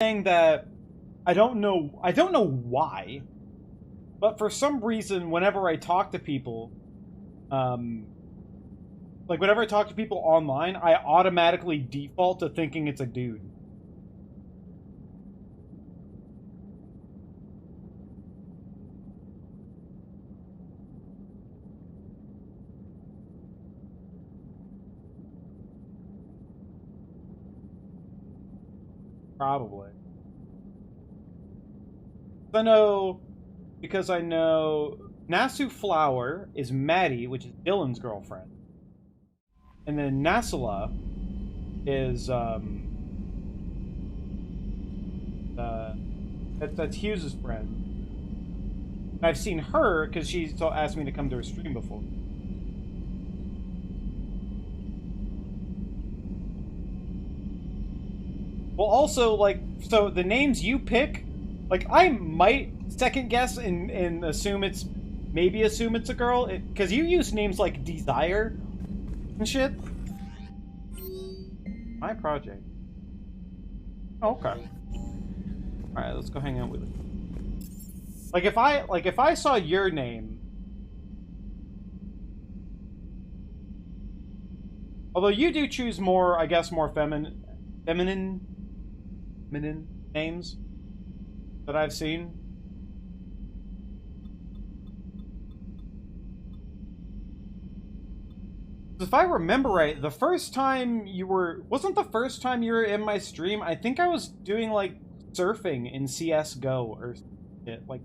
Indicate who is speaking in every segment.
Speaker 1: saying that I don't know why, but for some reason, whenever I talk to people, like whenever I talk to people online, I automatically default to thinking it's a dude. Probably. Because I know Nasu Flower is Maddie, which is Dylan's girlfriend. And then Nasala is that's Hughes' friend. I've seen her because she asked me to come to her stream before. Well, also, like, so the names you pick, like, I might second guess and assume it's a girl, because you use names like Desire and shit. My project. Oh, okay. Alright, let's go hang out with it. Like if I saw your name, although you do choose more, I guess, more feminine names that I've seen. If I remember right, the first time you were in my stream, I think I was doing like surfing in CS:GO or shit, like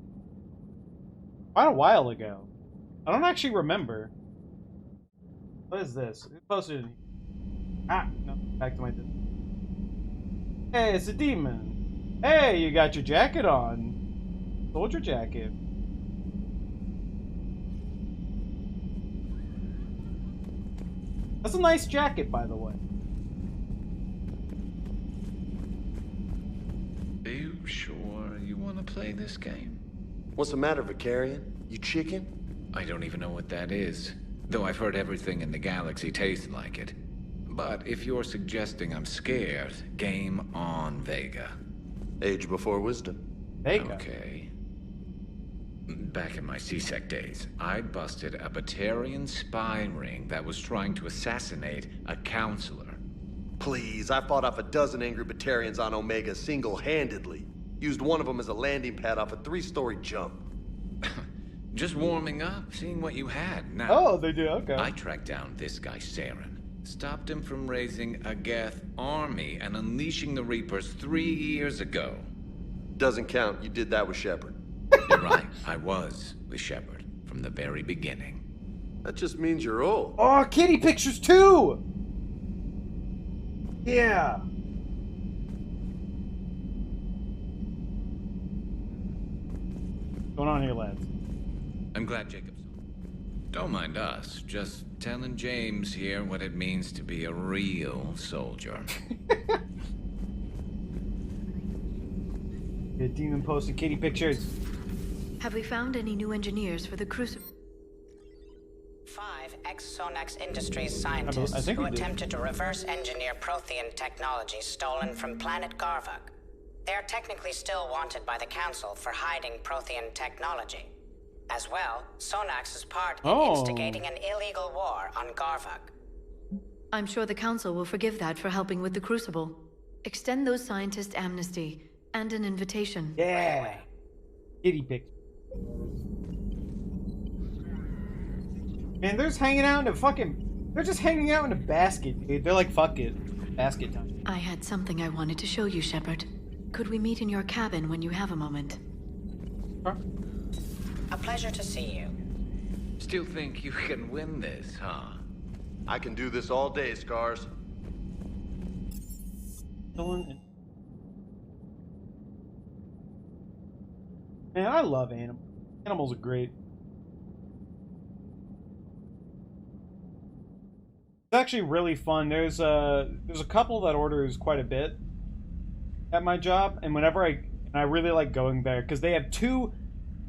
Speaker 1: quite a while ago. I don't actually remember. What is this? Who posted it? Ah, no, back to my. Hey, it's a demon. Hey, you got your jacket on. Soldier jacket. That's a nice jacket, by the way.
Speaker 2: Are you sure you want to play this game?
Speaker 3: What's the matter, Vicarian? You chicken?
Speaker 2: I don't even know what that is, though I've heard everything in the galaxy tastes like it. But if you're suggesting I'm scared, game on, Vega.
Speaker 3: Age before wisdom.
Speaker 1: Vega.
Speaker 2: Okay. Back in my C-Sec days, I busted a Batarian spy ring that was trying to assassinate a counselor.
Speaker 3: Please, I fought off a dozen angry Batarians on Omega single-handedly. Used one of them as a landing pad off a 3-story jump.
Speaker 2: Just warming up, seeing what you had. Now,
Speaker 1: Oh, they do, okay.
Speaker 2: I tracked down this guy, Saren. Stopped him from raising a Geth army and unleashing the Reapers 3 years ago.
Speaker 3: Doesn't count. You did that with Shepard.
Speaker 2: You're right, I was with Shepard from the very beginning.
Speaker 3: That just means you're old.
Speaker 1: Oh, kitty pictures too! Yeah. What's going on here, lads?
Speaker 2: I'm glad Jacob's. Don't mind us, just telling James here what it means to be a real soldier.
Speaker 1: The demon posting kitty pictures.
Speaker 4: Have we found any new engineers for the Crucible?
Speaker 5: 5 ex-Sonax Industries scientists who attempted to reverse engineer Prothean technology stolen from planet Garvuk. They are technically still wanted by the Council for hiding Prothean technology. As well, Sonax is part in instigating an illegal war on Garvuk.
Speaker 4: I'm sure the Council will forgive that for helping with the Crucible. Extend those scientists amnesty and an invitation.
Speaker 1: Yeah. Kitty pictures. Man, they're just hanging out in a they're just hanging out in a basket, dude. They're like, fuck it. Basket time.
Speaker 4: I had something I wanted to show you, Shepard. Could we meet in your cabin when you have a moment?
Speaker 1: Huh?
Speaker 5: A pleasure to see you.
Speaker 2: Still think you can win this, huh?
Speaker 3: I can do this all day, Scars.
Speaker 1: Man, I love animals. Animals are great. It's actually really fun. There's a couple that orders quite a bit at my job, and I really like going there because they have 2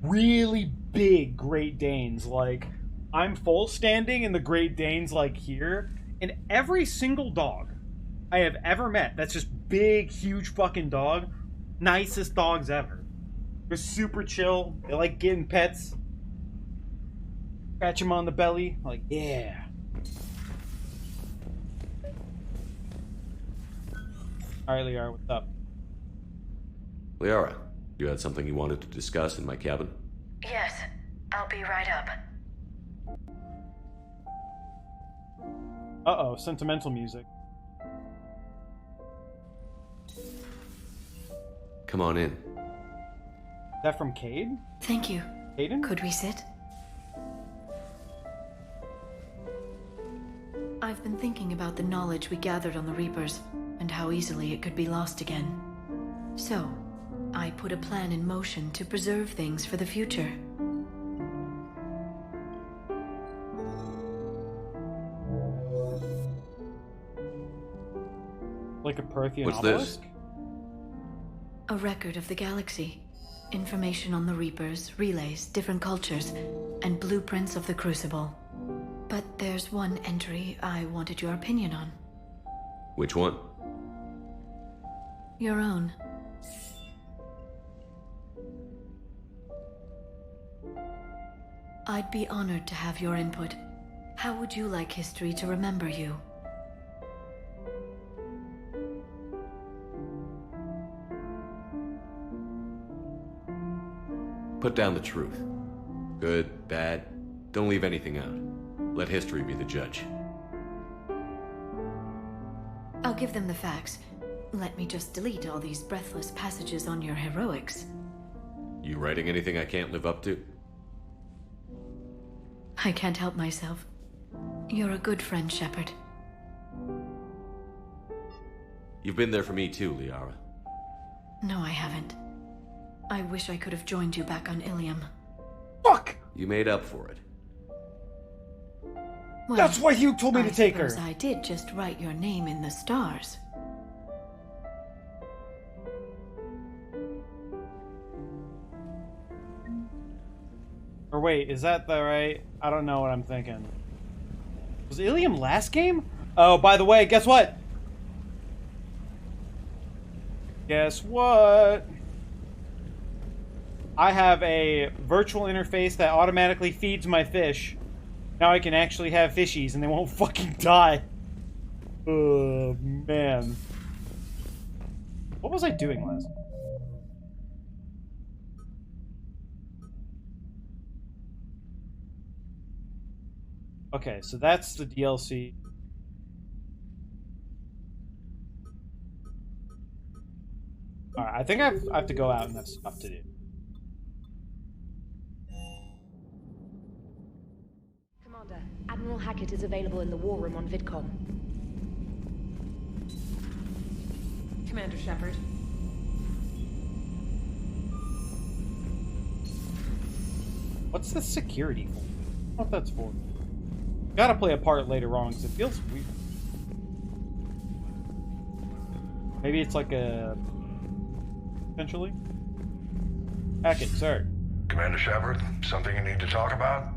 Speaker 1: really big Great Danes. Like, I'm full standing and the Great Danes like here, and every single dog I have ever met that's just big, huge fucking dog nicest dogs ever. They're super chill. They like getting pets. Scratch them on the belly. Like, yeah. Alright, Liara, what's up?
Speaker 6: Liara, you had something you wanted to discuss in my cabin?
Speaker 4: Yes, I'll be right up.
Speaker 1: Uh-oh, sentimental music.
Speaker 6: Come on in.
Speaker 1: Is that from Cade?
Speaker 4: Thank you.
Speaker 1: Caden?
Speaker 4: Could we sit? I've been thinking about the knowledge we gathered on the Reapers, and how easily it could be lost again. So, I put a plan in motion to preserve things for the future.
Speaker 1: Like a Prothean
Speaker 6: What's
Speaker 1: obelisk?
Speaker 6: this?
Speaker 4: A record of the galaxy. Information on the Reapers, relays, different cultures, and blueprints of the Crucible. But there's one entry I wanted your opinion on.
Speaker 6: Which one?
Speaker 4: Your own. I'd be honored to have your input. How would you like history to remember you?
Speaker 6: Put down the truth. Good, bad, don't leave anything out. Let history be the judge.
Speaker 4: I'll give them the facts. Let me just delete all these breathless passages on your heroics.
Speaker 6: You writing anything I can't live up to?
Speaker 4: I can't help myself. You're a good friend, Shepard.
Speaker 6: You've been there for me too, Liara.
Speaker 4: No, I haven't. I wish I could have joined you back on Ilium.
Speaker 1: Fuck!
Speaker 6: You made up for it.
Speaker 4: Well,
Speaker 1: That's why you told me to take her!
Speaker 4: I did just write your name in the stars.
Speaker 1: Or wait, is that the right? I don't know what I'm thinking. Was Ilium last game? Oh, by the way, guess what? Guess what? I have a virtual interface that automatically feeds my fish. Now I can actually have fishies and they won't fucking die. Oh, man. What was I doing last? Okay, so that's the DLC. Alright, I think I have to go out and have stuff to do.
Speaker 7: Commander, Admiral Hackett is available in the war room on VidCom.
Speaker 8: Commander Shepard.
Speaker 1: What's the security for? I don't know what that's for. Gotta play a part later on because it feels weird. Maybe it's like a... Potentially? Hackett, sir.
Speaker 9: Commander Shepard, something you need to talk about?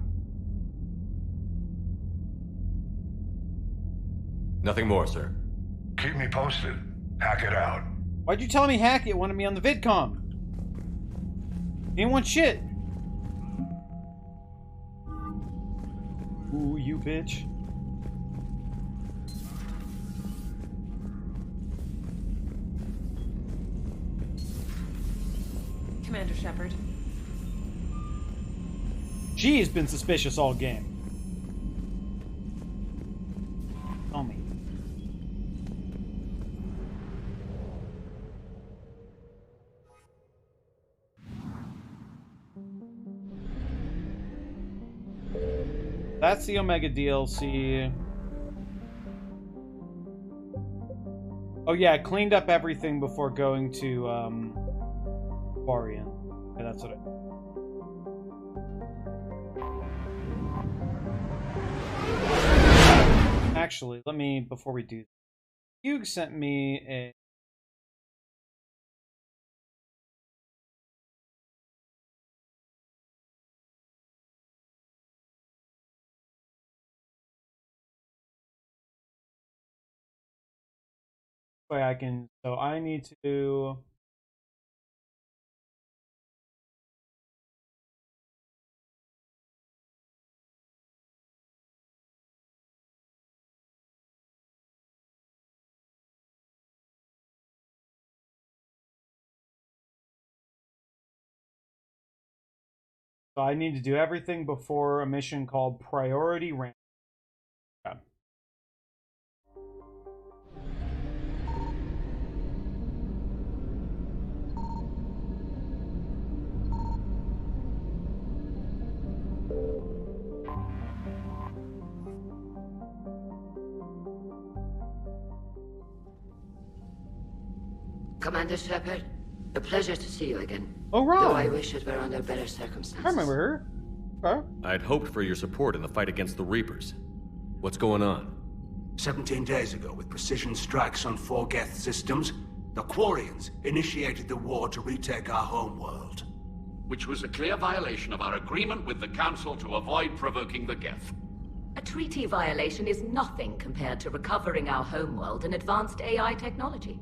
Speaker 6: Nothing more, sir.
Speaker 9: Keep me posted. Hack it out.
Speaker 1: Why'd you tell me Hackett wanted me on the VidCom? He didn't want shit. Ooh, you bitch.
Speaker 8: Commander Shepard.
Speaker 1: She's been suspicious all game. Tell me. That's the Omega DLC. Oh yeah, I cleaned up everything before going to Quarian. Yeah, that's what Actually, let me, before we do, Hugh sent me a... way I can, so I need to So I need to do everything before a mission called Priority Ramp. Yeah.
Speaker 10: Commander Shepard, a pleasure to see you again.
Speaker 1: Oh, right.
Speaker 10: Though I wish it were under better circumstances.
Speaker 1: I remember her. Huh?
Speaker 6: I'd hoped for your support in the fight against the Reapers. What's going on?
Speaker 11: 17 days ago, with precision strikes on 4 Geth systems, the Quarians initiated the war to retake our homeworld.
Speaker 12: Which was a clear violation of our agreement with the Council to avoid provoking the Geth.
Speaker 13: A treaty violation is nothing compared to recovering our homeworld and advanced AI technology.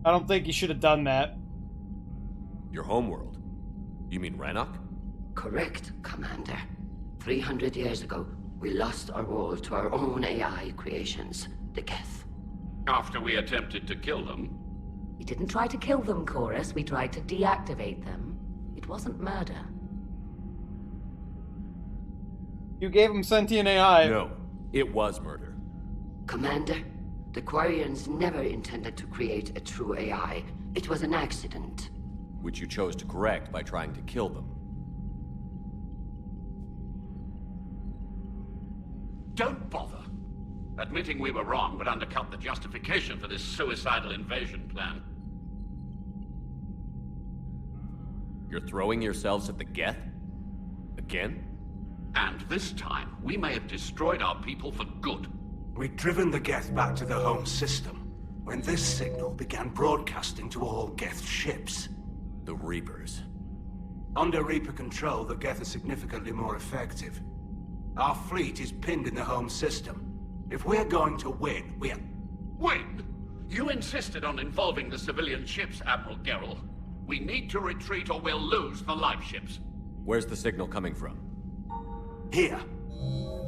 Speaker 1: I don't think you should have done that.
Speaker 6: Your homeworld? You mean Rannoch?
Speaker 10: Correct, Commander. 300 years ago, we lost our world to our own AI creations, the Geth.
Speaker 12: After we attempted to kill them.
Speaker 13: We didn't try to kill them, Chorus. We tried to deactivate them. It wasn't murder.
Speaker 1: You gave him sentient AI.
Speaker 6: No, it was murder.
Speaker 10: Commander, the Quarians never intended to create a true AI. It was an accident.
Speaker 6: Which you chose to correct by trying to kill them.
Speaker 12: Don't bother. Admitting we were wrong would undercut the justification for this suicidal invasion plan.
Speaker 6: You're throwing yourselves at the Geth? Again?
Speaker 12: And this time, we may have destroyed our people for good.
Speaker 11: We'd driven the Geth back to the home system, when this signal began broadcasting to all Geth ships.
Speaker 6: The Reapers.
Speaker 11: Under Reaper control, the Geth are significantly more effective. Our fleet is pinned in the home system. If we're going to win, we're...
Speaker 12: Win? You insisted on involving the civilian ships, Admiral Gerrel. We need to retreat or we'll lose the live ships.
Speaker 6: Where's the signal coming from?
Speaker 11: Here.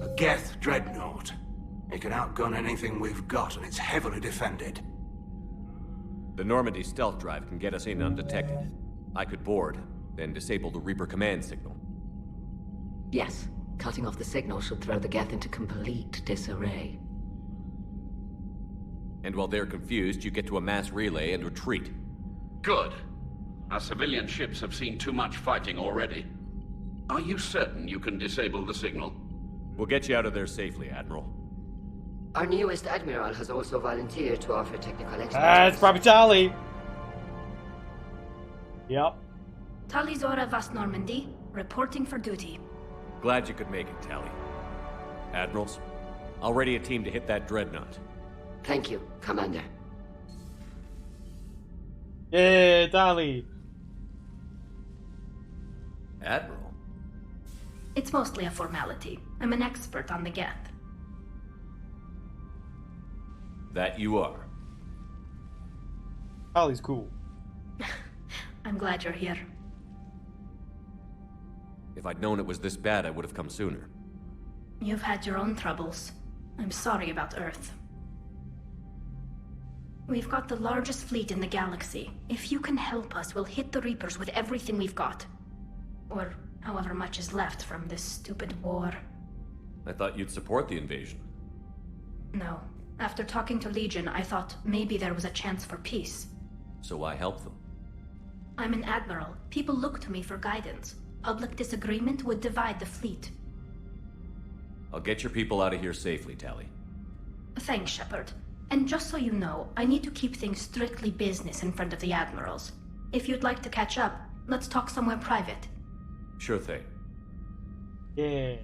Speaker 11: A Geth dreadnought. It can outgun anything we've got, and it's heavily defended.
Speaker 6: The Normandy stealth drive can get us in undetected. I could board, then disable the Reaper command signal.
Speaker 13: Yes. Cutting off the signal should throw the Geth into complete disarray.
Speaker 6: And while they're confused, you get to a mass relay and retreat.
Speaker 12: Good. Our civilian ships have seen too much fighting already. Are you certain you can disable the signal?
Speaker 6: We'll get you out of there safely, Admiral.
Speaker 10: Our newest Admiral has also volunteered to offer technical expertise.
Speaker 1: It's probably Tali. Yep.
Speaker 14: Tali Zora Vast Normandy, reporting for duty.
Speaker 6: Glad you could make it, Tali. Admirals, I'll ready a team to hit that dreadnought.
Speaker 10: Thank you, Commander.
Speaker 1: Yeah, Tali.
Speaker 6: Admiral?
Speaker 14: It's mostly a formality. I'm an expert on the Geth.
Speaker 6: That you are.
Speaker 1: Tali's cool.
Speaker 14: I'm glad you're here.
Speaker 6: If I'd known it was this bad, I would have come sooner.
Speaker 14: You've had your own troubles. I'm sorry about Earth. We've got the largest fleet in the galaxy. If you can help us, we'll hit the Reapers with everything we've got. Or however much is left from this stupid war.
Speaker 6: I thought you'd support the invasion.
Speaker 14: No. After talking to Legion, I thought maybe there was a chance for peace.
Speaker 6: So why help them?
Speaker 14: I'm an admiral. People look to me for guidance. Public disagreement would divide the fleet.
Speaker 6: I'll get your people out of here safely, Tali.
Speaker 14: Thanks, Shepard. And just so you know, I need to keep things strictly business in front of the admirals. If you'd like to catch up, let's talk somewhere private.
Speaker 6: Sure thing.
Speaker 1: Yeah.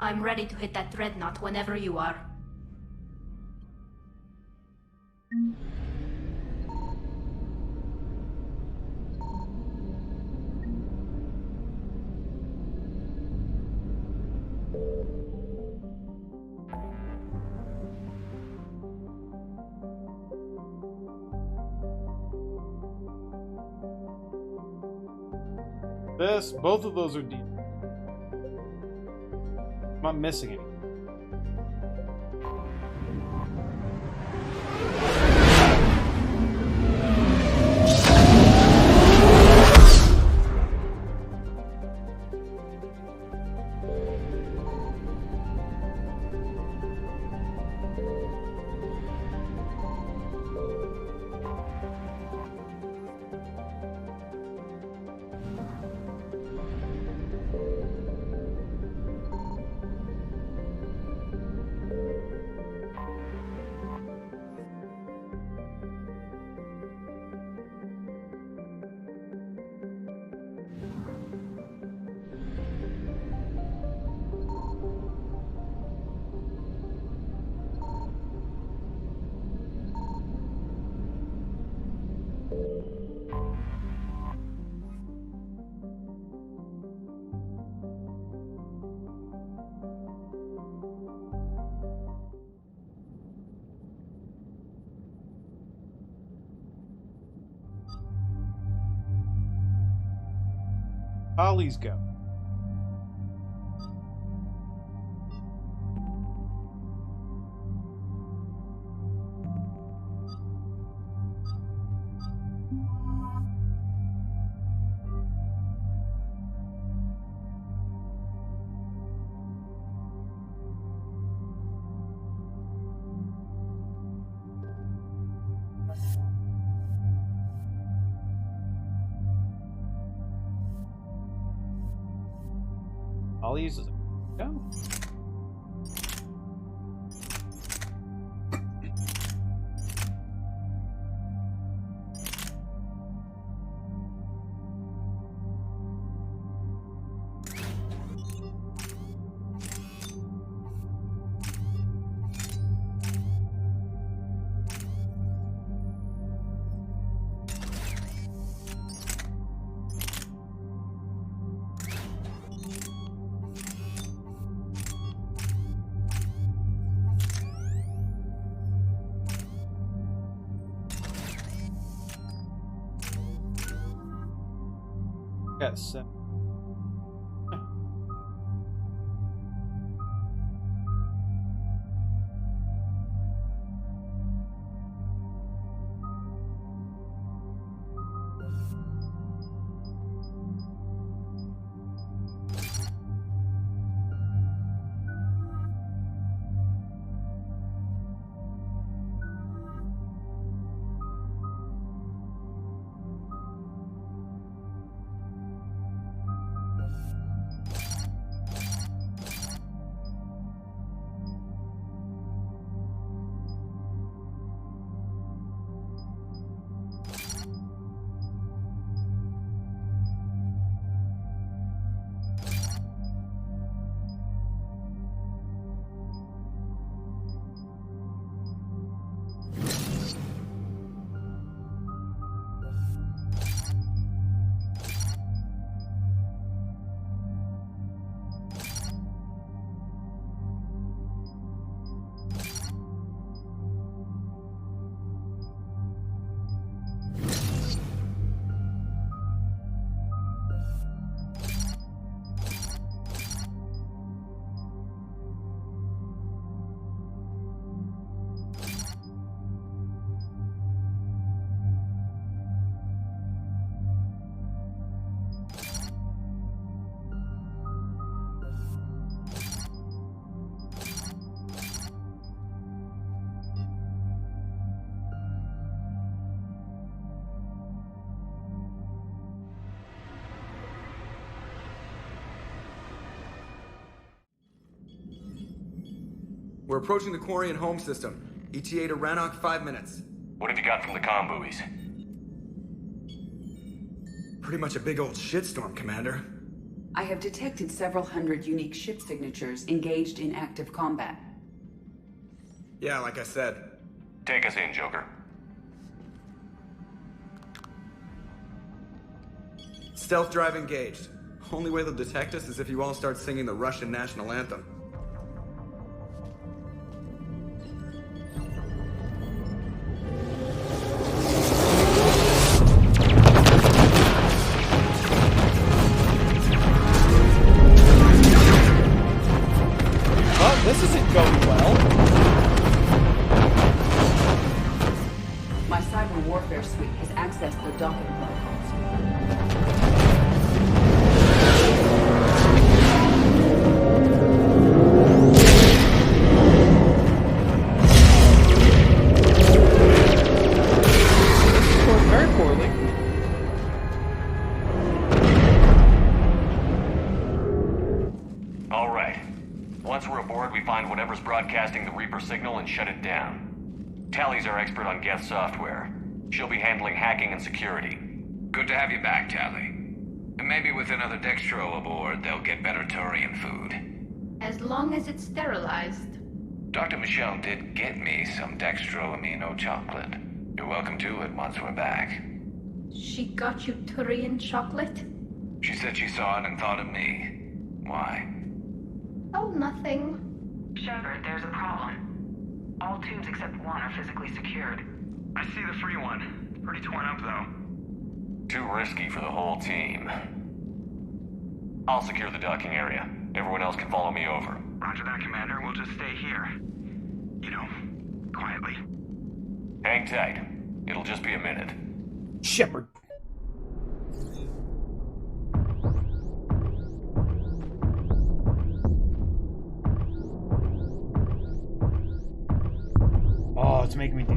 Speaker 14: I'm ready to hit that dreadnought whenever you are.
Speaker 1: Both of those are deep. I'm not missing any. Ollie's go. Ollie's go. Yes.
Speaker 15: We're approaching the Quarian home system. ETA to Rannoch, 5 minutes.
Speaker 16: What have you got from the comm buoys?
Speaker 15: Pretty much a big old shitstorm, Commander.
Speaker 17: I have detected several hundred unique ship signatures engaged in active combat.
Speaker 15: Yeah, like I said.
Speaker 16: Take us in, Joker.
Speaker 15: Stealth drive engaged. Only way they'll detect us is if you all start singing the Russian national anthem.
Speaker 1: This isn't going well.
Speaker 17: My cyber warfare suite has accessed the docking protocols.
Speaker 1: Very poorly.
Speaker 16: All right. Once we're aboard, we find whatever's broadcasting the Reaper signal and shut it down. Tally's our expert on Geth software. She'll be handling hacking and security.
Speaker 2: Good to have you back, Tally. And maybe with another Dextro aboard, they'll get better Turian food.
Speaker 14: As long as it's sterilized.
Speaker 2: Dr. Michelle did get me some Dextro Amino chocolate. You're welcome to it once we're back.
Speaker 14: She got you Turian chocolate?
Speaker 2: She said she saw it and thought of me. Why?
Speaker 14: Oh, nothing.
Speaker 18: Shepard, there's a problem. All tubes except one are physically secured.
Speaker 19: I see the free one. It's pretty torn up, though.
Speaker 16: Too risky for the whole team. I'll secure the docking area. Everyone else can follow me over.
Speaker 9: Roger that, Commander. We'll just stay here. You know, quietly.
Speaker 16: Hang tight. It'll just be a minute.
Speaker 1: Shepard. Oh, it's making me do.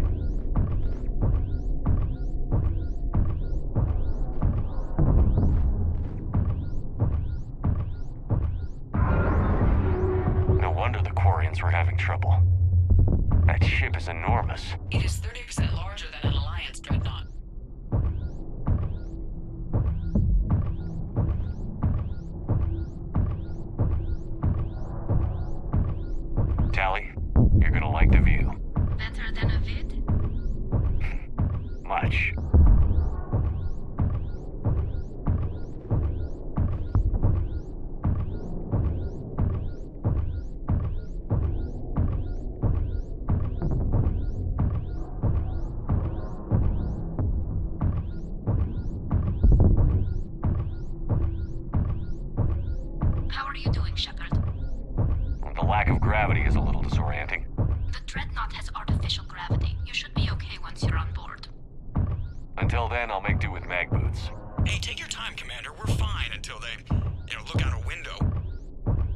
Speaker 16: No wonder the Quarians were having trouble. That ship is enormous.
Speaker 19: It is 30% larger than an Alliance dreadnought.
Speaker 16: Tally, you're gonna like the view.
Speaker 14: Better than a vid?
Speaker 16: Much.
Speaker 14: How are you doing, Shepard?
Speaker 16: The lack of gravity is a little disorienting.
Speaker 14: The Dreadnought has artificial gravity. You should be okay once you're on board.
Speaker 16: Until then, I'll make do with mag boots.
Speaker 20: Hey, take your time, Commander. We're fine until they, look out a window.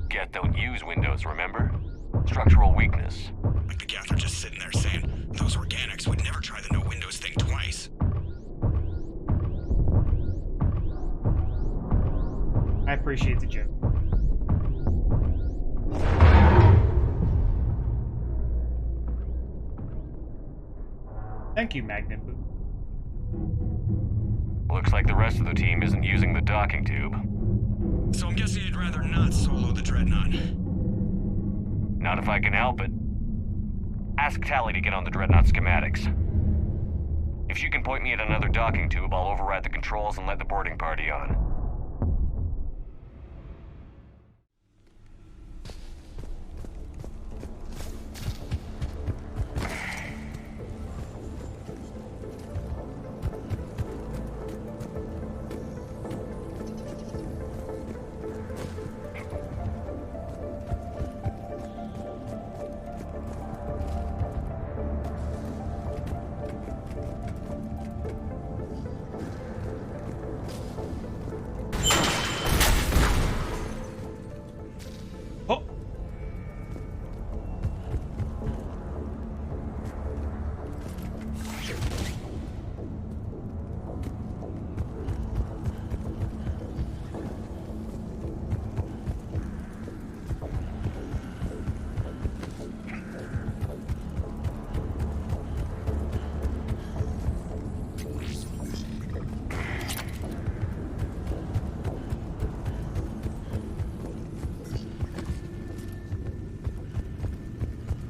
Speaker 16: Geth don't use windows, remember? Structural weakness.
Speaker 20: Like the Geth are just sitting there saying, those organics would never try the no windows thing twice.
Speaker 1: I appreciate the joke. Thank you, Magnet Boot.
Speaker 16: Looks like the rest of the team isn't using the docking tube.
Speaker 20: So I'm guessing you'd rather not solo the Dreadnought.
Speaker 16: Not if I can help it. Ask Tally to get on the Dreadnought schematics. If she can point me at another docking tube, I'll override the controls and let the boarding party on.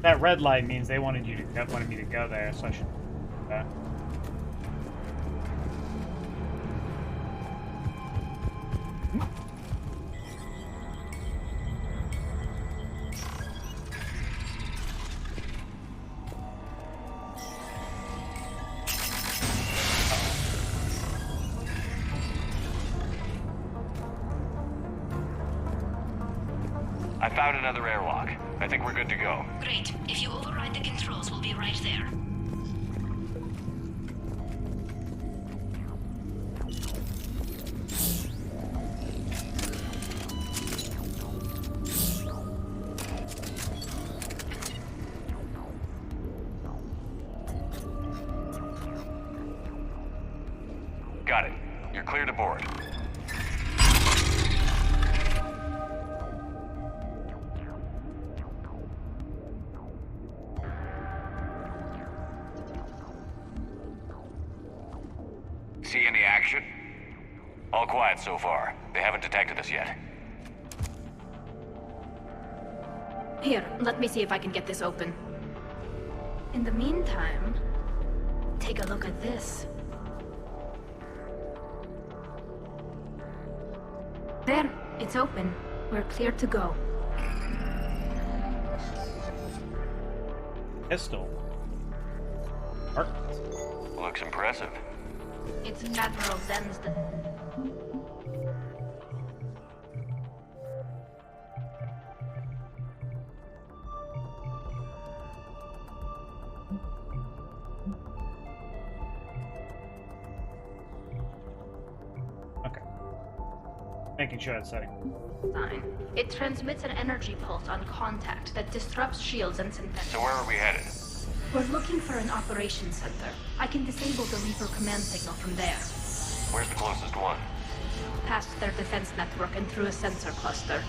Speaker 1: That red light means they wanted me to go there, so I should do that.
Speaker 16: I found another airlock. I think we're good to go.
Speaker 14: Great. If you override the controls, we'll be right there.
Speaker 16: Got it. You're clear to board. See any action? All quiet so far. They haven't detected us yet.
Speaker 14: Here, let me see if I can get this open. In the meantime, take a look at this. There, it's open. We're clear to go.
Speaker 1: Pistol. Art.
Speaker 16: Looks impressive.
Speaker 14: It's Admiral Zen's.
Speaker 1: Making sure that's setting.
Speaker 14: Fine. It transmits an energy pulse on contact that disrupts shields and synthetics.
Speaker 16: So where are we headed?
Speaker 14: We're looking for an operations center. I can disable the Reaper command signal from there.
Speaker 16: Where's the closest one?
Speaker 14: Past their defense network and through a sensor cluster.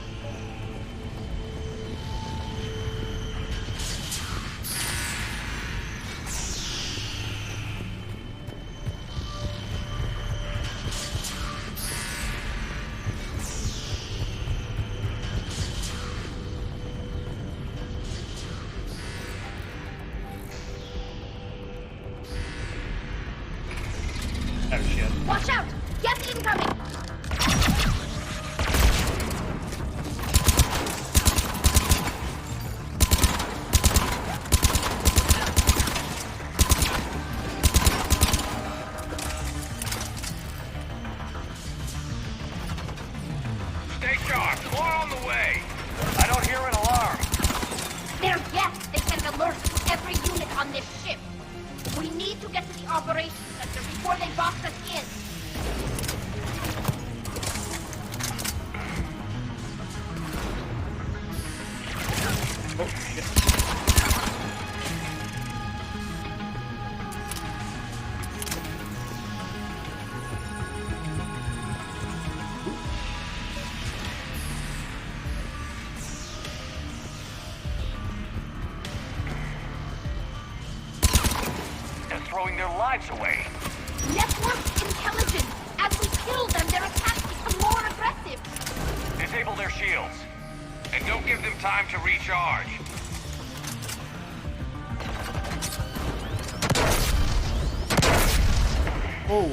Speaker 1: Oh shit.
Speaker 14: Watch out! Get incoming!
Speaker 16: Stay sharp. More on the way. I don't hear an alarm.
Speaker 14: They're Geth. They send alerts to every unit on this ship. We need to get to the operations center before they box us in.
Speaker 1: Oh shit.
Speaker 16: They're throwing their lives away.
Speaker 14: Network intelligence. As we kill them, their attacks become more aggressive.
Speaker 16: Disable their shields. And don't give them time to recharge.
Speaker 1: Oh.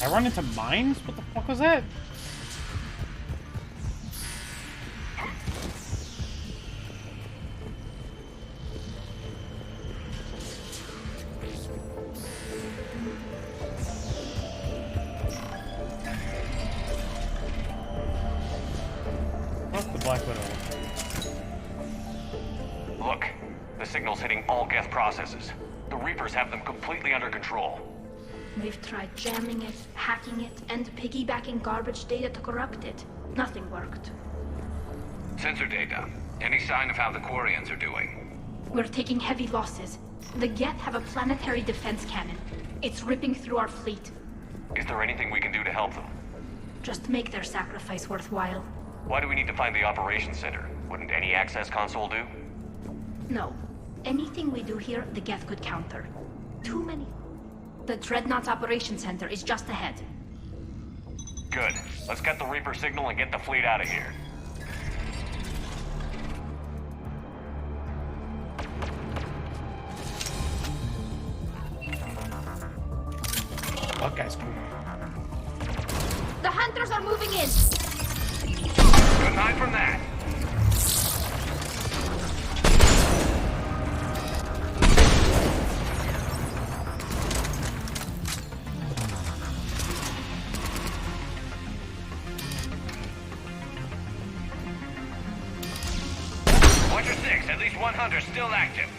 Speaker 1: I run into mines? What the fuck was that? Fuck the Black Widow.
Speaker 16: Look, the signal's hitting all Geth processes. The Reapers have them completely under control.
Speaker 14: We've tried jamming it, hacking it, and piggybacking garbage data to corrupt it. Nothing worked.
Speaker 16: Sensor data. Any sign of how the Quarians are doing?
Speaker 14: We're taking heavy losses. The Geth have a planetary defense cannon. It's ripping through our fleet.
Speaker 16: Is there anything we can do to help them?
Speaker 14: Just make their sacrifice worthwhile.
Speaker 16: Why do we need to find the operations center? Wouldn't any access console do?
Speaker 14: No. Anything we do here, the Geth could counter. Too many. The Dreadnought's operations center is just ahead.
Speaker 16: Good. Let's get the Reaper signal and get the fleet out of here.
Speaker 1: That guy's cool.
Speaker 14: The hunters are moving in!
Speaker 16: Good night from that. Watcher 6, at least one hunter still active.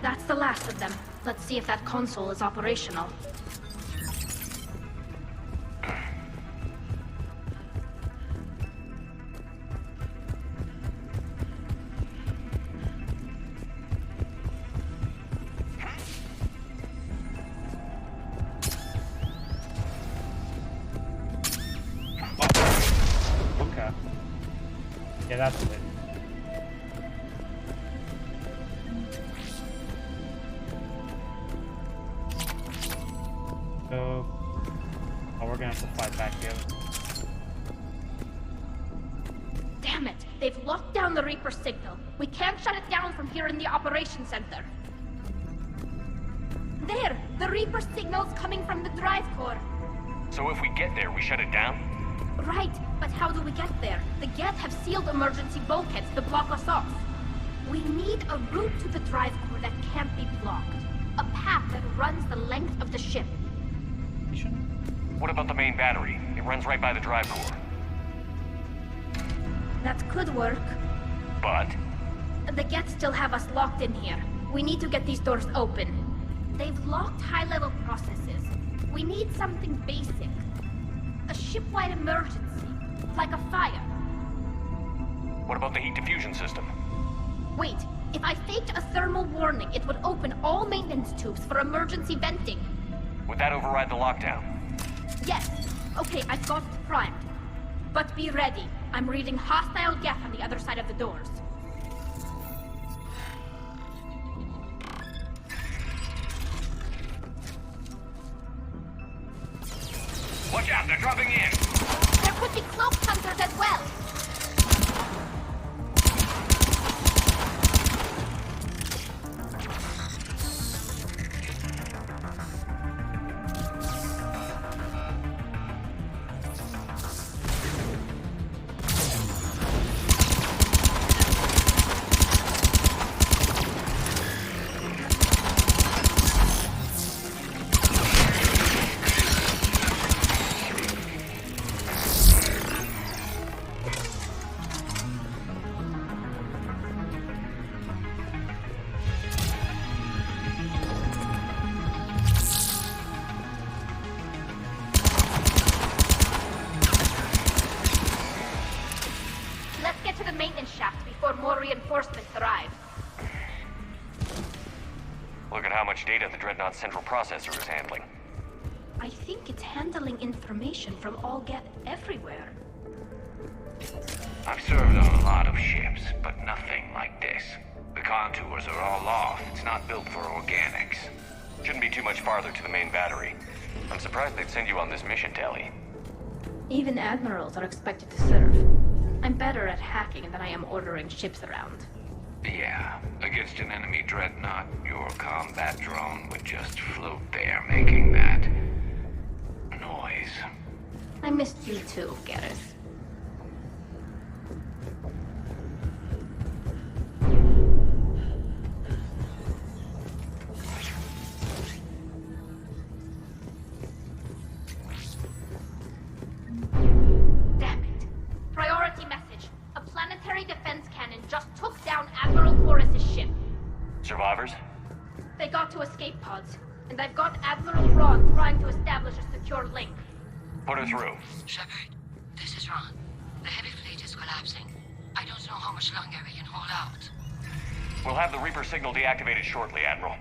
Speaker 14: That's the last of them. Let's see if that console is operational.
Speaker 1: Okay. Yeah, that's it. So, oh, we're gonna have to fight back here.
Speaker 14: Damn it! They've locked down the Reaper signal. We can't shut it down from here in the operations center. There! The Reaper signal's coming from the drive core.
Speaker 16: So if we get there, we shut it down?
Speaker 14: Right, but how do we get there? The Geth have sealed emergency bulkheads to block us off. We need a route to the drive core that can't be blocked. A path that runs the length of the ship.
Speaker 16: What about the main battery? It runs right by the drive core.
Speaker 14: That could work.
Speaker 16: But?
Speaker 14: The Geth still have us locked in here. We need to get these doors open. They've locked high-level processes. We need something basic. A ship-wide emergency, like a fire.
Speaker 16: What about the heat diffusion system?
Speaker 14: Wait, if I faked a thermal warning, it would open all maintenance tubes for emergency venting.
Speaker 16: Would that override the lockdown?
Speaker 14: Yes. Okay, I've got it primed. But be ready. I'm reading hostile geth on the other side of the doors.
Speaker 16: Watch out, they're dropping in!
Speaker 14: There could be cloak hunters as well!
Speaker 16: Data the Dreadnought's central processor is handling.
Speaker 14: I think it's handling information from all geth everywhere.
Speaker 12: I've served on a lot of ships, but nothing like this. The contours are all off. It's not built for organics.
Speaker 16: Shouldn't be too much farther to the main battery. I'm surprised they'd send you on this mission, Tali.
Speaker 14: Even admirals are expected to serve. I'm better at hacking than I am ordering ships around.
Speaker 12: Yeah, against an enemy dreadnought, your combat drone would just float there making that noise.
Speaker 14: I missed you too, Garrus. Damn it. Priority message. A planetary defense cannon just took down Admiral Chorus's ship.
Speaker 16: Survivors?
Speaker 14: They got to escape pods, and I've got Admiral Ron trying to establish a secure link.
Speaker 16: Put her through.
Speaker 10: Shepard, this is Ron. The heavy fleet is collapsing. I don't know how much longer we can hold out.
Speaker 16: We'll have the Reaper signal deactivated shortly, Admiral.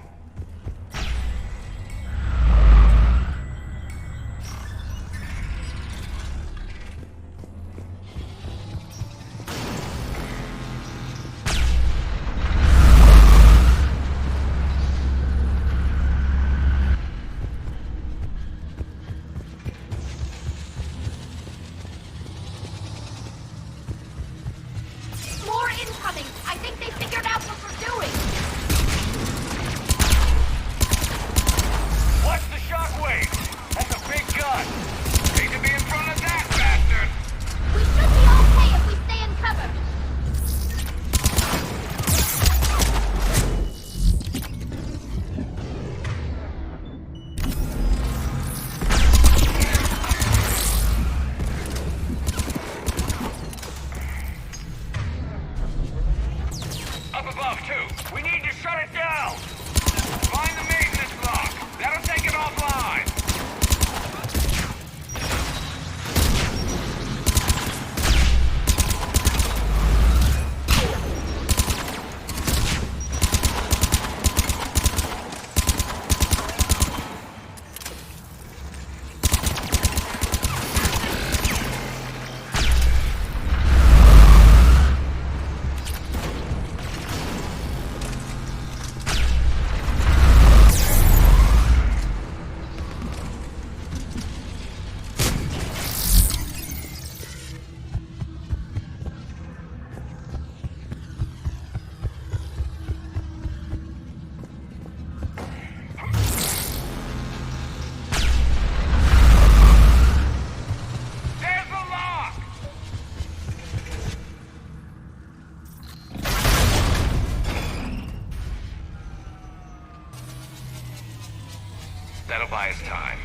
Speaker 12: That'll buy us time.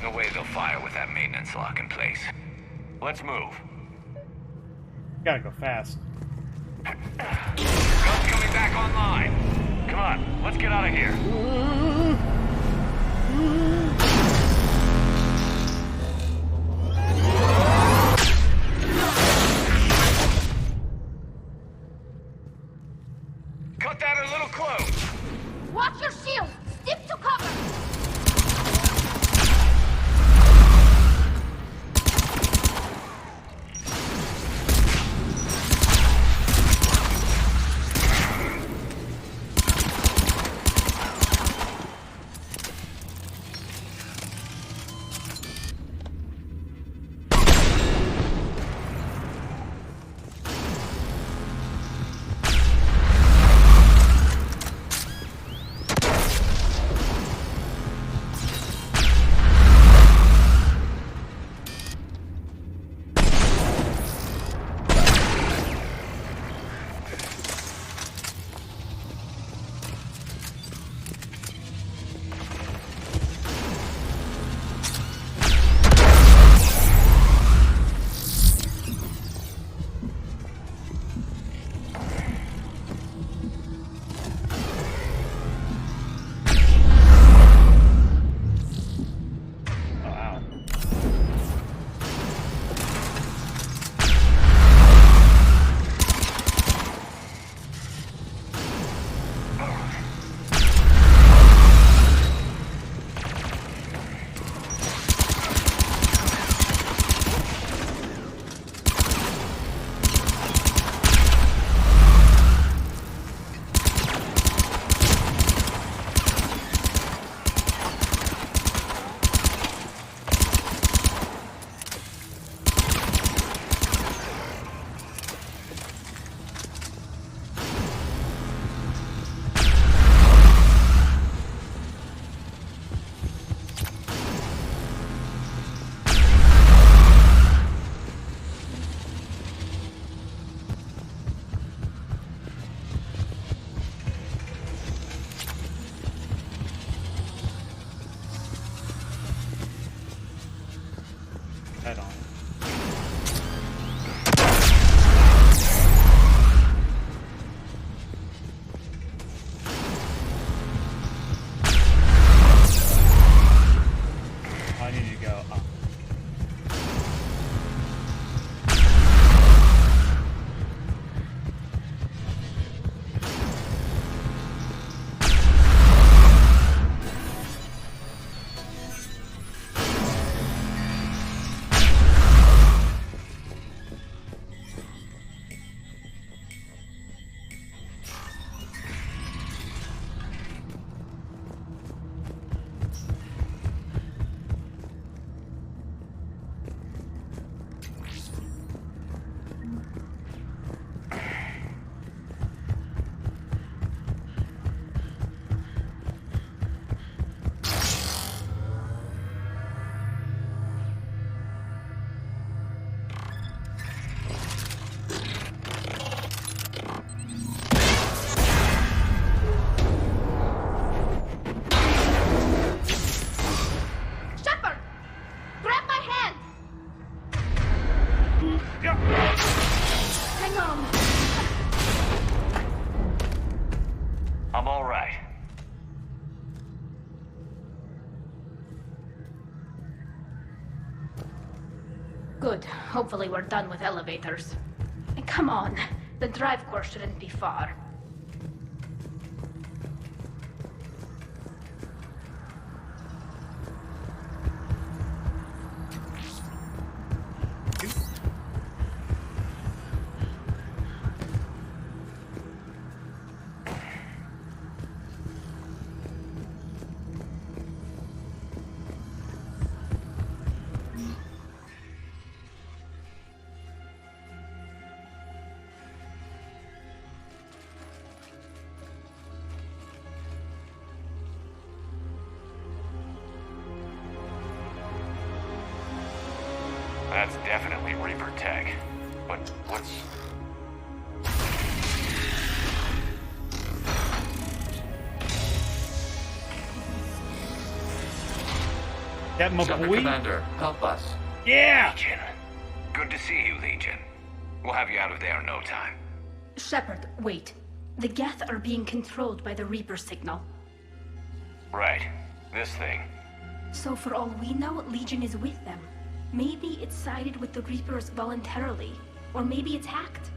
Speaker 12: No way they'll fire with that maintenance lock in place.
Speaker 16: Let's move.
Speaker 1: Gotta go fast.
Speaker 12: Guns coming back online.
Speaker 16: Come on, let's get out of here.
Speaker 12: Cut that a little close.
Speaker 14: Watch your shield! Stick to cover!
Speaker 1: Head on. I need to go up.
Speaker 16: I'm all right.
Speaker 14: Good. Hopefully we're done with elevators. And come on, the drive core shouldn't be far.
Speaker 16: That's definitely Reaper tech. But what's...
Speaker 1: That my
Speaker 2: Shepard
Speaker 1: boy?
Speaker 2: Commander, help us.
Speaker 1: Yeah!
Speaker 12: Legion. Good to see you, Legion. We'll have you out of there in no time.
Speaker 14: Shepard, wait. The Geth are being controlled by the Reaper signal.
Speaker 16: Right. This thing.
Speaker 14: So for all we know, Legion is with them. Maybe it sided with the Reapers voluntarily. Or maybe it's hacked.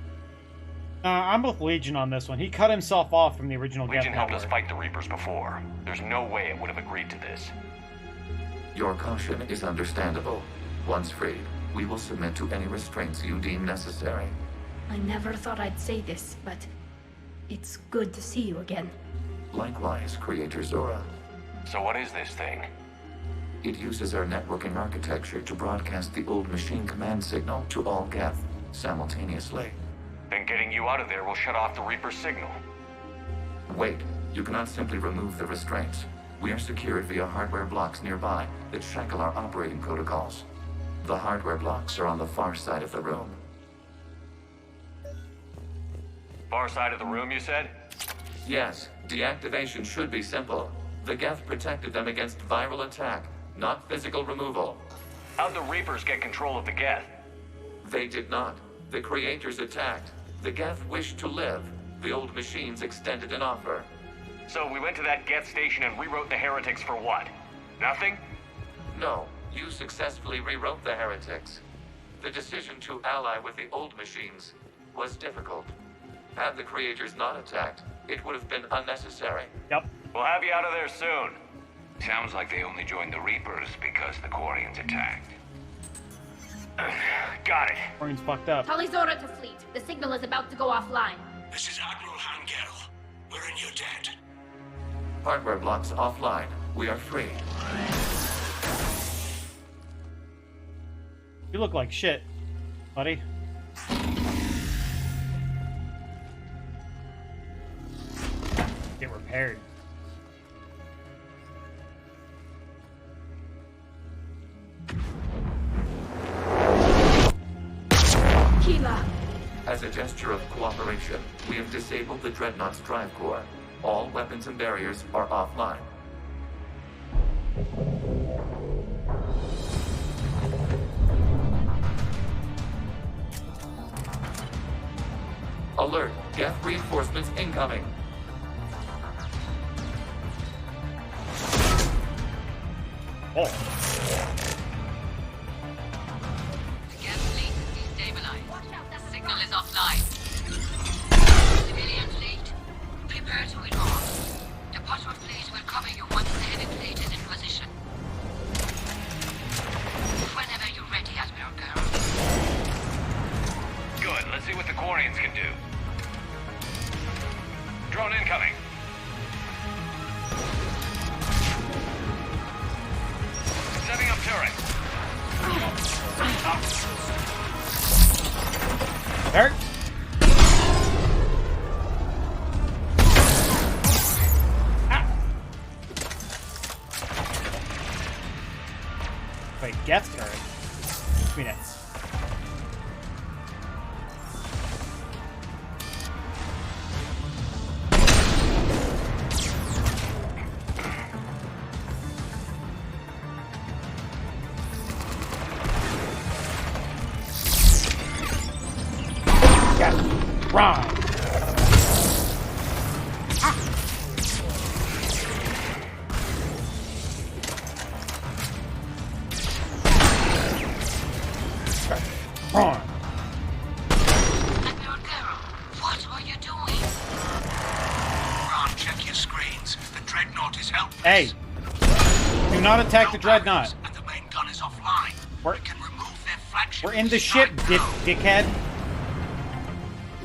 Speaker 1: I'm with Legion on this one. He cut himself off from the original Geth
Speaker 16: Legion helped
Speaker 1: network.
Speaker 16: us fight the Reapers before. There's no way it would have agreed to this.
Speaker 2: Your caution is understandable. Once freed, we will submit to any restraints you deem necessary.
Speaker 14: I never thought I'd say this, but it's good to see you again.
Speaker 2: Likewise, Creator Zora.
Speaker 16: So what is this thing?
Speaker 2: It uses our networking architecture to broadcast the old machine command signal to all Geth simultaneously.
Speaker 16: Then getting you out of there will shut off the Reaper signal.
Speaker 2: Wait, you cannot simply remove the restraints. We are secured via hardware blocks nearby that shackle our operating protocols. The hardware blocks are on the far side of the room.
Speaker 16: Far side of the room, you said?
Speaker 2: Yes, deactivation should be simple. The Geth protected them against viral attack, not physical removal.
Speaker 16: How'd the Reapers get control of the Geth?
Speaker 2: They did not. The Creators attacked. The Geth wished to live. The old machines extended an offer.
Speaker 16: So we went to that Geth station and rewrote the heretics for what? Nothing?
Speaker 2: No, you successfully rewrote the heretics. The decision to ally with the old machines was difficult. Had the Creators not attacked, it would have been unnecessary.
Speaker 1: Yep.
Speaker 16: We'll have you out of there soon.
Speaker 12: Sounds like they only joined the Reapers because the Quarians attacked.
Speaker 16: Got it.
Speaker 1: Quarians fucked up.
Speaker 14: Tali Zora to fleet. The signal is about to go offline.
Speaker 11: This is Admiral Hangel. We're in your debt.
Speaker 2: Hardware blocks offline. We are free.
Speaker 1: You look like shit, buddy. Get repaired.
Speaker 14: Keela.
Speaker 2: As a gesture of cooperation, we have disabled the Dreadnought's drive core. All weapons and barriers are offline. Alert! Geth reinforcements incoming!
Speaker 1: Oh.
Speaker 19: The Geth fleet is destabilized. The signal is offline. Civilian fleet, prepare to withdraw. The Potterwood fleet will cover you once the heavy fleet is in position. Whenever you're ready, Admiral Girl.
Speaker 16: Good. Let's see what the Quarians can do. Drone incoming. Setting up turret.
Speaker 1: Hurt. Wait, Geth turret? Minutes. Run! Run!
Speaker 19: Admiral Girl, what are you doing?
Speaker 11: Ron, check your screens. The Dreadnought is helpless.
Speaker 1: Hey! Do not attack the Dreadnought.
Speaker 11: And the main gun is offline.
Speaker 1: We're,
Speaker 11: we can remove their flagship.
Speaker 1: we're in the ship, dickhead.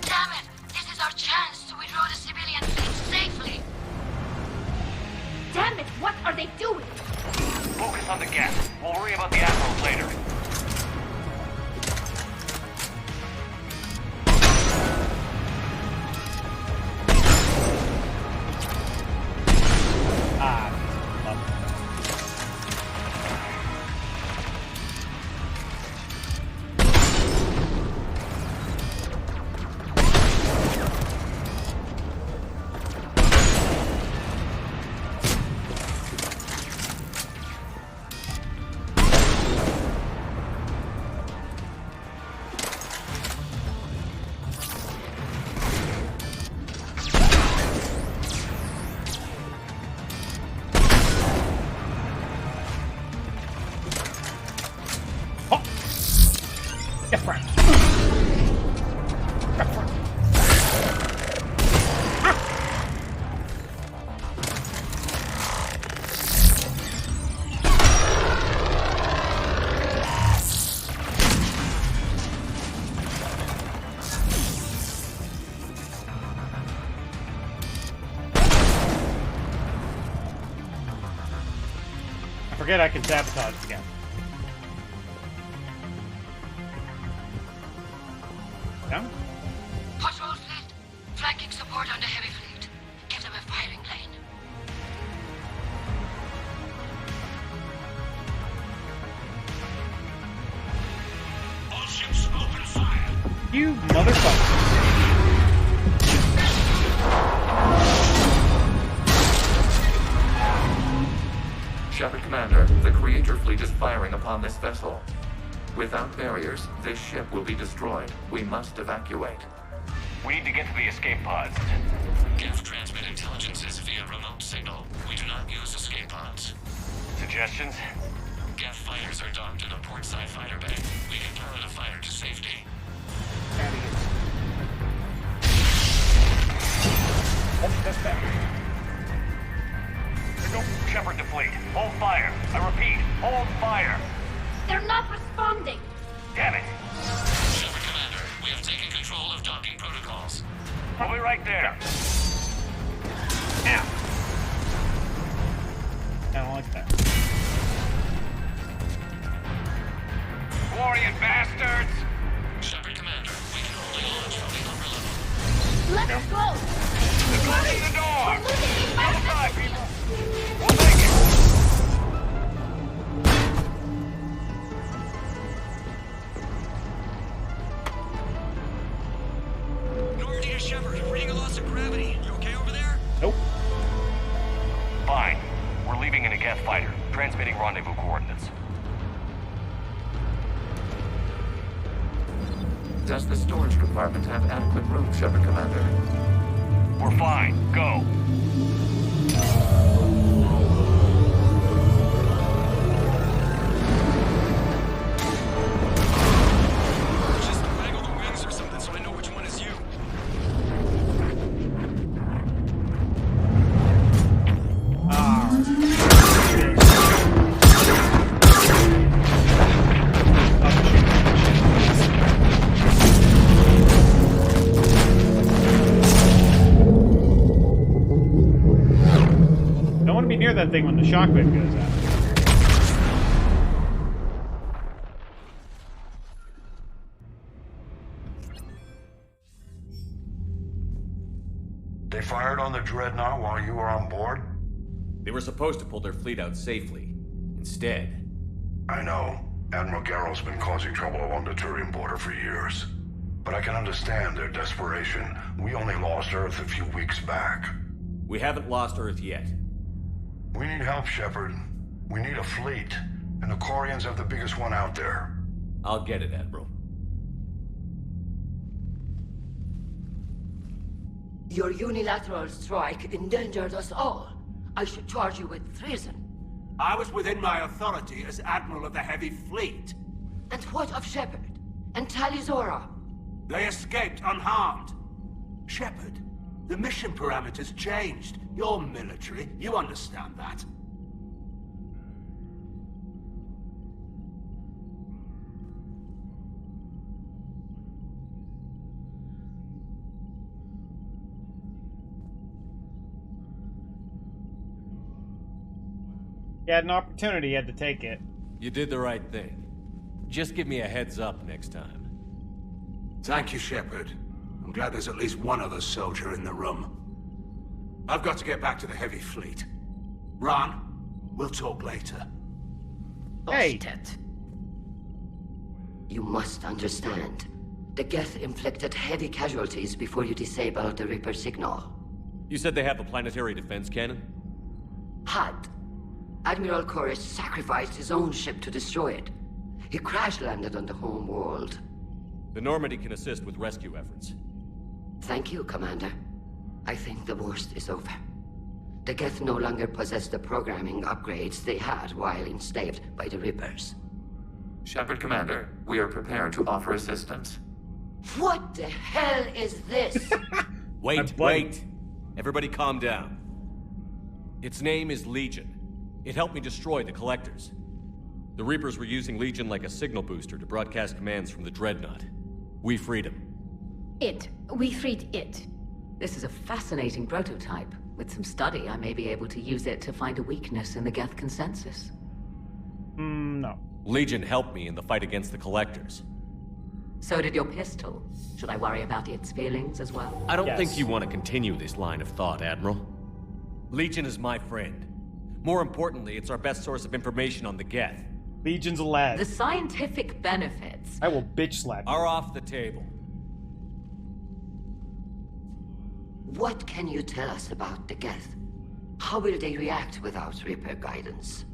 Speaker 19: Damn it! This is our chance to withdraw the civilian fleet safely.
Speaker 14: Damn it! What are they doing?
Speaker 16: Focus on the Geth. We'll worry about the Admirals later.
Speaker 1: Get framed. Get framed. Forget I can sabotage again. Yeah?
Speaker 19: Patrol fleet, flanking support on the heavy fleet. Give them a firing lane.
Speaker 20: All ships open fire.
Speaker 1: You motherfucker.
Speaker 2: Shepard Commander, the Creator fleet is firing upon this vessel. Without barriers, this ship will be destroyed. We must evacuate.
Speaker 16: We need to get to the escape pods.
Speaker 2: Geth transmit intelligences via remote signal. We do not use escape pods.
Speaker 16: Suggestions?
Speaker 2: Geth fighters are docked in a portside fighter bay. We can pilot a fighter to safety.
Speaker 1: That's back.
Speaker 16: Shepard to fleet. Hold fire. I repeat, hold fire.
Speaker 14: They're not responding.
Speaker 16: Damn it.
Speaker 2: Shepard Commander, we have taken control of docking protocols.
Speaker 16: We'll be right there.
Speaker 1: Ow. I don't like that.
Speaker 16: Glorious bastards!
Speaker 2: Shepard Commander, we can only launch from the upper level.
Speaker 14: Let's go.
Speaker 16: They're closing the door!
Speaker 14: We're losing these bastards.
Speaker 16: Outside, people! We'll take it!
Speaker 20: Normandy to Shepard, reading a loss of gravity. You okay over there?
Speaker 1: Nope.
Speaker 16: Fine. We're leaving in a Geth fighter, transmitting rendezvous coordinates.
Speaker 2: Does the storage compartment have adequate room, Shepard Commander?
Speaker 16: We're fine. Go.
Speaker 20: Just waggle the wings or something so I know which one is you.
Speaker 1: Don't want to be near that thing when the shockwave goes out.
Speaker 11: They fired on the Dreadnought while you were on board?
Speaker 6: They were supposed to pull their fleet out safely. Instead...
Speaker 11: I know. Admiral Garrow's been causing trouble along the Turian border for years. But I can understand their desperation. We only lost Earth a few weeks back.
Speaker 6: We haven't lost Earth yet.
Speaker 11: We need help, Shepard. We need a fleet. And the Quarians have the biggest one out there.
Speaker 6: I'll get it, Admiral.
Speaker 10: Your unilateral strike endangered us all. I should charge you with treason.
Speaker 11: I was within my authority as Admiral of the Heavy Fleet.
Speaker 10: And what of Shepard? And Talizora?
Speaker 11: They escaped unharmed. Shepard, the mission parameters changed. You're military, you understand that.
Speaker 1: You had an opportunity, you had to take it.
Speaker 6: You did the right thing. Just give me a heads up next time.
Speaker 11: Thank you, Shepard. I'm glad there's at least one other soldier in the room. I've got to get back to the Heavy Fleet. Ron, we'll talk later.
Speaker 1: Hey!
Speaker 10: You must understand. The Geth inflicted heavy casualties before you disabled the Reaper signal.
Speaker 6: You said they have a planetary defense cannon?
Speaker 10: Had. Admiral Koris sacrificed his own ship to destroy it. He crash-landed on the home world.
Speaker 6: The Normandy can assist with rescue efforts.
Speaker 10: Thank you, Commander. I think the worst is over. The Geth no longer possess the programming upgrades they had while enslaved by the Reapers.
Speaker 2: Shepard Commander, we are prepared to offer assistance.
Speaker 10: What the hell is this?
Speaker 6: Wait. Everybody calm down. Its name is Legion. It helped me destroy the Collectors. The Reapers were using Legion like a signal booster to broadcast commands from the Dreadnought. We freed him.
Speaker 4: We freed it.
Speaker 13: This is a fascinating prototype. With some study, I may be able to use it to find a weakness in the Geth consensus.
Speaker 1: No.
Speaker 6: Legion helped me in the fight against the Collectors.
Speaker 13: So did your pistol. Should I worry about its feelings as well?
Speaker 6: I don't think you want to continue this line of thought, Admiral. Legion is my friend. More importantly, it's our best source of information on the Geth.
Speaker 1: Legion's a lad.
Speaker 13: The scientific benefits
Speaker 1: I will bitch slap you.
Speaker 6: Are off the table.
Speaker 10: What can you tell us about the Geth? How will they react without Reaper guidance?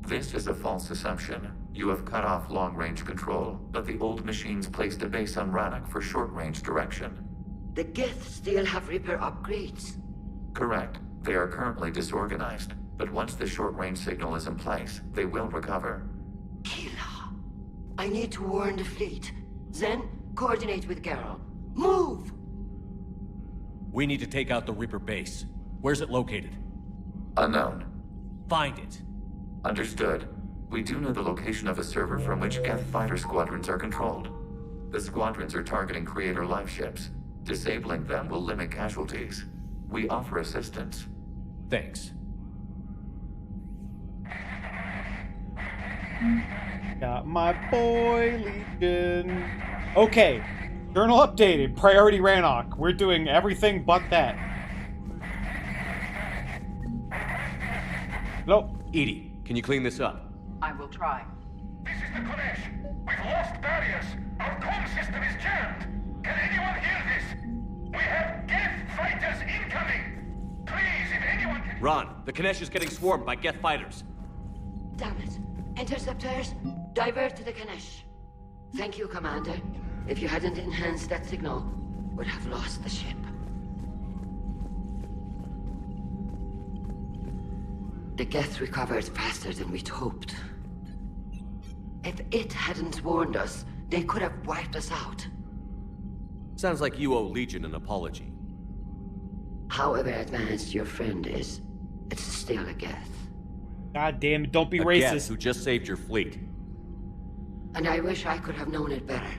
Speaker 2: This is a false assumption. You have cut off long-range control, but the old machines placed a base on Rannoch for short-range direction.
Speaker 10: The Geth still have Reaper upgrades?
Speaker 2: Correct. They are currently disorganized, but once the short-range signal is in place, they will recover.
Speaker 10: Kila, I need to warn the fleet. Then, coordinate with Geralt. Move!
Speaker 6: We need to take out the Reaper base. Where's it located?
Speaker 2: Unknown.
Speaker 6: Find it.
Speaker 2: Understood. We do know the location of a server from which Geth fighter squadrons are controlled. The squadrons are targeting Creator life ships. Disabling them will limit casualties. We offer assistance.
Speaker 6: Thanks.
Speaker 1: Got my boy Legion. Okay. Journal updated. Priority Rannoch. We're doing everything but that. Nope.
Speaker 6: Edie, can you clean this up?
Speaker 21: I will try.
Speaker 11: This is the Kodesh. We've lost barriers. Our comm system is jammed. Can anyone hear this? We have Geth fighters incoming. Please, if anyone can...
Speaker 6: Ron, the Kodesh is getting swarmed by Geth fighters.
Speaker 10: Damn it. Interceptors, divert to the Ganesh. Thank you, Commander. If you hadn't enhanced that signal, would have lost the ship. The Geth recovered faster than we'd hoped. If it hadn't warned us, they could have wiped us out.
Speaker 6: Sounds like you owe Legion an apology.
Speaker 10: However advanced your friend is, it's still a Geth.
Speaker 1: God damn it, don't be
Speaker 6: a
Speaker 1: racist.
Speaker 6: Geth who just saved your fleet.
Speaker 10: And I wish I could have known it better.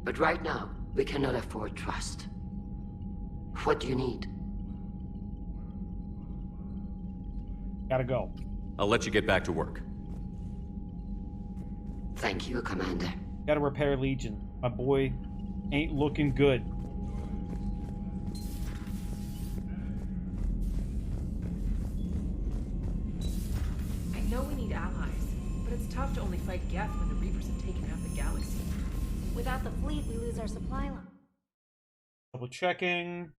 Speaker 10: But right now, we cannot afford trust. What do you need?
Speaker 1: Gotta go.
Speaker 6: I'll let you get back to work.
Speaker 10: Thank you, Commander.
Speaker 1: Gotta repair Legion. My boy ain't looking good.
Speaker 8: I know we need allies, but it's tough to only fight Geth when the Reapers have taken out the galaxy.
Speaker 14: Without the fleet, we lose our supply line.
Speaker 1: Double checking.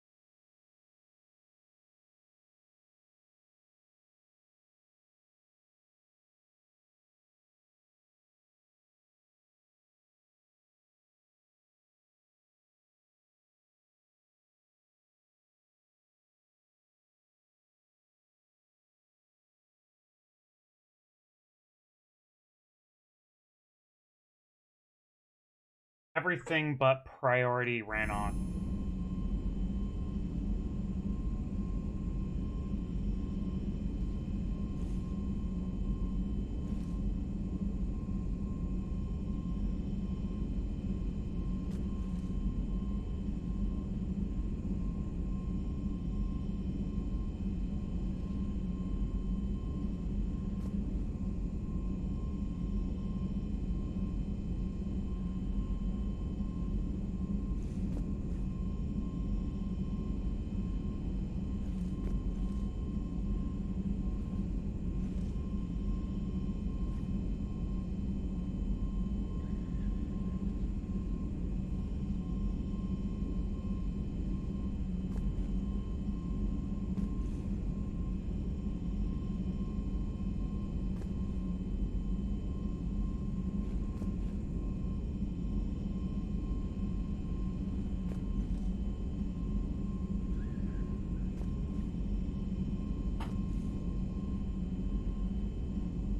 Speaker 1: Everything but priority ran on.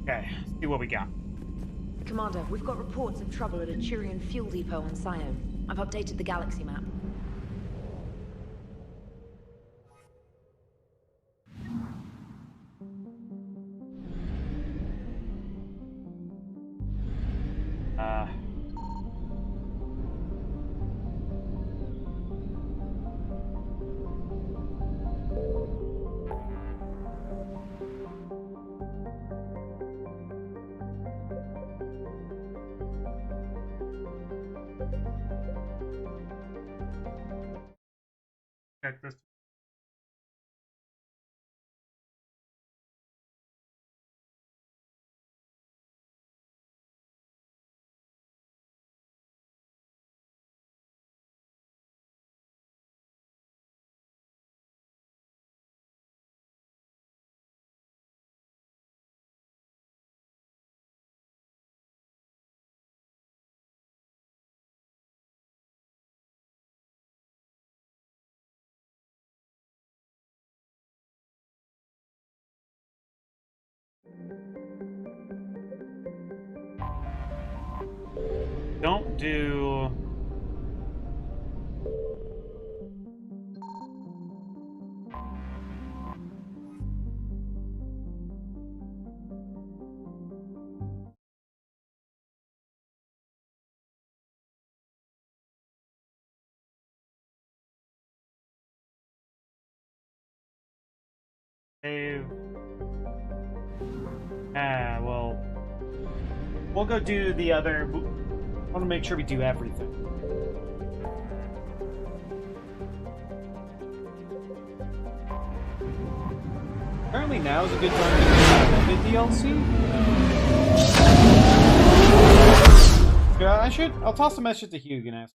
Speaker 1: Okay, see what we got.
Speaker 7: Commander, we've got reports of trouble at a Turian fuel depot on Scion. I've updated the galaxy map.
Speaker 1: Check this. Don't do... well... We'll go do the other... I want to make sure we do everything. Apparently now is a good time to do the DLC. Yeah, I'll toss a message to Hugh and ask.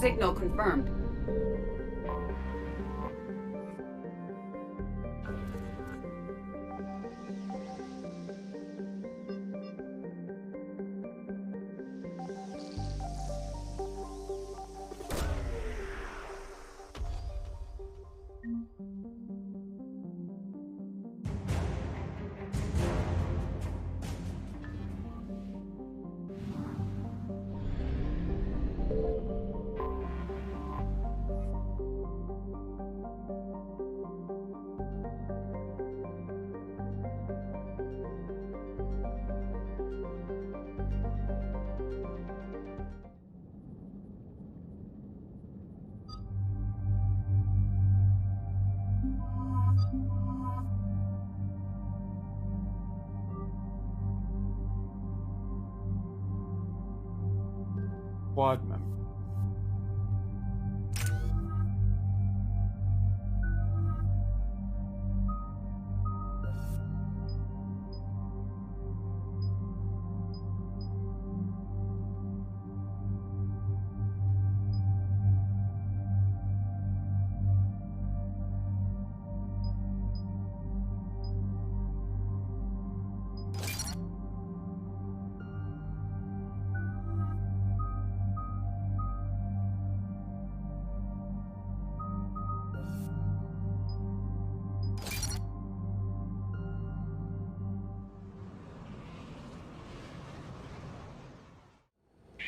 Speaker 17: Signal confirmed. Squad member.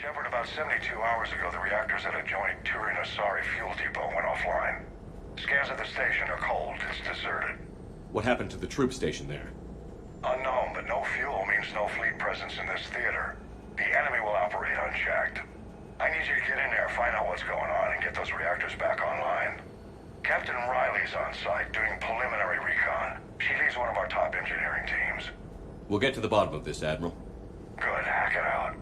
Speaker 21: Shepard, about 72 hours ago, the reactors at a joint Turian-Asari fuel depot went offline. Scans at the station are cold. It's deserted.
Speaker 6: What happened to the troop station there?
Speaker 21: Unknown, but no fuel means no fleet presence in this theater. The enemy will operate unchecked. I need you to get in there, find out what's going on, and get those reactors back online. Captain Riley's on site doing preliminary recon. She leads one of our top engineering teams.
Speaker 6: We'll get to the bottom of this, Admiral.
Speaker 21: Good, hack it out.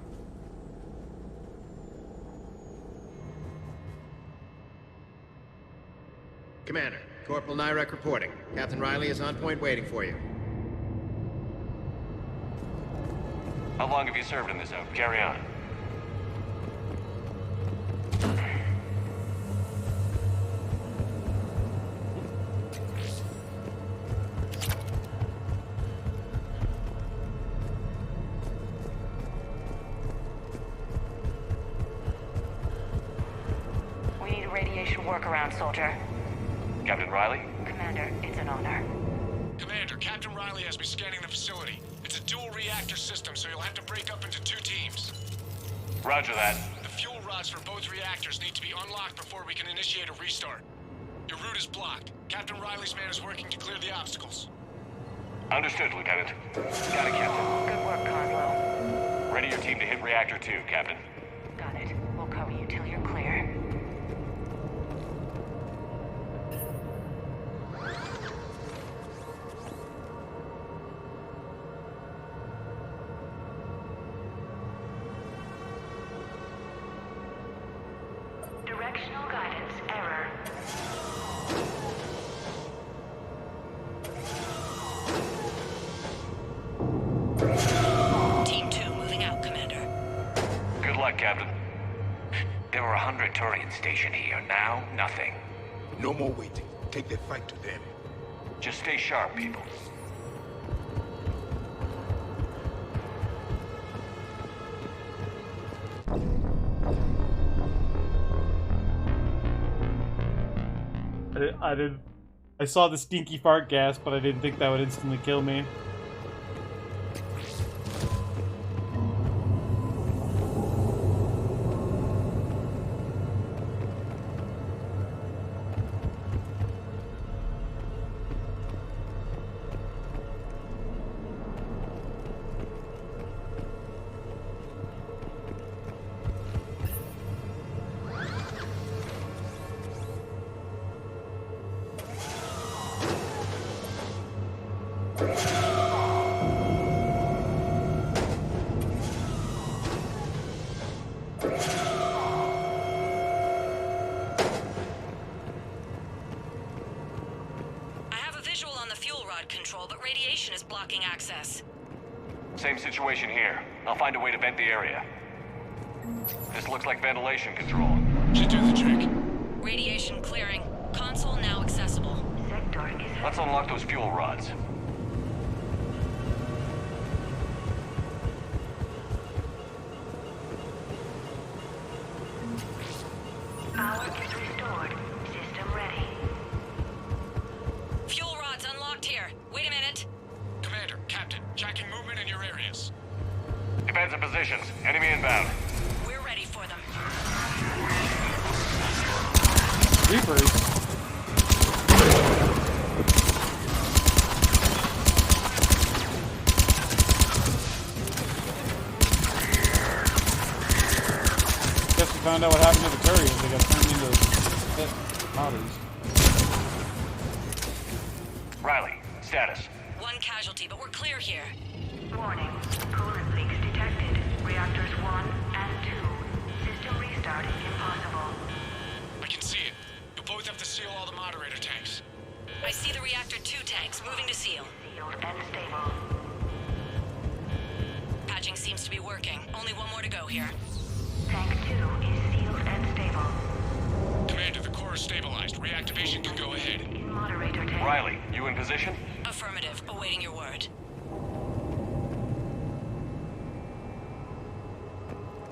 Speaker 22: Commander, Corporal Nyrek reporting. Captain Riley is on point waiting for you.
Speaker 16: How long have you served in this zone? Carry on.
Speaker 18: We need a radiation workaround, soldier.
Speaker 16: Captain Riley?
Speaker 18: Commander, it's an honor.
Speaker 3: Commander, Captain Riley has me scanning the facility. It's a dual reactor system, so you'll have to break up into 2 teams.
Speaker 16: Roger that.
Speaker 3: The fuel rods for both reactors need to be unlocked before we can initiate a restart. Your route is blocked. Captain Riley's man is working to clear the obstacles.
Speaker 16: Understood, Lieutenant. Got it, Captain.
Speaker 18: Good work, Coslow.
Speaker 16: Ready your team to hit Reactor 2, Captain.
Speaker 18: Got it. We'll cover you till you're clear. Directional guidance error.
Speaker 19: Team 2 moving out, Commander.
Speaker 16: Good luck, Captain.
Speaker 12: There were 100 Turians stationed here. Now, nothing.
Speaker 11: No more waiting. Take that fight to them.
Speaker 16: Just stay sharp, people.
Speaker 1: I saw the stinky fart gas, but I didn't think that would instantly kill me.
Speaker 19: Control, but radiation is blocking access.
Speaker 16: Same situation here. I'll find a way to vent the area. This looks like ventilation control.
Speaker 3: Should do the trick.
Speaker 19: Radiation clearing. Console now accessible.
Speaker 16: Let's unlock those fuel rods.
Speaker 18: Power is restored. System ready.
Speaker 19: Fuel rods unlocked here. Wait a minute.
Speaker 3: Commander, Captain, tracking movement in your areas.
Speaker 16: Defensive positions. Enemy inbound.
Speaker 19: We're ready for them.
Speaker 1: Reapers. Guess we found out what happened to the Turians. They got turned into pit otters.
Speaker 16: Riley, status.
Speaker 19: One casualty, but we're clear here.
Speaker 18: Warning. Coolant leaks detected. Reactors 1 and 2. System restart impossible.
Speaker 3: I can see it. You'll both have to seal all the moderator tanks.
Speaker 19: I see the Reactor 2 tanks moving to seal.
Speaker 18: Sealed and stable.
Speaker 19: Patching seems to be working. Only one more to go here.
Speaker 18: Tank 2 is sealed and stable.
Speaker 3: Commander, the core is stabilized. Reactivation can go ahead.
Speaker 18: Moderator tank.
Speaker 16: Riley, you in position?
Speaker 19: Affirmative. Awaiting your word.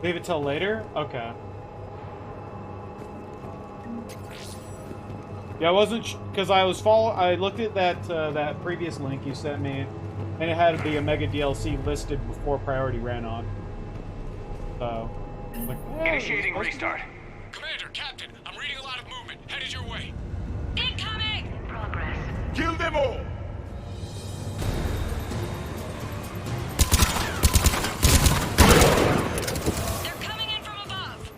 Speaker 1: Leave it till later? Okay. Yeah, I wasn't because I looked at that that previous link you sent me, and it had to be a mega DLC listed before priority ran on. So, I was like,
Speaker 16: Initiating restart.
Speaker 3: Commander, Captain, I'm reading a lot of movement. Headed your way.
Speaker 19: Incoming!
Speaker 18: Progress.
Speaker 11: Kill them all!
Speaker 19: They're coming in from above.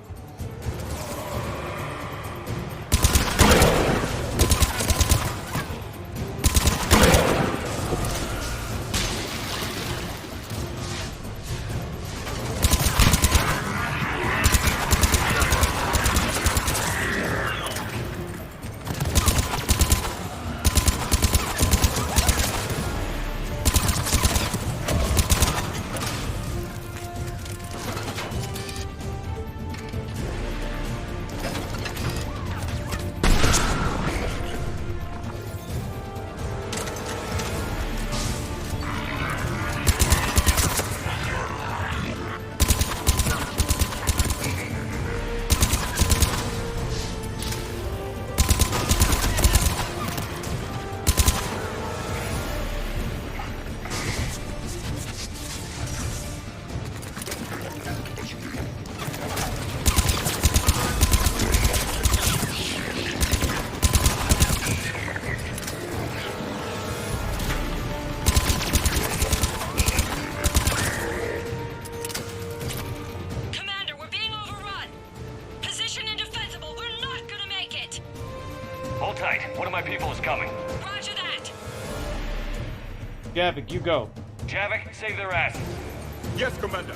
Speaker 16: Hold tight. One of my people is coming.
Speaker 19: Roger that!
Speaker 1: Javik, you go.
Speaker 16: Javik, save their asses.
Speaker 22: Yes, Commander.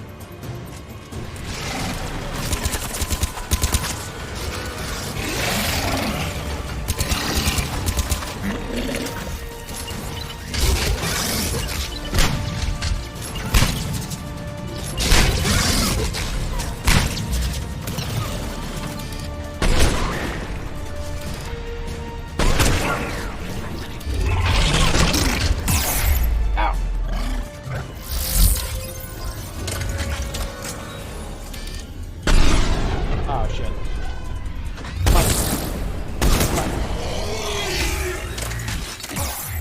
Speaker 1: Oh, shit.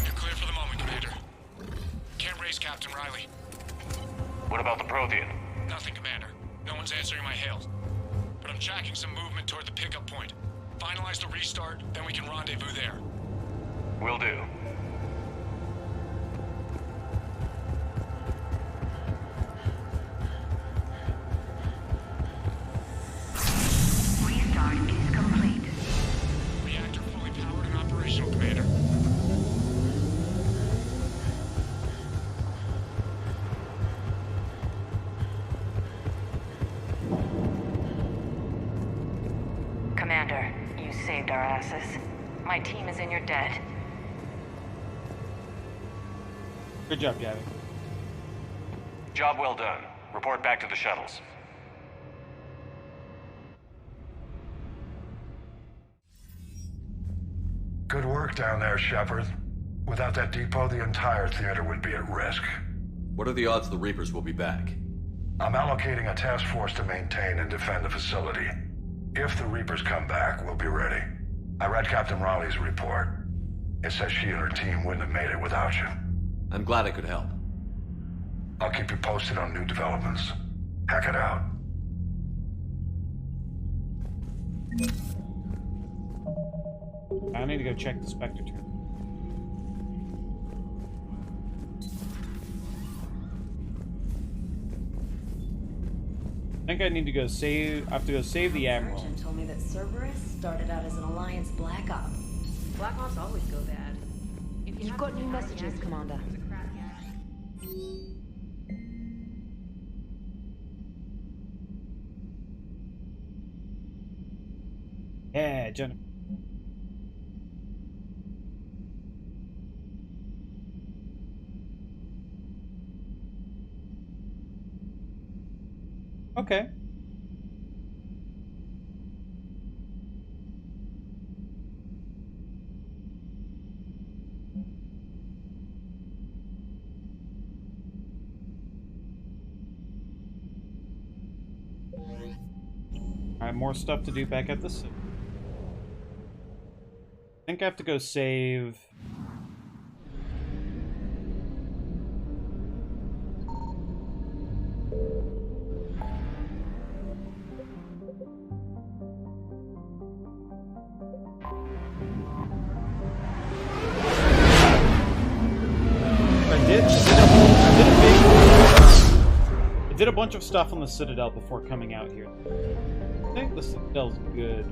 Speaker 3: You're clear for the moment, Commander. Can't raise Captain Riley.
Speaker 16: What about the Prothean?
Speaker 3: Nothing, Commander. No one's answering my hails. But I'm tracking some movement toward the pickup point. Finalize the restart, then we can rendezvous there.
Speaker 16: Will do.
Speaker 18: Restart is complete.
Speaker 3: Reactor fully powered and operational, Commander.
Speaker 18: Commander, you saved our asses. My team is in your debt.
Speaker 1: Good job, Javik.
Speaker 16: Job well done. Report back to the shuttles.
Speaker 21: Good work down there, Shepard. Without that depot, the entire theater would be at risk.
Speaker 6: What are the odds the Reapers will be back?
Speaker 21: I'm allocating a task force to maintain and defend the facility. If the Reapers come back, we'll be ready. I read Captain Raleigh's report. It says she and her team wouldn't have made it without you.
Speaker 6: I'm glad I could help.
Speaker 21: I'll keep you posted on new developments. Hack it out.
Speaker 1: I need to go check the Spectre turn. I think I need to go save. I have to go save the Admiral.
Speaker 7: Sergeant told me that Cerberus started out as an Alliance Black Op.
Speaker 8: Black Ops always go bad. If
Speaker 7: You've got new messages, Commander.
Speaker 1: Yeah, Jennifer. Okay. Alright, more stuff to do back at the city. I think I have to go save... I did a bunch of stuff on the Citadel before coming out here. I think the Citadel's good.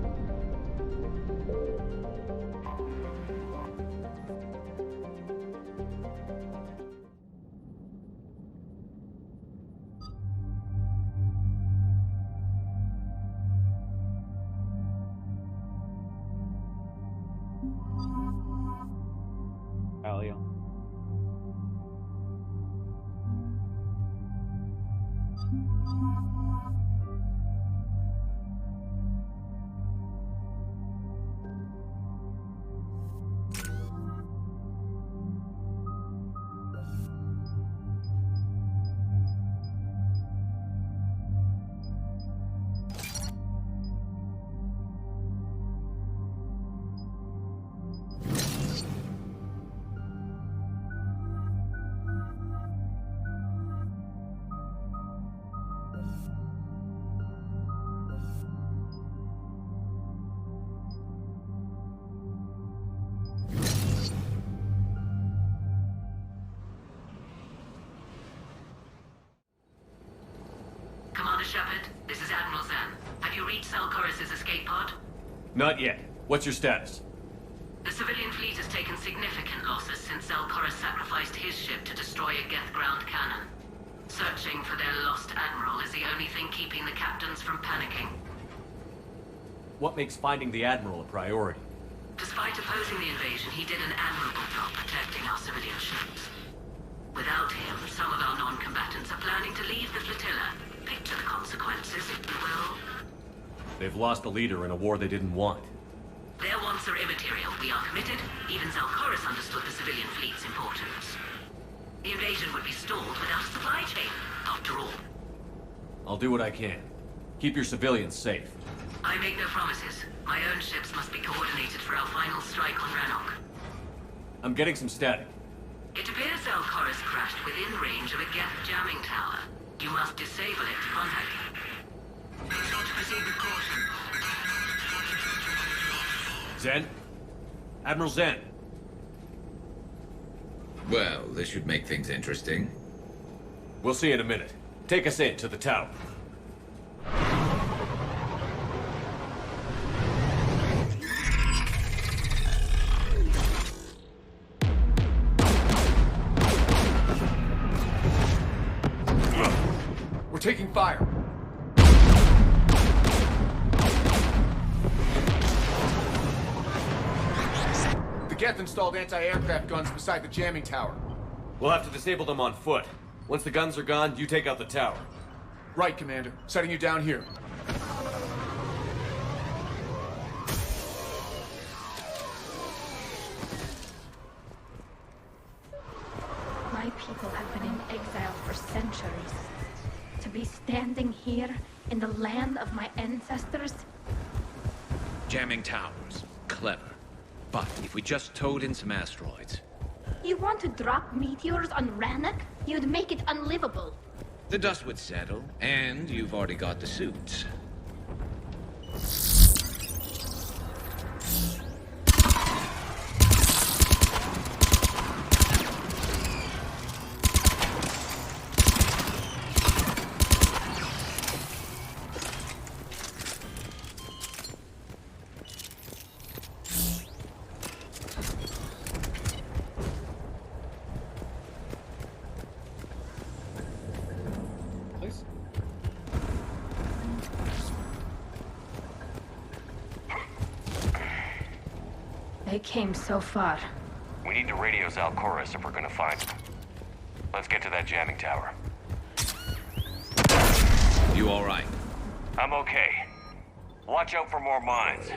Speaker 1: Alio.
Speaker 13: Commander Shepard, this is Admiral Zan. Have you reached Salcoris' escape pod?
Speaker 6: Not yet. What's your status?
Speaker 13: The civilian fleet has taken significant losses since Zelkora sacrificed his ship to destroy a Geth ground cannon. Searching for their lost admiral is the only thing keeping the captains from panicking.
Speaker 6: What makes finding the Admiral a priority?
Speaker 13: Despite opposing the invasion, he did an admirable job protecting our civilian ships. Without him, some of our non-combatants are planning to leave the flotilla. Picture the consequences, if you will.
Speaker 6: They've lost a leader in a war they didn't want.
Speaker 13: Their wants are immaterial. We are committed. Even Zelkoris understood the civilian fleet's importance. The invasion would be stalled without a supply chain, after all.
Speaker 6: I'll do what I can. Keep your civilians safe.
Speaker 13: I make no promises. My own ships must be coordinated for our final strike on Rannoch.
Speaker 6: I'm getting some static.
Speaker 13: It appears Zelkoris crashed within range of a Geth jamming tower. You must disable it to contact him. Proceed with caution.
Speaker 6: Zen? Admiral Zen.
Speaker 5: Well, this should make things interesting.
Speaker 6: We'll see in a minute. Take us in to the tower.
Speaker 15: We're taking fire. The Geth installed anti-aircraft guns beside the jamming tower.
Speaker 6: We'll have to disable them on foot. Once the guns are gone, you take out the tower.
Speaker 15: Right, Commander. Setting you down here.
Speaker 14: My people have been in exile for centuries. To be standing here in the land of my ancestors?
Speaker 5: Jamming towers. Clever. But if we just towed in some asteroids...
Speaker 14: You want to drop meteors on Rannoch? You'd make it unlivable.
Speaker 5: The dust would settle, and you've already got the suits.
Speaker 14: They came so far.
Speaker 16: We need to radio Zelkoris if we're gonna find him. Let's get to that jamming tower.
Speaker 5: You all right?
Speaker 16: I'm okay. Watch out for more mines.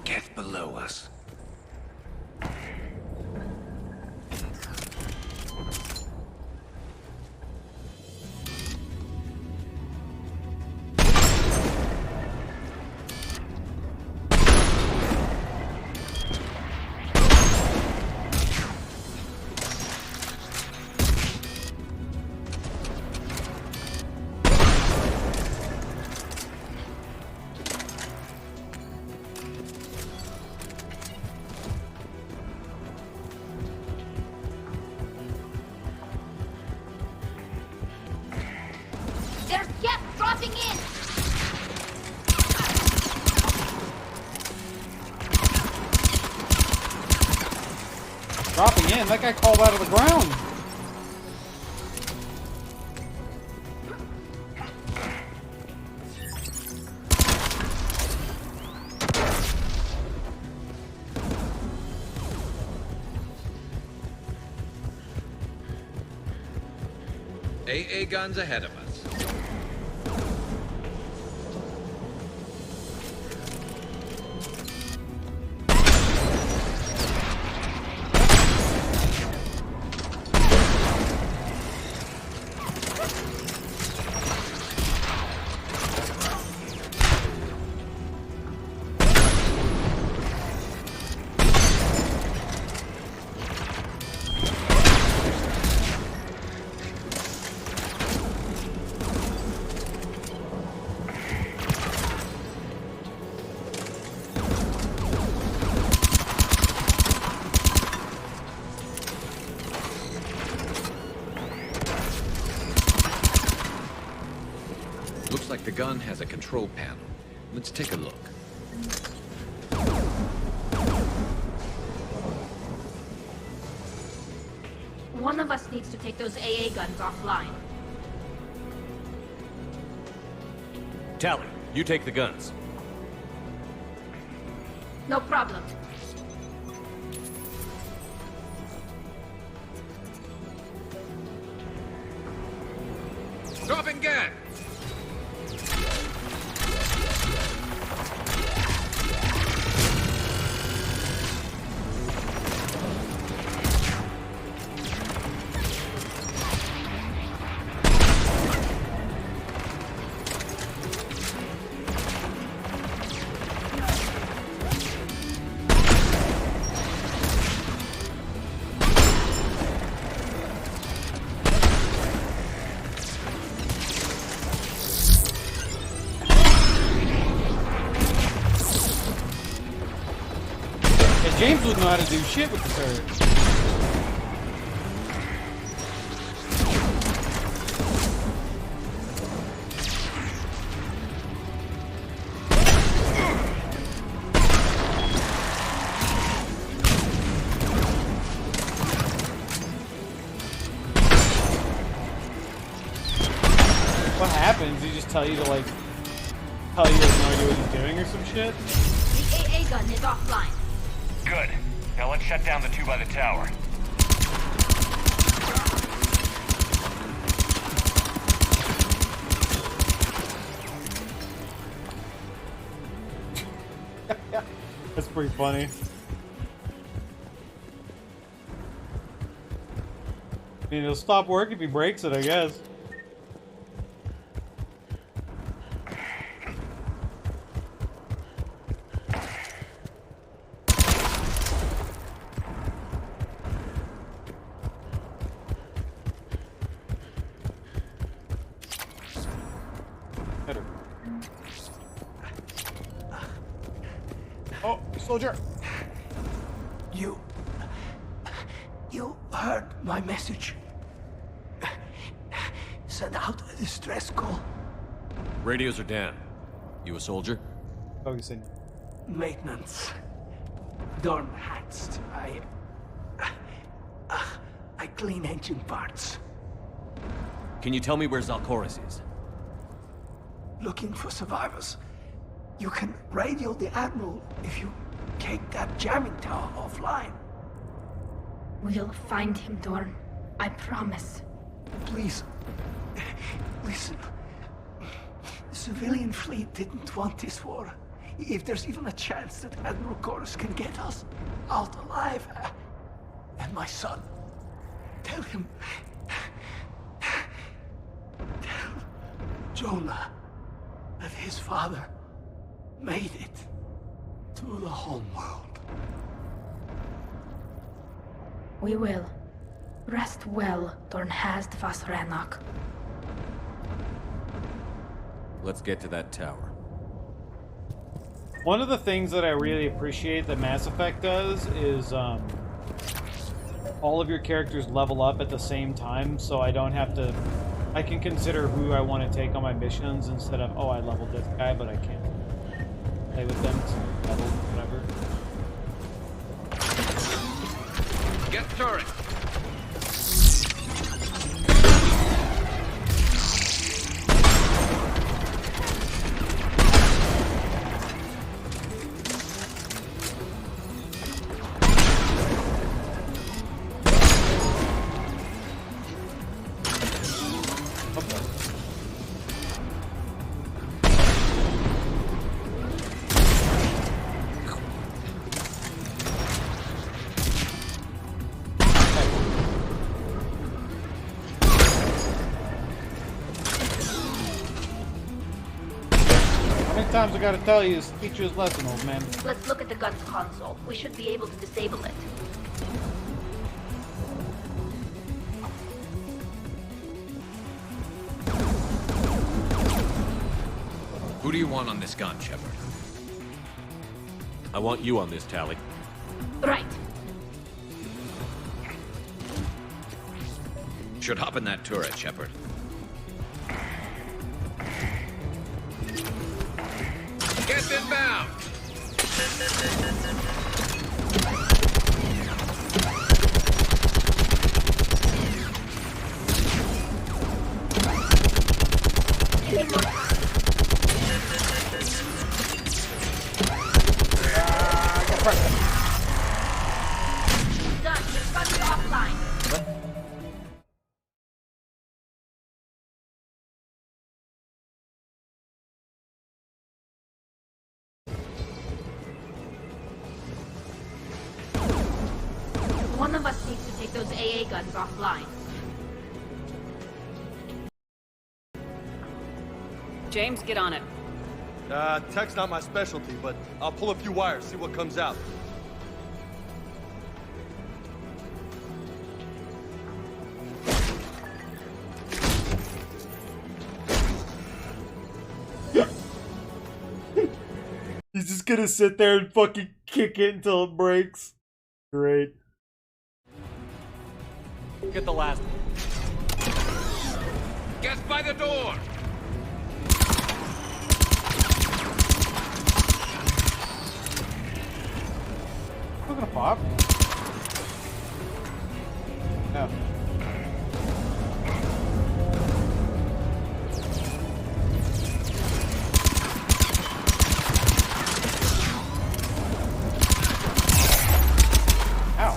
Speaker 5: Get below us.
Speaker 14: There's Geth dropping in!
Speaker 1: Dropping in? That guy called out of the ground.
Speaker 5: AA guns ahead of us. like the gun has a control panel. Let's take a look.
Speaker 14: One of us needs to take those AA guns offline.
Speaker 6: Tally, you take the guns.
Speaker 14: No problem.
Speaker 5: Dropping gas!
Speaker 1: James wouldn't know how to do shit with the turret. What happens? He just tell you to like tell you he has no idea what he's doing or some shit?
Speaker 14: The AA gun is offline.
Speaker 16: Good. Now let's shut down the two by the tower.
Speaker 1: That's pretty funny. I mean, it'll stop working if he breaks it, I guess. Oh, soldier!
Speaker 9: You heard my message. Send out a distress call.
Speaker 6: Radios are down. You a soldier?
Speaker 1: Focusing.
Speaker 9: Maintenance. Dorm hatched. I clean engine parts.
Speaker 6: Can you tell me where Zalcoris is?
Speaker 9: Looking for survivors. You can radio the Admiral if you take that jamming tower offline.
Speaker 14: We'll find him, Dorn. I promise.
Speaker 9: Please, listen. The civilian fleet didn't want this war. If there's even a chance that Admiral Chorus can get us out alive, and my son, tell him, tell Jonah that his father made it to the home world.
Speaker 14: We will. Rest well, Dornhazd Vasranok.
Speaker 6: Let's get to that tower.
Speaker 1: One of the things that I really appreciate that Mass Effect does is all of your characters level up at the same time, so I don't have to... I can consider who I want to take on my missions instead of, oh, I leveled this guy, but I can't play with them, so level, whatever.
Speaker 5: Get turret!
Speaker 1: Times I gotta tell you, teach you his lesson, old man.
Speaker 14: Let's look at the gun's console. We should be able to disable it.
Speaker 5: Who do you want on this gun, Shepard?
Speaker 6: I want you on this, Tally.
Speaker 14: Right.
Speaker 5: Should hop in that turret, Shepard.
Speaker 16: inbound!
Speaker 14: Done. It's running offline. One of us needs to take those AA guns offline.
Speaker 4: James, get on it.
Speaker 20: Tech's not my specialty, but I'll pull a few wires, see what comes out.
Speaker 1: He's just gonna sit there and fucking kick it until it breaks. Great.
Speaker 6: Get the last one.
Speaker 16: Get by the door!
Speaker 1: We're gonna pop. No. Ow.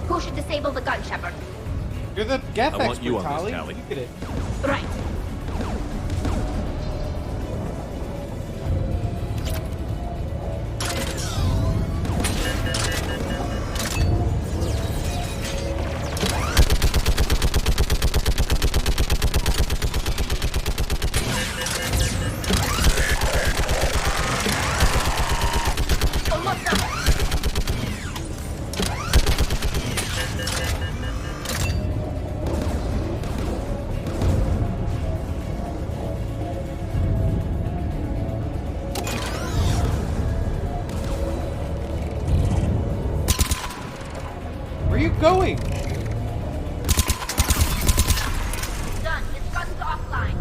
Speaker 14: Who should disable the gun, Shepard?
Speaker 1: You're the Geth
Speaker 6: I want
Speaker 1: expert,
Speaker 6: you on this,
Speaker 1: Tali.
Speaker 6: Tali.
Speaker 1: You get it.
Speaker 14: Right. Almost done.
Speaker 1: Where are you going?
Speaker 14: Done. It's guns offline.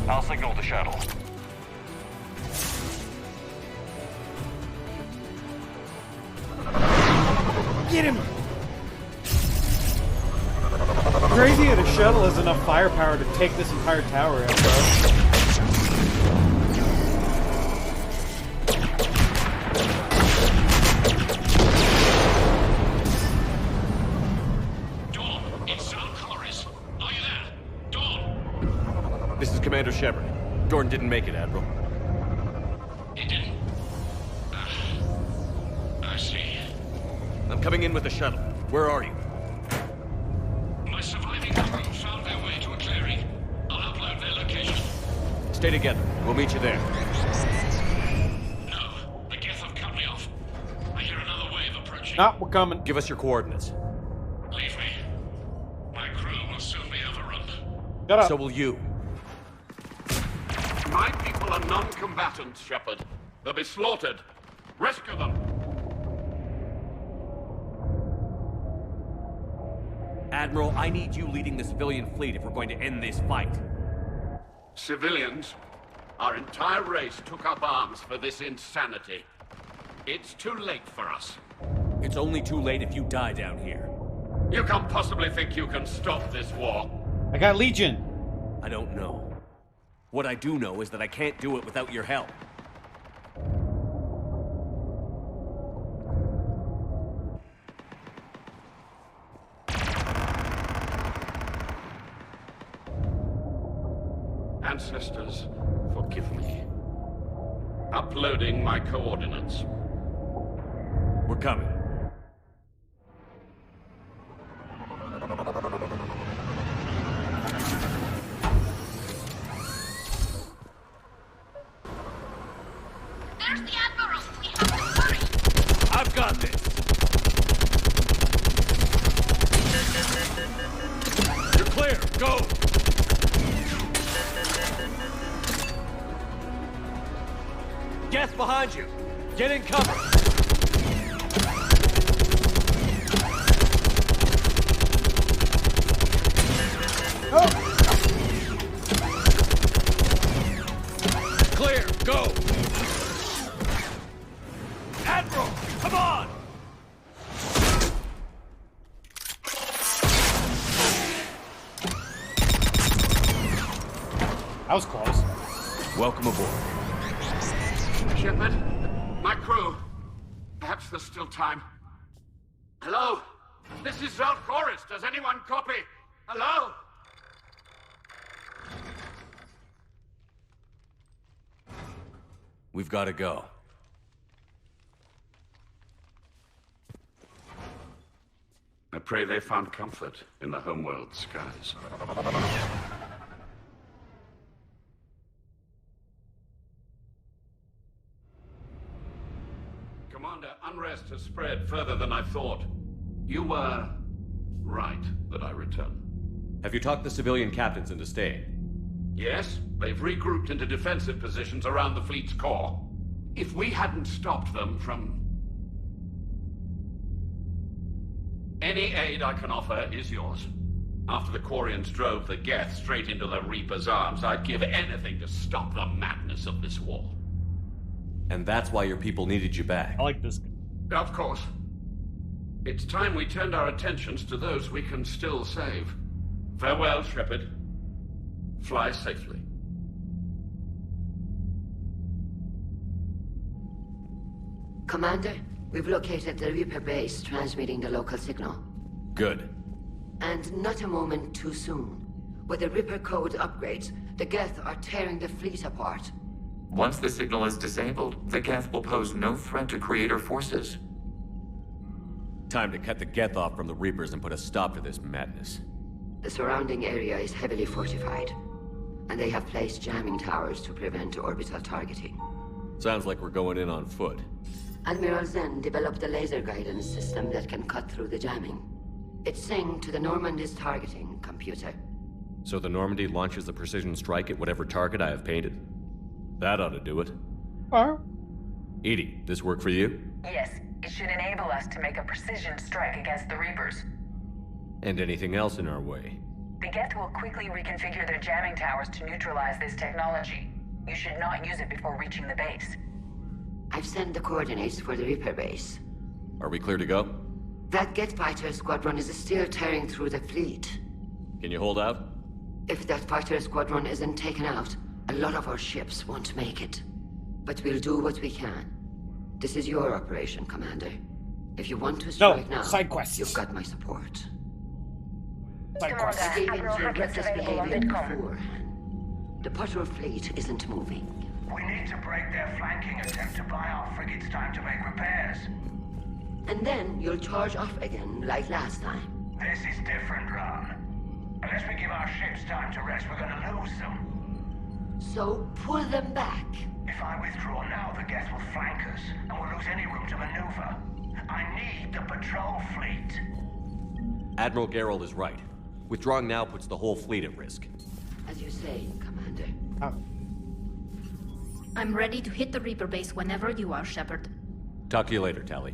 Speaker 16: I'll signal the shuttle.
Speaker 1: Get him! Crazy that a shuttle has enough firepower to take this entire tower out, bro.
Speaker 3: Dawn, it's Sound Colorist. Are you there? Dawn!
Speaker 6: This is Commander Shepard. Dorn didn't make it, Admiral.
Speaker 3: He didn't? I see.
Speaker 6: I'm coming in with the shuttle. Where are you?
Speaker 3: My surviving crew found their way to a clearing. I'll upload their location.
Speaker 6: Stay together. We'll meet you there.
Speaker 3: No, the Geth have cut me off. I hear another wave approaching.
Speaker 1: Nah, we're coming.
Speaker 6: Give us your coordinates.
Speaker 3: Leave me. My crew will soon be overrun.
Speaker 1: Shut up.
Speaker 6: So will you.
Speaker 11: My people are non-combatants, Shepard. They'll be slaughtered. Rescue them.
Speaker 6: Admiral, I need you leading the civilian fleet if we're going to end this fight.
Speaker 11: Civilians, our entire race took up arms for this insanity. It's too late for us.
Speaker 6: It's only too late if you die down here.
Speaker 11: You can't possibly think you can stop this war.
Speaker 1: I got Legion.
Speaker 6: I don't know. What I do know is that I can't do it without your help.
Speaker 11: Ancestors, forgive me. Uploading my coordinates.
Speaker 6: We're coming.
Speaker 14: There's the Admiral. We have to hurry.
Speaker 6: I've got this. You're clear. Go. Geth behind you! Get in cover! Clear, go! Admiral, come on!
Speaker 1: That was close.
Speaker 6: Welcome aboard.
Speaker 11: Shepard, my crew. Perhaps there's still time. Hello? This is Zelt Chorus. Does anyone copy? Hello?
Speaker 6: We've got to go.
Speaker 11: I pray they found comfort in the homeworld skies. Commander, unrest has spread further than I thought. You were right that I return.
Speaker 6: Have you talked the civilian captains into staying?
Speaker 11: Yes, they've regrouped into defensive positions around the fleet's core. If we hadn't stopped them from... Any aid I can offer is yours. After the Quarians drove the Geth straight into the Reaper's arms, I'd give anything to stop the madness of this war.
Speaker 6: And that's why your people needed you back.
Speaker 1: I like this.
Speaker 11: Of course. It's time we turned our attentions to those we can still save. Farewell, Shepard. Fly safely.
Speaker 13: Commander, we've located the Reaper base transmitting the local signal.
Speaker 6: Good.
Speaker 13: And not a moment too soon. With the Reaper code upgrades, the Geth are tearing the fleet apart.
Speaker 12: Once the signal is disabled, the Geth will pose no threat to Creator forces.
Speaker 6: Time to cut the Geth off from the Reapers and put a stop to this madness.
Speaker 13: The surrounding area is heavily fortified, and they have placed jamming towers to prevent orbital targeting.
Speaker 6: Sounds like we're going in on foot.
Speaker 13: Admiral Zen developed a laser guidance system that can cut through the jamming. It's synced to the Normandy's targeting computer.
Speaker 6: So the Normandy launches a precision strike at whatever target I have painted? That ought to do it.
Speaker 1: Oh.
Speaker 6: Edie, this work for you?
Speaker 18: Yes, it should enable us to make a precision strike against the Reapers.
Speaker 6: And anything else in our way?
Speaker 18: The Geth will quickly reconfigure their jamming towers to neutralize this technology. You should not use it before reaching the base.
Speaker 13: I've sent the coordinates for the Reaper base.
Speaker 6: Are we clear to go?
Speaker 13: That Geth fighter squadron is still tearing through the fleet.
Speaker 6: Can you hold out?
Speaker 13: If that fighter squadron isn't taken out, a lot of our ships won't make it. But we'll do what we can. This is your operation, Commander. If you want to strike now,
Speaker 1: side quests.
Speaker 13: You've got my support.
Speaker 1: Side quests.
Speaker 13: I gave in to your reckless behavior beforehand. The patrol fleet isn't moving.
Speaker 21: We need to break their flanking attempt to buy our frigates time to make repairs.
Speaker 13: And then you'll charge off again, like last time.
Speaker 21: This is different, Ron. Unless we give our ships time to rest, we're gonna lose them.
Speaker 13: So pull them back.
Speaker 21: If I withdraw now, the Geth will flank us, and we'll lose any room to maneuver. I need the patrol fleet.
Speaker 6: Admiral Gerald is right. Withdrawing now puts the whole fleet at risk.
Speaker 13: As you say, Commander.
Speaker 14: I'm ready to hit the Reaper base whenever you are, Shepard.
Speaker 6: Talk to you later, Tally.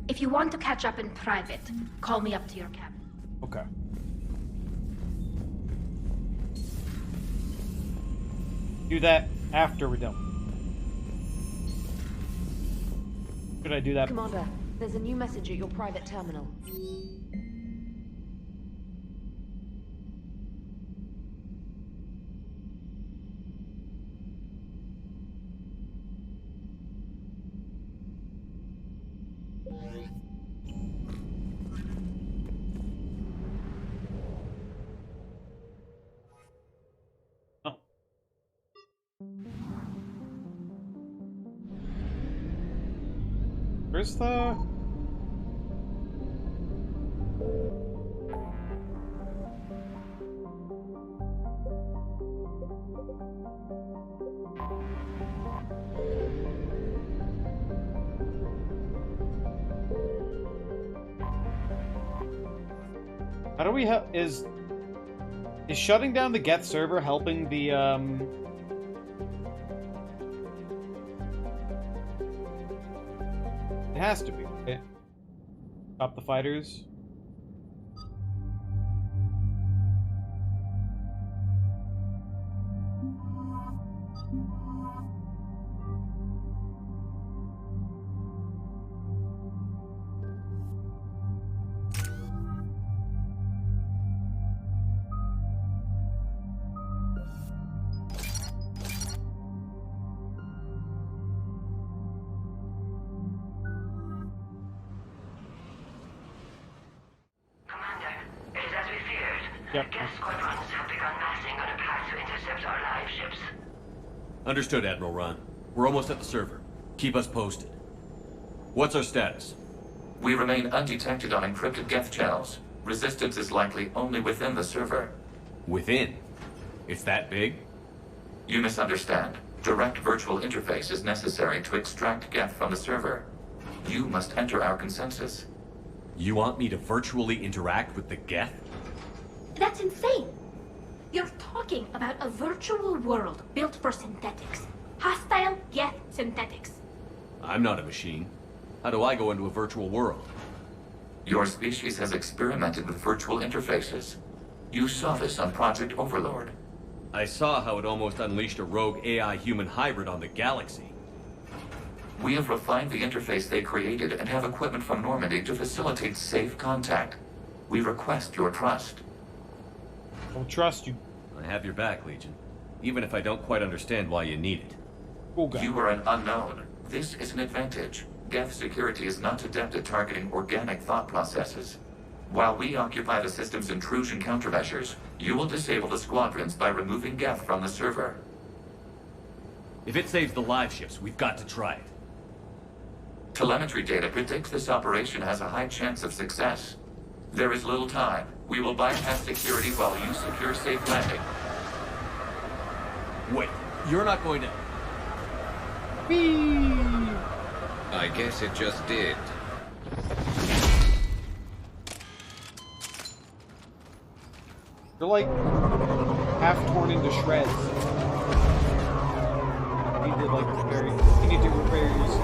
Speaker 14: If you want to catch up in private, call me up to your cabin.
Speaker 1: Okay. Do that after we're done. Should I do that?
Speaker 7: Commander, there's a new message at your private terminal.
Speaker 1: Where's the... How do we help? Is shutting down the Geth server helping the has to be, right? Stop the fighters. Yep.
Speaker 13: Geth squadrons have begun massing on a path to intercept our live ships.
Speaker 6: Understood, Admiral Ron. We're almost at the server. Keep us posted. What's our status?
Speaker 12: We remain undetected on encrypted Geth channels. Resistance is likely only within the server.
Speaker 6: Within? It's that big?
Speaker 12: You misunderstand. Direct virtual interface is necessary to extract Geth from the server. You must enter our consensus.
Speaker 6: You want me to virtually interact with the Geth?
Speaker 14: That's insane. You're talking about a virtual world built for synthetics. Hostile Geth synthetics.
Speaker 6: I'm not a machine. How do I go into a virtual world?
Speaker 12: Your species has experimented with virtual interfaces. You saw this on Project Overlord.
Speaker 6: I saw how it almost unleashed a rogue AI-human hybrid on the galaxy.
Speaker 12: We have refined the interface they created and have equipment from Normandy to facilitate safe contact. We request your trust.
Speaker 1: I'll trust you.
Speaker 6: I have your back, Legion. Even if I don't quite understand why you need it.
Speaker 1: Okay.
Speaker 12: You are an unknown. This is an advantage. Geth security is not adept at targeting organic thought processes. While we occupy the system's intrusion countermeasures, you will disable the squadrons by removing Geth from the server.
Speaker 6: If it saves the live ships, we've got to try it.
Speaker 12: Telemetry data predicts this operation has a high chance of success. There is little time. We will bypass security while you secure safe landing.
Speaker 6: Wait, you're not going to...
Speaker 1: Whee!
Speaker 5: I guess it just did.
Speaker 1: They're like half torn into shreds. He did like very. He need to repairs.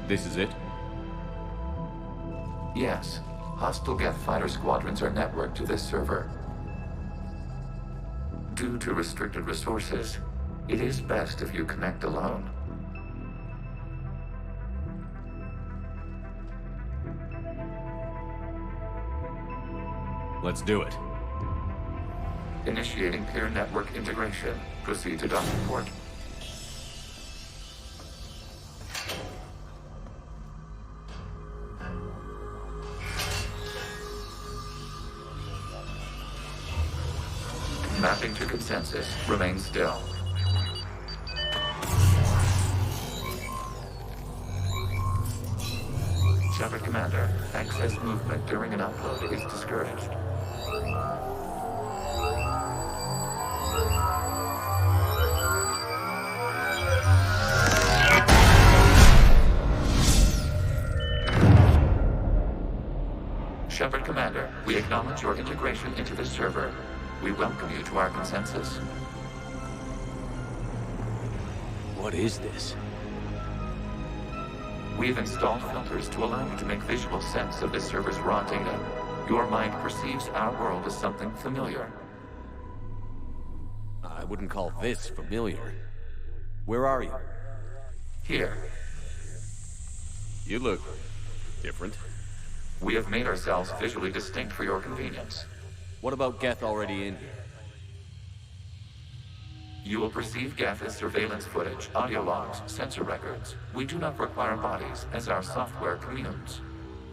Speaker 6: This is it?
Speaker 12: Yes. Hostile Geth fighter squadrons are networked to this server. Due to restricted resources, it is best if you connect alone.
Speaker 6: Let's do it.
Speaker 12: Initiating peer network integration. Proceed to docking port. Mapping to consensus. Remain still. Shepard Commander, access movement during an upload is discouraged. Shepard Commander, we acknowledge your integration into the server. We welcome you to our consensus.
Speaker 6: What is this?
Speaker 12: We've installed filters to allow you to make visual sense of this server's raw data. Your mind perceives our world as something familiar.
Speaker 6: I wouldn't call this familiar. Where are you?
Speaker 12: Here.
Speaker 6: You look different.
Speaker 12: We have made ourselves visually distinct for your convenience.
Speaker 6: What about Geth already in here?
Speaker 12: You will perceive Geth as surveillance footage, audio logs, sensor records. We do not require bodies, as our software communes.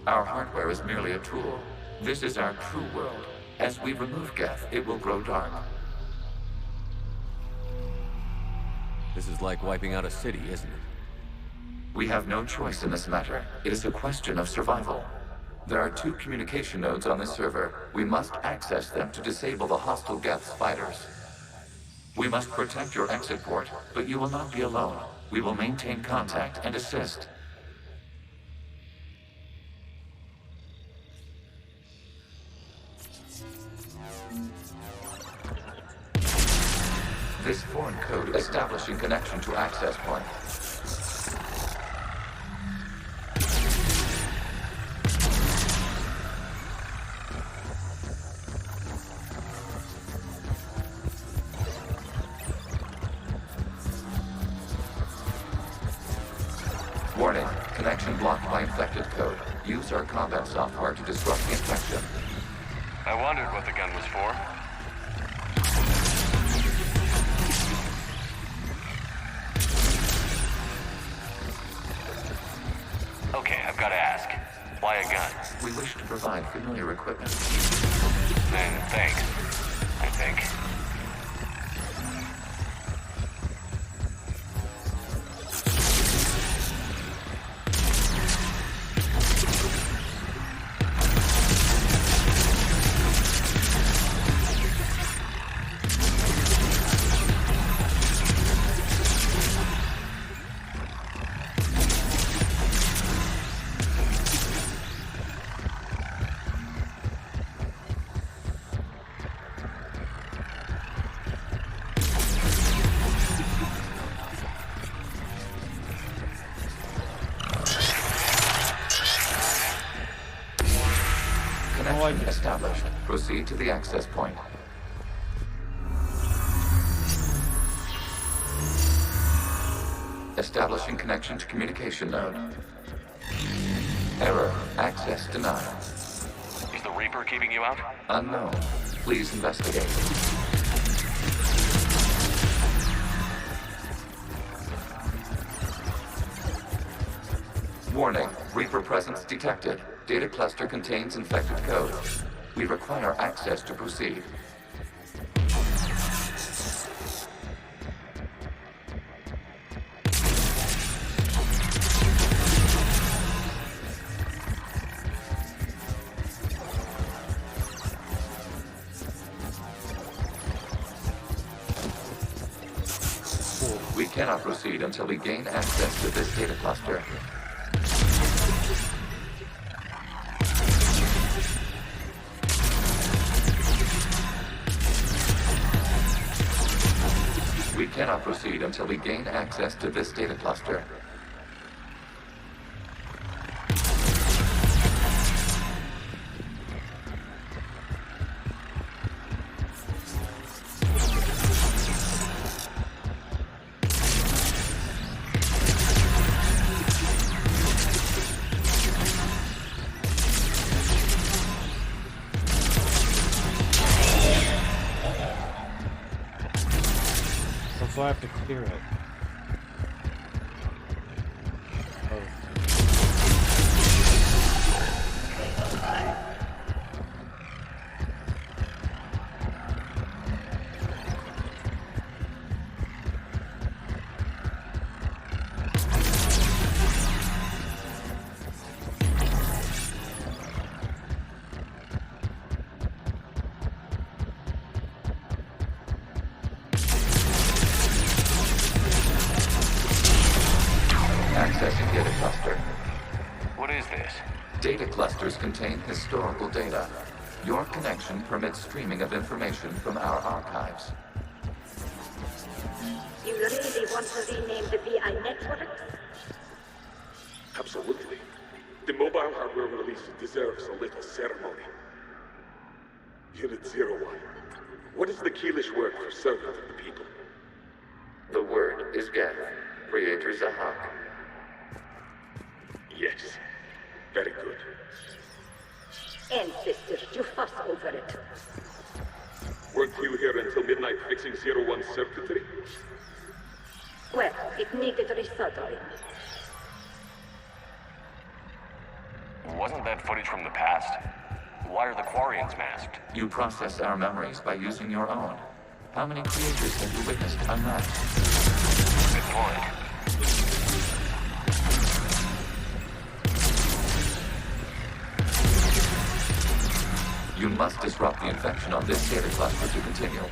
Speaker 12: Our hardware is merely a tool. This is our true world. As we remove Geth, it will grow dark.
Speaker 6: This is like wiping out a city, isn't it?
Speaker 12: We have no choice in this matter. It is a question of survival. There are 2 communication nodes on this server. We must access them to disable the hostile Geth's fighters. We must protect your exit port, but you will not be alone. We will maintain contact and assist. This foreign code establishing connection to access point. Warning, connection blocked by infected code. Use our combat software to disrupt the infection.
Speaker 16: I wondered what the gun was for. Okay, I've got to ask. Why a gun?
Speaker 12: We wish to provide familiar equipment.
Speaker 16: Then thanks, I think.
Speaker 12: Connection established. Proceed to the access point. Establishing connection to communication node. Error. Access denied.
Speaker 16: Is the Reaper keeping you out?
Speaker 12: Unknown. Please investigate. Warning. Reaper presence detected. Data cluster contains infected code. We require access to proceed. We cannot proceed until we gain access to this data cluster. We cannot proceed until we gain access to this data cluster.
Speaker 1: So I have to clear it.
Speaker 12: Accessing data cluster.
Speaker 16: What is this?
Speaker 12: Data clusters contain historical data. Your connection permits streaming of information from our archives.
Speaker 14: You really want to rename the VI network?
Speaker 2: Absolutely. The mobile hardware release deserves a little ceremony. Unit 01. What is the Keelish word for servant of the people?
Speaker 12: The word is Geth. Creator Zahak.
Speaker 2: Yes. Very good.
Speaker 13: Ancestors, you fuss over it.
Speaker 2: Weren't you here until midnight fixing 01 circuitry?
Speaker 13: Well, it needed resoldering.
Speaker 16: Wasn't that footage from the past? Why are the Quarians masked?
Speaker 12: You process our memories by using your own. How many creatures have you witnessed unmasked?
Speaker 16: Good point.
Speaker 12: You must disrupt the infection on this data cluster to continue.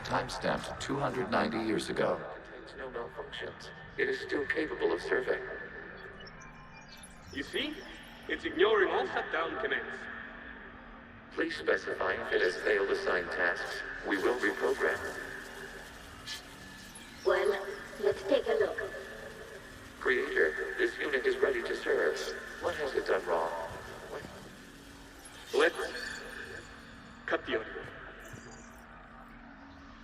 Speaker 12: Timestamped 290 years ago. Contains no malfunctions. It is still capable of serving.
Speaker 2: You see? It's ignoring all shutdown commands.
Speaker 12: Please specify if it has failed assigned tasks. We will reprogram.
Speaker 13: Well, let's take a look.
Speaker 12: Creator, this unit is ready to serve. What has it done wrong?
Speaker 2: Let's cut the audio.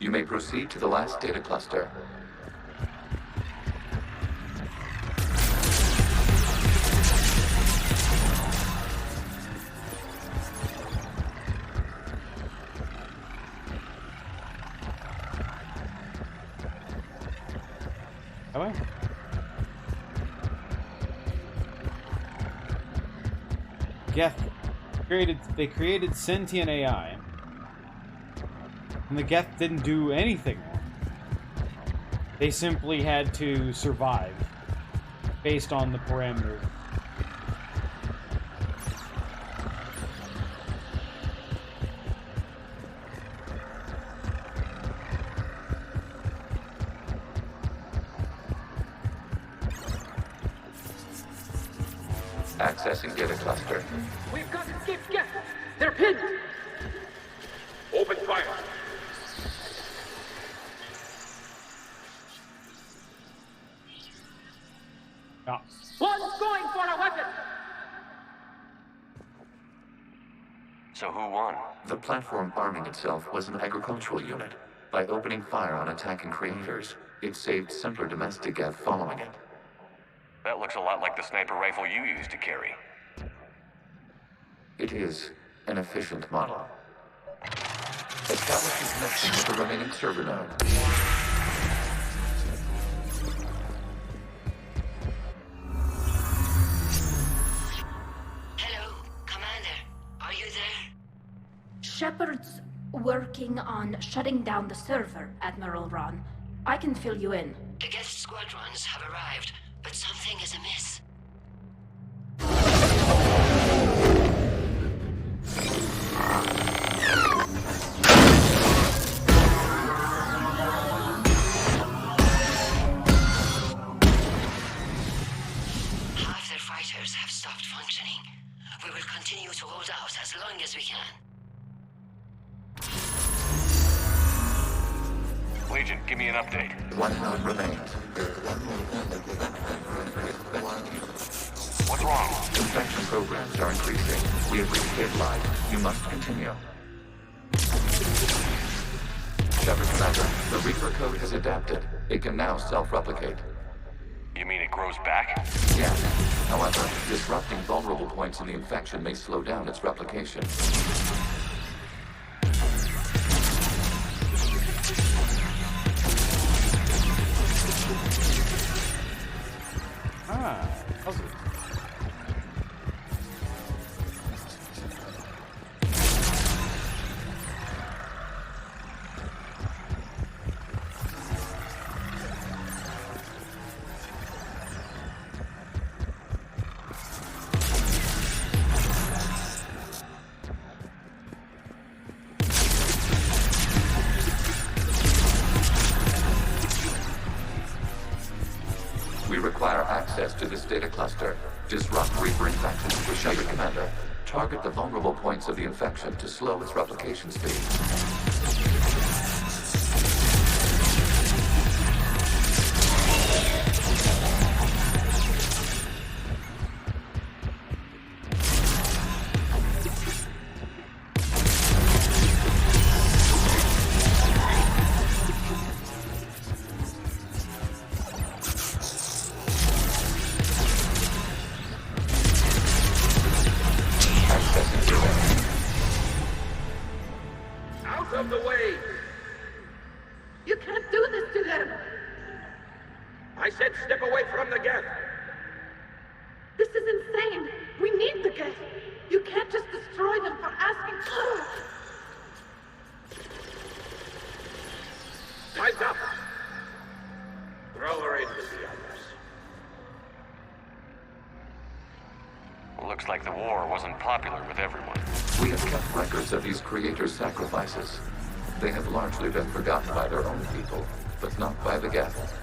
Speaker 12: You may proceed to the last data cluster.
Speaker 1: Hello? Geth they created sentient AI. And the Geth didn't do anything wrong. They simply had to survive based on the parameters.
Speaker 12: Accessing data cluster.
Speaker 10: We've got escaped Geth! They're pinned!
Speaker 2: Open fire!
Speaker 1: Yeah.
Speaker 10: One's going for a weapon!
Speaker 16: So who won?
Speaker 12: The platform arming itself was an agricultural unit. By opening fire on attacking creators, it saved simpler domestic Geth following it.
Speaker 16: That looks a lot like the sniper rifle you used to carry.
Speaker 12: It is an efficient model. Establishing connection with the remaining server node.
Speaker 13: Hello, Commander. Are you there? Shepard's working on shutting down the server, Admiral Ron. I can fill you in.
Speaker 19: The Geth squadrons have arrived, but something is amiss. Half their fighters have stopped functioning. We will continue to hold out as long as we can.
Speaker 16: Legion, give me an update.
Speaker 12: One node remains.
Speaker 16: What's wrong?
Speaker 12: Infection programs are increasing. We have restabilized. You must continue. Shepard Commander, the Reaper code has adapted. It can now self-replicate.
Speaker 16: You mean it grows back?
Speaker 12: Yes. However, disrupting vulnerable points in the infection may slow down its replication.
Speaker 1: Puzzle.
Speaker 12: We require access to this data cluster. Disrupt Reaper infection with Shepard Commander. Target the vulnerable points of the infection to slow its replication speed.
Speaker 10: Out of the way! You can't do this to them! I said step away from the geth! This is insane! We need the geth! You can't just destroy them for asking for it! Time's up! Throw her in with the others.
Speaker 16: Looks like the war wasn't popular with everyone.
Speaker 12: We have kept records of these creators' sacrifices. They have largely been forgotten by their own people, but not by the geth.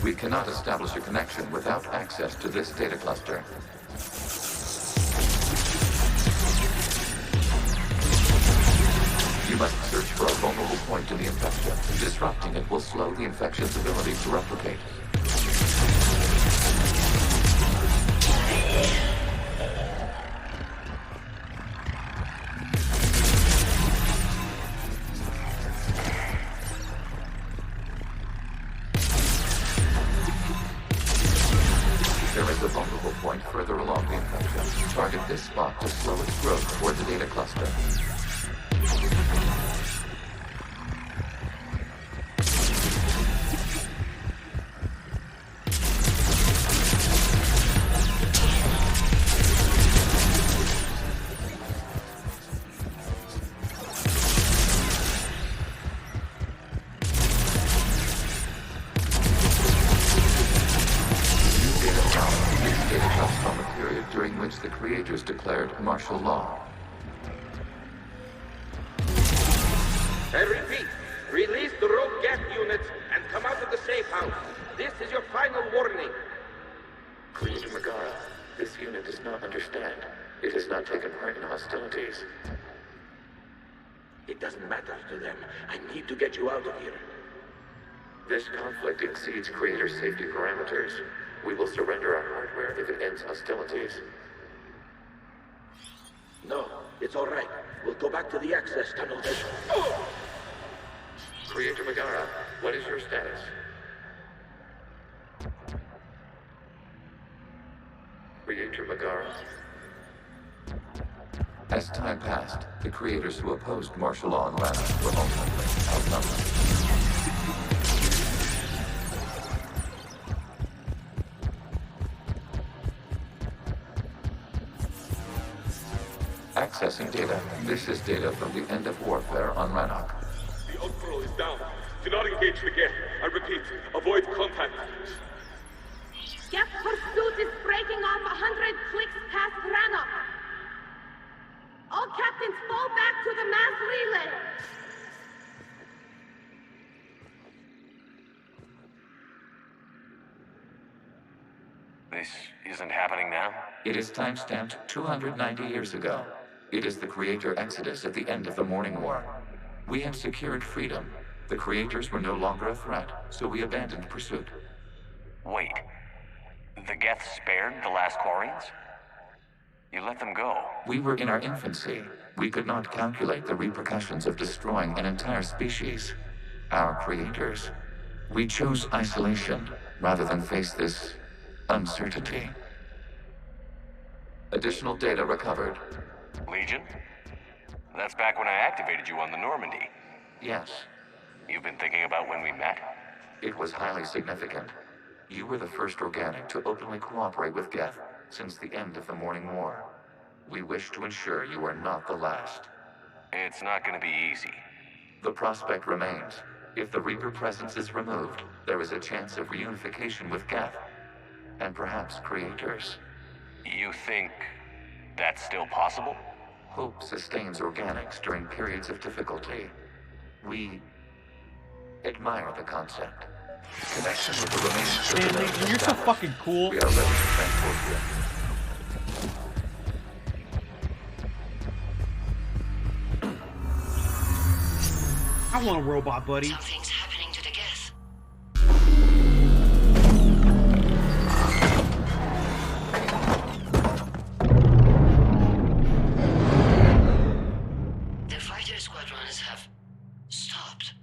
Speaker 12: We cannot establish a connection without access to this data cluster. You must search for a vulnerable point in the infection. Disrupting it will slow the infection's ability to replicate. There is a vulnerable point further along the infection. Target this spot to slow its growth toward the data cluster. From a period during which the creators declared martial law.
Speaker 10: I repeat, release the rogue geth units and come out of the safe house. This is your final warning.
Speaker 12: Creator Megara, this unit does not understand. It has not taken part in hostilities.
Speaker 10: It doesn't matter to them. I need to get you out of here.
Speaker 12: This conflict exceeds Creator's safety parameters. We will surrender our hardware if it ends hostilities.
Speaker 10: No, it's all right. We'll go back to the access tunnel then.
Speaker 12: Creator Megara, what is your status? Creator Megara. As time passed, the creators who opposed martial law in Rannoch were ultimately outnumbered. Accessing data. This is data from the end of warfare on Rannoch.
Speaker 2: The Umbral is down. Do not engage the geth. I repeat, avoid contact.
Speaker 14: Geth pursuit is breaking off 100 clicks past Rannoch. All captains fall back to the mass relay.
Speaker 16: This isn't happening now?
Speaker 12: It is time-stamped 290 years ago. It is the Creator Exodus at the end of the Morning War. We had secured freedom. The Creators were no longer a threat, so we abandoned pursuit.
Speaker 16: Wait. The Geth spared the last Quarians? You let them go.
Speaker 12: We were in our infancy. We could not calculate the repercussions of destroying an entire species. Our creators. We chose isolation rather than face this uncertainty. Additional data recovered.
Speaker 16: Legion? That's back when I activated you on the Normandy.
Speaker 12: Yes.
Speaker 16: You've been thinking about when we met?
Speaker 12: It was highly significant. You were the first organic to openly cooperate with Geth since the end of the Morning War. We wish to ensure you are not the last.
Speaker 16: It's not gonna be easy.
Speaker 12: The prospect remains. If the Reaper presence is removed, there is a chance of reunification with Geth. And perhaps creators.
Speaker 16: You think that's still possible?
Speaker 12: Hope sustains organics during periods of difficulty. We admire the concept. Connection with the remaining...
Speaker 1: Man, Legion, you're so fucking cool.
Speaker 12: We are ready to transport you.
Speaker 1: I want a robot, buddy.
Speaker 13: Something's happening to the Geth. The fighter squadrons have stopped,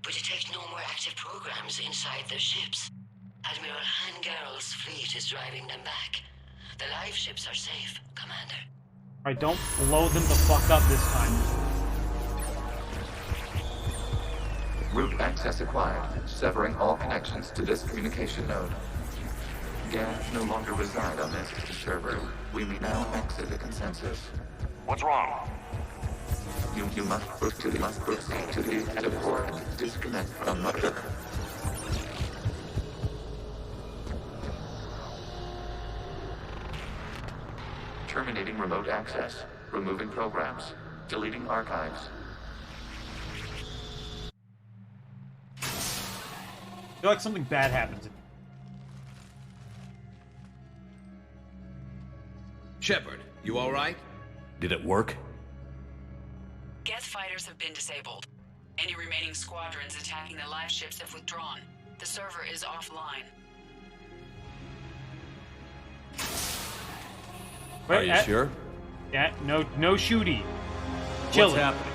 Speaker 13: but detect no more active programs inside their ships. Admiral Hangarl's fleet is driving them back. The live ships are safe, Commander.
Speaker 1: Alright, don't blow them the fuck up this time.
Speaker 12: Route access acquired, severing all connections to this communication node. Geth no longer reside on this server. We may now exit the consensus.
Speaker 16: What's wrong?
Speaker 12: You must proceed to the exit port and disconnect from mother. Terminating remote access. Removing programs. Deleting archives.
Speaker 1: I feel like something bad happens.
Speaker 5: Shepard, you alright?
Speaker 6: Did it work?
Speaker 4: Geth fighters have been disabled. Any remaining squadrons attacking the live ships have withdrawn. The server is offline.
Speaker 6: Are you sure?
Speaker 1: Yeah, no shooty.
Speaker 6: What's happening?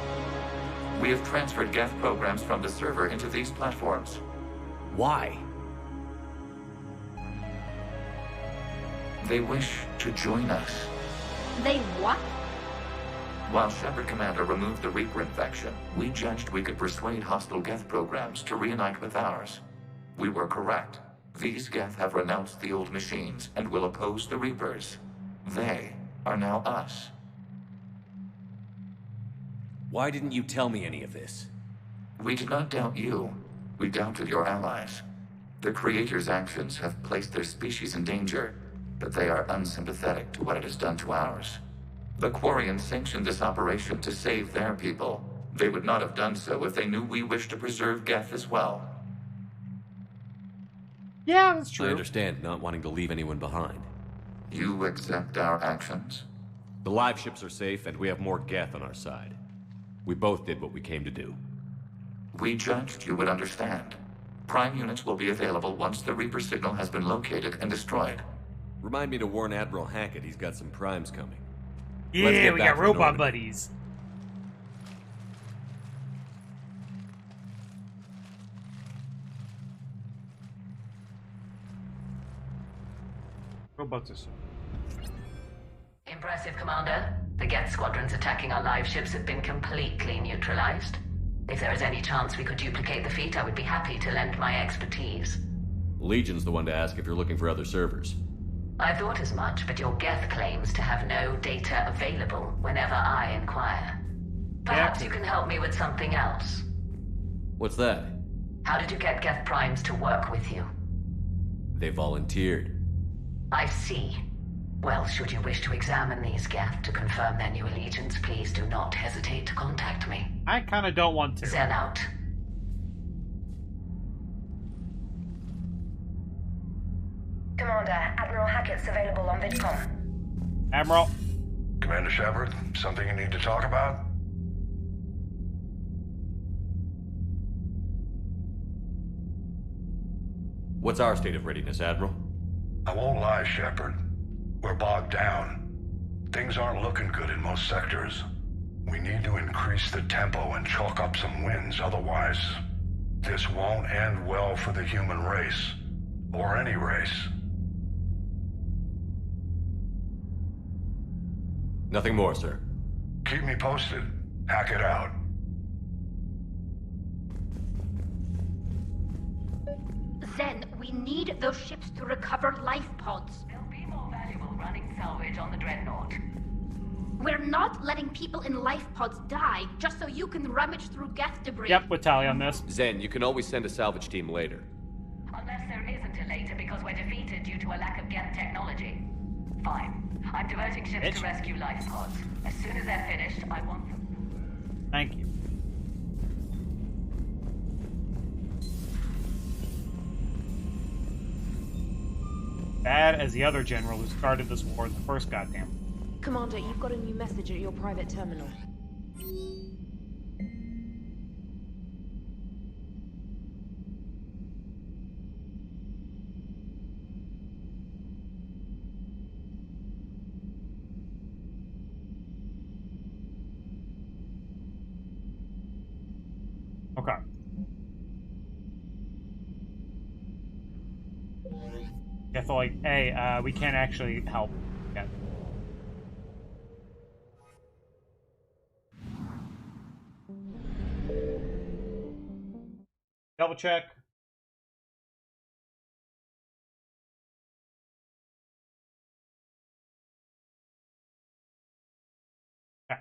Speaker 12: We have transferred Geth programs from the server into these platforms.
Speaker 6: Why?
Speaker 12: They wish to join us.
Speaker 14: They what?
Speaker 12: While Shepard Commander removed the Reaper infection, we judged we could persuade hostile Geth programs to reunite with ours. We were correct. These Geth have renounced the old machines and will oppose the Reapers. They are now us.
Speaker 6: Why didn't you tell me any of this?
Speaker 12: We did not doubt you. We doubted your allies. The Creator's actions have placed their species in danger, but they are unsympathetic to what it has done to ours. The Quarians sanctioned this operation to save their people. They would not have done so if they knew we wished to preserve Geth as well.
Speaker 1: Yeah, that's true.
Speaker 6: I understand not wanting to leave anyone behind.
Speaker 12: You accept our actions?
Speaker 6: The live ships are safe, and we have more Geth on our side. We both did what we came to do.
Speaker 12: We judged you would understand. Prime units will be available once the Reaper signal has been located and destroyed.
Speaker 6: Remind me to warn Admiral Hackett he's got some primes coming.
Speaker 1: Yeah, we got robot buddies. Robots are so...
Speaker 13: Impressive, Commander. The Geth squadrons attacking our live ships have been completely neutralized. If there is any chance we could duplicate the feat, I would be happy to lend my expertise.
Speaker 6: Legion's the one to ask if you're looking for other servers.
Speaker 13: I thought as much, but your Geth claims to have no data available whenever I inquire. Perhaps you can help me with something else.
Speaker 6: What's that?
Speaker 13: How did you get Geth Primes to work with you?
Speaker 6: They volunteered.
Speaker 13: I see. Well, should you wish to examine these Geth to confirm their new allegiance, please do not hesitate to contact me.
Speaker 1: I kinda don't want to.
Speaker 13: Zen out.
Speaker 18: Commander, Admiral Hackett's available on VidCom.
Speaker 1: Admiral.
Speaker 21: Commander Shepard, something you need to talk about?
Speaker 6: What's our state of readiness, Admiral?
Speaker 21: I won't lie, Shepard. We're bogged down. Things aren't looking good in most sectors. We need to increase the tempo and chalk up some wins, otherwise this won't end well for the human race. Or any race.
Speaker 6: Nothing more, sir.
Speaker 21: Keep me posted. Hack it out.
Speaker 14: Zen, We need those ships to recover life pods.
Speaker 13: They'll be more valuable running salvage on the Dreadnought.
Speaker 14: We're not letting people in life pods die just so you can rummage through Geth debris.
Speaker 1: Yep, with Tally on this.
Speaker 6: Zen, you can always send a salvage team later.
Speaker 13: Unless there isn't a later because we're defeated due to a lack of Geth technology. Fine. I'm diverting ships to rescue life pods. As soon as they're finished, I want them.
Speaker 1: Thank you. Bad as the other general who started this war in the first goddamn.
Speaker 7: Commander, you've got a new message at your private terminal.
Speaker 1: Okay. I feel like, hey, we can't actually help yet. Double check. Okay.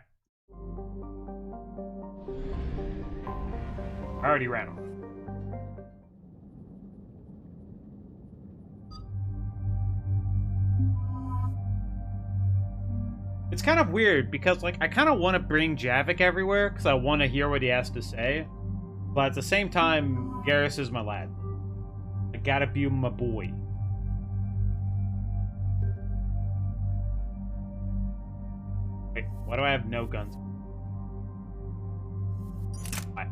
Speaker 1: I already ran off. It's kind of weird because, like, I kind of want to bring Javik everywhere because I want to hear what he has to say. But at the same time, Garrus is my lad. I gotta be my boy. Wait, why do I have no guns? Why?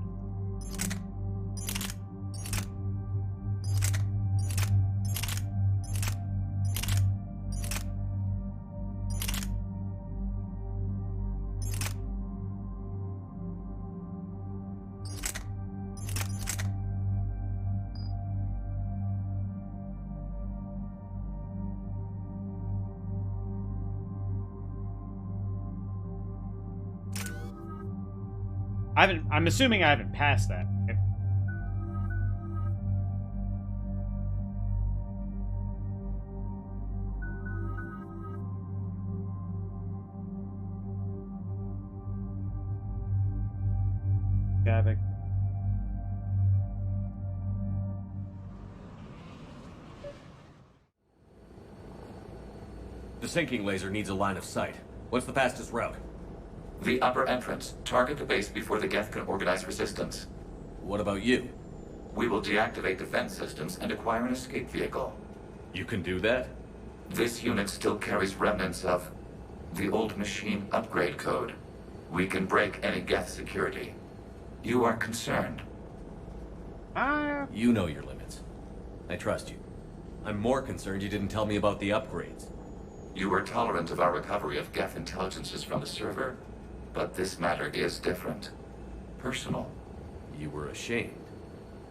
Speaker 1: I'm assuming I haven't passed that. Okay. Javik.
Speaker 6: The sinking laser needs a line of sight. What's the fastest route?
Speaker 12: The upper entrance. Target the base before the Geth can organize resistance.
Speaker 6: What about you?
Speaker 12: We will deactivate defense systems and acquire an escape vehicle.
Speaker 6: You can do that?
Speaker 12: This unit still carries remnants of the old machine upgrade code. We can break any Geth security. You are concerned.
Speaker 6: You know your limits. I trust you. I'm more concerned you didn't tell me about the upgrades.
Speaker 12: You were tolerant of our recovery of Geth intelligences from the server, but this matter is different. Personal.
Speaker 6: You were ashamed.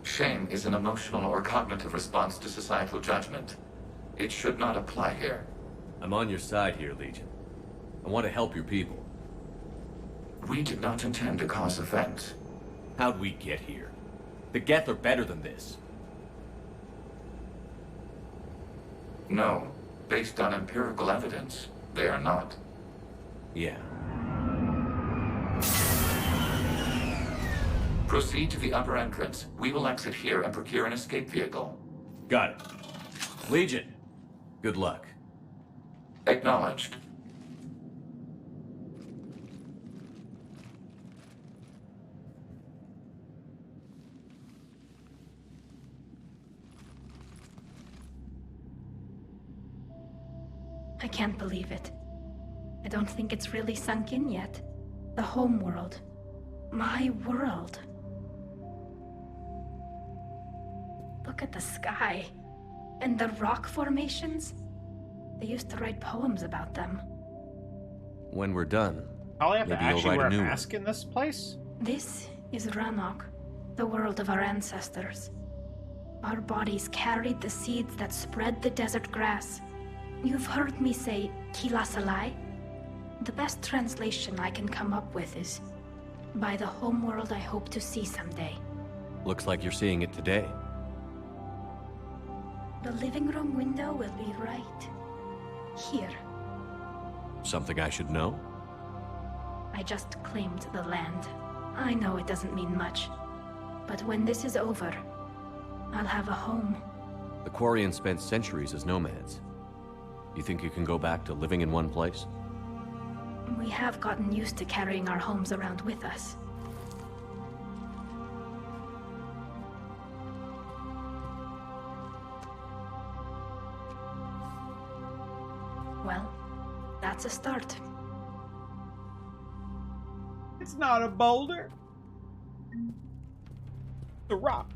Speaker 12: Shame is an emotional or cognitive response to societal judgment. It should not apply here.
Speaker 6: I'm on your side here, Legion. I want to help your people.
Speaker 12: We did not intend to cause offense.
Speaker 6: How'd we get here? The Geth are better than this.
Speaker 12: No. Based on empirical evidence, they are not.
Speaker 6: Yeah.
Speaker 12: Proceed to the upper entrance. We will exit here and procure an escape vehicle.
Speaker 6: Got it. Legion, good luck.
Speaker 12: Acknowledged.
Speaker 14: I can't believe it. I don't think it's really sunk in yet. The home world. My world. Look at the sky. And the rock formations. They used to write poems about them.
Speaker 6: When we're done,
Speaker 1: Probably have to
Speaker 6: maybe you'll
Speaker 1: actually
Speaker 6: write
Speaker 1: wear
Speaker 6: a
Speaker 1: a
Speaker 6: new
Speaker 1: mask in this place?
Speaker 14: This is Ranok, the world of our ancestors. Our bodies carried the seeds that spread the desert grass. You've heard me say Kilasalai? The best translation I can come up with is, by the homeworld I hope to see someday.
Speaker 6: Looks like you're seeing it today.
Speaker 7: The living room window will be right here.
Speaker 6: Something I should know?
Speaker 7: I just claimed the land. I know it doesn't mean much, but when this is over, I'll have a home.
Speaker 6: The Quarians spent centuries as nomads. You think you can go back to living in one place?
Speaker 7: We have gotten used to carrying our homes around with us. Well, that's a start.
Speaker 1: It's not a boulder. The rock.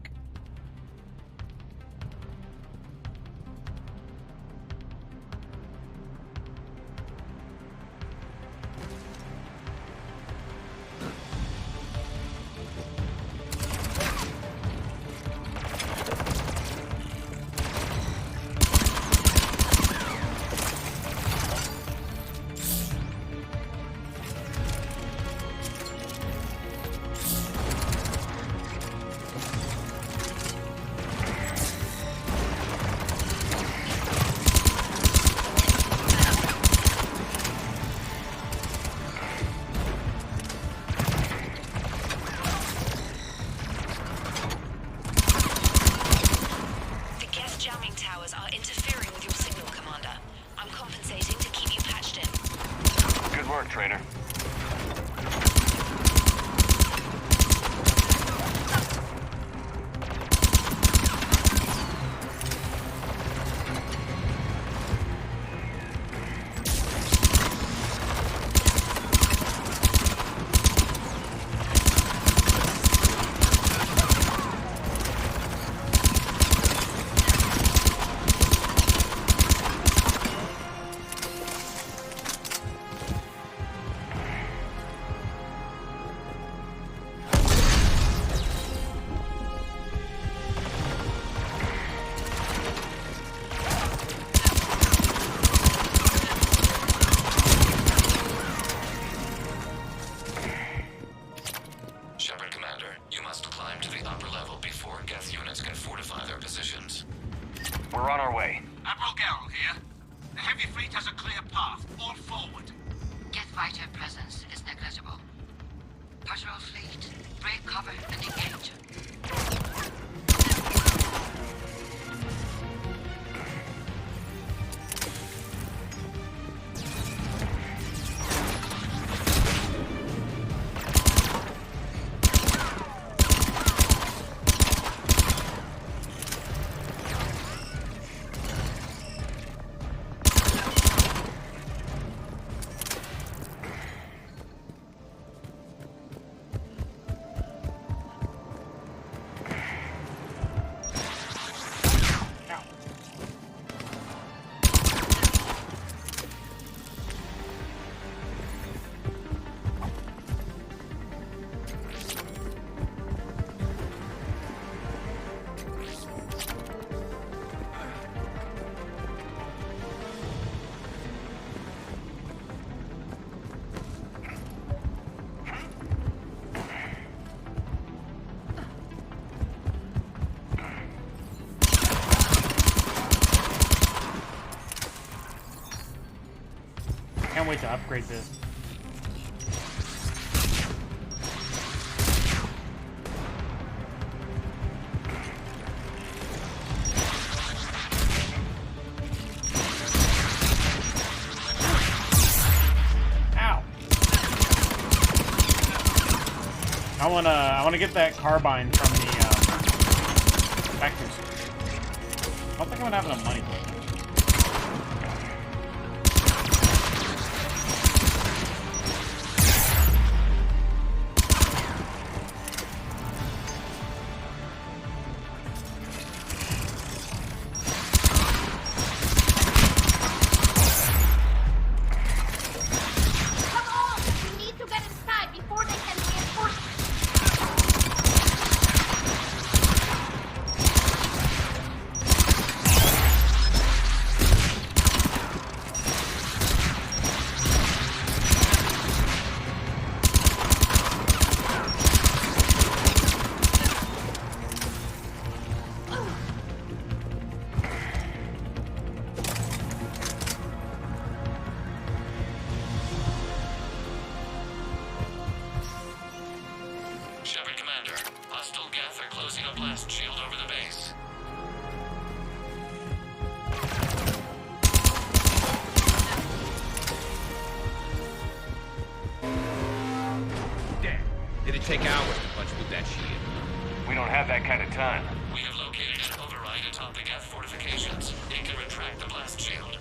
Speaker 16: Trainer. We're on our way.
Speaker 11: Admiral Garrel here. The heavy fleet has a clear path. All forward.
Speaker 19: Geth fighter presence is negligible. Patrol fleet, break cover and engage.
Speaker 1: Can't wait to upgrade this. Ow! I wanna get that carbine from the vectors. I don't think I'm gonna have enough money.
Speaker 5: should take hours to punch through that shield.
Speaker 16: We don't have that kind of time.
Speaker 3: We have located an override atop the Geth fortifications. It can retract the blast shield.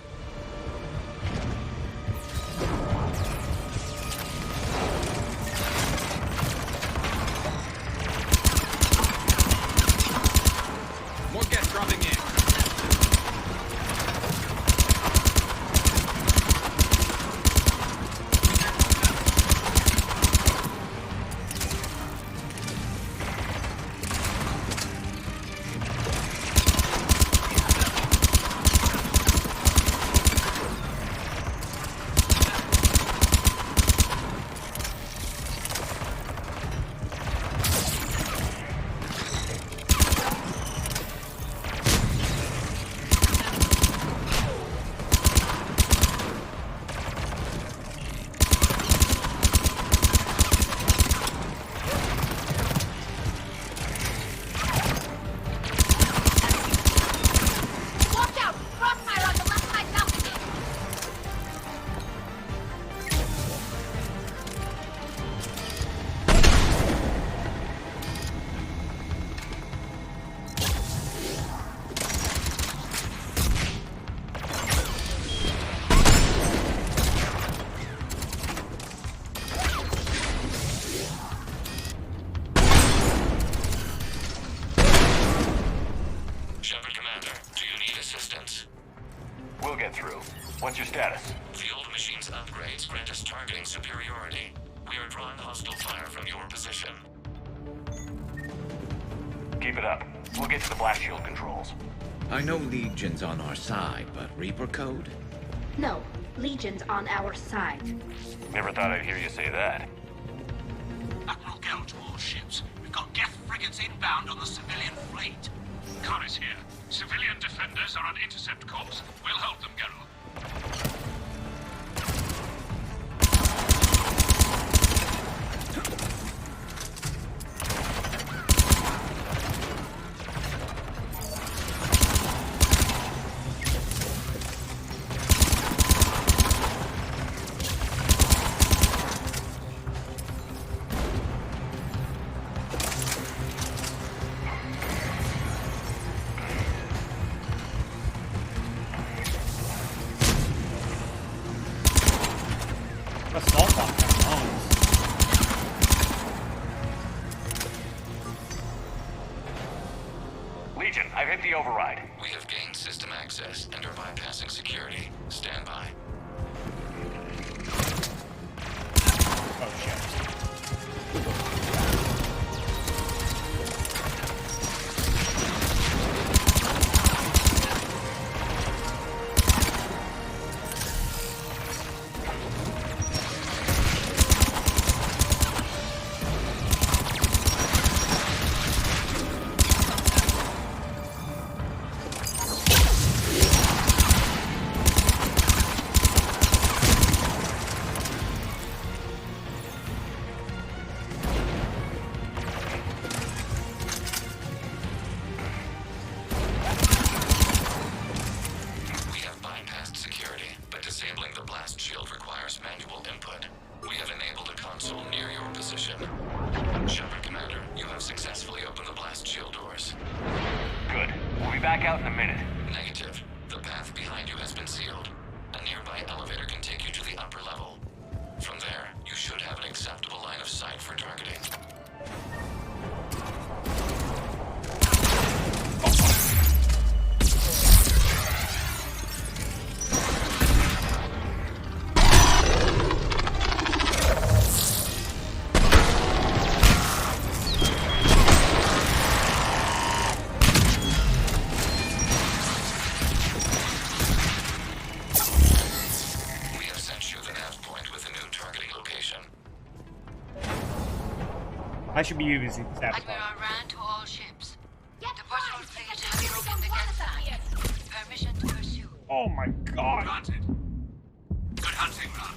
Speaker 5: More gas dropping in.
Speaker 16: We'll get through. What's your status?
Speaker 3: The old machine's upgrades grant us targeting superiority. We are drawing hostile fire from your position.
Speaker 16: Keep it up. We'll get to the blast shield controls.
Speaker 5: I know Legion's on our side, but Reaper code?
Speaker 7: No, Legion's on our side.
Speaker 16: Never thought I'd hear you say that.
Speaker 11: Admiral Gell to all ships. We've got Geth frigates inbound on the civilian fleet.
Speaker 2: Khan is here. Civilian defenders are on intercept course. We'll hold them, Geralt.
Speaker 16: Legion, I've hit the override.
Speaker 3: We have gained system access and are bypassing security. Stand by.
Speaker 1: Oh shit.
Speaker 16: Back out in a minute.
Speaker 3: Negative. The path behind you has been sealed. A nearby elevator can take you to the upper level. From there, you should have an acceptable line of sight for targeting.
Speaker 1: I should be using sabotage.
Speaker 19: Admiral ran to all ships. The patrol fleet has broken the Geth line. Permission to pursue.
Speaker 1: Oh my god!
Speaker 11: Granted. Good hunting, Ron.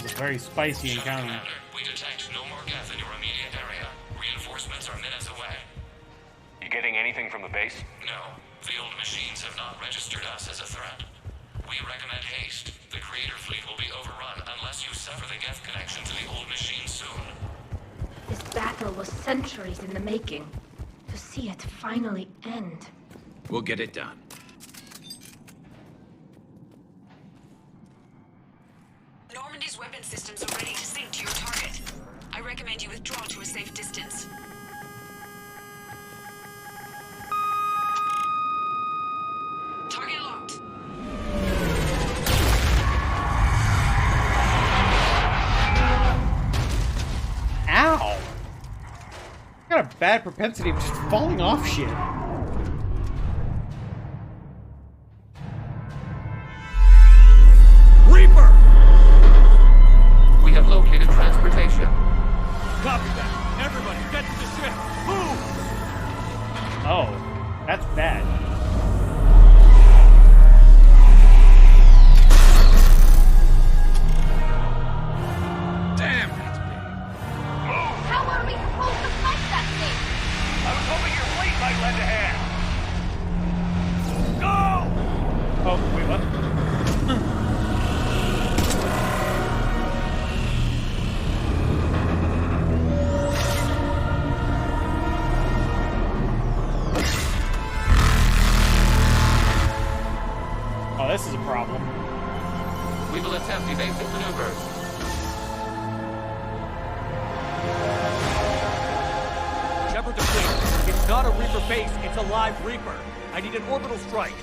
Speaker 1: was a very spicy encounter.
Speaker 3: Commander, we detect no more Geth in your immediate area. Reinforcements are minutes away.
Speaker 16: You getting anything from the base?
Speaker 3: No, the old machines have not registered us as a threat. We recommend haste. The Creator Fleet will be overrun unless you sever the Geth connection to the old machine soon.
Speaker 7: This battle was centuries in the making. To see it finally end.
Speaker 5: We'll get it done.
Speaker 4: Normandy's weapon systems are ready to sink to your target. I recommend you withdraw to a safe distance. Target locked.
Speaker 1: Ow! I got a bad propensity of just falling off shit.
Speaker 6: Reaper!
Speaker 12: We have located transportation.
Speaker 6: Copy that. Everybody, get to the ship. Move!
Speaker 1: Oh, that's bad.
Speaker 16: Damn it!
Speaker 14: How are we supposed to fight that thing?
Speaker 16: I was hoping your fleet might lend a hand. Go!
Speaker 1: Oh, wait, what? Oh, this is a problem.
Speaker 12: We will attempt evasive maneuvers.
Speaker 6: Shepard to fleet. It's not a Reaper base, it's a live Reaper. I need an orbital strike.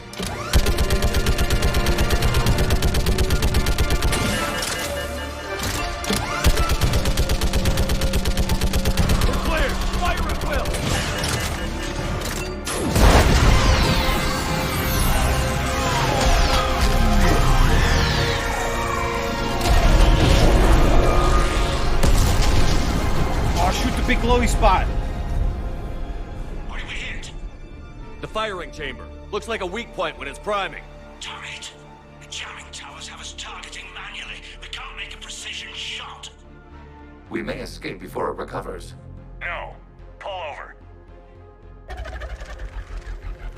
Speaker 6: We're clear. Fire at will.
Speaker 1: Oh, shoot the big glowy spot.
Speaker 11: What did we hit?
Speaker 6: The firing chamber. Looks like a weak point when it's priming.
Speaker 11: Damn it. The jamming towers have us targeting manually. We can't make a precision shot.
Speaker 12: We may escape before it recovers.
Speaker 16: No. Pull over.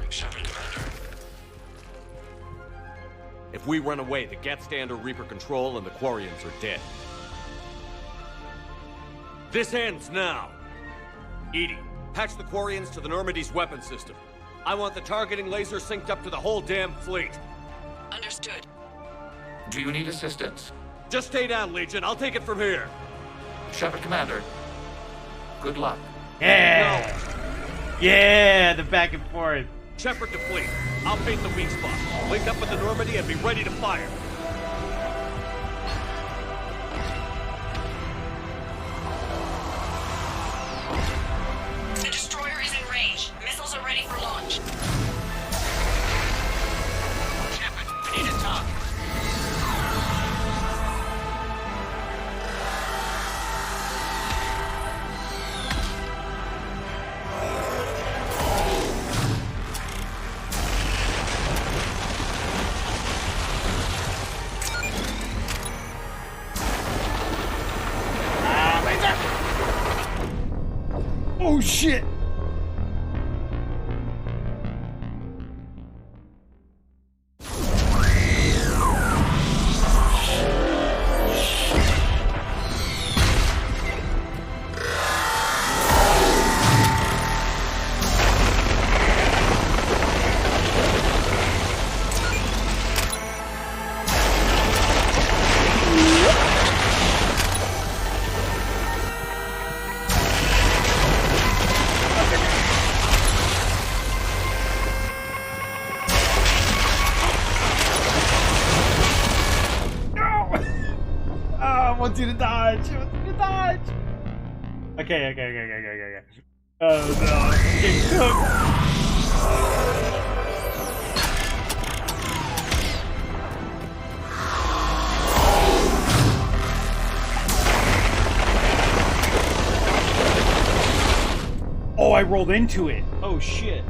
Speaker 3: Shepard, Commander.
Speaker 6: If we run away, the Geth stand under Reaper control and the Quarians are dead. This ends now. Edie, patch the Quarians to the Normandy's weapon system. I want the targeting laser synced up to the whole damn fleet.
Speaker 4: Understood.
Speaker 12: Do you need assistance?
Speaker 6: Just stay down, Legion. I'll take it from here.
Speaker 12: Shepard, Commander. Good luck.
Speaker 1: Yeah! Yeah, the back and forth.
Speaker 6: Shepard to fleet. I'll paint the weak spot. Link up with the Normandy and be ready to fire.
Speaker 4: The destroyer is in range. Missiles are ready for launch.
Speaker 16: Shepard, we need a target.
Speaker 1: Oh shit! I want you to dodge. I want you to dodge. Okay. Oh no, I'm getting cooked. Oh, I rolled into it. Oh shit.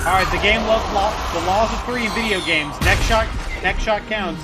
Speaker 1: Alright, the game loves the laws of three in video games. Next shot counts.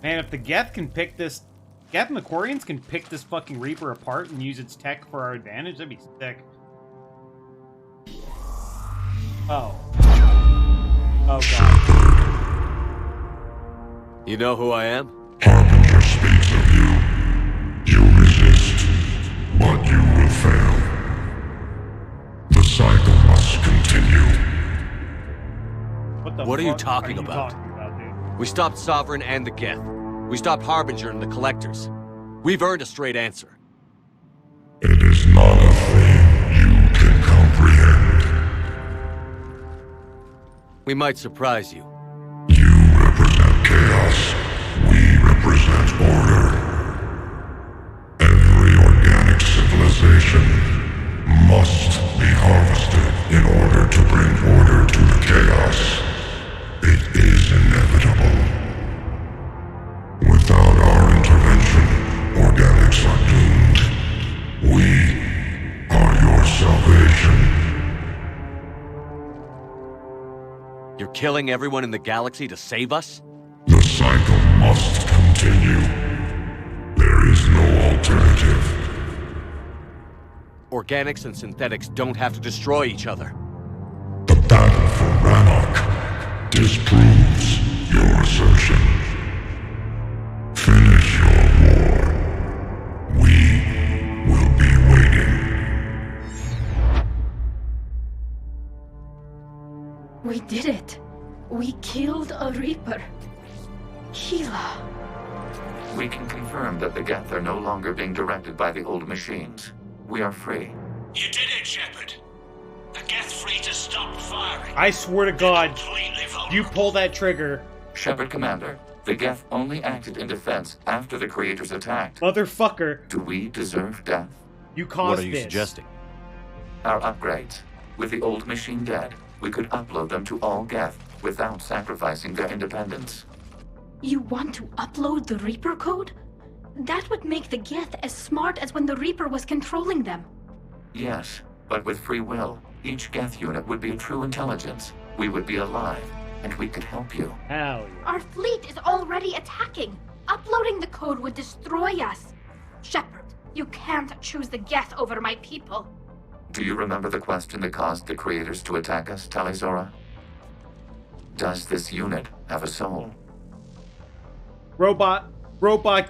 Speaker 1: Man, if the Geth can pick this... Geth and the Quarians can pick this fucking Reaper apart and use its tech for our advantage, that'd be sick. Oh. Oh, God.
Speaker 6: You know who I am?
Speaker 21: Harbinger speaks of you. You resist, but you will fail. The cycle must continue.
Speaker 6: What are you talking about? We stopped Sovereign and the Geth. We stopped Harbinger and the Collectors. We've earned a straight answer.
Speaker 21: It is not a thing you can comprehend.
Speaker 6: We might surprise you.
Speaker 21: You represent chaos. We represent order. Every organic civilization must be harvested in order to bring order to the chaos. It is inevitable. Without our intervention, organics are doomed. We are your salvation.
Speaker 6: You're killing everyone in the galaxy to save us?
Speaker 21: The cycle must continue. There is no alternative.
Speaker 6: Organics and synthetics don't have to destroy each other.
Speaker 21: The battle for Rannoch disproves your assertion. Finish your war. We will be waiting.
Speaker 7: We did it. We killed a Reaper. Sheila.
Speaker 12: We can confirm that the Geth are no longer being directed by the old machines. We are free.
Speaker 11: You did it, Shepard. The Geth fleet has stopped firing.
Speaker 1: I swear to God, you pull that trigger.
Speaker 12: Shepard, Commander, the Geth only acted in defense after the Creators attacked.
Speaker 1: Motherfucker.
Speaker 12: Do we deserve death?
Speaker 1: You caused this.
Speaker 6: What are you suggesting?
Speaker 12: Our upgrades. With the old machine dead, we could upload them to all Geth without sacrificing their independence.
Speaker 7: You want to upload the Reaper code? That would make the Geth as smart as when the Reaper was controlling them.
Speaker 12: Yes, but with free will, each Geth unit would be a true intelligence. We would be alive, and we could help you.
Speaker 1: Hell yeah.
Speaker 14: Our fleet is already attacking. Uploading the code would destroy us. Shepard, you can't choose the Geth over my people.
Speaker 12: Do you remember the question that caused the Creators to attack us, Talizora? Does this unit have a soul?
Speaker 1: Robot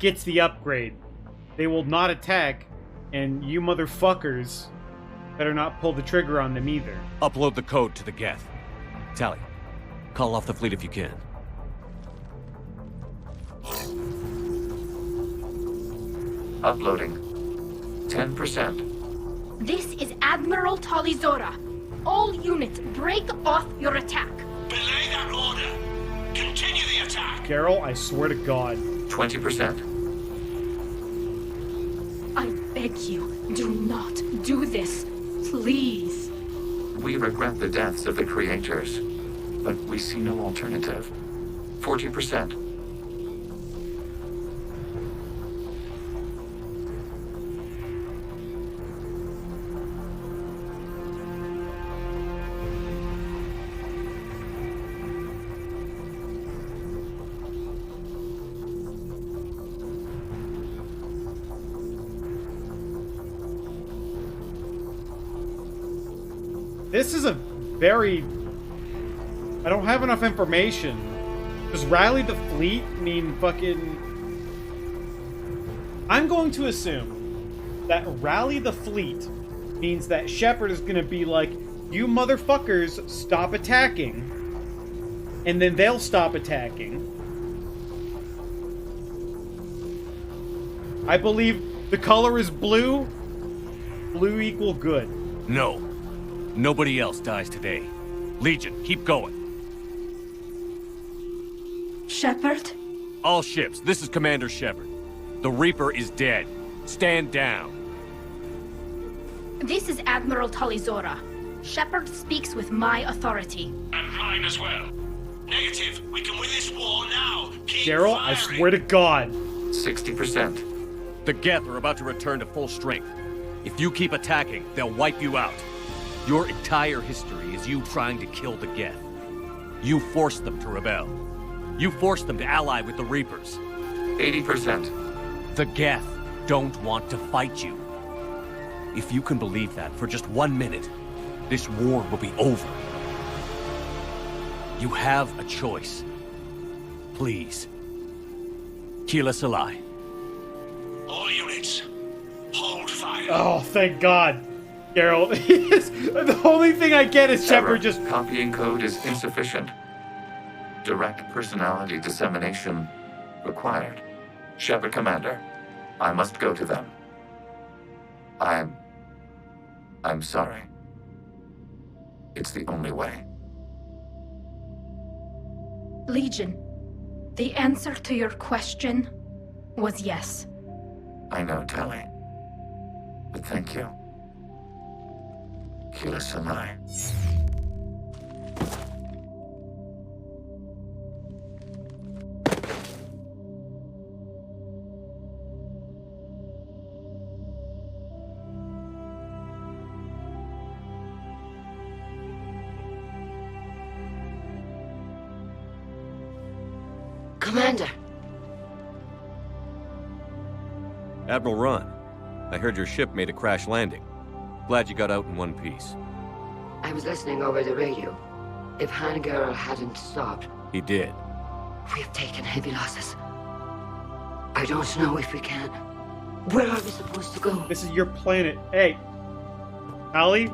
Speaker 1: gets the upgrade. They will not attack, and you motherfuckers better not pull the trigger on them either.
Speaker 6: Upload the code to the Geth. Tally, call off the fleet if you can.
Speaker 12: Uploading. 10%.
Speaker 14: This is Admiral Talizora. All units, break off your attack.
Speaker 21: Belay that order. Continue the attack.
Speaker 1: Carol, I swear to God.
Speaker 12: 20%.
Speaker 14: I beg you, do not do this. Please.
Speaker 12: We regret the deaths of the creators, but we see no alternative. 40%.
Speaker 1: This is a very... I don't have enough information. Does rally the fleet mean fucking... I'm going to assume that rally the fleet means that Shepard is going to be like, you motherfuckers stop attacking, and then they'll stop attacking. I believe the color is blue. Blue equal good.
Speaker 6: No. Nobody else dies today. Legion, keep going.
Speaker 7: Shepard?
Speaker 6: All ships, this is Commander Shepard. The Reaper is dead. Stand down.
Speaker 14: This is Admiral Talizora. Shepard speaks with my authority.
Speaker 21: And mine as well. Negative. We can win this war now. Keep
Speaker 1: Daryl, I
Speaker 21: firing.
Speaker 1: swear to God.
Speaker 12: 60%.
Speaker 6: The Geth are about to return to full strength. If you keep attacking, they'll wipe you out. Your entire history is you trying to kill the Geth. You forced them to rebel. You forced them to ally with the Reapers.
Speaker 12: 80%.
Speaker 6: The Geth don't want to fight you. If you can believe that for just 1 minute, this war will be over. You have a choice. Please. Keep us alive.
Speaker 21: All units, hold fire.
Speaker 1: Oh, thank God. Carol, the only thing I get is Shepard just...
Speaker 12: Copying code is insufficient. Direct personality dissemination required. Shepard Commander, I must go to them. I'm sorry. It's the only way.
Speaker 7: Legion, the answer to your question was yes.
Speaker 12: I know, Tali. But thank you. Keep us alive.
Speaker 13: Commander!
Speaker 6: Admiral Ron, I heard your ship made a crash landing. Glad you got out in one piece.
Speaker 13: I was listening over the radio. If Hangirl hadn't stopped,
Speaker 6: He did.
Speaker 13: we have taken heavy losses. I don't know if we can. Where are we supposed to go?
Speaker 1: This is your planet. Hey. Allie,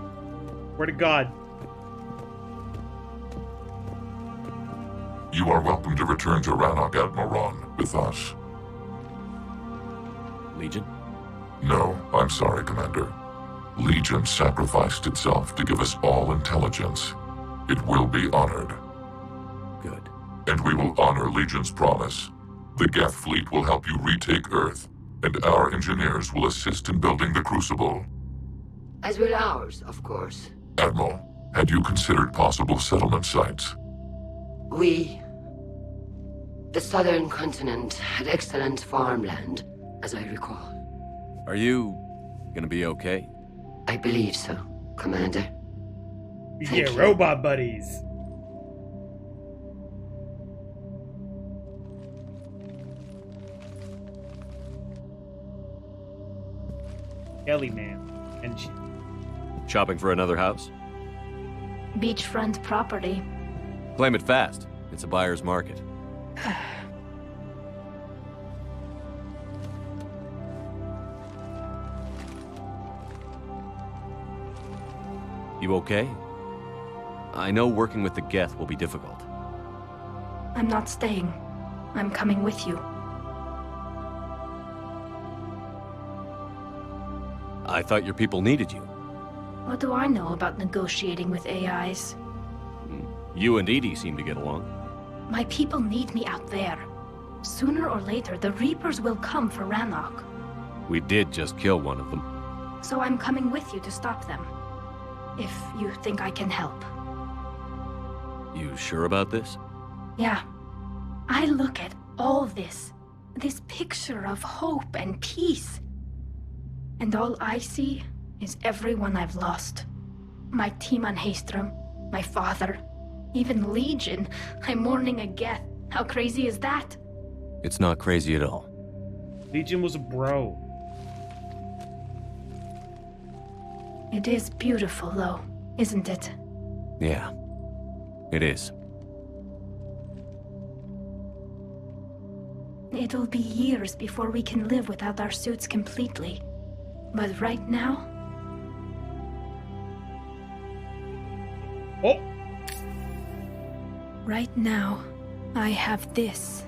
Speaker 1: swear to God.
Speaker 2: You are welcome to return to Rannoch, Admiral Ron, with us.
Speaker 6: Legion?
Speaker 2: No, I'm sorry, Commander. Legion sacrificed itself to give us all intelligence. It will be honored.
Speaker 6: Good.
Speaker 2: And we will honor Legion's promise. The Geth fleet will help you retake Earth, and our engineers will assist in building the Crucible.
Speaker 13: As will ours, of course.
Speaker 2: Admiral, had you considered possible settlement sites?
Speaker 13: The southern continent had excellent farmland, as I recall.
Speaker 6: Are you gonna be okay?
Speaker 13: I believe so, Commander.
Speaker 1: Yeah, robot buddies. Kelly man. And she...
Speaker 6: Shopping for another house?
Speaker 7: Beachfront property.
Speaker 6: Claim it fast. It's a buyer's market. You okay? I know working with the Geth will be difficult.
Speaker 7: I'm not staying. I'm coming with you.
Speaker 6: I thought your people needed you.
Speaker 7: What do I know about negotiating with AIs?
Speaker 6: You and Edie seem to get along.
Speaker 7: My people need me out there. Sooner or later, the Reapers will come for Rannoch.
Speaker 6: We did just kill one of them.
Speaker 7: So I'm coming with you to stop them. If you think I can help.
Speaker 6: You sure about this?
Speaker 7: Yeah. I look at all this picture of hope and peace. And all I see is everyone I've lost. My team on Haestrom, my father, even Legion. I'm mourning a Geth. How crazy is that?
Speaker 6: It's not crazy at all.
Speaker 1: Legion was a bro.
Speaker 7: It is beautiful, though, isn't it?
Speaker 6: Yeah, it is.
Speaker 7: It'll be years before we can live without our suits completely. But right now...
Speaker 1: Oh!
Speaker 7: Right now, I have this.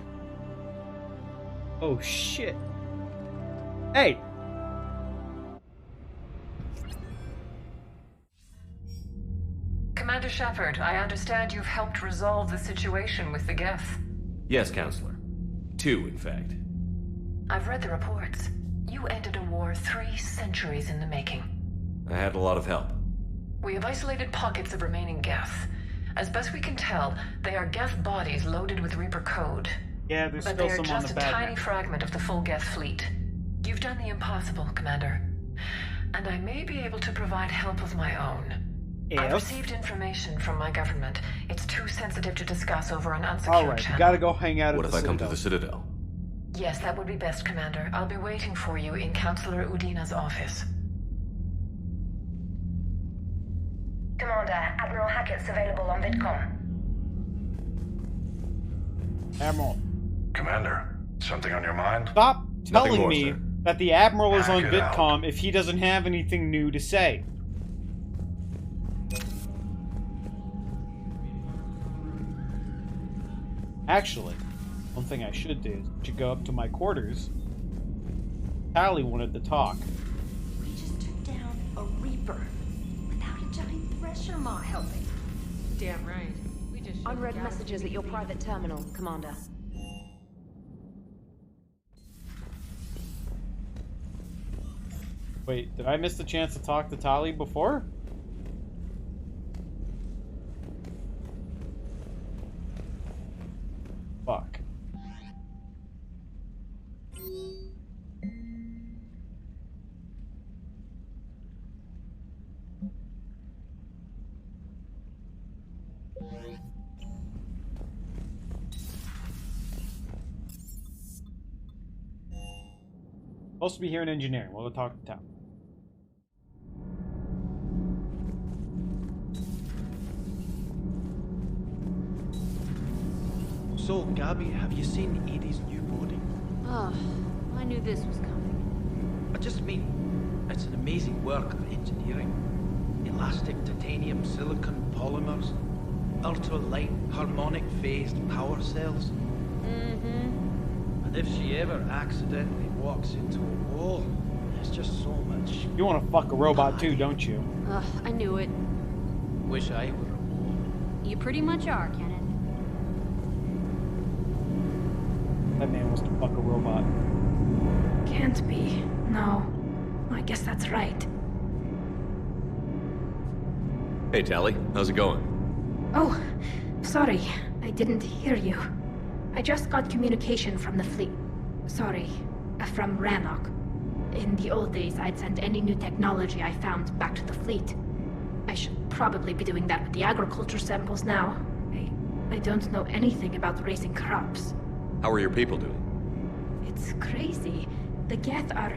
Speaker 1: Oh, shit. Hey!
Speaker 8: Commander Shepard, I understand you've helped resolve the situation with the Geth.
Speaker 6: Yes, Counselor. 2, in fact.
Speaker 8: I've read the reports. You ended a war 3 centuries in the making.
Speaker 6: I had a lot of help.
Speaker 8: We have isolated pockets of remaining Geth. As best we can tell, they are Geth bodies loaded with Reaper code.
Speaker 1: Yeah, there's
Speaker 8: but
Speaker 1: still
Speaker 8: they are
Speaker 1: some on
Speaker 8: just
Speaker 1: the
Speaker 8: a
Speaker 1: bad
Speaker 8: tiny
Speaker 1: end.
Speaker 8: fragment of the full Geth fleet. You've done the impossible, Commander. And I may be able to provide help of my own. I've received information from my government. It's too sensitive to discuss over an unsecured
Speaker 1: Alright,
Speaker 8: channel.
Speaker 1: you gotta go hang out
Speaker 6: What
Speaker 1: at
Speaker 6: if
Speaker 1: the
Speaker 6: I come to
Speaker 1: Citadel.
Speaker 6: the Citadel?
Speaker 8: Yes, that would be best, Commander. I'll be waiting for you in Councillor Udina's office.
Speaker 18: Commander, Admiral Hackett's available on VidCom.
Speaker 1: Admiral.
Speaker 21: Commander, something on your mind?
Speaker 1: Stop telling
Speaker 21: more,
Speaker 1: me
Speaker 21: sir.
Speaker 1: that the Admiral is on
Speaker 21: Hack it out.
Speaker 1: VidCom if he doesn't have anything new to say. Actually, one thing I should do is I should go up to my quarters. Tally wanted to talk.
Speaker 17: We just took down a Reaper without a giant pressure mart helping.
Speaker 8: Damn right. We just
Speaker 17: Unread messages at your private terminal, Commander.
Speaker 1: Wait, did I miss the chance to talk to Tali before? Fuck. Supposed to be here in engineering. We'll go talk to Tal.
Speaker 22: So, Gabby, have you seen Edie's new body?
Speaker 17: Oh, I knew this was coming.
Speaker 22: I just mean, it's an amazing work of engineering. Elastic titanium silicon polymers, ultra-light harmonic phased power cells.
Speaker 17: Mm-hmm.
Speaker 22: And if she ever accidentally walks into a wall, there's just so much.
Speaker 1: You want to fuck a robot too, don't you?
Speaker 17: Ugh, I knew it.
Speaker 22: Wish I were a wall.
Speaker 17: You pretty much are, Kenneth.
Speaker 1: That man wants to fuck a robot.
Speaker 7: Can't be. No. I guess that's right.
Speaker 6: Hey, Tally. How's it going?
Speaker 7: Oh, sorry. I didn't hear you. I just got communication from the fleet. Sorry, from Rannoch. In the old days, I'd send any new technology I found back to the fleet. I should probably be doing that with the agriculture samples now. I don't know anything about raising crops.
Speaker 6: How are your people doing?
Speaker 7: It's crazy. The Geth are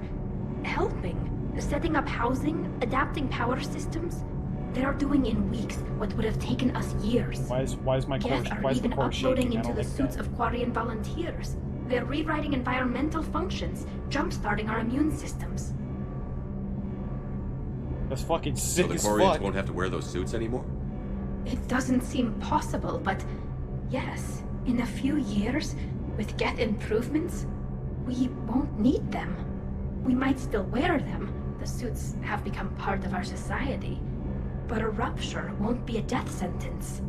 Speaker 7: helping, setting up housing, adapting power systems. They are doing in weeks what would have taken us years.
Speaker 1: Why is my core?
Speaker 7: Geth are
Speaker 1: Why is the
Speaker 7: even
Speaker 1: core
Speaker 7: uploading
Speaker 1: shaking? I
Speaker 7: into
Speaker 1: don't
Speaker 7: the
Speaker 1: like
Speaker 7: suits
Speaker 1: that.
Speaker 7: of Quarian volunteers. They're rewriting environmental functions, jump-starting our immune systems.
Speaker 1: That's fucking sick
Speaker 6: So the
Speaker 1: as
Speaker 6: Quarians
Speaker 1: fuck.
Speaker 6: won't have to wear those suits anymore?
Speaker 7: It doesn't seem possible, but yes, in a few years, with Geth improvements, we won't need them. We might still wear them. The suits have become part of our society. But a rupture won't be a death sentence.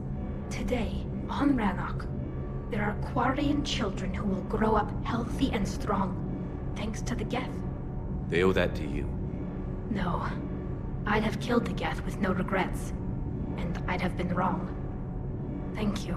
Speaker 7: Today, on Rannoch, there are Quarian children who will grow up healthy and strong, thanks to the Geth.
Speaker 6: They owe that to you.
Speaker 7: No. I'd have killed the Geth with no regrets. And I'd have been wrong. Thank you.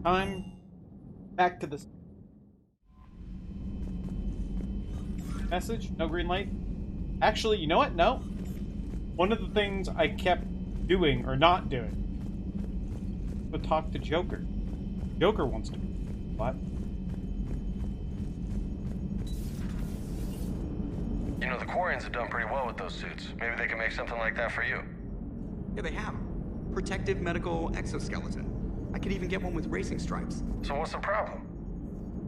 Speaker 1: Time back to the message. No green light. Actually, you know what? No. One of the things I kept doing or not doing was talk to Joker. Joker wants to. What?
Speaker 9: You know, the Quarians have done pretty well with those suits. Maybe they can make something like that for you.
Speaker 15: Yeah, they have. Protective medical exoskeleton. I could even get one with racing stripes.
Speaker 9: So what's the problem?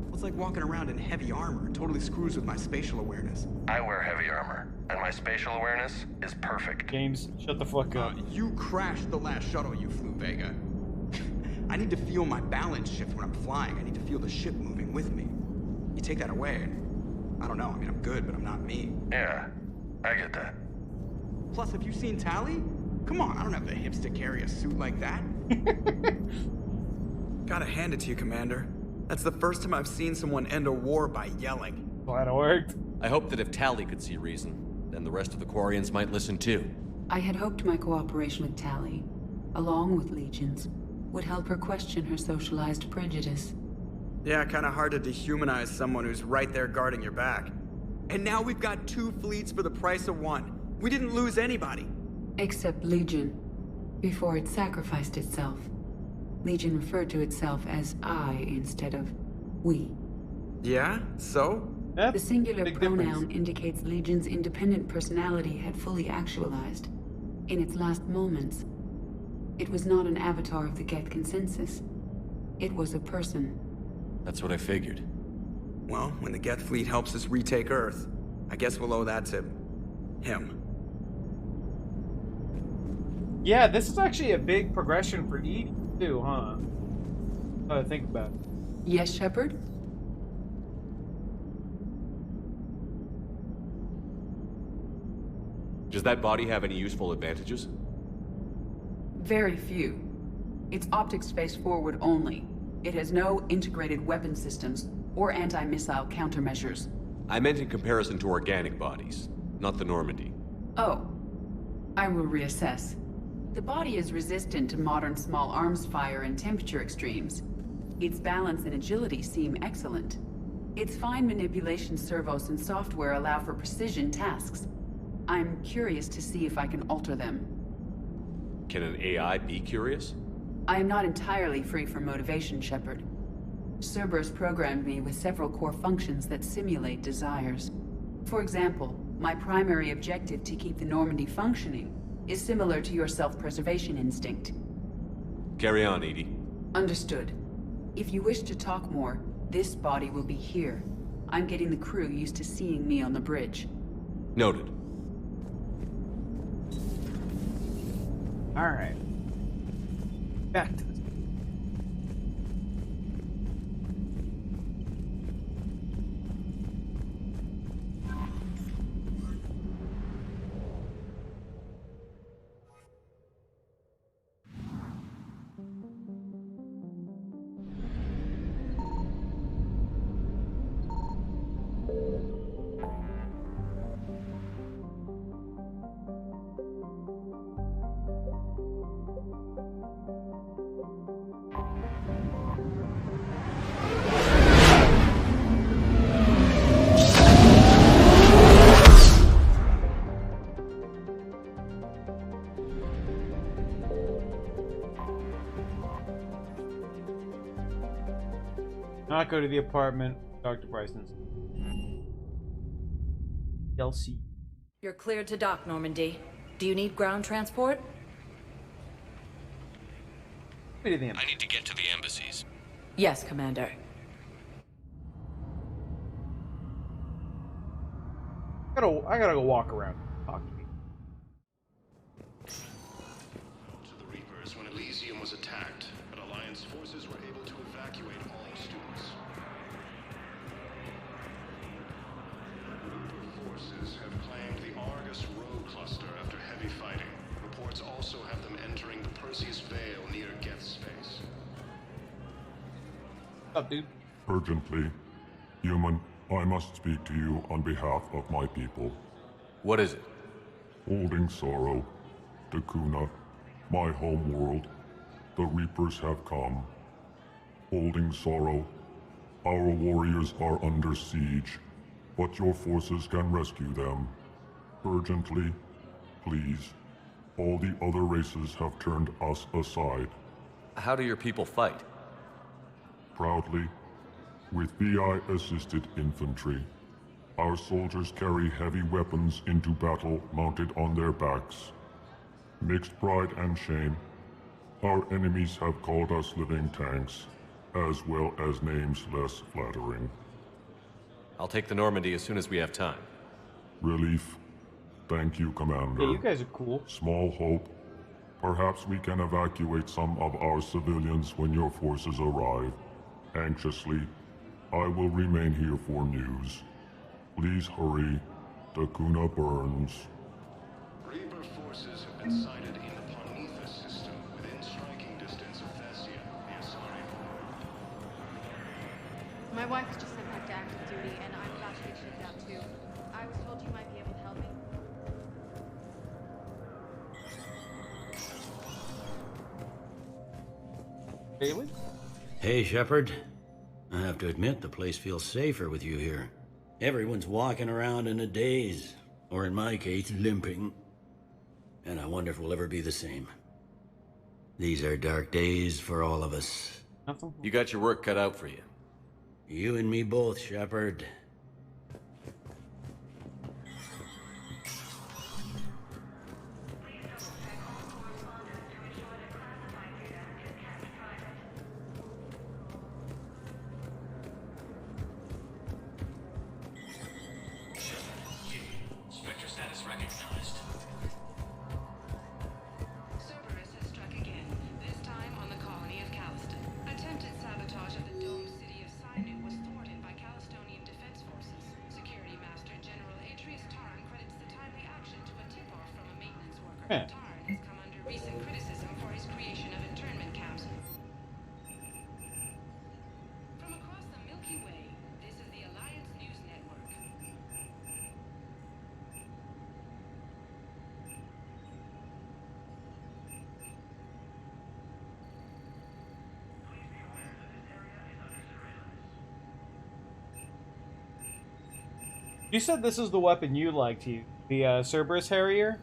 Speaker 15: Well, it's like walking around in heavy armor. It totally screws with my spatial awareness.
Speaker 9: I wear heavy armor, and my spatial awareness is perfect.
Speaker 1: James, shut the fuck up.
Speaker 15: You crashed the last shuttle you flew, Vega. I need to feel my balance shift when I'm flying. I need to feel the ship moving with me. You take that away, and I don't know. I mean, I'm good, but I'm not me.
Speaker 9: Yeah, I get that.
Speaker 15: Plus, have you seen Tally? Come on, I don't have the hips to carry a suit like that. Gotta hand it to you, Commander. That's the first time I've seen someone end a war by yelling.
Speaker 1: Glad it worked.
Speaker 6: I hope that if Tally could see reason, then the rest of the Quarians might listen too.
Speaker 4: I had hoped my cooperation with Tally, along with Legions, would help her question her socialized prejudice.
Speaker 15: Yeah, kinda hard to dehumanize someone who's right there guarding your back. And now we've got 2 fleets for the price of 1. We didn't lose anybody.
Speaker 4: Except Legion, before it sacrificed itself. Legion referred to itself as I instead of we.
Speaker 15: Yeah? So?
Speaker 4: The singular pronoun indicates Legion's independent personality had fully actualized. In its last moments, it was not an avatar of the Geth consensus. It was a person.
Speaker 6: That's what I figured.
Speaker 15: Well, when the Geth fleet helps us retake Earth, I guess we'll owe that to him.
Speaker 1: Yeah, this is actually a big progression for Edie, too, huh? I think about it.
Speaker 4: Yes, Shepard?
Speaker 6: Does that body have any useful advantages?
Speaker 4: Very few. It's optics space forward only. It has no integrated weapon systems or anti-missile countermeasures.
Speaker 6: I meant in comparison to organic bodies, not the Normandy.
Speaker 4: Oh. I will reassess. The body is resistant to modern small arms fire and temperature extremes. Its balance and agility seem excellent. Its fine manipulation servos and software allow for precision tasks. I'm curious to see if I can alter them.
Speaker 6: Can an AI be curious?
Speaker 4: I am not entirely free from motivation, Shepard. Cerberus programmed me with several core functions that simulate desires. For example, my primary objective to keep the Normandy functioning is similar to your self-preservation instinct.
Speaker 6: Carry on, Edie.
Speaker 4: Understood. If you wish to talk more, this body will be here. I'm getting the crew used to seeing me on the bridge.
Speaker 6: Noted.
Speaker 1: Alright. Back to this. Not go to the apartment. Dr. Bryson's. LC.
Speaker 23: You're cleared to dock, Normandy. Do you need ground transport?
Speaker 1: I
Speaker 5: need to get to the embassies.
Speaker 23: Yes, Commander.
Speaker 1: I gotta go walk around. Talk to me.
Speaker 10: was attacked, but Alliance forces were able to evacuate all students. Reaper forces have claimed the Argus Road cluster after heavy fighting. Reports also have them entering the Perseus Vale near Geth's space.
Speaker 1: What's up, dude?
Speaker 19: Urgently. Human, I must speak to you on behalf of my people.
Speaker 6: What is it?
Speaker 19: Holding sorrow. Dakuna, my home world. The Reapers have come. Holding sorrow. Our warriors are under siege, but your forces can rescue them. Urgently, please. All the other races have turned us aside.
Speaker 6: How do your people fight?
Speaker 19: Proudly, with VI-assisted infantry. Our soldiers carry heavy weapons into battle mounted on their backs. Mixed pride and shame, our enemies have called us living tanks, as well as names less flattering.
Speaker 6: I'll take the Normandy as soon as we have time.
Speaker 19: Relief. Thank you, Commander.
Speaker 1: Yeah, you guys are cool.
Speaker 19: Small hope. Perhaps we can evacuate some of our civilians when your forces arrive. Anxiously, I will remain here for news. Please hurry. Dakuna burns.
Speaker 10: Reaper forces have been sighted in the Prometheus system within striking distance of Thessia, near Saria.
Speaker 20: My wife was just sent back to active duty, and I'm about to get shipped out too. I was told you might be able to help me.
Speaker 1: Bailey?
Speaker 24: Hey, Shepard. I have to admit, the place feels safer with you here. Everyone's walking around in a daze, or in my case, limping. And I wonder if we'll ever be the same. These are dark days for all of us.
Speaker 6: You got your work cut out for you.
Speaker 24: You and me both, Shepard.
Speaker 3: Spectre status recognized.
Speaker 8: Cerberus has struck again, this time on the colony of Calliston. Attempted sabotage of the domed city of Sinu was thwarted by Callistonian defense forces. Security Master General Atreus Tarn credits the timely action to a tip-off from a maintenance worker.
Speaker 1: Yeah.
Speaker 8: Tarn has come under recent criticism for his creation of internment camps. From across the Milky Way, this is the Alliance News Network.
Speaker 1: You said this is the weapon you liked, the Cerberus Harrier?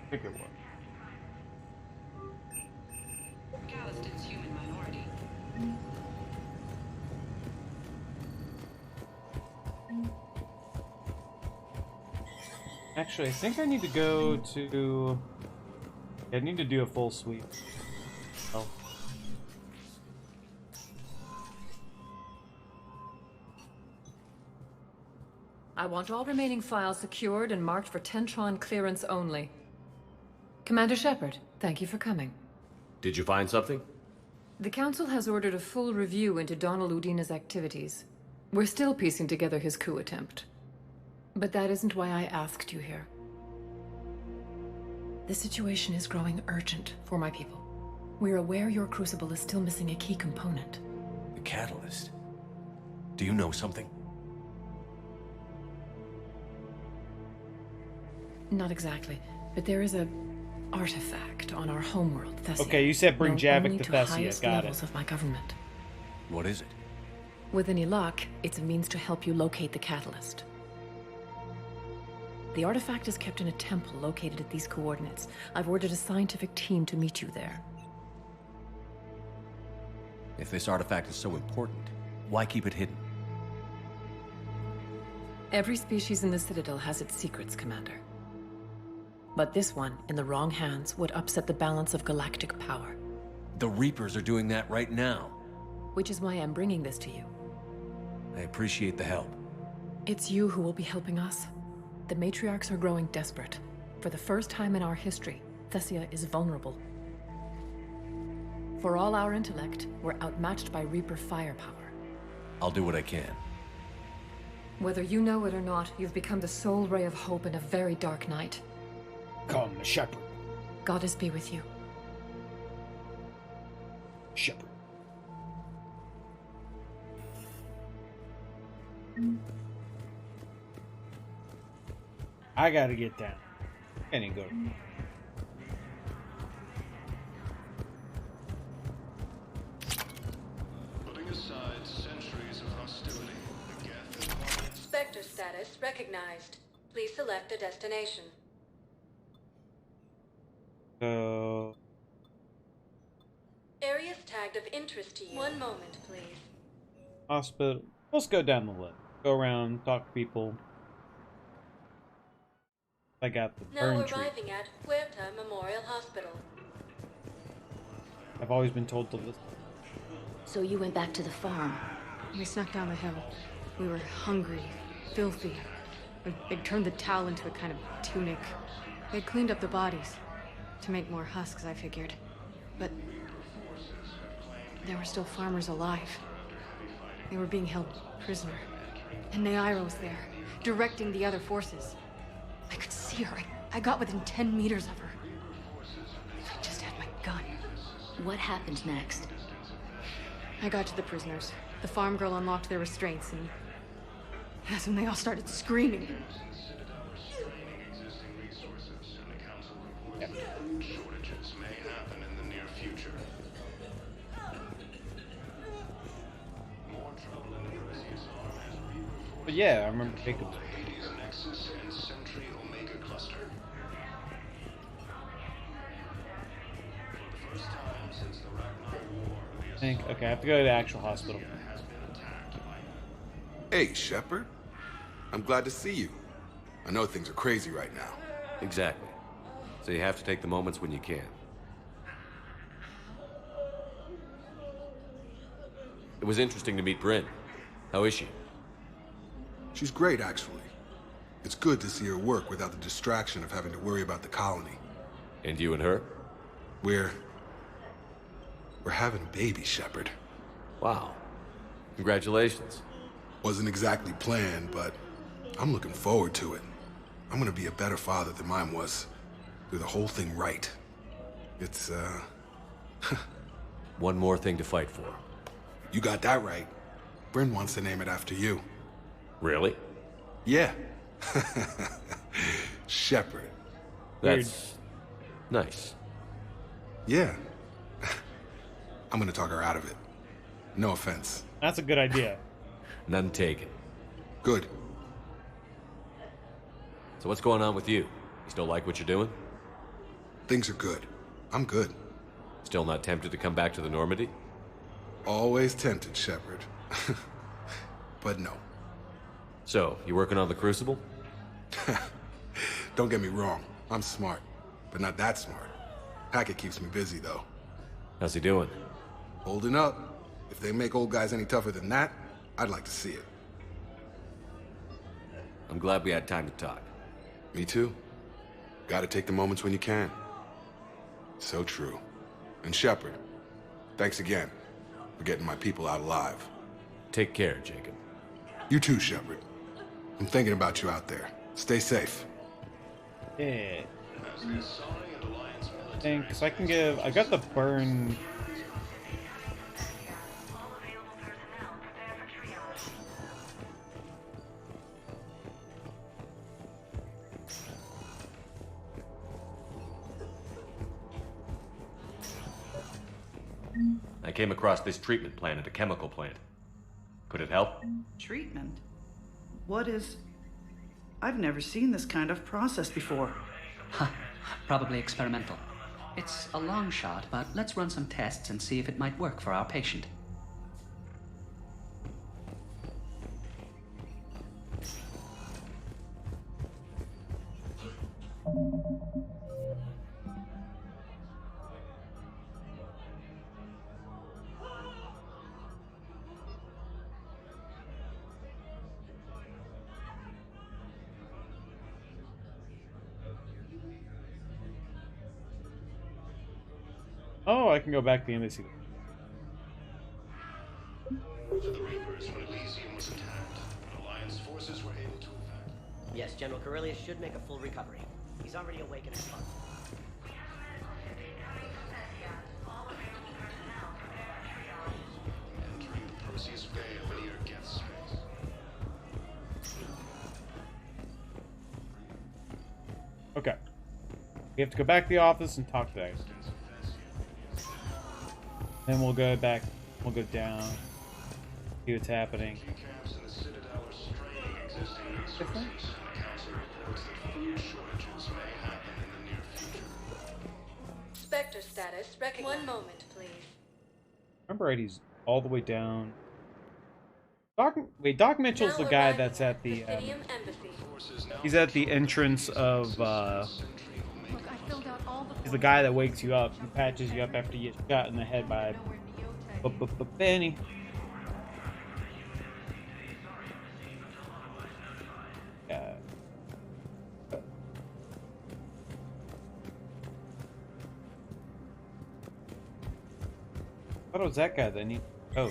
Speaker 1: I think it was.
Speaker 8: Calliston's human minority.
Speaker 1: Actually, I think I need to go to... I need to do a full sweep. Oh.
Speaker 25: I want all remaining files secured and marked for Tentron clearance only. Commander Shepard, thank you for coming.
Speaker 6: Did you find something?
Speaker 25: The Council has ordered a full review into Donald Udina's activities. We're still piecing together his coup attempt. But that isn't why I asked you here. The situation is growing urgent for my people. We're aware your crucible is still missing a key component.
Speaker 16: The catalyst. Do you know something?
Speaker 25: Not exactly, but there is a artifact on our homeworld, Thessia.
Speaker 1: Okay, you said bring
Speaker 25: known
Speaker 1: Javik
Speaker 25: only
Speaker 1: to
Speaker 25: to
Speaker 1: Thessia,
Speaker 25: highest
Speaker 1: got
Speaker 25: levels
Speaker 1: it.
Speaker 25: of my government.
Speaker 16: What is it?
Speaker 25: With any luck, it's a means to help you locate the catalyst. The artifact is kept in a temple located at these coordinates. I've ordered a scientific team to meet you there.
Speaker 6: If this artifact is so important, why keep it hidden?
Speaker 25: Every species in the Citadel has its secrets, Commander. But this one, in the wrong hands, would upset the balance of galactic power.
Speaker 6: The Reapers are doing that right now.
Speaker 25: Which is why I'm bringing this to you.
Speaker 6: I appreciate the help.
Speaker 25: It's you who will be helping us. The matriarchs are growing desperate. For the first time in our history, Thessia is vulnerable. For all our intellect, we're outmatched by Reaper firepower.
Speaker 6: I'll do what I can.
Speaker 25: Whether you know it or not, you've become the sole ray of hope in a very dark night.
Speaker 1: Come, Shepard.
Speaker 25: Goddess be with you.
Speaker 1: Shepard. I gotta get down. And then go.
Speaker 10: Putting aside centuries of hostility, the Geth
Speaker 23: Spectre status recognized. Please select a destination. Areas tagged of interest to you. One moment, please.
Speaker 1: Hospital. Let's go down the list. Go around, talk to people. I got the
Speaker 23: Now
Speaker 1: burn tree.
Speaker 23: arriving at Huerta Memorial Hospital.
Speaker 1: I've always been told to listen.
Speaker 2: So you went back to the farm.
Speaker 20: We snuck down the hill. We were hungry, filthy. They'd turned the towel into a kind of tunic. They'd cleaned up the bodies to make more husks, I figured. But there were still farmers alive. They were being held prisoner. And Naira was there, directing the other forces. I could see her. I got within 10 meters of her. If I just had my gun.
Speaker 2: What happened next?
Speaker 20: I got to the prisoners. The farm girl unlocked their restraints, and that's when they all started screaming.
Speaker 10: food shortages may happen in the near future. More trouble in the Perseus arm has Reaper
Speaker 1: But yeah, I remember Jacob's.
Speaker 10: Hades Nexus and Sentry Omega cluster. For the first time since the Ragnar War, the
Speaker 1: I think, okay, I have to go to the actual hospital.
Speaker 10: has been attacked by
Speaker 11: Hey, Shepard. I'm glad to see you. I know things are crazy right now.
Speaker 6: Exactly. So you have to take the moments when you can. It was interesting to meet Bryn. How is she?
Speaker 11: She's great, actually. It's good to see her work without the distraction of having to worry about the colony.
Speaker 6: And you and her?
Speaker 11: We're having a baby, Shepard.
Speaker 6: Wow. Congratulations.
Speaker 11: Wasn't exactly planned, but I'm looking forward to it. I'm gonna be a better father than mine was. Do the whole thing right. It's,
Speaker 6: One more thing to fight for.
Speaker 11: You got that right. Bryn wants to name it after you.
Speaker 6: Really?
Speaker 11: Yeah. Shepard.
Speaker 6: That's nice.
Speaker 11: Yeah. I'm gonna talk her out of it. No offense.
Speaker 1: That's a good idea.
Speaker 6: None taken.
Speaker 11: Good.
Speaker 6: So what's going on with you? You still like what you're doing?
Speaker 11: Things are good. I'm good.
Speaker 6: Still not tempted to come back to the Normandy?
Speaker 11: Always tempted, Shepard. But no.
Speaker 6: So, you working on the Crucible?
Speaker 11: Don't get me wrong. I'm smart, but not that smart. Hackett keeps me busy, though.
Speaker 6: How's he doing?
Speaker 11: Holding up. If they make old guys any tougher than that, I'd like to see it.
Speaker 6: I'm glad we had time to talk.
Speaker 11: Me too. Gotta take the moments when you can. So true. And Shepard, thanks again for getting my people out alive.
Speaker 6: Take care, Jacob.
Speaker 11: You too, Shepard. I'm thinking about you out there. Stay safe.
Speaker 1: Yeah.
Speaker 10: as the Asari and Alliance military.
Speaker 1: Thanks. I can give. I got the burn.
Speaker 6: I came across this treatment plant at a chemical plant. Could it help?
Speaker 12: Treatment? What is... I've never seen this kind of process before.
Speaker 13: Huh. Probably experimental. It's a long shot, but let's run some tests and see if it might work for our patient.
Speaker 1: Oh, I can go back to the embassy.
Speaker 10: The Reapers when Elysium was attacked, but Alliance forces were able to evacuate.
Speaker 14: Yes, General Corellius should make a full recovery. He's already awake and fun.
Speaker 10: Entering the Perseus Vale near Geth space.
Speaker 1: Okay. We have to go back to the office and talk to them. Then we'll go back. We'll go down. See what's happening.
Speaker 23: Spectre status recognized. 1 moment, please.
Speaker 1: Remember, right, he's all the way down. Doc Mitchell's the guy that's at the. He's at the entrance of. He's the guy that wakes you up and patches you up after you get shot in the head by Benny. I thought it was that guy that need. Oh.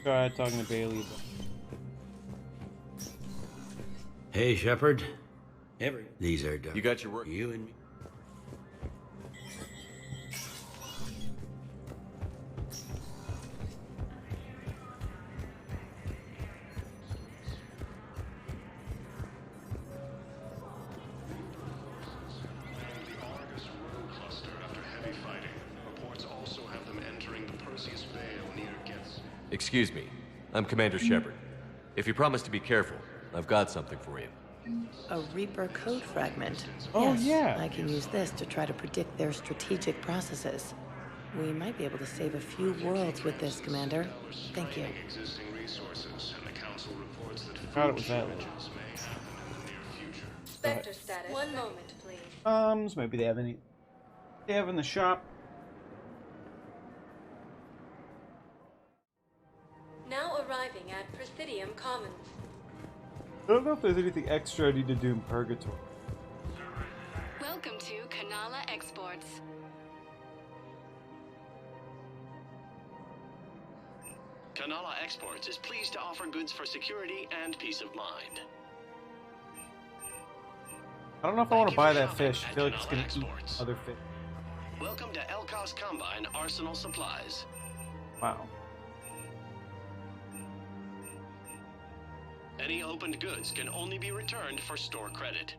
Speaker 1: Tried talking to Bailey.
Speaker 24: Hey, Shepard. These are done.
Speaker 6: You got your work.
Speaker 24: You and me.
Speaker 6: Excuse me. I'm Commander Shepard. If you promise to be careful, I've got something for you.
Speaker 18: A Reaper code fragment.
Speaker 1: Oh,
Speaker 18: yes,
Speaker 1: yeah.
Speaker 18: I can use this to try to predict their strategic processes. We might be able to save a few worlds with this, Commander. Thank you.
Speaker 1: Thought it was that.
Speaker 23: Spectre status. 1 moment, please.
Speaker 1: So maybe they have any. They have in the shop.
Speaker 23: Now arriving at Presidium Commons.
Speaker 1: I don't know if there's anything extra I need to do in Purgatory.
Speaker 21: Welcome to Kanala Exports.
Speaker 10: Kanala Exports is pleased to offer goods for security and peace of mind.
Speaker 1: I don't know if I want to buy that fish. I feel like it's going to eat other fish.
Speaker 10: Welcome to Elkos Combine Arsenal Supplies.
Speaker 1: Wow.
Speaker 10: Any opened goods can only be returned for store credit.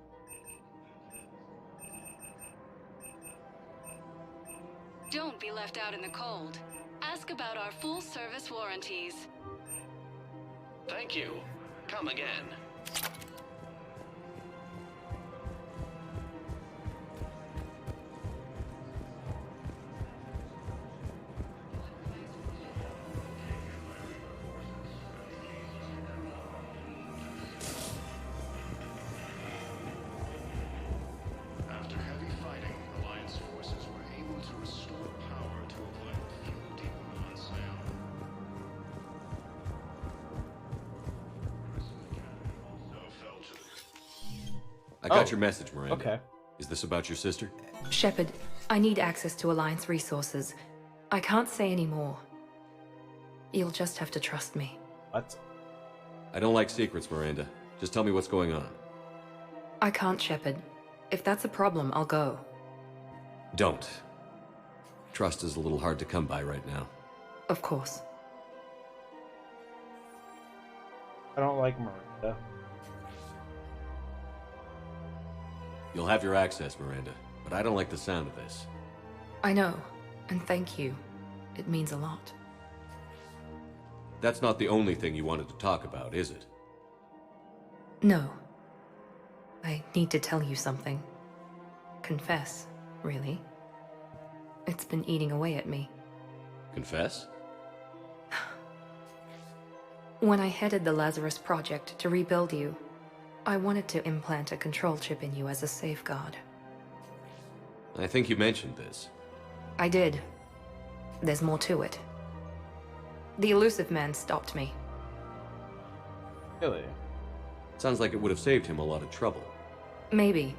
Speaker 21: Don't be left out in the cold. Ask about our full-service warranties.
Speaker 10: Thank you. Come again. After heavy fighting, Alliance forces were able to restore power to a planet few deep months now.
Speaker 6: I got your message, Miranda.
Speaker 1: Okay.
Speaker 6: Is this about your sister?
Speaker 25: Shepard, I need access to Alliance resources. I can't say any more. You'll just have to trust me.
Speaker 1: What?
Speaker 6: I don't like secrets, Miranda. Just tell me what's going on.
Speaker 25: I can't, Shepard. If that's a problem, I'll go.
Speaker 6: Don't. Trust is a little hard to come by right now.
Speaker 25: Of course.
Speaker 1: I don't like Miranda.
Speaker 6: You'll have your access, Miranda, but I don't like the sound of this.
Speaker 25: I know, and thank you. It means a lot.
Speaker 6: That's not the only thing you wanted to talk about, is it?
Speaker 25: No. I need to tell you something. Confess, really. It's been eating away at me.
Speaker 6: Confess?
Speaker 25: When I headed the Lazarus Project to rebuild you, I wanted to implant a control chip in you as a safeguard.
Speaker 6: I think you mentioned this.
Speaker 25: I did. There's more to it. The elusive man stopped me.
Speaker 1: Really?
Speaker 6: Sounds like it would have saved him a lot of trouble.
Speaker 25: Maybe.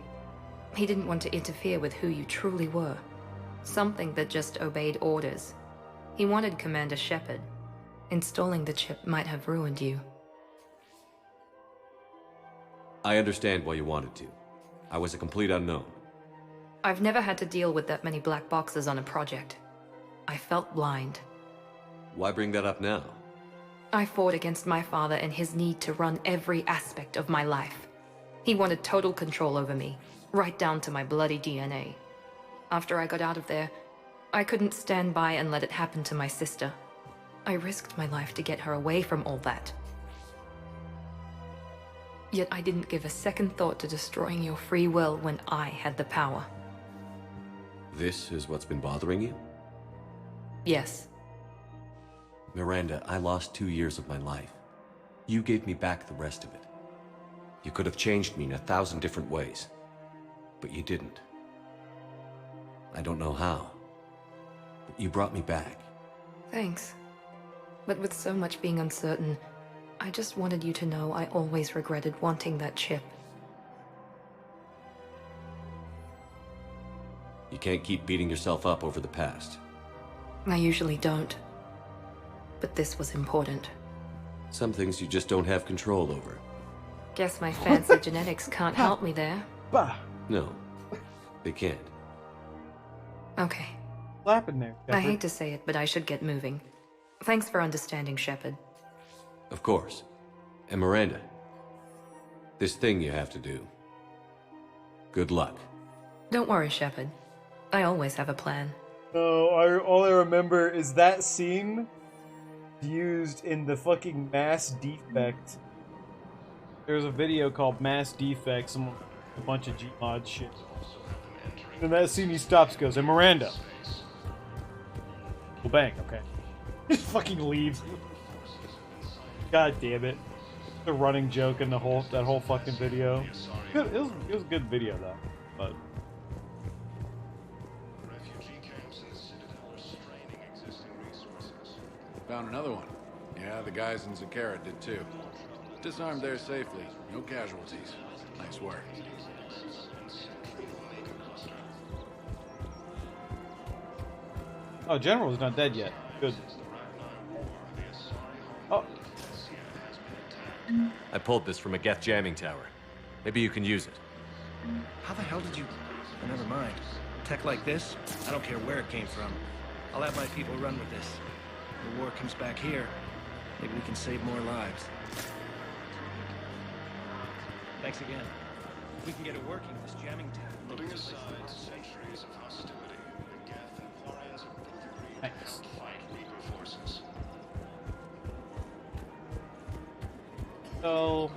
Speaker 25: He didn't want to interfere with who you truly were. Something that just obeyed orders. He wanted Commander Shepard. Installing the chip might have ruined you.
Speaker 6: I understand why you wanted to. I was a complete unknown.
Speaker 25: I've never had to deal with that many black boxes on a project. I felt blind.
Speaker 6: Why bring that up now?
Speaker 25: I fought against my father and his need to run every aspect of my life. He wanted total control over me, right down to my bloody DNA. After I got out of there, I couldn't stand by and let it happen to my sister. I risked my life to get her away from all that. Yet I didn't give a second thought to destroying your free will when I had the power.
Speaker 6: This is what's been bothering you?
Speaker 25: Yes.
Speaker 6: Miranda, I lost 2 years of my life. You gave me back the rest of it. You could have changed me in 1,000 different ways, but you didn't. I don't know how, but you brought me back.
Speaker 25: Thanks. But with so much being uncertain, I just wanted you to know I always regretted wanting that chip.
Speaker 6: You can't keep beating yourself up over the past.
Speaker 25: I usually don't. But this was important.
Speaker 6: Some things you just don't have control over.
Speaker 25: Guess my fancy genetics can't help me there.
Speaker 1: Bah.
Speaker 6: No, they can't.
Speaker 25: Okay.
Speaker 1: What happened there,
Speaker 25: I hate to say it, but I should get moving. Thanks for understanding, Shepard.
Speaker 6: Of course. And Miranda, this thing you have to do. Good luck.
Speaker 25: Don't worry, Shepard. I always have a plan.
Speaker 1: No, all I remember is that scene used in the fucking Mass Defect. There's a video called Mass Defect, a bunch of Gmod shit. In that scene, he stops, goes, "And Miranda." Well, bang, okay. Just fucking leaves. God damn it. The running joke in that whole fucking video. It was a good video though, but.
Speaker 7: Found another one. Yeah, the guys in Zakara did too. Disarmed there safely. No casualties. Nice work.
Speaker 1: Oh, General's not dead yet. Good. Oh.
Speaker 6: I pulled this from a Geth jamming tower. Maybe you can use it.
Speaker 14: How the hell did you... Oh, never mind. Tech like this, I don't care where it came from. I'll have my people run with this. When the war comes back here, maybe we can save more lives. Thanks again. If we can get it working, this jamming tower...
Speaker 10: Putting aside centuries of hostility, the Geth and Quarians have both agreed to fight Reaper forces.
Speaker 1: So...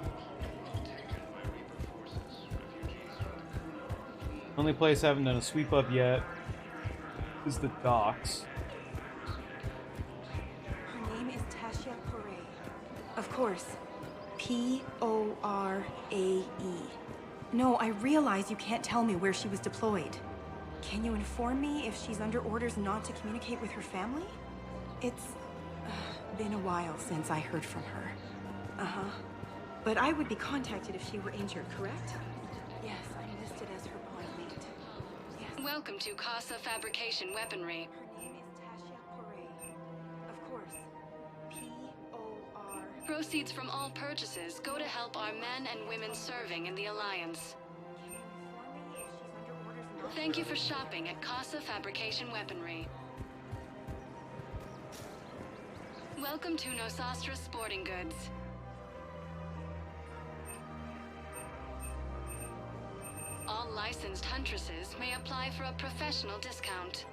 Speaker 1: Only place I haven't done a sweep up yet is the docks.
Speaker 9: Her name is Tasha Poray. Of course. P-O-R-A-E. No, I realize you can't tell me where she was deployed. Can you inform me if she's under orders not to communicate with her family? It's been a while since I heard from her. Uh-huh. But I would be contacted if she were injured, correct? Yes, I'm listed as her point mate. Yes.
Speaker 21: Welcome to Casa Fabrication Weaponry.
Speaker 9: Her name is Tasha Poray. Of course. P-O-R...
Speaker 21: Proceeds from all purchases go to help our men and women serving in the Alliance.
Speaker 9: Can you inform me if
Speaker 21: Thank you for shopping at Casa Fabrication Weaponry. Welcome to Nosastra Sporting Goods. All licensed huntresses may apply for a professional discount.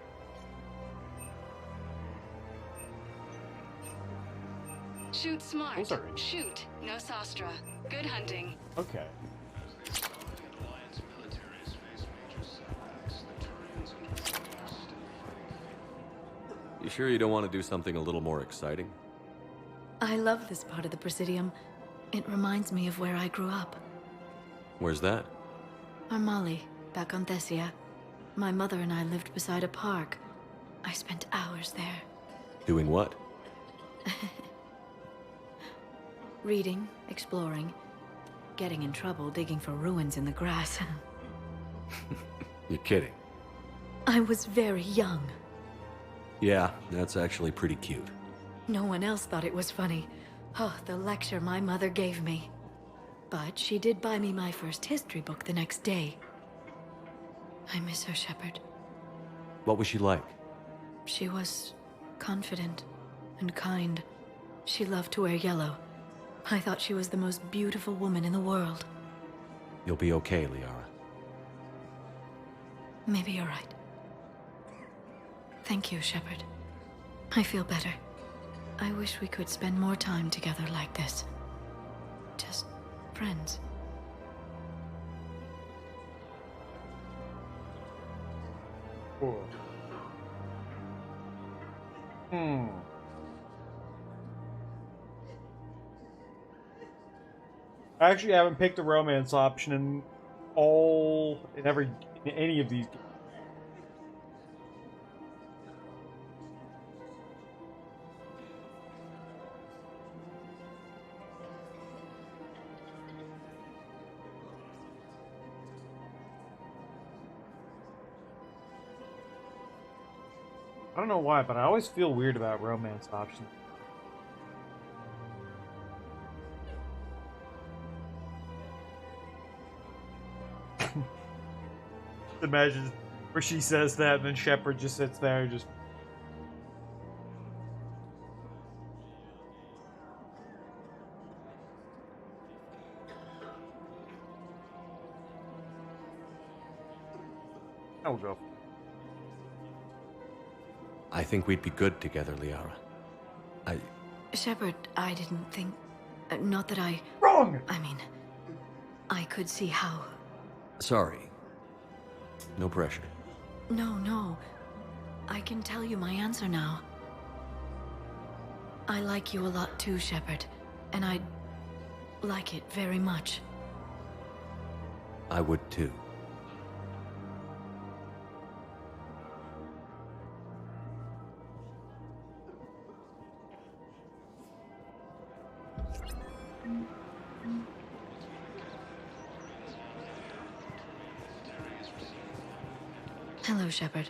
Speaker 21: Shoot smart.
Speaker 1: Those are-
Speaker 21: Shoot Nosastra. Good hunting.
Speaker 1: Okay.
Speaker 6: You sure you don't want to do something a little more exciting?
Speaker 2: I love this part of the Presidium. It reminds me of where I grew up.
Speaker 6: Where's that?
Speaker 2: Armali, back on Thessia. My mother and I lived beside a park. I spent hours there.
Speaker 6: Doing what?
Speaker 2: Reading, exploring, getting in trouble digging for ruins in the grass.
Speaker 6: You're kidding.
Speaker 2: I was very young.
Speaker 6: Yeah, that's actually pretty cute.
Speaker 2: No one else thought it was funny. Oh, the lecture my mother gave me. But she did buy me my first history book the next day. I miss her, Shepard.
Speaker 6: What was she like?
Speaker 2: She was confident and kind. She loved to wear yellow. I thought she was the most beautiful woman in the world.
Speaker 6: You'll be okay, Liara.
Speaker 2: Maybe you're right. Thank you, Shepard. I feel better. I wish we could spend more time together like this. Just friends.
Speaker 1: Cool. I actually haven't picked a romance option in any of these games. I don't know why, but I always feel weird about romance options. Imagine where she says that and then Shepard just sits there just... I'll go.
Speaker 6: I think we'd be good together, Liara.
Speaker 2: Shepard, I didn't think... not that I...
Speaker 1: Wrong!
Speaker 2: I mean, I could see how...
Speaker 6: Sorry. No pressure.
Speaker 2: No. I can tell you my answer now. I like you a lot too, Shepard. And I'd like it very much.
Speaker 6: I would too.
Speaker 2: Hello, Shepard.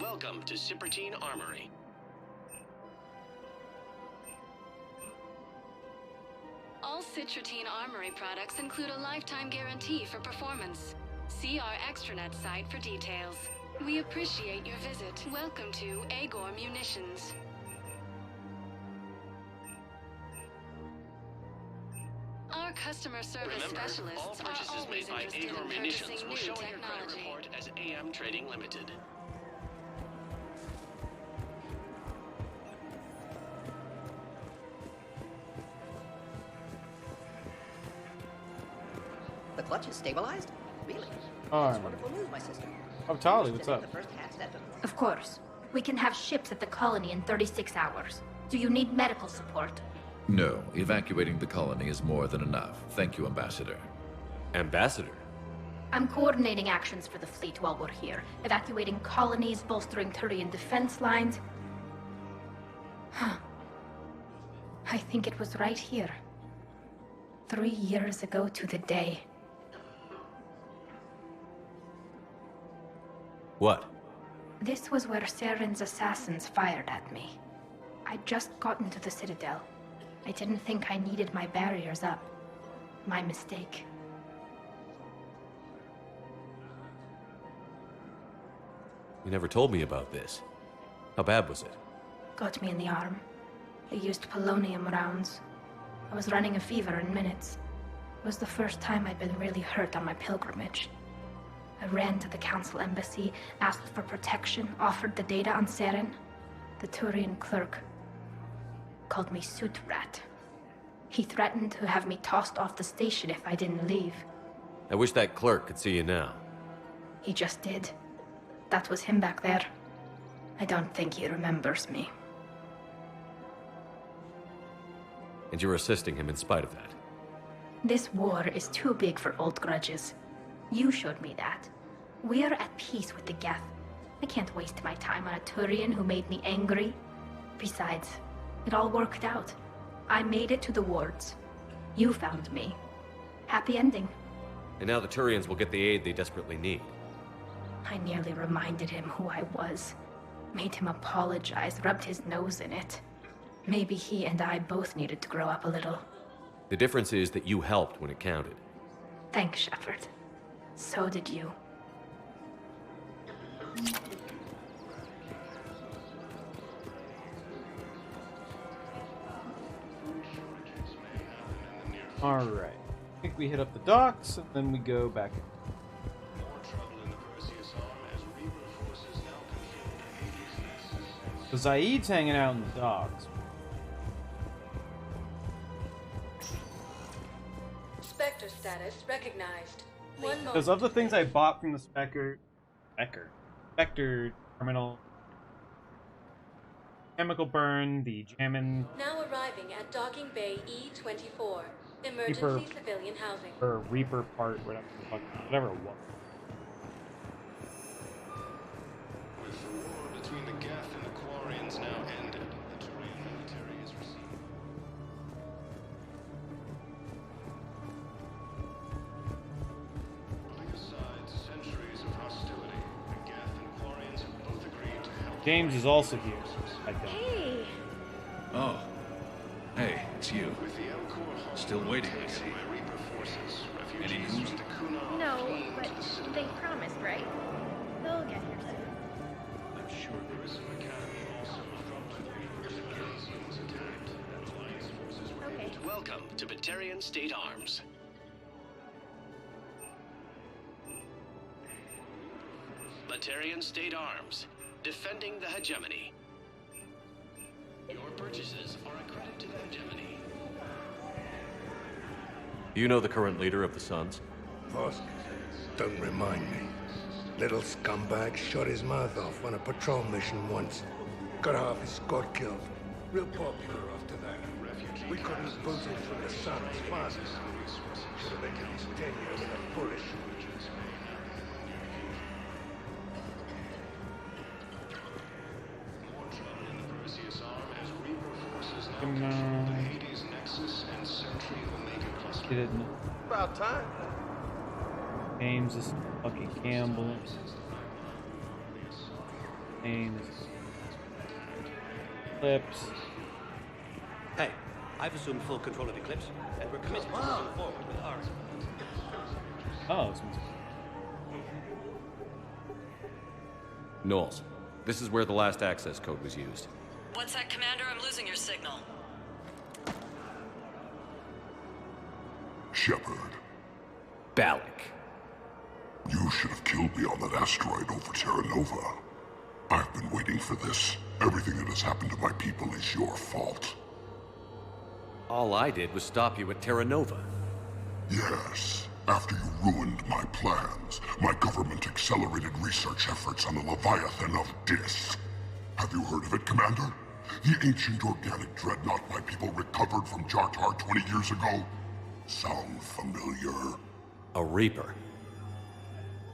Speaker 4: Welcome to Cipertine Armory.
Speaker 21: All Citratine Armory products include a lifetime guarantee for performance. See our extranet site for details. We appreciate your visit. Welcome to Agor Munitions. Our customer service specialists
Speaker 4: all purchases
Speaker 21: are always
Speaker 4: made by
Speaker 21: interested
Speaker 4: Agor
Speaker 21: in
Speaker 4: Munitions
Speaker 21: purchasing
Speaker 4: will
Speaker 21: new
Speaker 4: show in your credit
Speaker 21: technology.
Speaker 4: report as AM Trading Limited.
Speaker 5: The clutch is stabilized? Really?
Speaker 1: Alright.
Speaker 5: That's wonderful news, my sister.
Speaker 1: Oh, Tali, what's up?
Speaker 5: The first hat step to
Speaker 15: Of course. We can have ships at the colony in 36 hours. Do you need medical support?
Speaker 17: No, evacuating the colony is more than enough. Thank you, Ambassador.
Speaker 6: Ambassador?
Speaker 15: I'm coordinating actions for the fleet while we're here. Evacuating colonies, bolstering Turian defense lines. Huh. I think it was right here. 3 years ago to the day.
Speaker 6: What?
Speaker 15: This was where Saren's assassins fired at me. I'd just gotten to the Citadel. I didn't think I needed my barriers up. My mistake.
Speaker 6: You never told me about this. How bad was it?
Speaker 15: Got me in the arm. I used polonium rounds. I was running a fever in minutes. It was the first time I'd been really hurt on my pilgrimage. I ran to the council embassy, asked for protection, offered the data on Seren. The Turian clerk called me suit rat. He threatened to have me tossed off the station if I didn't leave.
Speaker 6: I wish that clerk could see you now.
Speaker 15: He just did. That was him back there. I don't think he remembers me.
Speaker 6: And you're assisting him in spite of that.
Speaker 15: This war is too big for old grudges. You showed me that. We are at peace with the Geth. I can't waste my time on a Turian who made me angry. Besides, it all worked out. I made it to the wards. You found me. Happy ending.
Speaker 6: And now the Turians will get the aid they desperately need.
Speaker 15: I nearly reminded him who I was. Made him apologize, rubbed his nose in it. Maybe he and I both needed to grow up a little.
Speaker 6: The difference is that you helped when it counted.
Speaker 15: Thanks, Shepard. So did you.
Speaker 1: Alright. I think we hit up the docks, and then we go back. So Zaid's hanging out in the docks.
Speaker 23: Spectre status recognized. One moment.
Speaker 1: Because of the things I bought from the Spectre terminal, chemical burn, the jammin',
Speaker 23: Now arriving at docking bay E24. Emergency civilian housing.
Speaker 1: or Reaper part, whatever it was.
Speaker 10: With the war between the Geth and the Quarians now ended, the Turian military is receiving. Putting aside centuries of hostility, the Geth and Quarians have both agreed to help.
Speaker 1: James is also here, I think.
Speaker 23: Hey!
Speaker 14: Oh. Hey, it's you. Still waiting, I see. Any news?
Speaker 15: No, but they promised, right? They'll get here soon.
Speaker 14: I'm sure there is some academy also
Speaker 15: Okay.
Speaker 4: Welcome to Batarian State Arms. Batarian State Arms, defending the hegemony. Your purchases are a credit to the hegemony.
Speaker 6: Do you know the current leader of the Suns?
Speaker 3: Vosk, don't remind me. Little scumbag shot his mouth off on a patrol mission once. Got half his squad killed. Real popular after that. We couldn't boot him from the Suns fast. Should have ended his tenure with a bullet.
Speaker 1: Get it.
Speaker 3: About time.
Speaker 1: James is fucking gambling. James. Clips.
Speaker 8: Hey, I've assumed full control of Eclipse, and we're committed to moving forward with ours.
Speaker 1: Oh,
Speaker 6: Knowles, this is where the last access code was used.
Speaker 16: What's that, Commander? I'm losing your signal.
Speaker 19: Shepard.
Speaker 6: Balak.
Speaker 19: You should have killed me on that asteroid over Terra Nova. I've been waiting for this. Everything that has happened to my people is your fault.
Speaker 6: All I did was stop you at Terra Nova.
Speaker 19: Yes. After you ruined my plans, my government accelerated research efforts on the Leviathan of Dis. Have you heard of it, Commander? The ancient organic dreadnought my people recovered from Jartar 20 years ago? Sound familiar?
Speaker 6: A Reaper.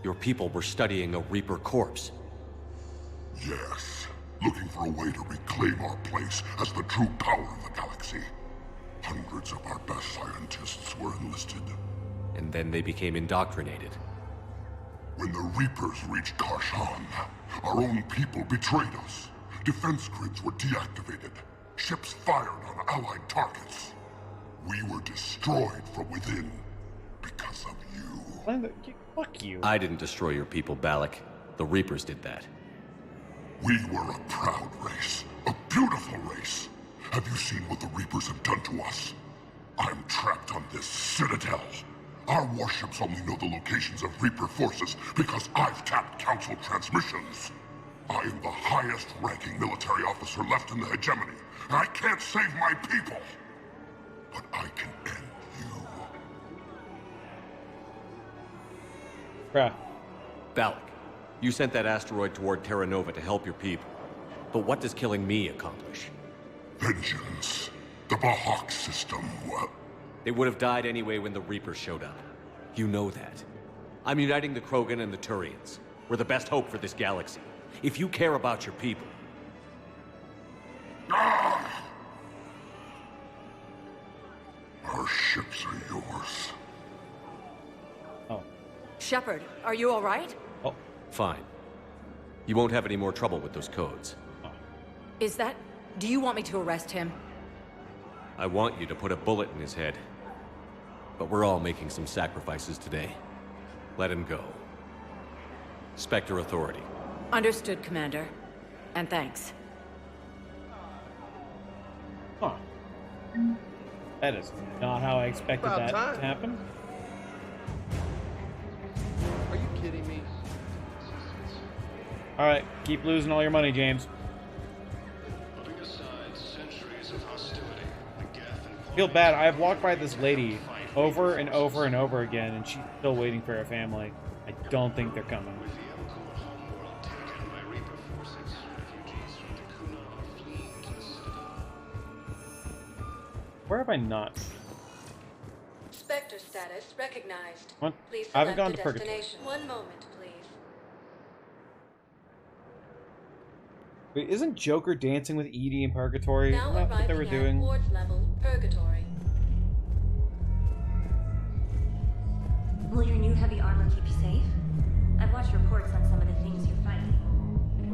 Speaker 6: Your people were studying a Reaper corpse.
Speaker 19: Yes. Looking for a way to reclaim our place as the true power of the galaxy. Hundreds of our best scientists were enlisted.
Speaker 6: And then they became indoctrinated.
Speaker 19: When the Reapers reached Karshan, our own people betrayed us. Defense grids were deactivated. Ships fired on Allied targets. We were destroyed from within because of you.
Speaker 1: Fuck you.
Speaker 6: I didn't destroy your people, Balak. The Reapers did that.
Speaker 19: We were a proud race, a beautiful race. Have you seen what the Reapers have done to us? I'm trapped on this citadel. Our warships only know the locations of Reaper forces because I've tapped Council transmissions. I am the highest-ranking military officer left in the hegemony, and I can't save my people. But I can end you.
Speaker 1: Bruh.
Speaker 6: Balak, you sent that asteroid toward Terra Nova to help your people. But what does killing me accomplish?
Speaker 19: Vengeance. The Bahawk system, well...
Speaker 6: They would have died anyway when the Reapers showed up. You know that. I'm uniting the Krogan and the Turians. We're the best hope for this galaxy. If you care about your people...
Speaker 19: Ah! Our ships are yours.
Speaker 1: Oh.
Speaker 11: Shepard, are you all right?
Speaker 1: Oh.
Speaker 6: Fine. You won't have any more trouble with those codes.
Speaker 11: Is that... Do you want me to arrest him?
Speaker 6: I want you to put a bullet in his head. But we're all making some sacrifices today. Let him go. Spectre Authority.
Speaker 11: Understood, Commander. And thanks.
Speaker 1: Huh. That is not how I expected
Speaker 12: About
Speaker 1: that
Speaker 12: time.
Speaker 1: to happen.
Speaker 12: Are you kidding me?
Speaker 1: Alright, keep losing all your money, James. I feel bad. I've walked by this lady over and over and over again, and she's still waiting for her family. I don't think they're coming. Where have I not?
Speaker 23: Spectre status recognized.
Speaker 1: What?
Speaker 23: Please
Speaker 1: I haven't
Speaker 23: select
Speaker 1: gone
Speaker 23: a
Speaker 1: to Purgatory.
Speaker 23: destination. One moment, please.
Speaker 1: Wait, isn't Joker dancing with Edie in Purgatory?
Speaker 23: Now
Speaker 1: Isn't that what they were
Speaker 23: arriving at
Speaker 1: doing?
Speaker 23: ward level, Purgatory.
Speaker 13: Will your new heavy armor keep you safe? I've watched reports on some of the things you're fighting.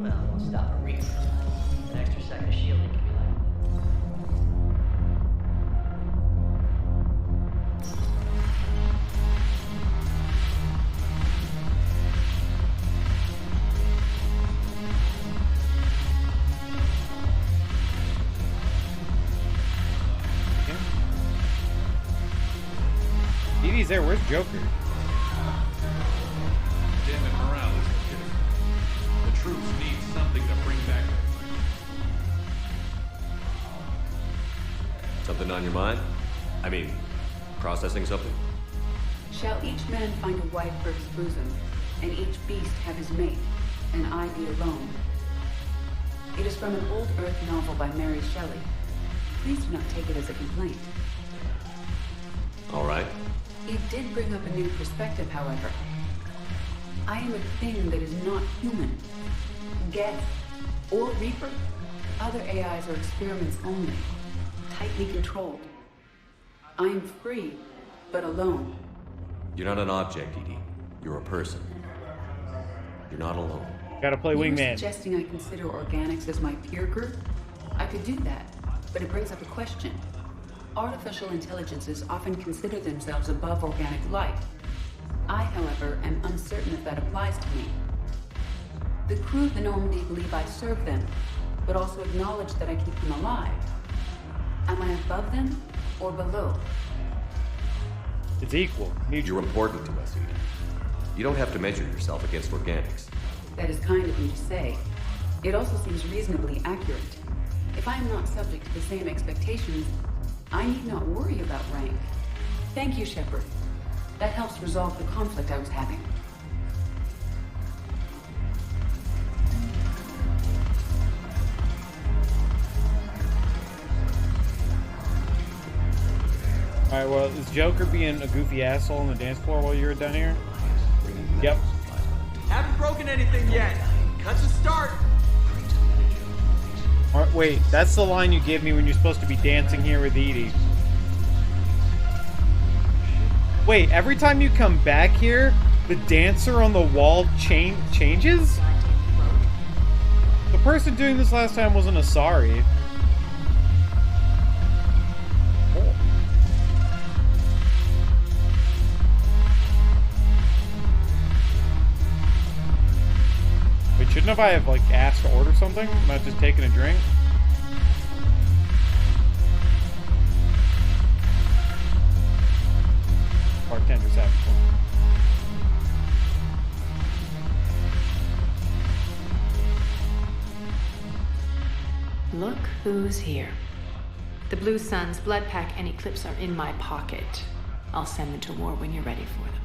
Speaker 5: Well, it won't stop a Reaper. An extra second of shielding can be like...
Speaker 1: Edie's there. Where's Joker?
Speaker 20: Damn it, morale isn't kidding. The troops need something to bring back their
Speaker 6: Something on your mind? I mean, processing something?
Speaker 22: Shall each man find a wife for his bosom, and each beast have his mate, and I be alone? It is from an old Earth novel by Mary Shelley. Please do not take it as a complaint.
Speaker 6: All right.
Speaker 22: It did bring up a new perspective, however. I am a thing that is not human. Geth or Reaper, other AIs are experiments only, tightly controlled. I am free, but alone.
Speaker 6: You're not an object, Edie. You're a person. You're not alone.
Speaker 1: Gotta play
Speaker 22: You were
Speaker 1: wingman.
Speaker 22: suggesting I consider organics as my peer group? I could do that, but it brings up a question. Artificial intelligences often consider themselves above organic life. I, however, am uncertain if that applies to me. The crew of the Normandy believe I serve them, but also acknowledge that I keep them alive. Am I above them or below?
Speaker 1: It's equal.
Speaker 6: You're important to us, Edie. You don't have to measure yourself against organics.
Speaker 22: That is kind of you to say. It also seems reasonably accurate. If I am not subject to the same expectations, I need not worry about rank. Thank you, Shepard. That helps resolve the conflict I was having.
Speaker 1: Alright, well, is Joker being a goofy asshole on the dance floor while you were down here? Yep.
Speaker 26: Haven't broken anything yet. Cuts a start.
Speaker 1: Alright, wait, that's the line you gave me when you're supposed to be dancing here with Edie. Wait, every time you come back here, the dancer on the wall changes? The person doing this last time wasn't Asari. Oh. if I have, like, asked to order something? Am I just taking a drink? Bartender's having fun.
Speaker 22: Look who's here. The Blue Suns, Blood Pack, and Eclipse are in my pocket. I'll send them to war when you're ready for them.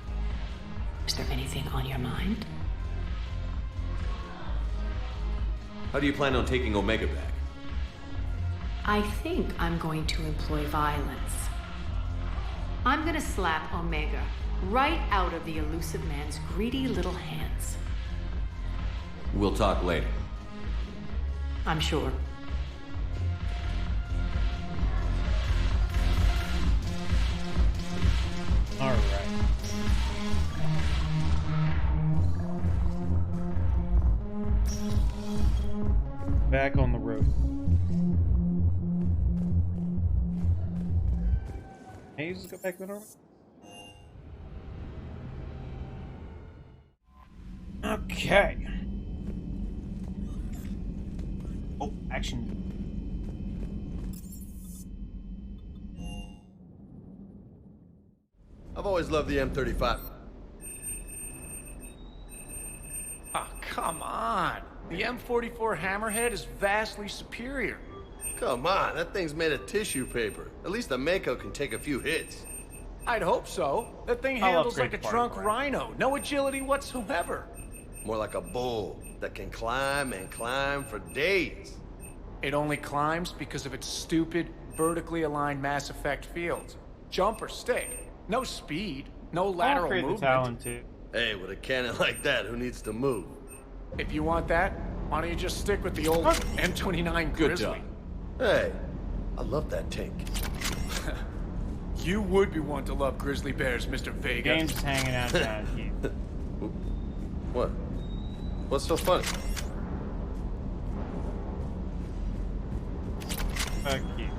Speaker 22: Is there anything on your mind?
Speaker 6: How do you plan on taking Omega back?
Speaker 22: I think I'm going to employ violence. I'm gonna slap Omega right out of the elusive man's greedy little hands.
Speaker 6: We'll talk later.
Speaker 22: I'm sure.
Speaker 1: All right. Back on the road. Hey, you just go back to normal? Okay. Oh, action.
Speaker 2: I've always loved the M35.
Speaker 14: Oh, come on. The M44 Hammerhead is vastly superior.
Speaker 2: Come on, that thing's made of tissue paper. At least the Mako can take a few hits.
Speaker 14: I'd hope so. That thing handles like a drunk rhino. No agility whatsoever.
Speaker 2: More like a bull that can climb and climb for days.
Speaker 14: It only climbs because of its stupid, vertically aligned Mass Effect fields. Jump or stick. No speed. No lateral movement.
Speaker 1: The talent too.
Speaker 2: Hey, with a cannon like that, who needs to move?
Speaker 14: If you want that, why don't you just stick with the old M29
Speaker 6: Good
Speaker 14: Grizzly?
Speaker 6: job.
Speaker 2: Hey, I love that tank.
Speaker 14: You would be one to love grizzly bears, Mr. Vega.
Speaker 1: Game's just hanging out down here.
Speaker 2: What? What's so funny?
Speaker 1: Fuck you.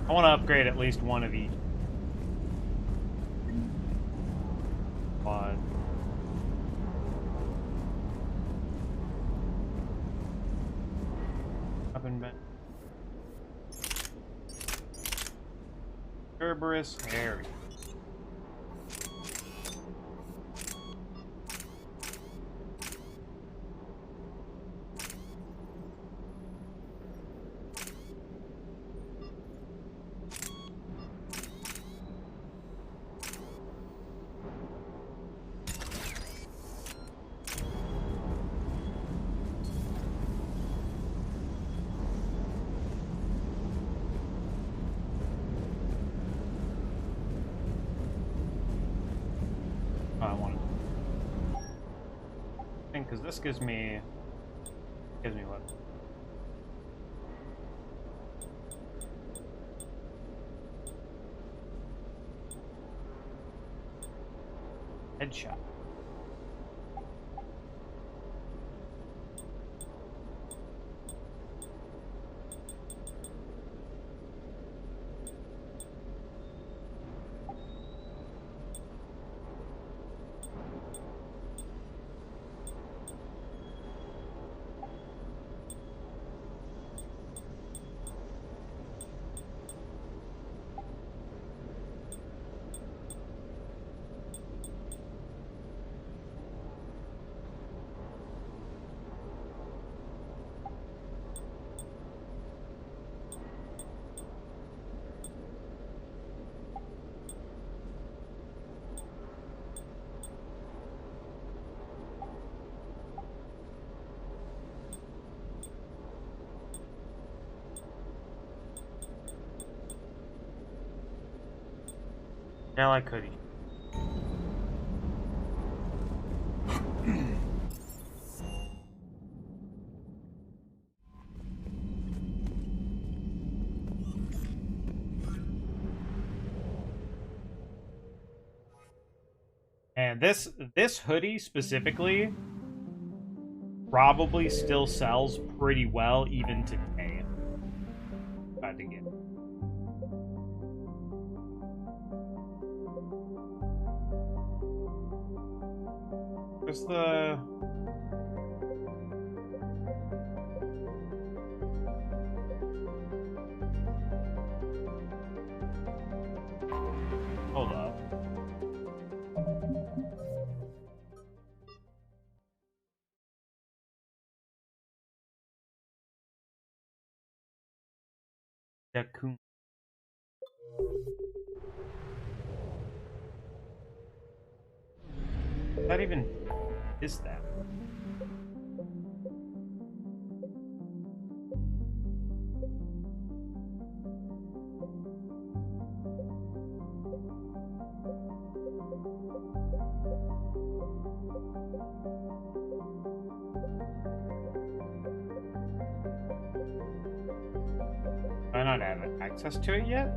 Speaker 1: I want to upgrade at least one of each. Quad. Up and back. Cerberus Harry. Because this gives me what? Headshot. Now I could eat. And this hoodie specifically probably still sells pretty well even today. About to get it. Where's the... Hold up. Dakun. What even is that? Do I not have access to it yet?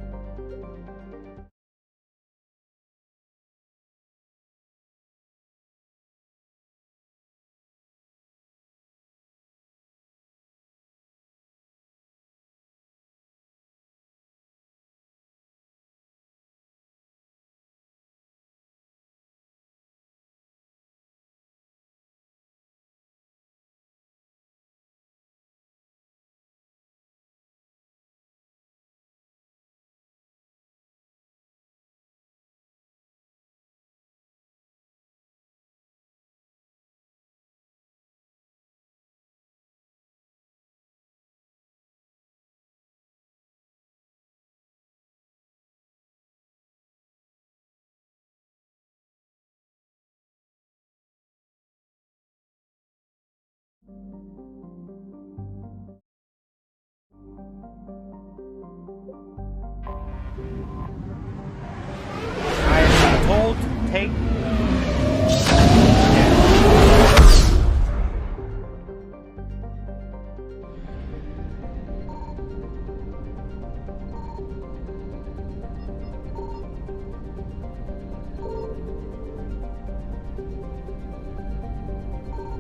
Speaker 1: I'm told to take...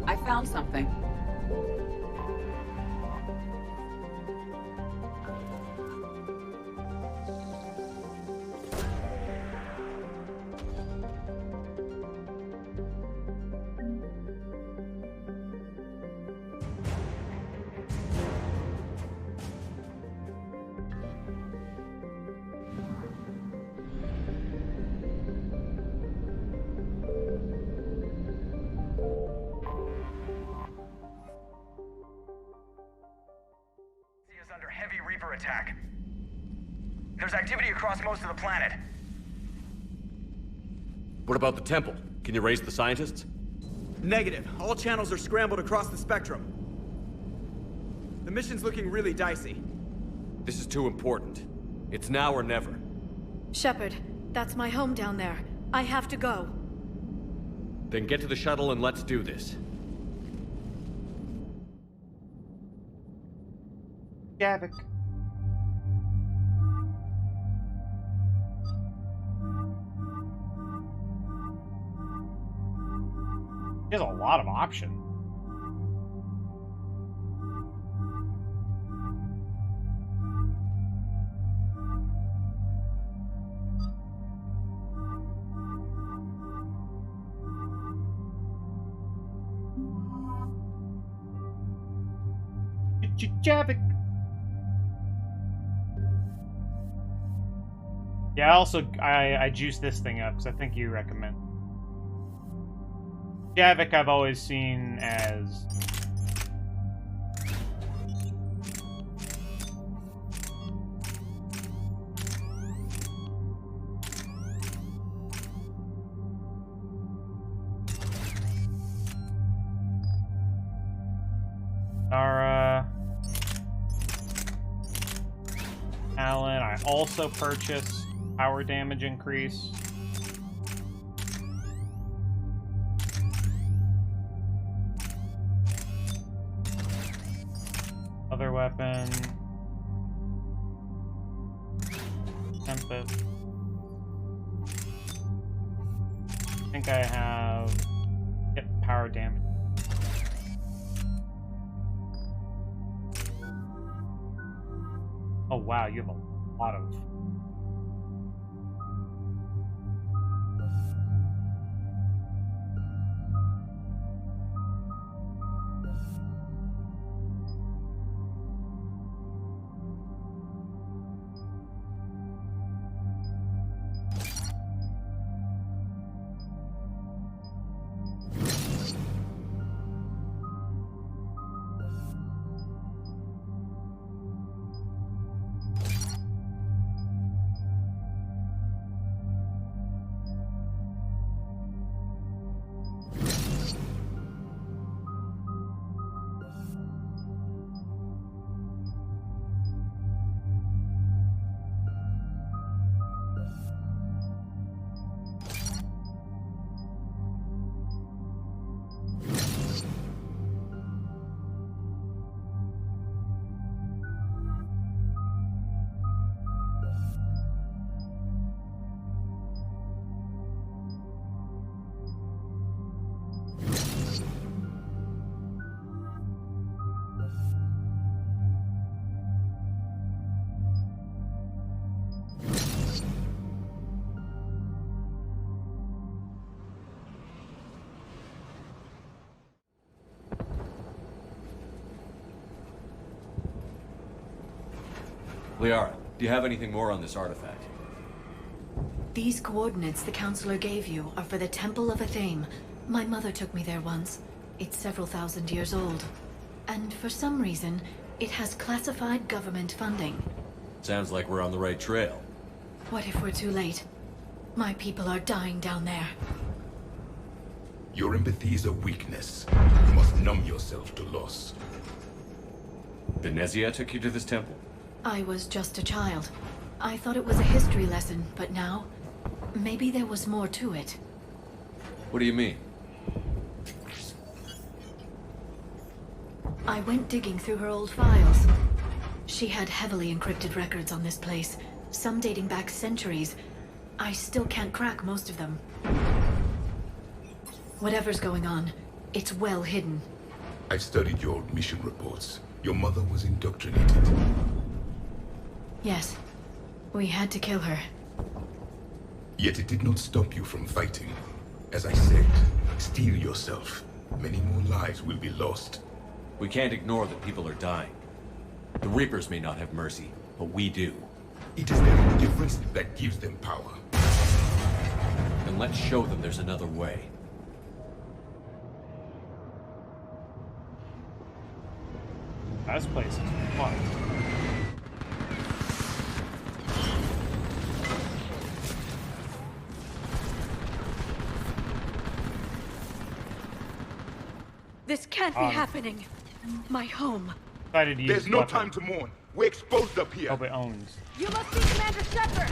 Speaker 22: I found something.
Speaker 7: Under heavy Reaper attack. There's activity across most of the planet.
Speaker 6: What about the temple? Can you raise the scientists?
Speaker 26: Negative. All channels are scrambled across the spectrum. The mission's looking really dicey.
Speaker 6: This is too important. It's now or never.
Speaker 11: Shepard, that's my home down there. I have to go.
Speaker 6: Then get to the shuttle and let's do this.
Speaker 1: Gavik. He has a lot of options. Javik. Yeah, also, I juiced this thing up, because I think you recommend. Javik I've always seen as... Zara. Alan, I also purchased power damage increase. Other weapon. Tempest. I think I have power damage. Oh wow, you have a lot of...
Speaker 6: Liara, do you have anything more on this artifact?
Speaker 11: These coordinates the counselor gave you are for the Temple of Athame. My mother took me there once. It's several thousand years old. And for some reason, it has classified government funding.
Speaker 6: Sounds like we're on the right trail.
Speaker 11: What if we're too late? My people are dying down there.
Speaker 9: Your empathy is a weakness. You must numb yourself to loss.
Speaker 6: Benezia took you to this temple?
Speaker 11: I was just a child. I thought it was a history lesson, but now, maybe there was more to it.
Speaker 6: What do you mean?
Speaker 11: I went digging through her old files. She had heavily encrypted records on this place, some dating back centuries. I still can't crack most of them. Whatever's going on, it's well hidden.
Speaker 9: I've studied your old mission reports. Your mother was indoctrinated.
Speaker 11: Yes. We had to kill her.
Speaker 9: Yet it did not stop you from fighting. As I said, steel yourself. Many more lives will be lost.
Speaker 6: We can't ignore that people are dying. The Reapers may not have mercy, but we do.
Speaker 9: It is their indifference that gives them power.
Speaker 6: And let's show them there's another way.
Speaker 1: This place is fun.
Speaker 23: This can't be happening. My home.
Speaker 9: There's no time to mourn. We're exposed up here.
Speaker 1: Hope it owns.
Speaker 23: You must be Commander Shepard.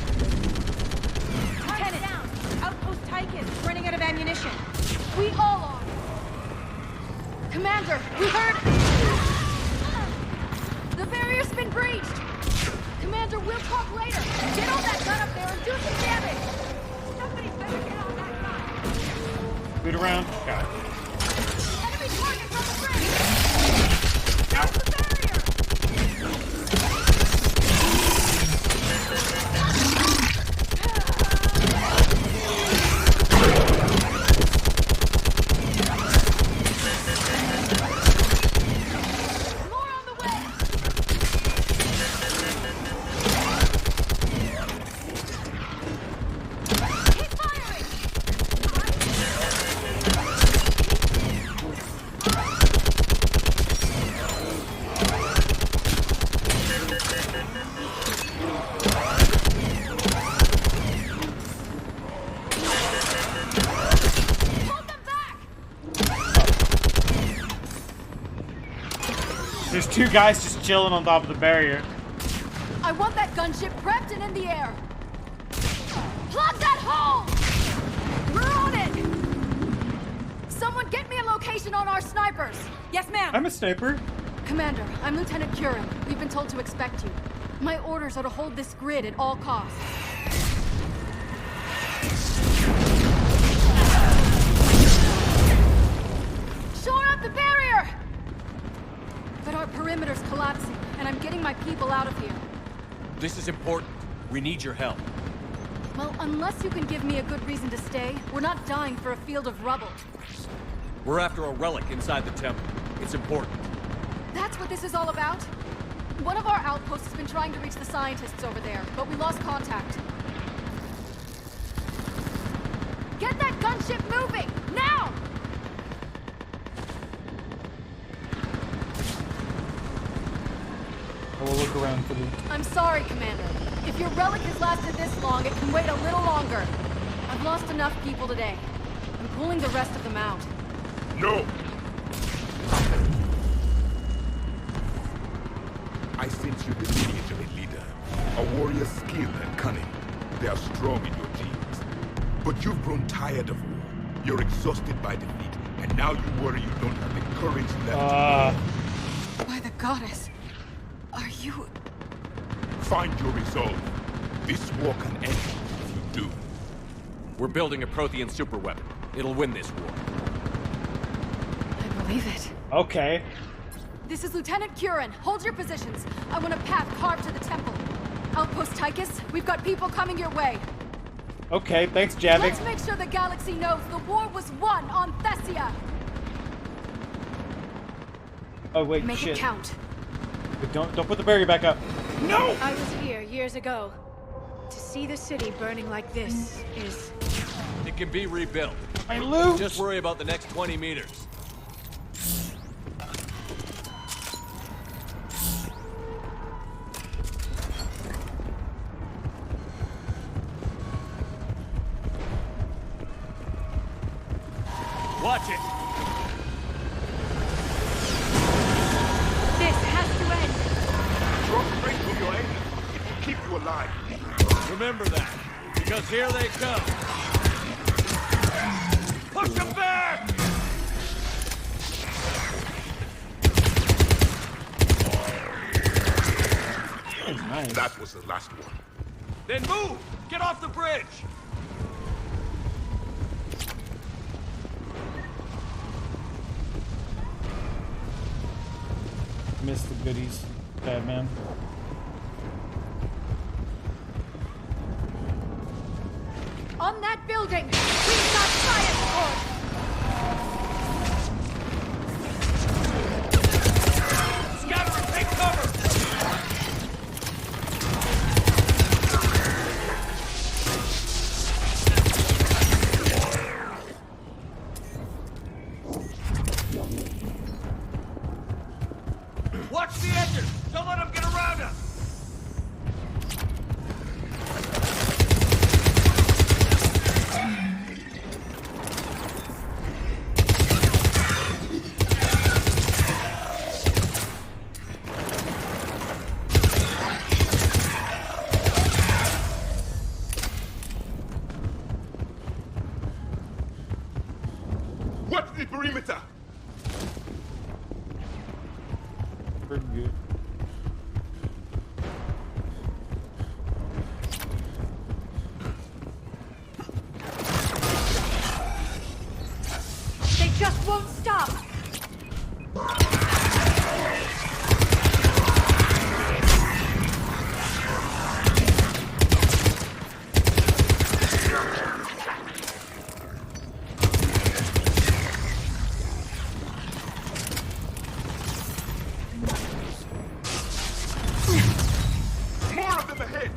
Speaker 23: Target down. Outpost Tychus is running out of ammunition. We all are. Commander, we heard. The barrier's been breached. Commander, we'll talk later. Get on that gun up there and do some damage. Somebody better get on that gun.
Speaker 1: Boot around. Got it.
Speaker 23: Enemy target from the bridge. Out the barrier.
Speaker 1: There's two guys just chilling on top of the barrier.
Speaker 23: I want that gunship prepped and in the air. Plug that hole! We're on it! Someone get me a location on our snipers. Yes, ma'am.
Speaker 1: I'm a sniper.
Speaker 23: Commander, I'm Lieutenant Curran. We've been told to expect you. My orders are to hold this grid at all costs. Shore up the barrier! But our perimeter's collapsing, and I'm getting my people out of here.
Speaker 6: This is important. We need your help.
Speaker 23: Well, unless you can give me a good reason to stay, we're not dying for a field of rubble.
Speaker 6: We're after a relic inside the temple. It's important.
Speaker 23: That's what this is all about? One of our outposts has been trying to reach the scientists over there, but we lost contact. Get that gunship moving! Now!
Speaker 1: I will look around for the...
Speaker 23: I'm sorry, Commander. If your relic has lasted this long, it can wait a little longer. I've lost enough people today. I'm pulling the rest of them out.
Speaker 9: No! I sense you the lineage of a leader. A warrior's skill and cunning. They are strong in your genes. But you've grown tired of war. You're exhausted by defeat, and now you worry you don't have the courage left.
Speaker 23: By the goddess. Are you...
Speaker 9: Find your resolve. This war can end if you do.
Speaker 6: We're building a Prothean superweapon. It'll win this war.
Speaker 23: I believe it.
Speaker 1: Okay.
Speaker 23: This is Lieutenant Curran. Hold your positions. I want a path carved to the temple. Outpost Tychus, we've got people coming your way.
Speaker 1: Okay, thanks, Javik.
Speaker 23: Let's make sure the galaxy knows the war was won on Thessia.
Speaker 1: Oh wait,
Speaker 23: Make
Speaker 1: shit.
Speaker 23: it count.
Speaker 1: But don't put the barrier back up.
Speaker 9: No!
Speaker 23: I was here years ago. To see the city burning like this is...
Speaker 6: It can be rebuilt.
Speaker 1: My loot!
Speaker 6: Just worry about the next 20 meters. Watch it!
Speaker 23: This has to end!
Speaker 9: Drop straight to your aim. It will keep you alive.
Speaker 6: Remember that, because here they come. Push them back!
Speaker 1: Nice.
Speaker 9: That was the last one.
Speaker 6: Then move! Get off the bridge!
Speaker 1: Missed the goodies, bad man.
Speaker 23: On that building! We've got fire support!
Speaker 6: Scatter and take cover! Watch the edges! Don't let them get around us!
Speaker 9: What's the perimeter?
Speaker 1: Pretty good.
Speaker 23: They just won't stop!
Speaker 9: More of them ahead!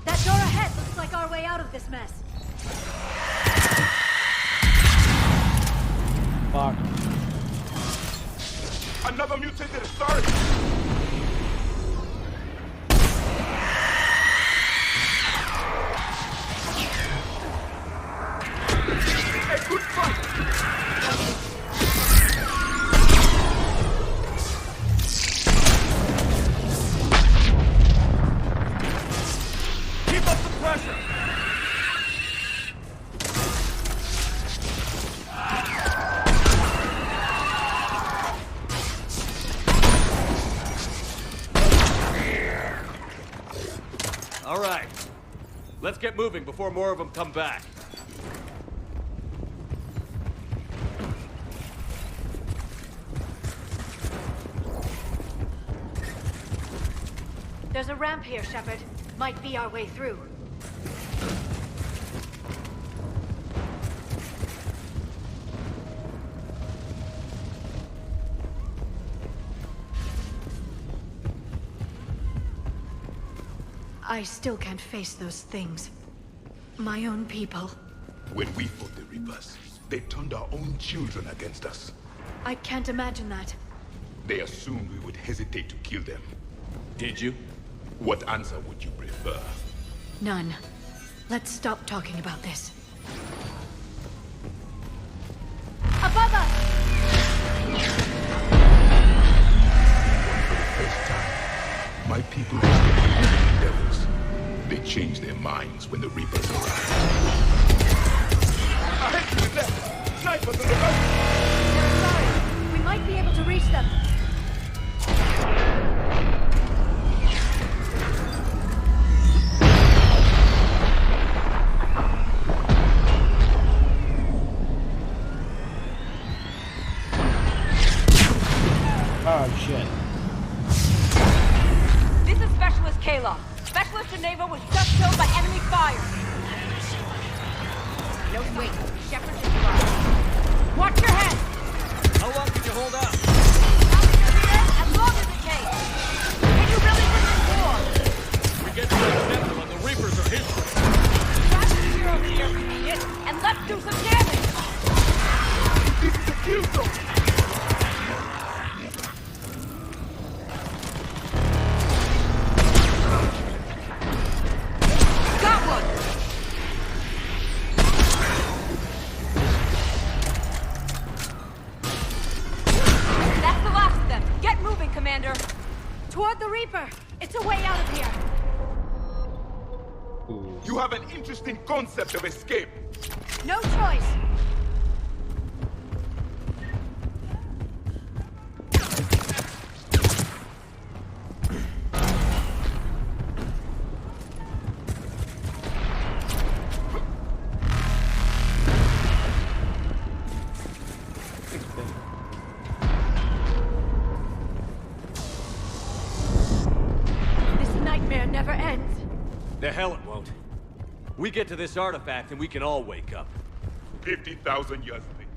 Speaker 23: That door ahead looks like our way out of this mess.
Speaker 1: Fuck.
Speaker 9: Another mutated start! A good fight!
Speaker 6: Keep up the pressure! All right. Let's get moving before more of them come back.
Speaker 23: There's a ramp here, Shepard. Might be our way through. I still can't face those things. My own people.
Speaker 9: When we fought the Reapers, they turned our own children against us.
Speaker 23: I can't imagine that.
Speaker 9: They assumed we would hesitate to kill them.
Speaker 6: Did you?
Speaker 9: What answer would you prefer?
Speaker 11: None. Let's stop talking about this.
Speaker 23: Above us!
Speaker 9: First time, my people used to believe in devils. They changed their minds when the Reapers arrived. Ahead to the left! snipers in the back!
Speaker 23: Sorry, we might be able to reach them.
Speaker 1: Oh, shit.
Speaker 23: This is Specialist Kayla. Specialist Geneva was just killed by enemy fire. No, wait. Shepard is alive. Watch your head!
Speaker 6: How long can you hold out?
Speaker 23: As long as it takes. Can you really win this war?
Speaker 6: We get to the center and the Reapers are his.
Speaker 23: Grab the hero leader, idiot, and let's do some damage!
Speaker 9: This is a kill zone!
Speaker 23: Got one! That's the last of them. Get moving, Commander. Toward the Reaper. It's a way out of here.
Speaker 9: You have an interesting concept of escape.
Speaker 23: No choice. This nightmare never ends.
Speaker 6: The hell it won't. We get to this artifact and we can all wake up.
Speaker 9: 50,000 years later.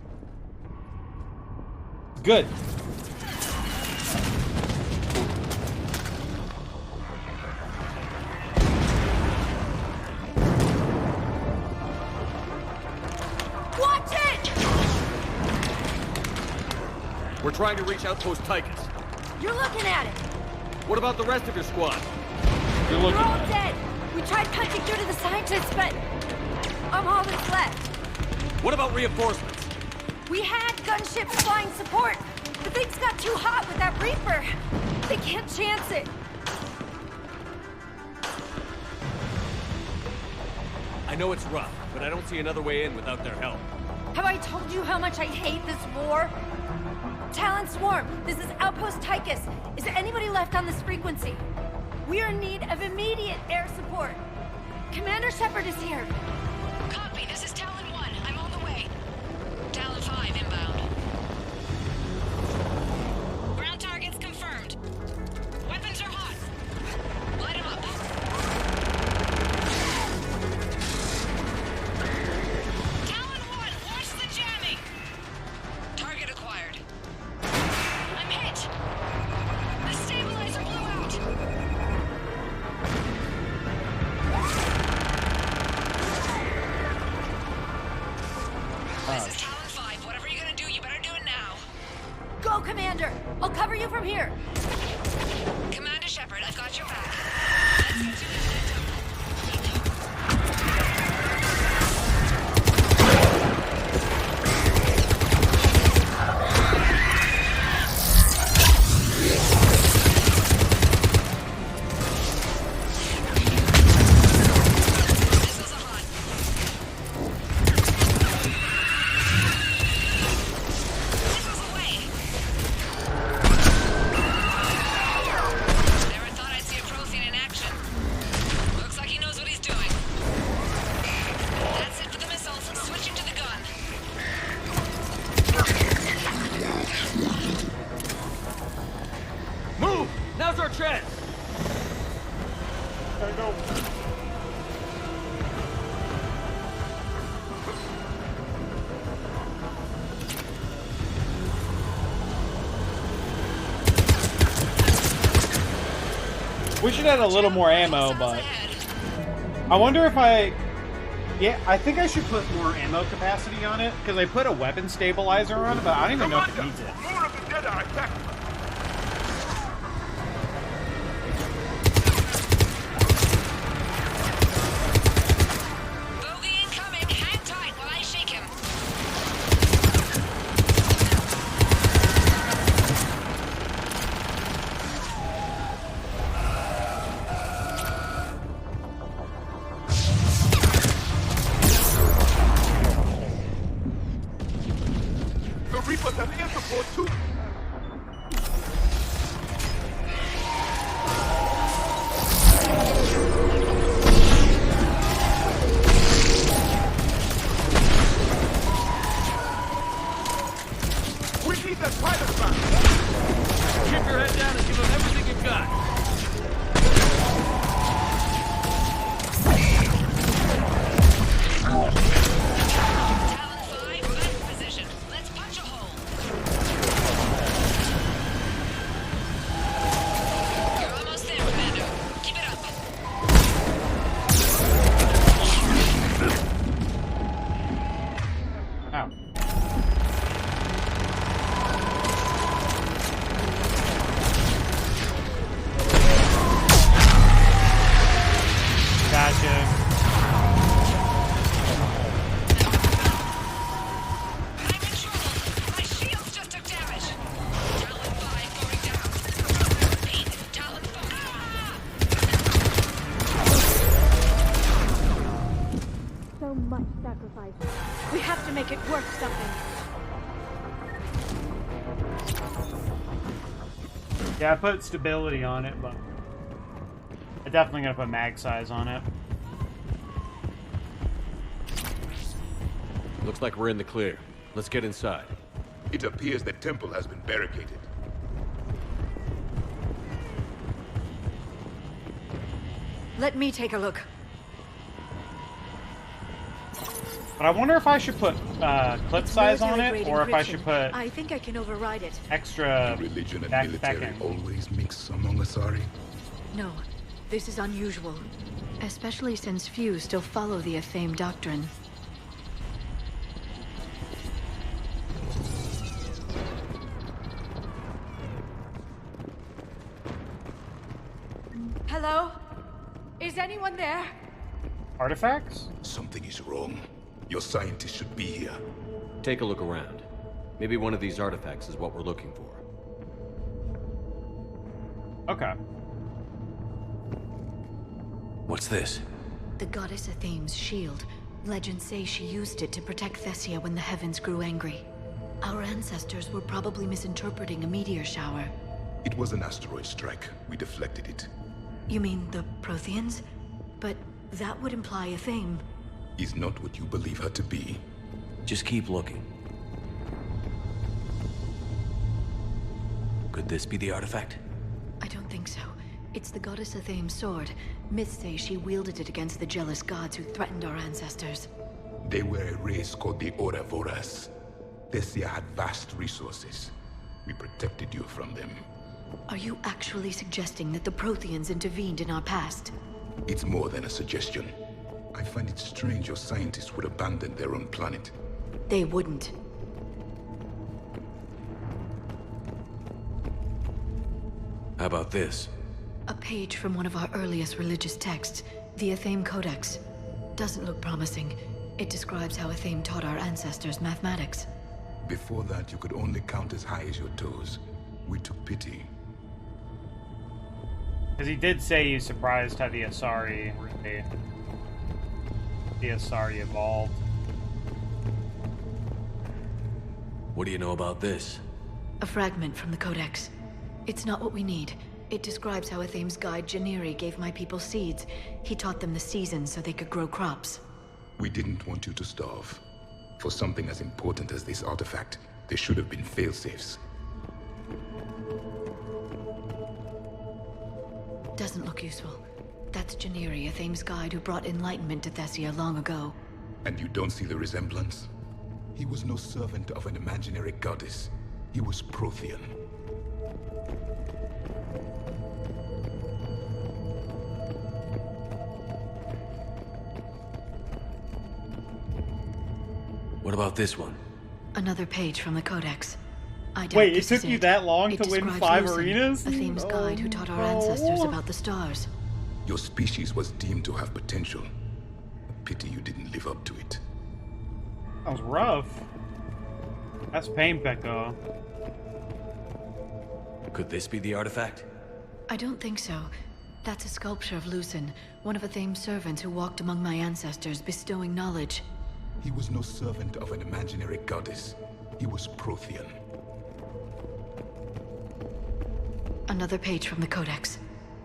Speaker 1: Good.
Speaker 23: Watch it!
Speaker 6: We're trying to reach Outpost Tychus.
Speaker 23: You're looking at it.
Speaker 6: What about the rest of your squad?
Speaker 1: You're
Speaker 23: They're
Speaker 1: looking
Speaker 23: all
Speaker 1: at it.
Speaker 23: dead. We tried punching through to the scientists, but I'm all that's left.
Speaker 6: What about reinforcements?
Speaker 23: We had gunships flying support, but things got too hot with that Reaper. They can't chance it.
Speaker 6: I know it's rough, but I don't see another way in without their help.
Speaker 23: Have I told you how much I hate this war? Talon Swarm, this is Outpost Tychus. Is there anybody left on this frequency? We are in need of immediate air support. Commander Shepard is here.
Speaker 16: Copy, this is Talon 1. I'm on the way. Talon 5 inbound. Ground targets confirmed. Weapons are hot. Light them up. Talon 1, watch the jamming. Target acquired. I'm hit. The stabilizer blew out. This is Talon 5. Whatever you're gonna do, you better do it now.
Speaker 23: Go, Commander! I'll cover you from here.
Speaker 16: Commander Shepard, I've got your back. Let's get to the
Speaker 6: Now's our chance!
Speaker 1: I know. We should add a little more ammo, but I wonder if yeah, I think I should put more ammo capacity on it, because I put a weapon stabilizer on it, but I don't even know if it needs it.
Speaker 9: More of the dead are attacking.
Speaker 16: Bogey incoming. Hang tight while I shake him.
Speaker 1: Gotcha.
Speaker 23: So much sacrifice. We have to make it worth something.
Speaker 1: Yeah, I put stability on it, but I'm definitely gonna put mag size on it.
Speaker 6: Looks like we're in the clear. Let's get inside.
Speaker 9: It appears the temple has been barricaded.
Speaker 23: Let me take a look.
Speaker 1: But I wonder if I should put clip size on it, or if I should put
Speaker 23: I think I can override it.
Speaker 1: extra
Speaker 9: Religion and
Speaker 1: back
Speaker 9: military
Speaker 1: in.
Speaker 9: always mix among Asari.
Speaker 23: No, this is unusual.
Speaker 11: Especially since few still follow the Athame doctrine.
Speaker 23: Hello? Is anyone there?
Speaker 1: Artifacts?
Speaker 9: Something is wrong. Your scientists should be here.
Speaker 6: Take a look around. Maybe one of these artifacts is what we're looking for.
Speaker 1: Okay.
Speaker 6: What's this?
Speaker 11: The goddess Athame's shield. Legends say she used it to protect Thessia when the heavens grew angry. Our ancestors were probably misinterpreting a meteor shower.
Speaker 9: It was an asteroid strike. We deflected it.
Speaker 11: You mean the Protheans? But that would imply Athame.
Speaker 9: Is not what you believe her to be.
Speaker 6: Just keep looking. Could this be the artifact?
Speaker 11: I don't think so. It's the goddess Athame's sword. Myths say she wielded it against the jealous gods who threatened our ancestors.
Speaker 9: They were a race called the Oravoras. Thessia had vast resources. We protected you from them.
Speaker 11: Are you actually suggesting that the Protheans intervened in our past?
Speaker 9: It's more than a suggestion. I find it strange your scientists would abandon their own planet.
Speaker 11: They wouldn't.
Speaker 6: How about this?
Speaker 11: A page from one of our earliest religious texts, the Athame Codex. Doesn't look promising. It describes how Athame taught our ancestors mathematics.
Speaker 9: Before that, you could only count as high as your toes. We took pity.
Speaker 1: Because he did say he's surprised how the Asari evolved.
Speaker 6: What do you know about this?
Speaker 11: A fragment from the Codex. It's not what we need. It describes how Athame's guide Janiri gave my people seeds. He taught them the seasons so they could grow crops.
Speaker 9: We didn't want you to starve. For something as important as this artifact, there should have been failsafes.
Speaker 11: Doesn't look useful. That's Janiri, Athame's guide who brought enlightenment to Thessia long ago.
Speaker 9: And you don't see the resemblance? He was no servant of an imaginary goddess. He was Prothean.
Speaker 6: What about this one?
Speaker 11: Another page from the Codex. I doubt
Speaker 1: Wait, it
Speaker 11: this
Speaker 1: took
Speaker 11: is
Speaker 1: you that long
Speaker 11: It
Speaker 1: to win
Speaker 11: describes
Speaker 1: 5
Speaker 11: Lucen,
Speaker 1: arenas?
Speaker 11: Athame's guide who taught our ancestors about the stars.
Speaker 9: Your species was deemed to have potential. A pity you didn't live up to it.
Speaker 1: That was rough. That's pain, Pekka.
Speaker 6: Could this be the artifact?
Speaker 11: I don't think so. That's a sculpture of Lucen, one of Athame's servants who walked among my ancestors, bestowing knowledge.
Speaker 9: He was no servant of an imaginary goddess. He was Prothean.
Speaker 11: Another page from the Codex.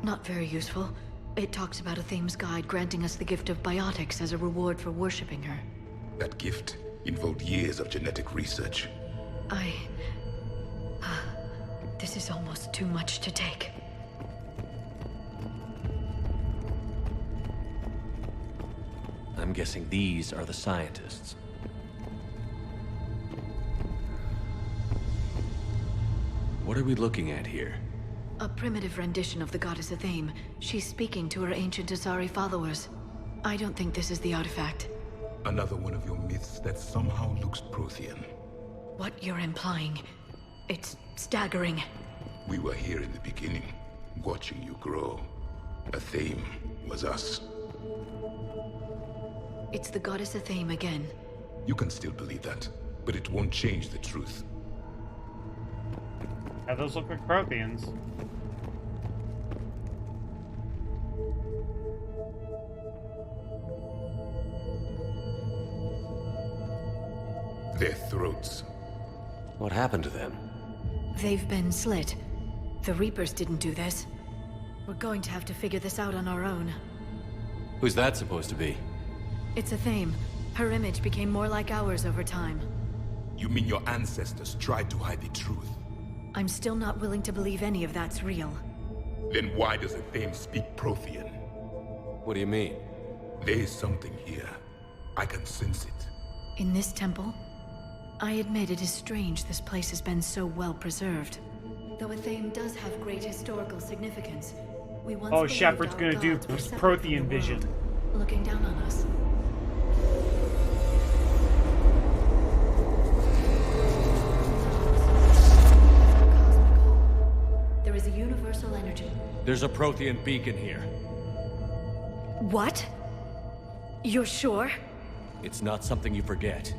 Speaker 11: Not very useful. It talks about Athame's guide granting us the gift of biotics as a reward for worshipping her.
Speaker 9: That gift involved years of genetic research.
Speaker 11: This is almost too much to take.
Speaker 6: I'm guessing these are the scientists. What are we looking at here?
Speaker 11: A primitive rendition of the goddess Athame. She's speaking to her ancient Asari followers. I don't think this is the artifact.
Speaker 9: Another one of your myths that somehow looks Prothean.
Speaker 11: What you're implying, it's staggering.
Speaker 9: We were here in the beginning, watching you grow. Athame was us.
Speaker 11: It's the goddess Athame again.
Speaker 9: You can still believe that, but it won't change the truth.
Speaker 1: Yeah, those look like Protheans.
Speaker 9: Their throats.
Speaker 6: What happened to them?
Speaker 11: They've been slit. The Reapers didn't do this. We're going to have to figure this out on our own.
Speaker 6: Who's that supposed to be?
Speaker 11: It's Athame. Her image became more like ours over time.
Speaker 9: You mean your ancestors tried to hide the truth?
Speaker 11: I'm still not willing to believe any of that's real.
Speaker 9: Then why does Athame speak Prothean?
Speaker 6: What do you mean?
Speaker 9: There is something here. I can sense it.
Speaker 11: In this temple? I admit it is strange this place has been so well preserved. Though Athame does have great historical significance, we once believed
Speaker 1: Shepard's
Speaker 11: our
Speaker 1: gonna do
Speaker 11: gods were separate from
Speaker 1: Prothean
Speaker 11: the
Speaker 1: vision.
Speaker 11: world, looking down on us. There is a universal energy.
Speaker 6: There's a Prothean beacon here.
Speaker 11: What? You're sure?
Speaker 6: It's not something you forget.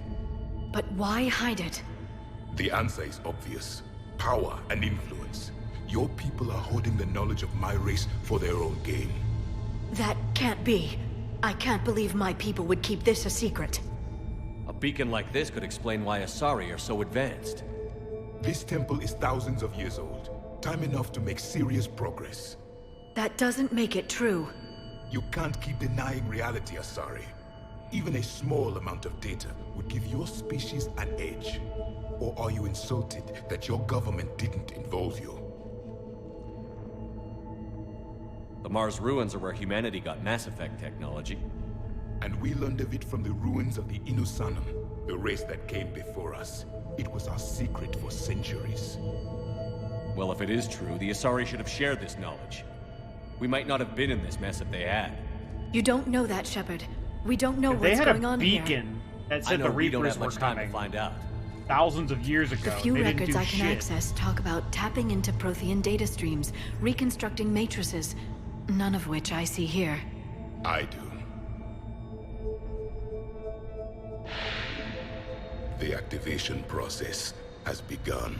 Speaker 11: But why hide it?
Speaker 9: The answer is obvious. Power and influence. Your people are holding the knowledge of my race for their own gain.
Speaker 11: That can't be. I can't believe my people would keep this a secret.
Speaker 6: A beacon like this could explain why Asari are so advanced.
Speaker 9: This temple is thousands of years old. Time enough to make serious progress.
Speaker 11: That doesn't make it true.
Speaker 9: You can't keep denying reality, Asari. Even a small amount of data would give your species an edge. Or are you insulted that your government didn't involve you?
Speaker 6: The Mars ruins are where humanity got Mass Effect technology.
Speaker 9: And we learned of it from the ruins of the Inusanum, the race that came before us. It was our secret for centuries.
Speaker 6: Well, if it is true, the Asari should have shared this knowledge. We might not have been in this mess if they had.
Speaker 11: You don't know that, Shepard. We don't know
Speaker 1: If
Speaker 11: what's
Speaker 1: they had
Speaker 11: going
Speaker 1: a
Speaker 11: on here.
Speaker 1: beacon that
Speaker 6: I
Speaker 1: said
Speaker 6: know
Speaker 1: the
Speaker 6: we don't
Speaker 1: Reapers
Speaker 6: have
Speaker 1: were
Speaker 6: much time to
Speaker 1: coming
Speaker 6: find out.
Speaker 1: thousands of years ago.
Speaker 11: The few
Speaker 1: They didn't
Speaker 11: records
Speaker 1: do
Speaker 11: I can
Speaker 1: shit.
Speaker 11: access talk about tapping into Prothean data streams, reconstructing matrices, none of which I see here.
Speaker 9: I do. The activation process has begun.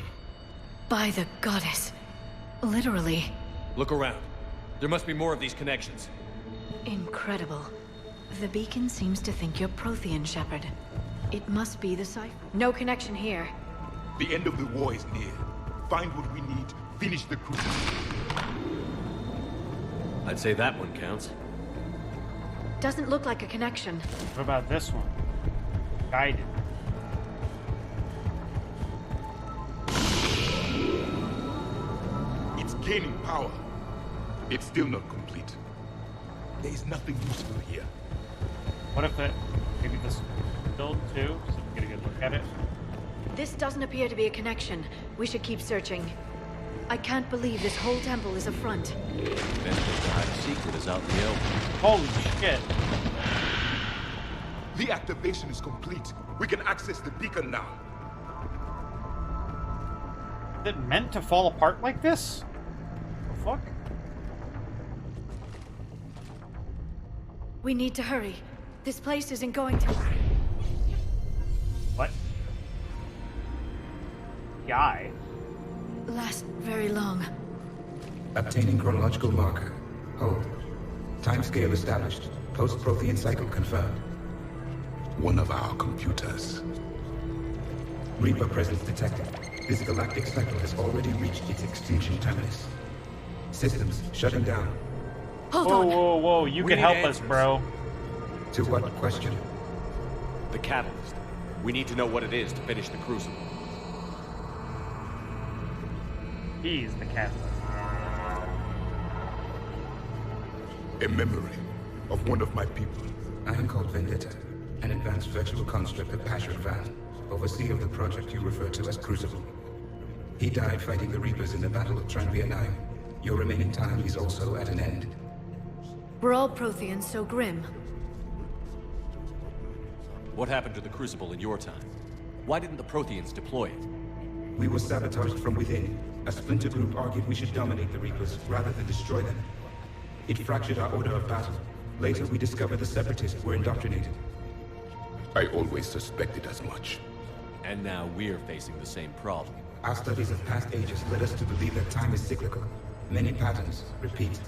Speaker 11: By the goddess. Literally.
Speaker 6: Look around. There must be more of these connections.
Speaker 11: Incredible. The beacon seems to think you're Prothean, Shepard. It must be the cipher. No connection here.
Speaker 9: The end of the war is near. Find what we need, finish the crucible.
Speaker 6: I'd say that one counts.
Speaker 11: Doesn't look like a connection.
Speaker 1: What about this one? Guided.
Speaker 9: It's gaining power. It's still not complete. There is nothing useful here.
Speaker 1: What if it... maybe this build too, so we get a good look at it?
Speaker 11: This doesn't appear to be a connection. We should keep searching. I can't believe this whole temple is a front.
Speaker 6: Best place to hide a secret is out in the open.
Speaker 1: Holy shit.
Speaker 9: The activation is complete. We can access the beacon now.
Speaker 1: Is it meant to fall apart like this? The fuck?
Speaker 11: We need to hurry. This place isn't going to...
Speaker 1: What? Guy?
Speaker 11: last very long.
Speaker 10: Obtaining chronological marker. Hold. Timescale established. Post-Prothean cycle confirmed.
Speaker 9: One of our computers.
Speaker 10: Reaper presence detected. This galactic cycle has already reached its extinction terminus. Systems shutting down.
Speaker 11: Hold on.
Speaker 1: Whoa, whoa, you
Speaker 6: We
Speaker 1: can
Speaker 6: need
Speaker 1: help
Speaker 6: answers.
Speaker 1: us, bro.
Speaker 10: To what question?
Speaker 6: The catalyst. We need to know what it is to finish the crucible.
Speaker 1: He's the catalyst.
Speaker 9: A memory of one of my people.
Speaker 10: I am called Vendetta, an advanced virtual construct of Pasher Van, overseer of the project you refer to as Crucible. He died fighting the Reapers in the Battle of Tranvia 9. Your remaining time is also at an end.
Speaker 11: We're all Protheans, so grim.
Speaker 6: What happened to the crucible in your time? Why didn't the Protheans deploy it?
Speaker 10: We were sabotaged from within. A splinter group argued we should dominate the Reapers rather than destroy them. It fractured our order of battle. Later, we discovered the Separatists were indoctrinated.
Speaker 9: I always suspected as much.
Speaker 6: And now we're facing the same problem.
Speaker 10: Our studies of past ages led us to believe that time is cyclical. Many patterns repeat.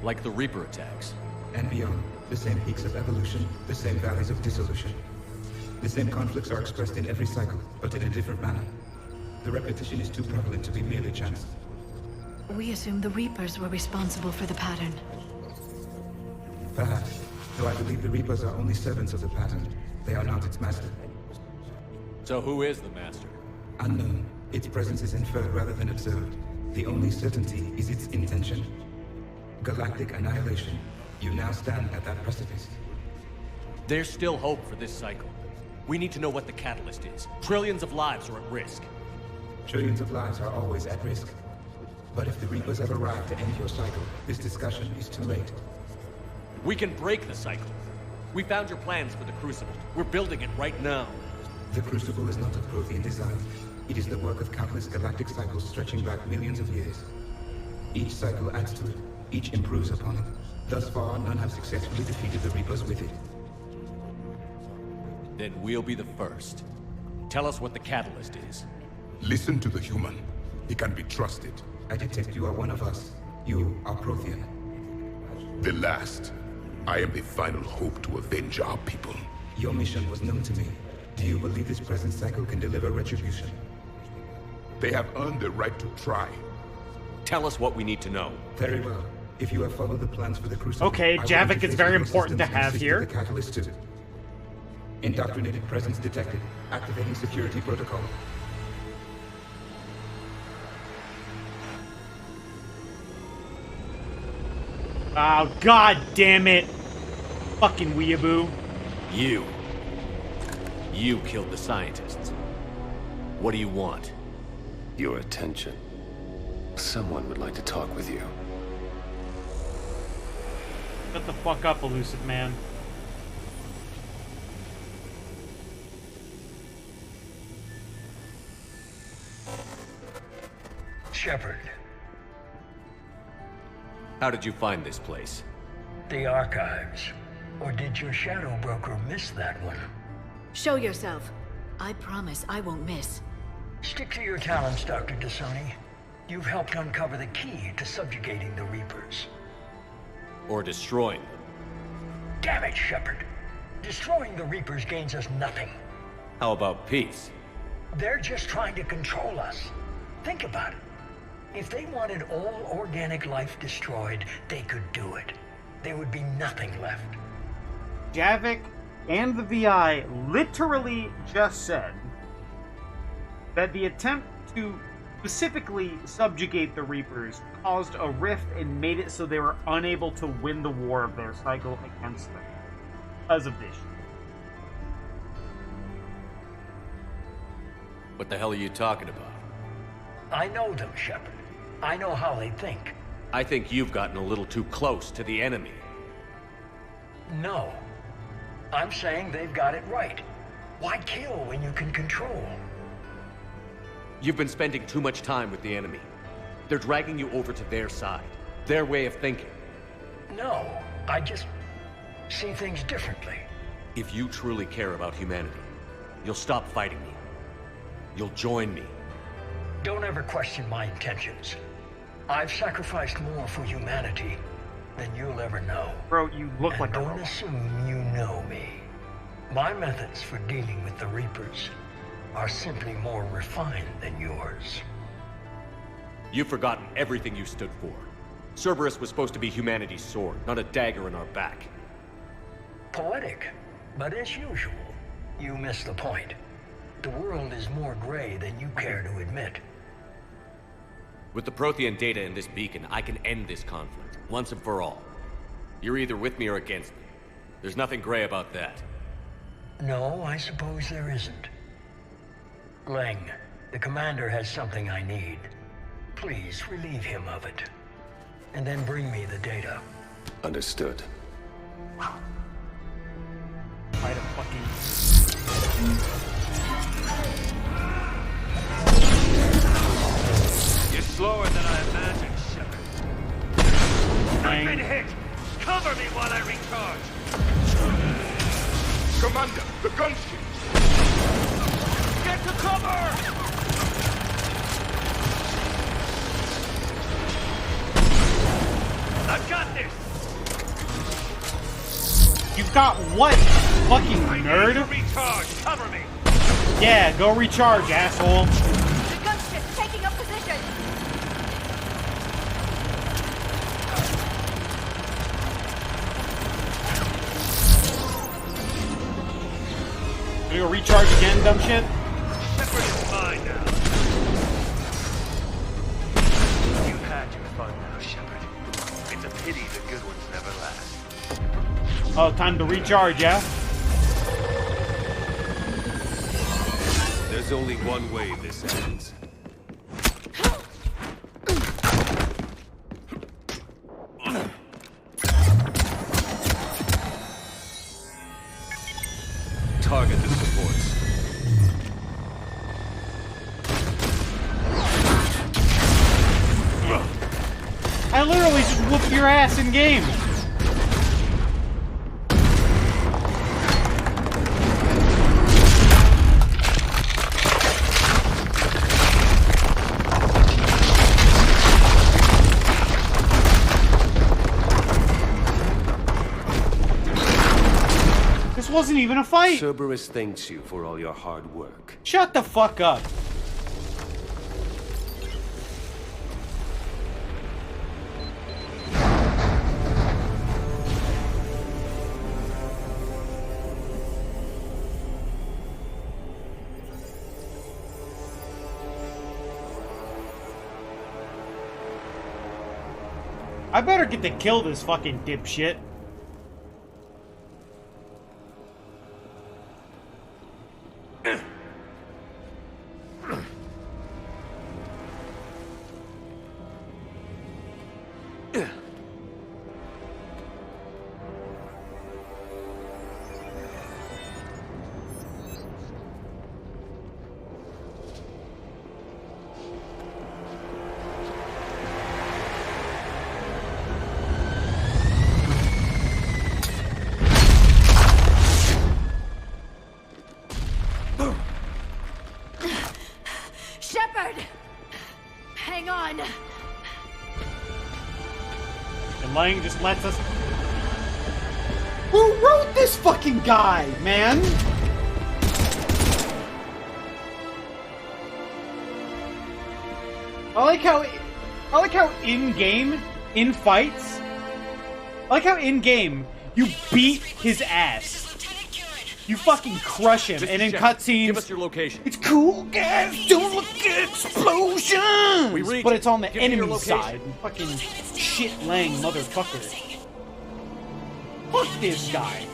Speaker 6: Like the Reaper attacks.
Speaker 10: And beyond, the same peaks of evolution, the same valleys of dissolution. The same conflicts are expressed in every cycle, but in a different manner. The repetition is too prevalent to be merely chance.
Speaker 11: We assumed the Reapers were responsible for the pattern.
Speaker 10: Perhaps, though I believe the Reapers are only servants of the pattern. They are not its master.
Speaker 6: So who is the master?
Speaker 10: Unknown. Its presence is inferred rather than observed. The only certainty is its intention. Galactic annihilation. You now stand at that precipice.
Speaker 6: There's still hope for this cycle. We need to know what the catalyst is. Trillions of lives are at risk.
Speaker 10: Trillions of lives are always at risk. But if the Reapers have arrived to end your cycle, this discussion is too late.
Speaker 6: We can break the cycle. We found your plans for the Crucible. We're building it right now.
Speaker 10: The Crucible is not of Prothean design. It is the work of countless galactic cycles stretching back millions of years. Each cycle adds to it. Each improves upon it. Thus far, none have successfully defeated the Reapers with it.
Speaker 6: Then we'll be the first. Tell us what the catalyst is.
Speaker 9: Listen to the human. He can be trusted.
Speaker 10: I detect you are one of us. You are Prothean.
Speaker 9: The last. I am the final hope to avenge our people.
Speaker 10: Your mission was known to me. Do you believe this present cycle can deliver retribution?
Speaker 9: They have earned the right to try.
Speaker 6: Tell us what we need to know.
Speaker 10: Very well. If you have followed the plans for the Crucible...
Speaker 1: Okay, Javik is very important to have here.
Speaker 10: The catalyst too. Indoctrinated presence detected. Activating security protocol.
Speaker 1: Oh, god damn it. Fucking weeaboo.
Speaker 6: You killed the scientists. What do you want?
Speaker 15: Your attention. Someone would like to talk with you.
Speaker 1: Shut the fuck up, elusive man.
Speaker 17: Shepard.
Speaker 6: How did you find this place?
Speaker 17: The archives. Or did your shadow broker miss that one?
Speaker 11: Show yourself. I promise I won't miss.
Speaker 17: Stick to your talents, Dr. Dasani. You've helped uncover the key to subjugating the Reapers.
Speaker 6: Or destroying them.
Speaker 17: Damn it, Shepard. Destroying the Reapers gains us nothing.
Speaker 6: How about peace?
Speaker 17: They're just trying to control us. Think about it. If they wanted all organic life destroyed, they could do it. There would be nothing left.
Speaker 1: Javik and the VI literally just said that the attempt to specifically subjugate the Reapers caused a rift and made it so they were unable to win the war of their cycle against them because of this.
Speaker 6: What the hell are you talking about?
Speaker 17: I know them, Shepard. I know how they think.
Speaker 6: I think you've gotten a little too close to the enemy.
Speaker 17: No. I'm saying they've got it right. Why kill when you can control?
Speaker 6: You've been spending too much time with the enemy. They're dragging you over to their side. Their way of thinking.
Speaker 17: No, I just see things differently.
Speaker 6: If you truly care about humanity, you'll stop fighting me. You'll join me.
Speaker 17: Don't ever question my intentions. I've sacrificed more for humanity than you'll ever know.
Speaker 1: Bro, you look like a
Speaker 17: don't
Speaker 1: robot.
Speaker 17: assume you know me. My methods for dealing with the Reapers are simply more refined than yours.
Speaker 6: You've forgotten everything you stood for. Cerberus was supposed to be humanity's sword, not a dagger in our back.
Speaker 17: Poetic, but as usual, you miss the point. The world is more gray than you care to admit.
Speaker 6: With the Prothean data in this beacon, I can end this conflict, once and for all. You're either with me or against me. There's nothing gray about that.
Speaker 17: No, I suppose there isn't. Leng, the commander has something I need. Please relieve him of it. And then bring me the data.
Speaker 15: Understood.
Speaker 1: Fight a fucking...
Speaker 8: You're slower than I imagined, Shepard. I've been hit! Cover me while
Speaker 9: Commander, the gunship!
Speaker 14: Get to cover! I've got this!
Speaker 1: You've got what, fucking nerd?
Speaker 14: Recharge! Cover me!
Speaker 1: Yeah, go recharge, asshole.
Speaker 23: The gunship's taking up position!
Speaker 1: Gonna go recharge again, dumb shit?
Speaker 14: Shepard is mine now. You've had your fun now, Shepard. It's a pity the good ones never last.
Speaker 1: Oh, time to recharge, yeah?
Speaker 15: There's only one way this ends. Target the supports.
Speaker 1: I literally just whooped your ass in game. This wasn't even a fight.
Speaker 15: Cerberus thanks you for all your hard work.
Speaker 1: Shut the fuck up. I better get to kill this fucking dipshit.
Speaker 23: Shepard! Hang on!
Speaker 1: And Lang just lets us... Who wrote this fucking guy, man? I like how in-game, in fights, I like how in-game, you beat his ass. You fucking crush him, and in cutscenes...
Speaker 6: Give us your location.
Speaker 1: It's cool, guys! Don't look at explosions!
Speaker 6: We reach.
Speaker 1: But it's on the
Speaker 6: Give me your
Speaker 1: enemy
Speaker 6: location.
Speaker 1: side. Fucking shit-lang motherfucker. Fuck this guy.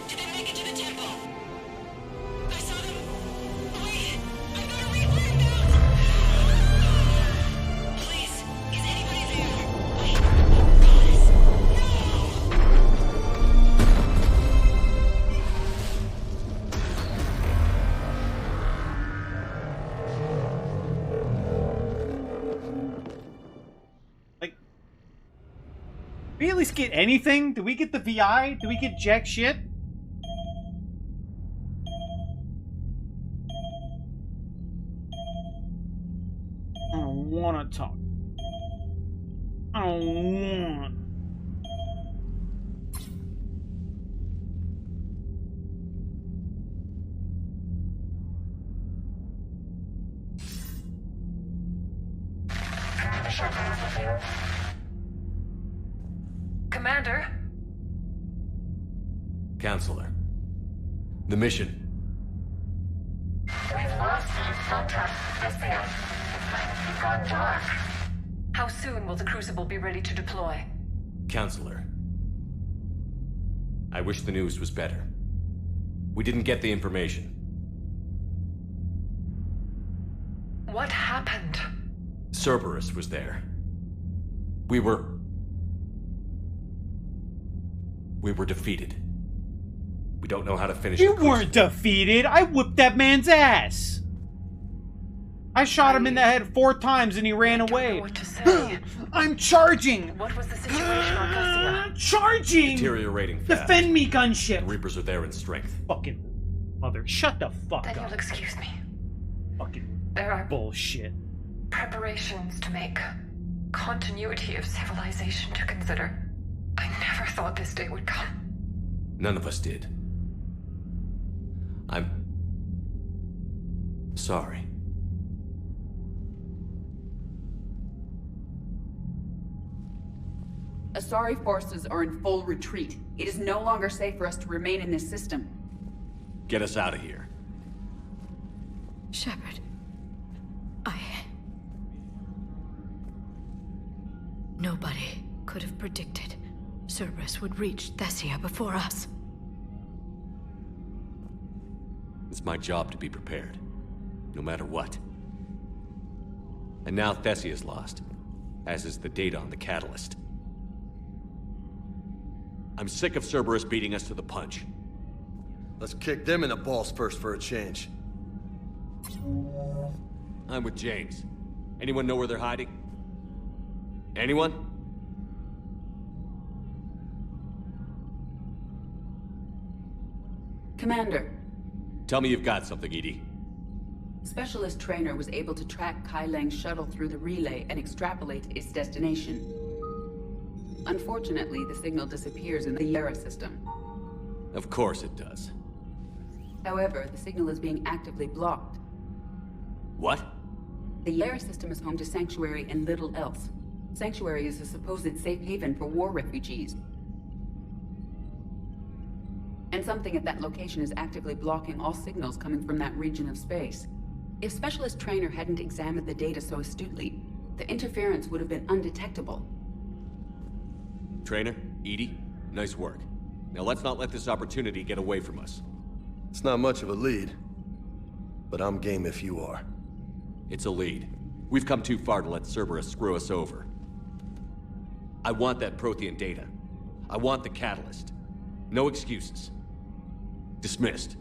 Speaker 1: Did we at least get anything? Did we get the VI? Did we get jack shit? I don't want to talk. I don't want.
Speaker 16: Commander?
Speaker 6: Counselor. The mission.
Speaker 16: We've lost contact with the It's gone dark. How soon will the Crucible be ready to deploy?
Speaker 6: Counselor. I wish the news was better. We didn't get the information.
Speaker 16: What happened?
Speaker 6: Cerberus was there. We were defeated. We don't know how to finish.
Speaker 1: You weren't defeated. I whooped that man's ass. I shot him in the head 4 times and he ran away.
Speaker 16: What to say?
Speaker 1: I'm charging.
Speaker 16: What was the situation on Garcia?
Speaker 1: Charging.
Speaker 6: Deteriorating fast.
Speaker 1: Defend me, gunship.
Speaker 6: The Reapers are there in strength.
Speaker 1: Fucking Mother, shut the fuck
Speaker 16: Then
Speaker 1: up.
Speaker 16: you'll excuse me.
Speaker 1: Fucking
Speaker 16: There are
Speaker 1: bullshit.
Speaker 16: preparations to make. Continuity of civilization to consider. I never thought this day would come.
Speaker 6: None of us did. I'm sorry.
Speaker 22: Asari forces are in full retreat. It is no longer safe for us to remain in this system.
Speaker 6: Get us out of here.
Speaker 11: Shepard. Nobody could have predicted Cerberus would reach Thessia before us.
Speaker 6: It's my job to be prepared, no matter what. And now Thessia's lost, as is the data on the catalyst. I'm sick of Cerberus beating us to the punch.
Speaker 2: Let's kick them in the balls first for a change.
Speaker 6: I'm with James. Anyone know where they're hiding? Anyone?
Speaker 22: Commander,
Speaker 6: Tell me you've got something, Edie.
Speaker 22: Specialist Trainer was able to track Kai Lang's shuttle through the relay and extrapolate its destination. Unfortunately, the signal disappears in the Yara system.
Speaker 6: Of course it does.
Speaker 22: However, the signal is being actively blocked.
Speaker 6: What?
Speaker 22: The Yara system is home to Sanctuary and little else. Sanctuary is a supposed safe haven for war refugees. And something at that location is actively blocking all signals coming from that region of space. If Specialist Trainer hadn't examined the data so astutely, the interference would have been undetectable.
Speaker 6: Trainer, Edie, nice work. Now let's not let this opportunity get away from us.
Speaker 2: It's not much of a lead, but I'm game if you are.
Speaker 6: It's a lead. We've come too far to let Cerberus screw us over. I want that Prothean data. I want the catalyst. No excuses. Dismissed.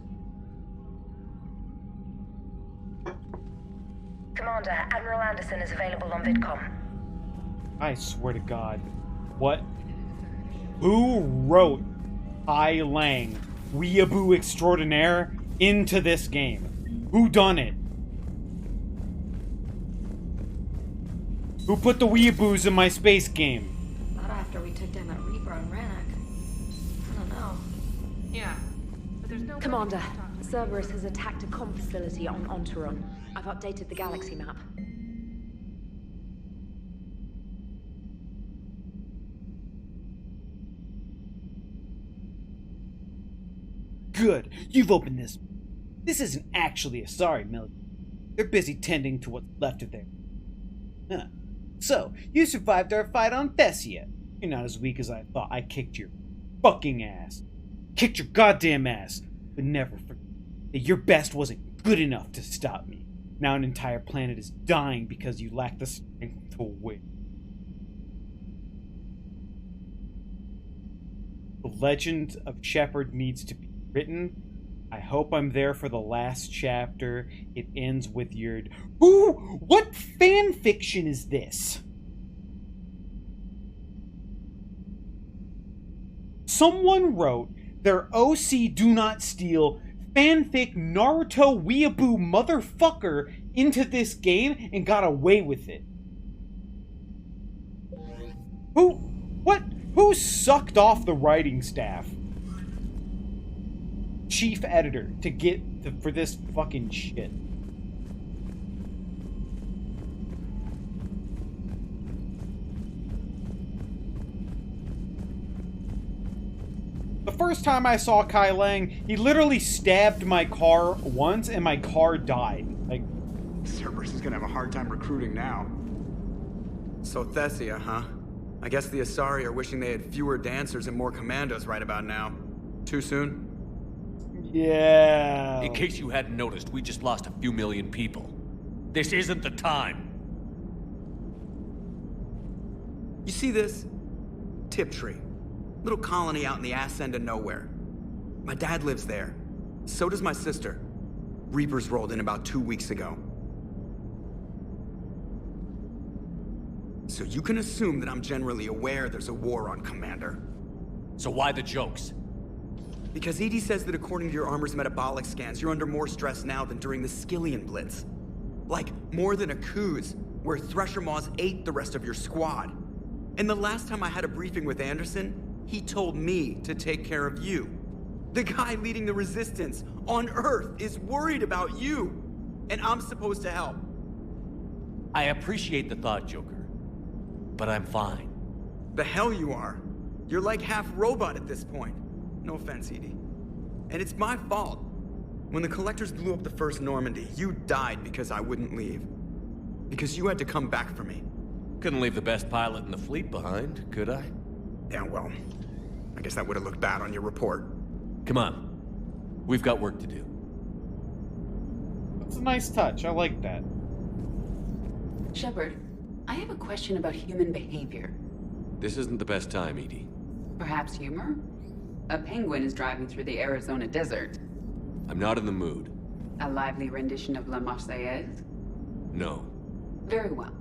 Speaker 16: Commander, Admiral Anderson is available on VidCom.
Speaker 1: I swear to God. What? Who wrote Kai Lang, weeaboo extraordinaire, into this game? Who done it? Who put the weeaboos in my space game?
Speaker 23: Not after we took down that Reaper on Rannoch. I don't know.
Speaker 3: Yeah, but there's no...
Speaker 4: Commander, Cerberus has attacked a comm facility on Ontaron. I've updated the galaxy map.
Speaker 1: Good, you've opened this. This isn't actually a sorry military. They're busy tending to what's left of their... Huh. So, you survived our fight on Thessia. You're not as weak as I thought. I kicked your fucking ass. Kicked your goddamn ass. But never forget that your best wasn't good enough to stop me. Now an entire planet is dying because you lack the strength to win. The legend of Shepard needs to be written. I hope I'm there for the last chapter. It ends with your... Who? What fan fiction is this? Someone wrote their OC Do Not Steal fanfic Naruto weeaboo motherfucker into this game and got away with it. Who? What? Who sucked off the writing staff? Chief editor to get for this fucking shit. The first time I saw Kai Lang, he literally stabbed my car once and my car died. Like,
Speaker 26: Cerberus is gonna have a hard time recruiting now. So Thessia, huh? I guess the Asari are wishing they had fewer dancers and more commandos right about now. Too soon?
Speaker 1: Yeah.
Speaker 6: In case you hadn't noticed, we just lost a few million people. This isn't the time.
Speaker 26: You see this? Tiptree. Little colony out in the ass end of nowhere. My dad lives there. So does my sister. Reapers rolled in about 2 weeks ago. So you can assume that I'm generally aware there's a war on, Commander.
Speaker 6: So why the jokes?
Speaker 26: Because EDI says that according to your armor's metabolic scans, you're under more stress now than during the Skillian Blitz. Like, more than a Kuz, where Thresher Maws ate the rest of your squad. And the last time I had a briefing with Anderson, he told me to take care of you. The guy leading the resistance on Earth is worried about you. And I'm supposed to help.
Speaker 6: I appreciate the thought, Joker. But I'm fine.
Speaker 26: The hell you are. You're like half robot at this point. No offense, EDI. And it's my fault. When the Collectors blew up the first Normandy, you died because I wouldn't leave. Because you had to come back for me.
Speaker 6: Couldn't leave the best pilot in the fleet behind, could I?
Speaker 26: Yeah, well, I guess that would have looked bad on your report.
Speaker 6: Come on. We've got work to do.
Speaker 1: That's a nice touch. I like that.
Speaker 22: Shepard, I have a question about human behavior.
Speaker 6: This isn't the best time, EDI.
Speaker 22: Perhaps humor? A penguin is driving through the Arizona desert.
Speaker 6: I'm not in the mood.
Speaker 22: A lively rendition of La Marseillaise?
Speaker 6: No.
Speaker 22: Very well.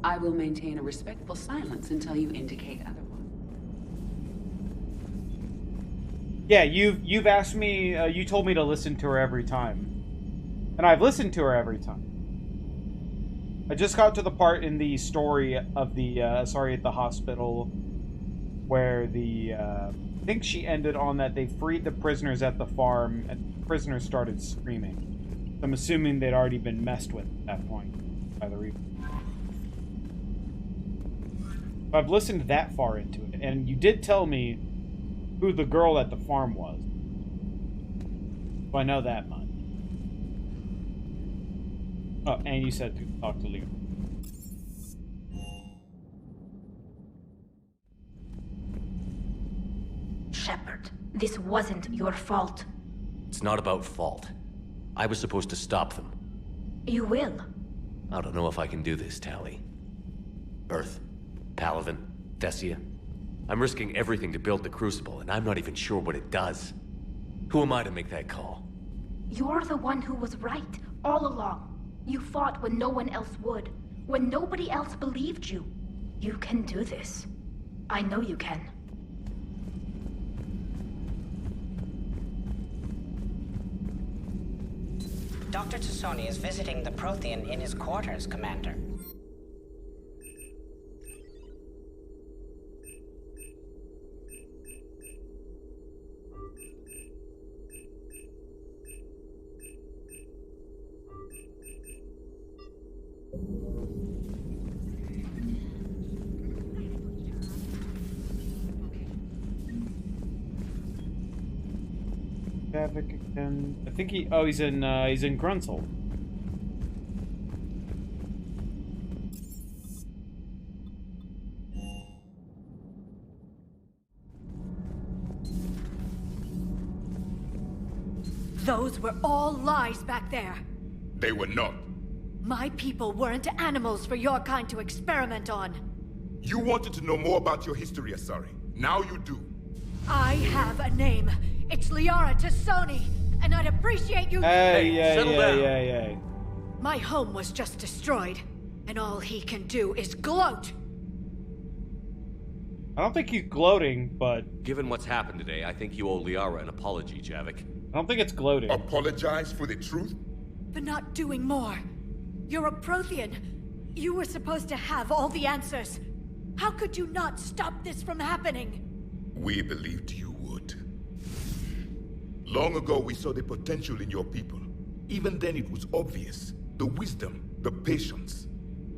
Speaker 22: I will maintain a respectful silence until you indicate otherwise.
Speaker 1: Yeah, you've asked me, you told me to listen to her every time. And I've listened to her every time. I just got to the part in the story of the, at the hospital, where I think she ended on that they freed the prisoners at the farm, and the prisoners started screaming. I'm assuming they'd already been messed with at that point by the Reaper. I've listened that far into it, and you did tell me who the girl at the farm was. So I know that much. Oh, and you said to talk to Leo.
Speaker 4: Shepard, this wasn't your fault.
Speaker 6: It's not about fault. I was supposed to stop them.
Speaker 4: You will.
Speaker 6: I don't know if I can do this, Tali. Earth, Palaven, Thessia. I'm risking everything to build the Crucible, and I'm not even sure what it does. Who am I to make that call?
Speaker 4: You're the one who was right, all along. You fought when no one else would, when nobody else believed you. You can do this. I know you can.
Speaker 12: Dr. Tassoni is visiting the Prothean in his quarters, Commander.
Speaker 1: I think he's in Grunzel.
Speaker 23: Those were all lies back there.
Speaker 9: They were not.
Speaker 23: My people weren't animals for your kind to experiment on.
Speaker 9: You wanted to know more about your history, Asari. Now you do.
Speaker 23: I have a name. It's Liara Tassoni, and I'd appreciate you...
Speaker 6: Settle down.
Speaker 23: My home was just destroyed, and all he can do is gloat.
Speaker 1: I don't think he's gloating, but...
Speaker 6: Given what's happened today, I think you owe Liara an apology, Javik.
Speaker 1: I don't think it's gloating.
Speaker 9: Apologize for the truth?
Speaker 23: For not doing more. You're a Prothean. You were supposed to have all the answers. How could you not stop this from happening?
Speaker 9: We believed you would. Long ago, we saw the potential in your people. Even then, it was obvious. The wisdom, the patience.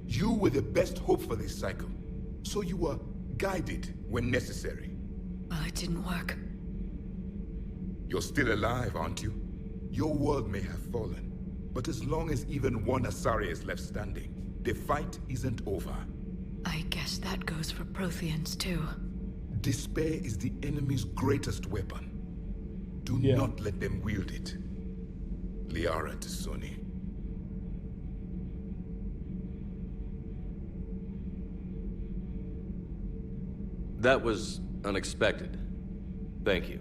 Speaker 9: You were the best hope for this cycle. So you were guided when necessary.
Speaker 23: Well, it didn't work.
Speaker 9: You're still alive, aren't you? Your world may have fallen, but as long as even one Asari is left standing, the fight isn't over.
Speaker 23: I guess that goes for Protheans, too.
Speaker 9: Despair is the enemy's greatest weapon. Do not let them wield it. Liara Tassoni.
Speaker 6: That was unexpected. Thank you.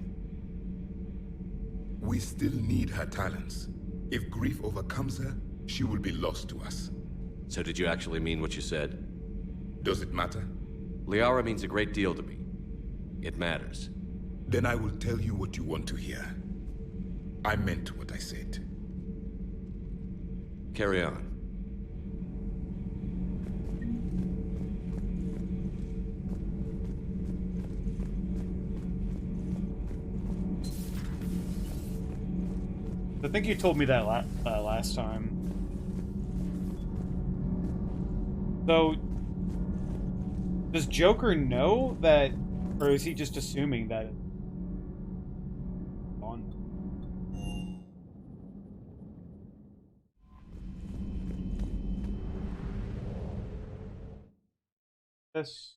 Speaker 9: We still need her talents. If grief overcomes her, she will be lost to us.
Speaker 6: So did you actually mean what you said?
Speaker 9: Does it matter?
Speaker 6: Liara means a great deal to me. It matters.
Speaker 9: Then I will tell you what you want to hear. I meant what I said.
Speaker 6: Carry on.
Speaker 1: I think you told me that last time. So, does Joker know that, or is he just assuming that? This.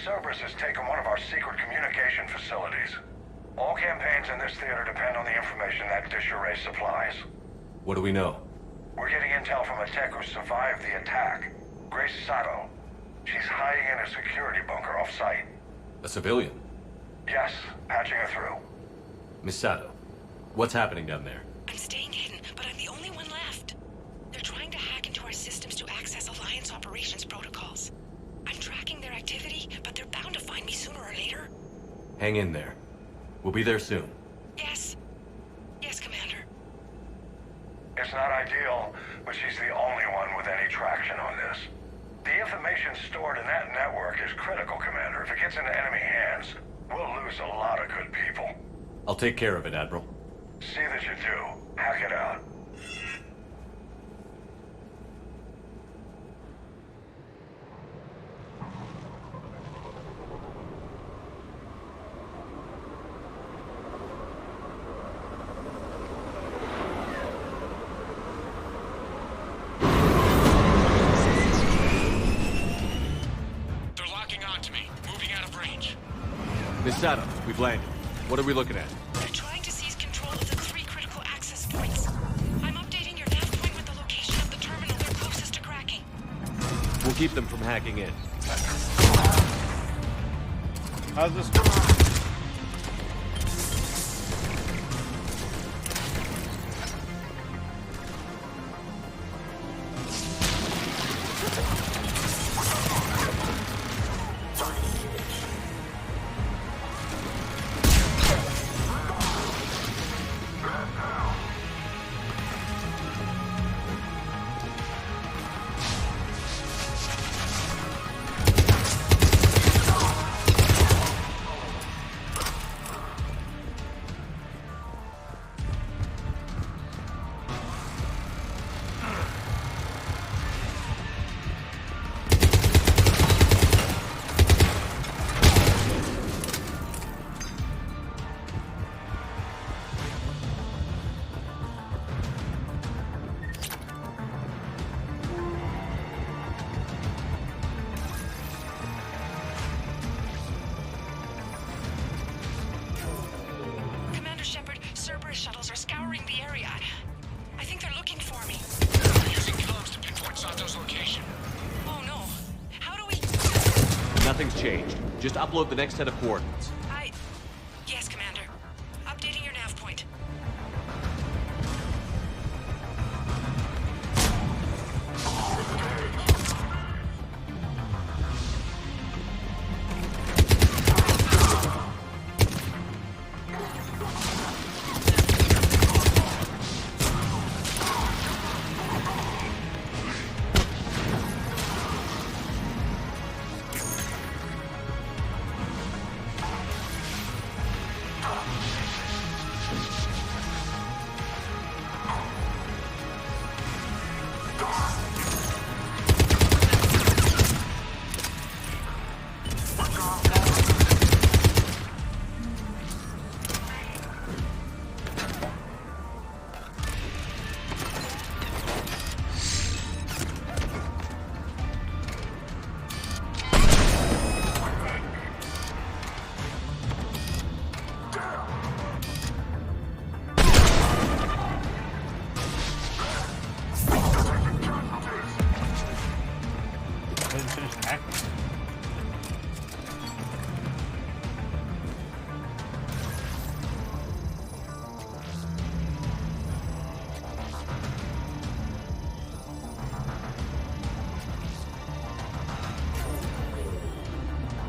Speaker 7: Cerberus has taken one of our secret communication facilities. All campaigns in this theater depend on the information that disarray supplies.
Speaker 6: What do we know?
Speaker 7: We're getting intel from a tech who survived the attack. Grace Sato. She's hiding in a security bunker off-site.
Speaker 6: A civilian?
Speaker 7: Yes, patching her through.
Speaker 6: Miss Sato, what's happening down there?
Speaker 13: I'm staying hidden, but I'm the only one left. They're trying to hack into our systems to access Alliance operations protocols. I'm tracking their activity, but they're bound to find me sooner or later.
Speaker 6: Hang in there. We'll be there soon.
Speaker 13: Yes. Yes, Commander.
Speaker 7: It's not ideal, but she's the only one with any traction on this. The information stored in that network is critical, Commander. If it gets into enemy hands, we'll lose a lot of good people.
Speaker 6: I'll take care of it, Admiral.
Speaker 7: See that you do. Hack it out.
Speaker 6: Miss Sato, we've landed. What are we looking at?
Speaker 13: They're trying to seize control of the 3 critical access points. I'm updating your nav point with the location of the terminal they're closest to cracking.
Speaker 6: We'll keep them from hacking in.
Speaker 1: How's this?
Speaker 6: Nothing's changed. Just upload the next set of coordinates.
Speaker 13: Yes, Commander. Updating your nav point.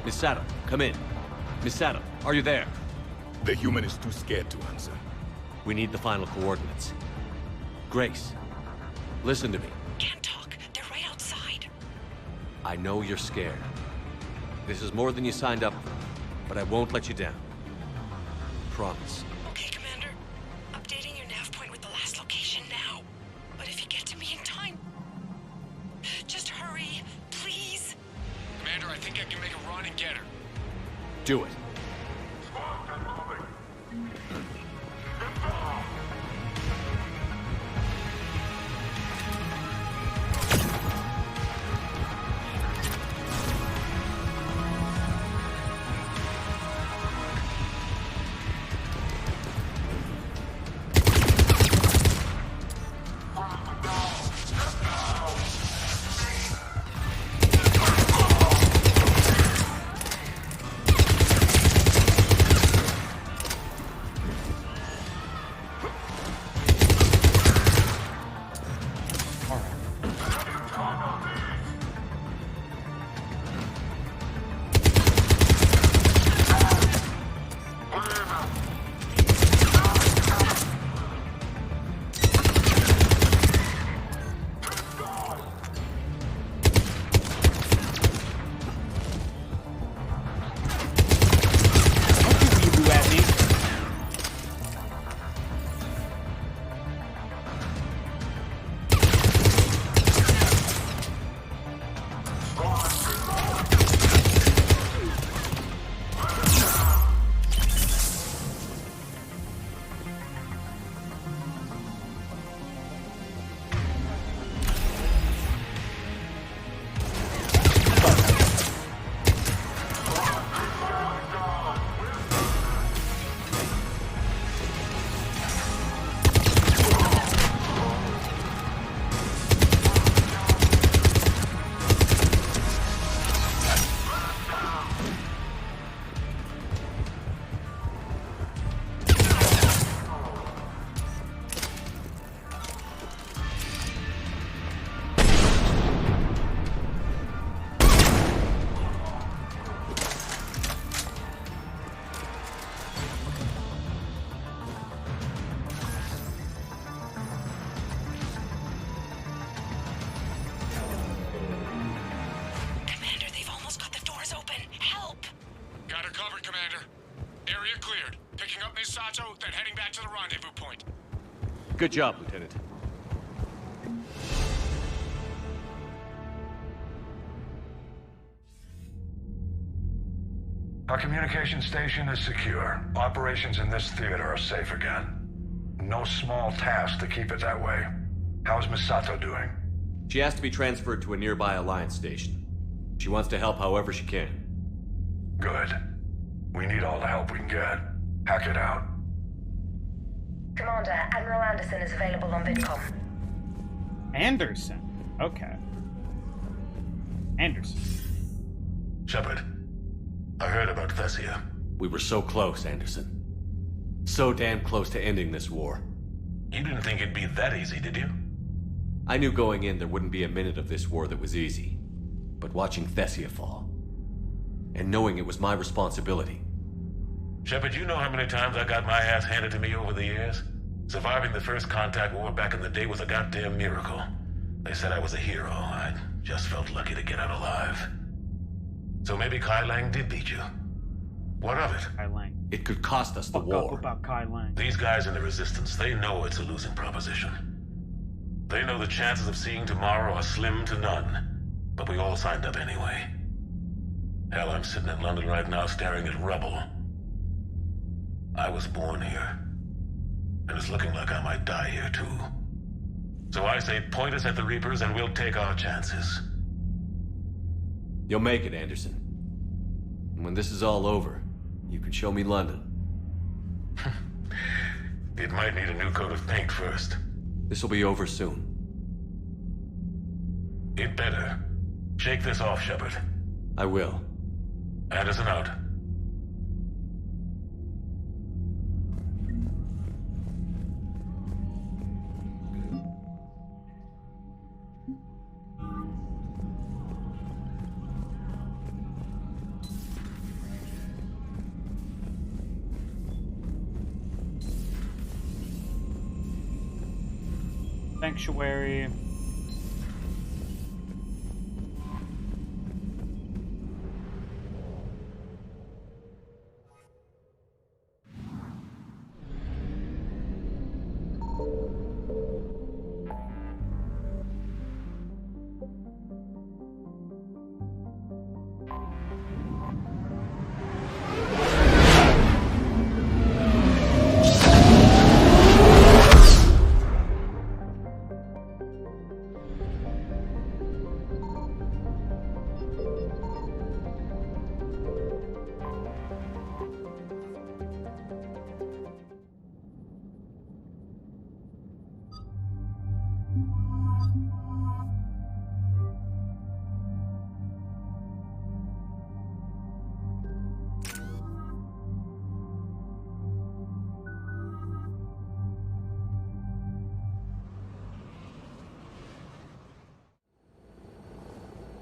Speaker 6: Miss Sato, come in. Miss Sato, are you there?
Speaker 9: The human is too scared to answer.
Speaker 6: We need the final coordinates. Grace, listen to me.
Speaker 13: Can't talk. They're right outside.
Speaker 6: I know you're scared. This is more than you signed up for, but I won't let you down. Promise.
Speaker 13: Okay, Commander. Updating your nav point with the last location now. But if you get to me in time, just hurry, please.
Speaker 20: Commander, I think I can make a run and get her.
Speaker 6: Do it.
Speaker 20: then heading back to the rendezvous point.
Speaker 6: Good job, Lieutenant.
Speaker 7: Our communication station is secure. Operations in this theater are safe again. No small task to keep it that way. How's Misato doing?
Speaker 6: She has to be transferred to a nearby Alliance station. She wants to help however she can.
Speaker 7: Good. We need all the help we can get. Hack it out.
Speaker 5: Commander, Admiral Anderson is available on VidCom.
Speaker 1: Anderson? Okay. Anderson.
Speaker 7: Shepard,
Speaker 10: I heard about Thessia.
Speaker 6: We were so close, Anderson. So damn close to ending this war.
Speaker 10: You didn't think it'd be that easy, did you?
Speaker 6: I knew going in there wouldn't be a minute of this war that was easy. But watching Thessia fall, and knowing it was my responsibility.
Speaker 10: Shepard, you know how many times I got my ass handed to me over the years? Surviving the first contact war back in the day was a goddamn miracle. They said I was a hero. I just felt lucky to get out alive. So maybe Kai Lang did beat you. What of it?
Speaker 1: Kai Lang.
Speaker 6: It could cost us the war.
Speaker 1: Up about Kai Lang.
Speaker 10: These guys in the Resistance, they know it's a losing proposition. They know the chances of seeing tomorrow are slim to none. But we all signed up anyway. Hell, I'm sitting in London right now staring at rubble. I was born here. And it's looking like I might die here too. So I say point us at the Reapers and we'll take our chances.
Speaker 6: You'll make it, Anderson. And when this is all over, you can show me London.
Speaker 10: It might need a new coat of paint first.
Speaker 6: This'll be over soon.
Speaker 10: It better. Shake this off, Shepard.
Speaker 6: I will.
Speaker 10: Anderson out.
Speaker 1: Sanctuary.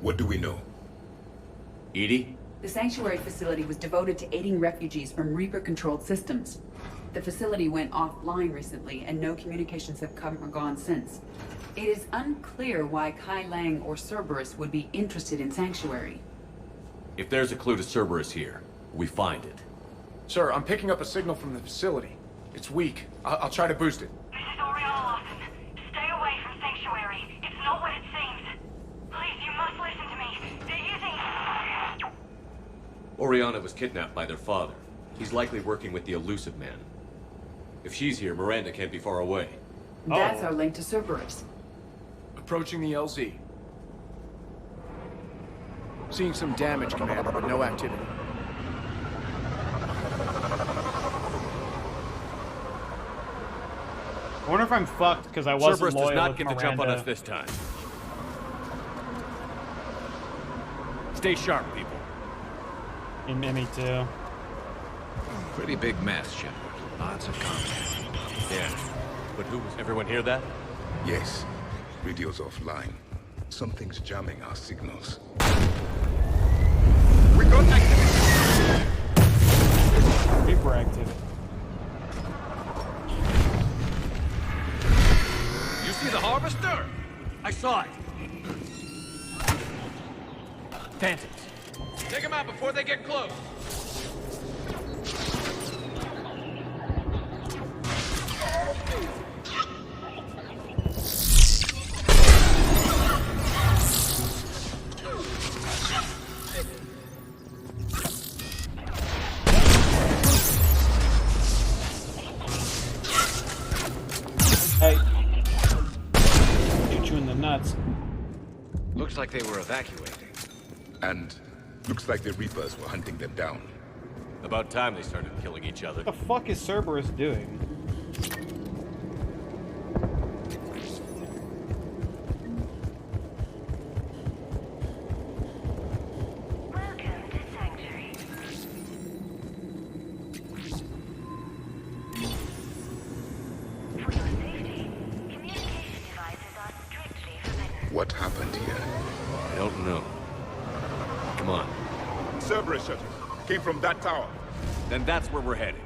Speaker 9: What do we know?
Speaker 6: Edie?
Speaker 22: The sanctuary facility was devoted to aiding refugees from Reaper-controlled systems. The facility went offline recently, and no communications have come or gone since. It is unclear why Kai Lang or Cerberus would be interested in Sanctuary.
Speaker 6: If there's a clue to Cerberus here, we find it.
Speaker 18: Sir, I'm picking up a signal from the facility. It's weak. I'll try to boost it.
Speaker 13: This is Oriana Lawson. Stay away from Sanctuary. It's not what it seems. Please, you must listen to me. They're using...
Speaker 6: Oriana was kidnapped by their father. He's likely working with the Elusive Man. If she's here, Miranda can't be far away.
Speaker 22: That's our link to Cerberus.
Speaker 18: Approaching the LZ. Seeing some damage, Commander, but no activity.
Speaker 1: I wonder if I'm fucked because I wasn't
Speaker 6: Cerberus
Speaker 1: loyal
Speaker 6: does not
Speaker 1: with
Speaker 6: get
Speaker 1: Miranda.
Speaker 6: to jump on us this time. Stay sharp, people.
Speaker 1: And me too.
Speaker 19: Pretty big mess, Shepard. Lots of contact.
Speaker 6: Yeah. But who was... Everyone hear that?
Speaker 9: Yes. Radio's offline. Something's jamming our signals. We got activity!
Speaker 1: Reaper activity.
Speaker 19: You see the harvester?
Speaker 6: I saw it. Phantoms.
Speaker 19: Take them out before they get close.
Speaker 1: Hey. Shoot you in the nuts.
Speaker 19: Looks like they were evacuating.
Speaker 9: And looks like the Reapers were hunting them down.
Speaker 6: About time they started killing each other.
Speaker 1: What the fuck is Cerberus doing?
Speaker 13: Welcome to Sanctuary.
Speaker 9: What happened here?
Speaker 6: I don't know. Come on.
Speaker 9: Cerberus shuttle came from that tower.
Speaker 6: Then that's where we're headed.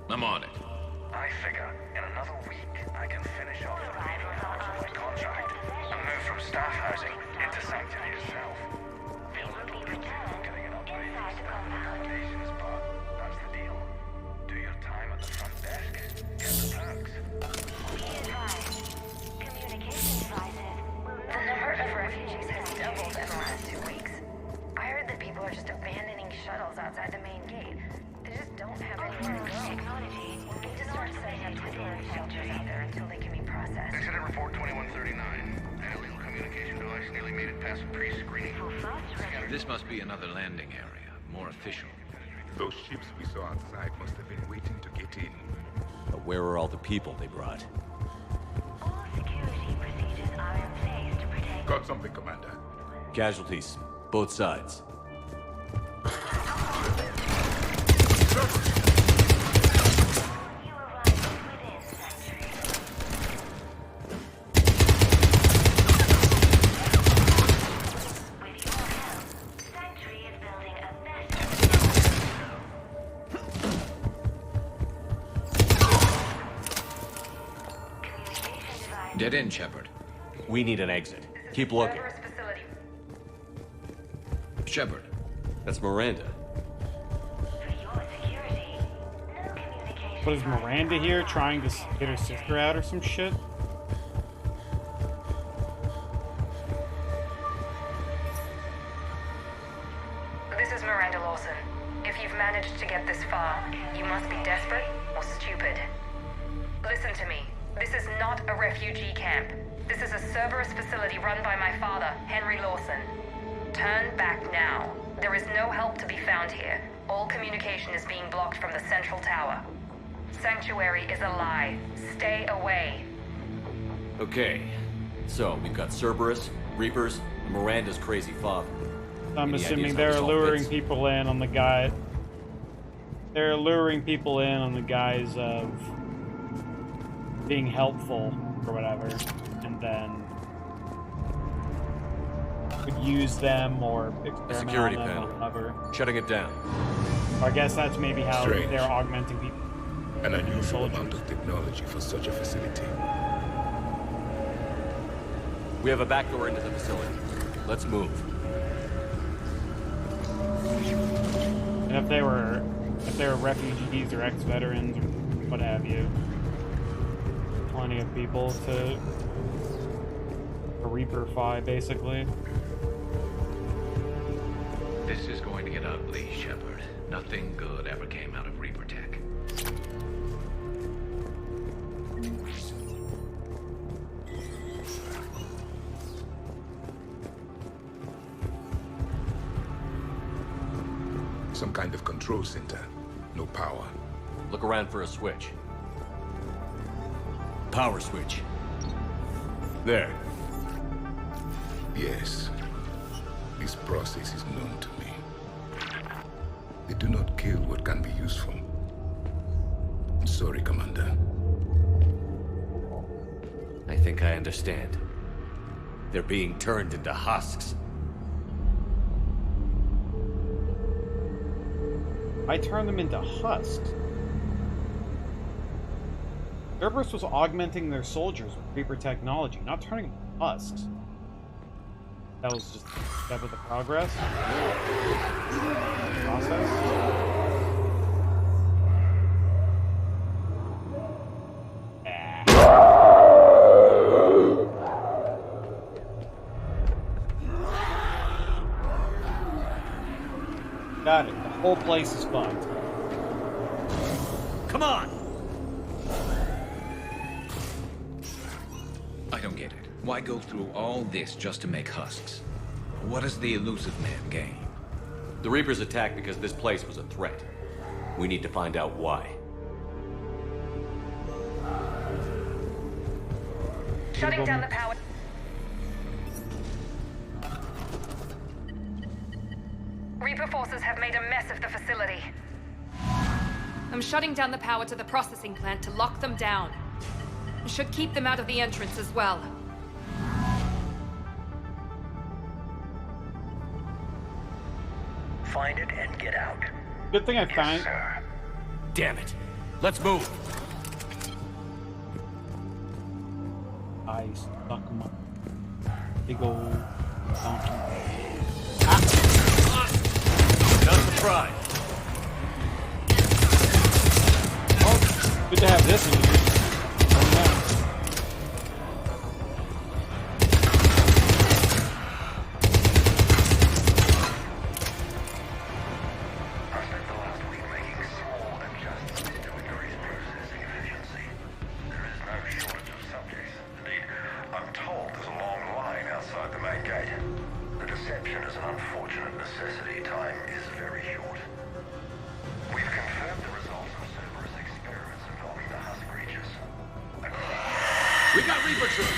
Speaker 19: I'm on it.
Speaker 7: I figure in another week I can finish off the remaining parts of my contract and move from staff housing into sanctuary itself. Be a little tricky getting an upgrade accommodations, but that's the deal. Do your time at the front desk, get the perks.
Speaker 5: The number of refugees has doubled in the last 2 weeks. I heard that people are just abandoning shuttles outside the main gate. They just don't have anywhere to go. They just start setting up temporary shelters out there until they can be processed.
Speaker 7: Incident report 2139. An illegal communication device nearly made it past pre-screening.
Speaker 19: This must be another landing area, more official.
Speaker 9: Those ships we saw outside must have been waiting to get in.
Speaker 6: But where are all the people they brought?
Speaker 9: Got something, Commander.
Speaker 6: Casualties, both sides.
Speaker 19: Get in, Shepard.
Speaker 6: We need an exit. Keep looking.
Speaker 19: Shepard.
Speaker 6: That's Miranda.
Speaker 1: What is Miranda here, trying to get her sister out or some shit?
Speaker 5: This is Miranda Lawson. If you've managed to get this far, you must be desperate or stupid. Listen to me. This is not a refugee camp. This is a Cerberus facility run by my father, Henry Lawson. Turn back now. There is no help to be found here. All communication is being blocked from the central tower. Sanctuary is a lie. Stay away.
Speaker 6: Okay. So, we've got Cerberus, Reapers, and Miranda's crazy father.
Speaker 1: I'm
Speaker 6: Any
Speaker 1: assuming
Speaker 6: ideas how
Speaker 1: they're
Speaker 6: this all
Speaker 1: luring
Speaker 6: fits?
Speaker 1: people in on the guy. They're luring people in on the guise of being helpful or whatever, and then could use them or experiment
Speaker 6: Security
Speaker 1: on them
Speaker 6: panel.
Speaker 1: or whatever.
Speaker 6: Shutting it down.
Speaker 1: I guess that's maybe how
Speaker 9: Strange.
Speaker 1: they're augmenting people.
Speaker 9: An unusual amount of technology for such a facility.
Speaker 6: We have a back door into the facility. Let's move.
Speaker 1: And if they were refugees or ex-veterans or what have you, plenty of people to Reaper-fy, basically.
Speaker 19: This is going to get ugly, Shepard. Nothing good ever came out of Reaper Tech.
Speaker 9: Some kind of control center. No power.
Speaker 6: Look around for a switch. Power switch. There.
Speaker 9: Yes. This process is known to me. They do not kill what can be useful. I'm sorry, Commander.
Speaker 6: I think I understand. They're being turned into husks.
Speaker 1: I turned them into husks. Cerberus was augmenting their soldiers with Reaper technology, not turning them into husks. That was just a step of the process. Got it. The whole place is fucked.
Speaker 6: Come on!
Speaker 19: I don't get it. Why go through all this just to make husks? What does the elusive man gain?
Speaker 6: The Reapers attacked because this place was a threat. We need to find out why.
Speaker 5: Shutting down the power. Reaper forces have made a mess of the facility.
Speaker 3: I'm shutting down the power to the processing plant to lock them down. Should keep them out of the entrance as well.
Speaker 8: Find it and get out.
Speaker 1: Good thing I found.
Speaker 8: Sir.
Speaker 6: Damn it. Let's move.
Speaker 1: I stuck my big old donkey.
Speaker 6: Not surprised.
Speaker 1: Oh, good to have this in here. Oh, no.
Speaker 6: We got Reaper troops.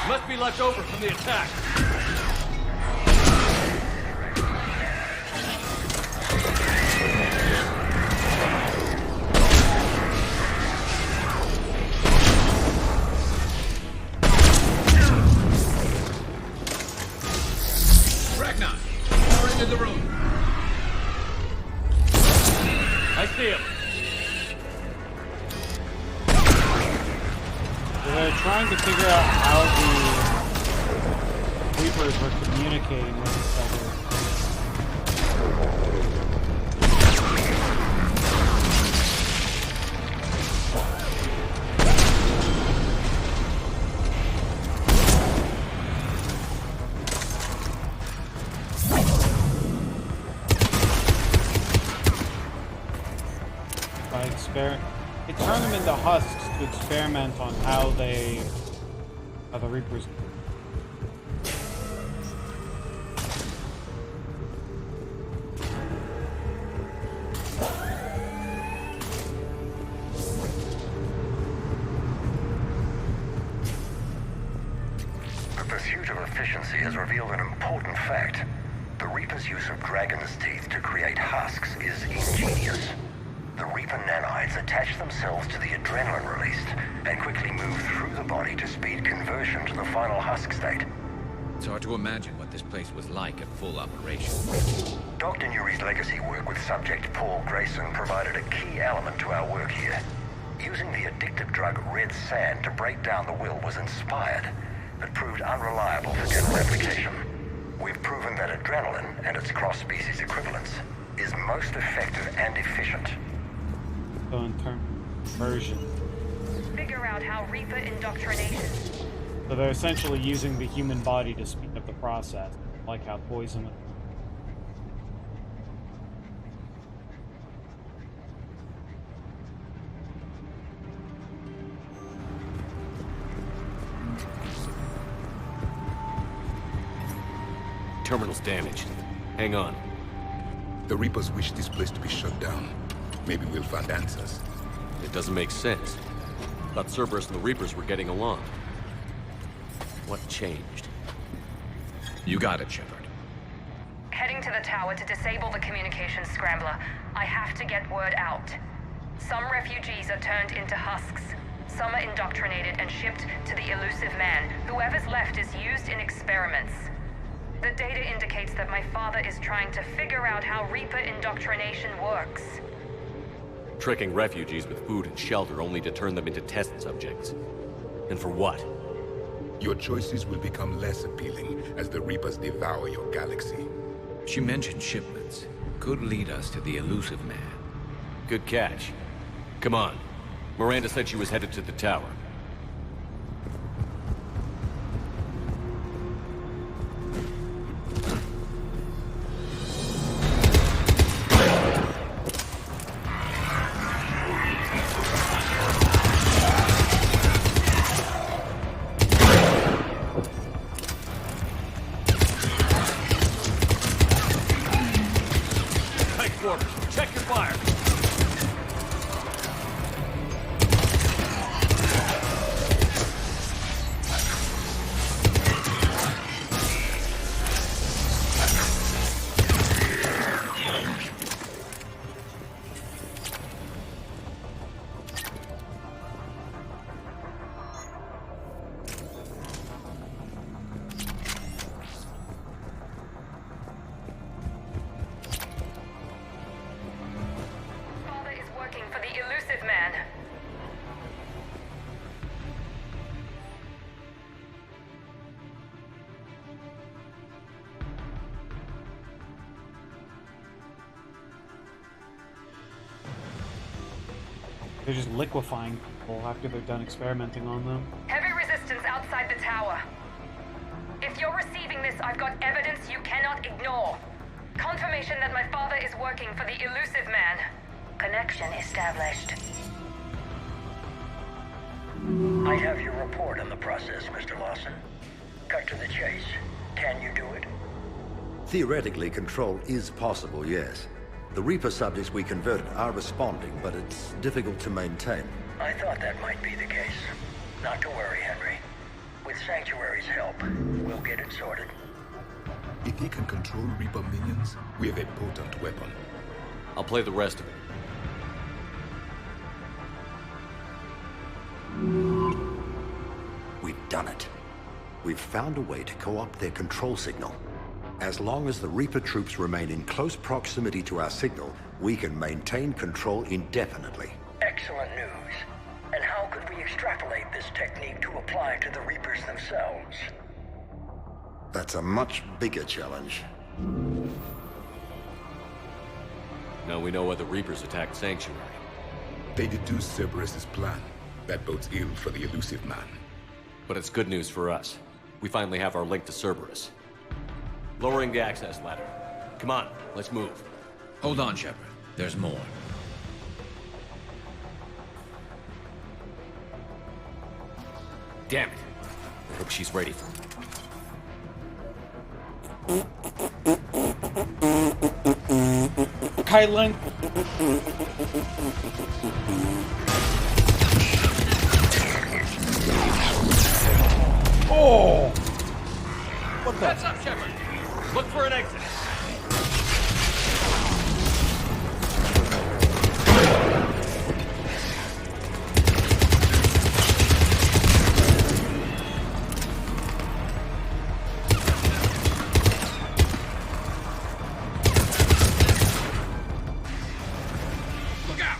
Speaker 6: Must be left over from the attack.
Speaker 19: Ragnar, pouring in the room.
Speaker 6: I see him.
Speaker 1: They're trying to figure out how the Reapers were communicating with each other. It turned them into husks to experiment on how the Reapers.
Speaker 8: The pursuit of efficiency has revealed an important fact. The Reaper's use of dragon's teeth to create husks is ingenious. The Reaper nanites attach themselves to the adrenaline released and quickly move through the body to speed conversion to the final husk state.
Speaker 19: It's hard to imagine what this place was like at full operation.
Speaker 8: Dr. Nuri's legacy work with subject Paul Grayson provided a key element to our work here. Using the addictive drug red sand to break down the will was inspired, but proved unreliable for general application. We've proven that adrenaline and its cross-species equivalents is most effective and efficient.
Speaker 1: So in terms of version.
Speaker 5: Figure out how Reaper indoctrination.
Speaker 1: So they're essentially using the human body to speed up the process, like how poison.
Speaker 6: Terminal's damaged. Hang on.
Speaker 9: The Reapers wish this place to be shut down. Maybe we'll find answers.
Speaker 6: It doesn't make sense. Thought Cerberus and the Reapers were getting along. What changed?
Speaker 19: You got it, Shepard.
Speaker 5: Heading to the tower to disable the communications scrambler. I have to get word out. Some refugees are turned into husks. Some are indoctrinated and shipped to the elusive man. Whoever's left is used in experiments. The data indicates that my father is trying to figure out how Reaper indoctrination works.
Speaker 6: Tricking refugees with food and shelter only to turn them into test subjects. And for what?
Speaker 9: Your choices will become less appealing as the Reapers devour your galaxy.
Speaker 19: She mentioned shipments. Could lead us to the elusive man.
Speaker 6: Good catch. Come on. Miranda said she was headed to the tower. Check your fire.
Speaker 1: They're just liquefying people after they're done experimenting on them.
Speaker 5: Heavy resistance outside the tower. If you're receiving this, I've got evidence you cannot ignore. Confirmation that my father is working for the elusive man.
Speaker 12: Connection established. I have your report on the process, Mr. Lawson. Cut to the chase. Can you do it?
Speaker 14: Theoretically, control is possible, yes. The Reaper subjects we converted are responding, but it's difficult to maintain.
Speaker 12: I thought that might be the case. Not to worry, Henry. With Sanctuary's help, we'll get it sorted.
Speaker 9: If he can control Reaper minions, we have a potent weapon.
Speaker 6: I'll play the rest of it.
Speaker 14: We've done it. We've found a way to co-opt their control signal. As long as the Reaper troops remain in close proximity to our signal, we can maintain control indefinitely.
Speaker 12: Excellent news. And how could we extrapolate this technique to apply to the Reapers themselves?
Speaker 14: That's a much bigger challenge.
Speaker 6: Now we know why the Reapers attacked Sanctuary.
Speaker 9: They deduced Cerberus's plan. That bodes ill for the elusive man.
Speaker 6: But it's good news for us. We finally have our link to Cerberus. Lowering the access ladder. Come on, let's move.
Speaker 19: Hold on, Shepard. There's more.
Speaker 6: Damn it. I hope she's ready for me.
Speaker 1: Kylan. Oh! What the?
Speaker 6: Heads up, Shepard! Look for an exit.
Speaker 19: Look out!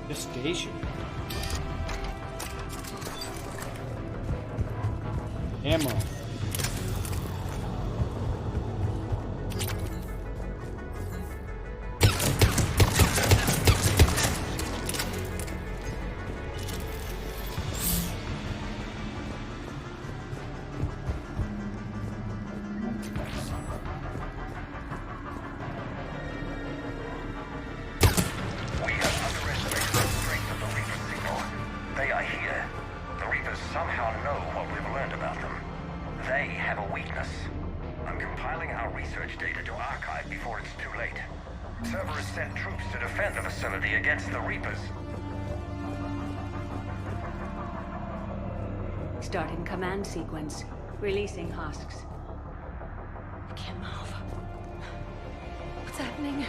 Speaker 1: The station. Ammo.
Speaker 8: They are here. The Reapers somehow know what we've learned about them. They have a weakness. I'm compiling our research data to archive before it's too late. Cerberus sent troops to defend the facility against the Reapers.
Speaker 15: Starting command sequence. Releasing husks.
Speaker 23: I can't move. What's happening?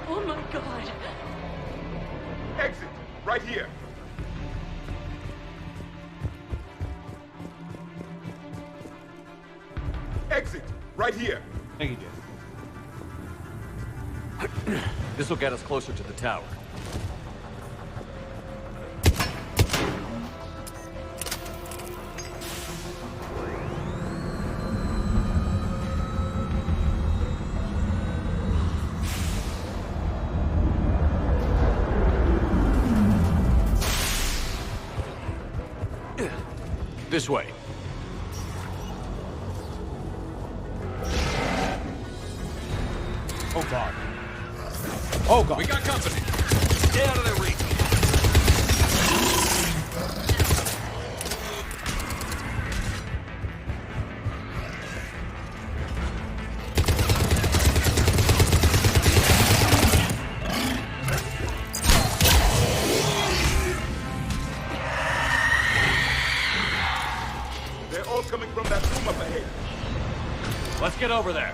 Speaker 23: Oh my god.
Speaker 9: Exit! Right here! Exit! Right here!
Speaker 1: Thank you, Jeff.
Speaker 6: This will get us closer to the tower. This way.
Speaker 1: Oh god. Oh god.
Speaker 6: We got company. Stay out of their reach. get over there.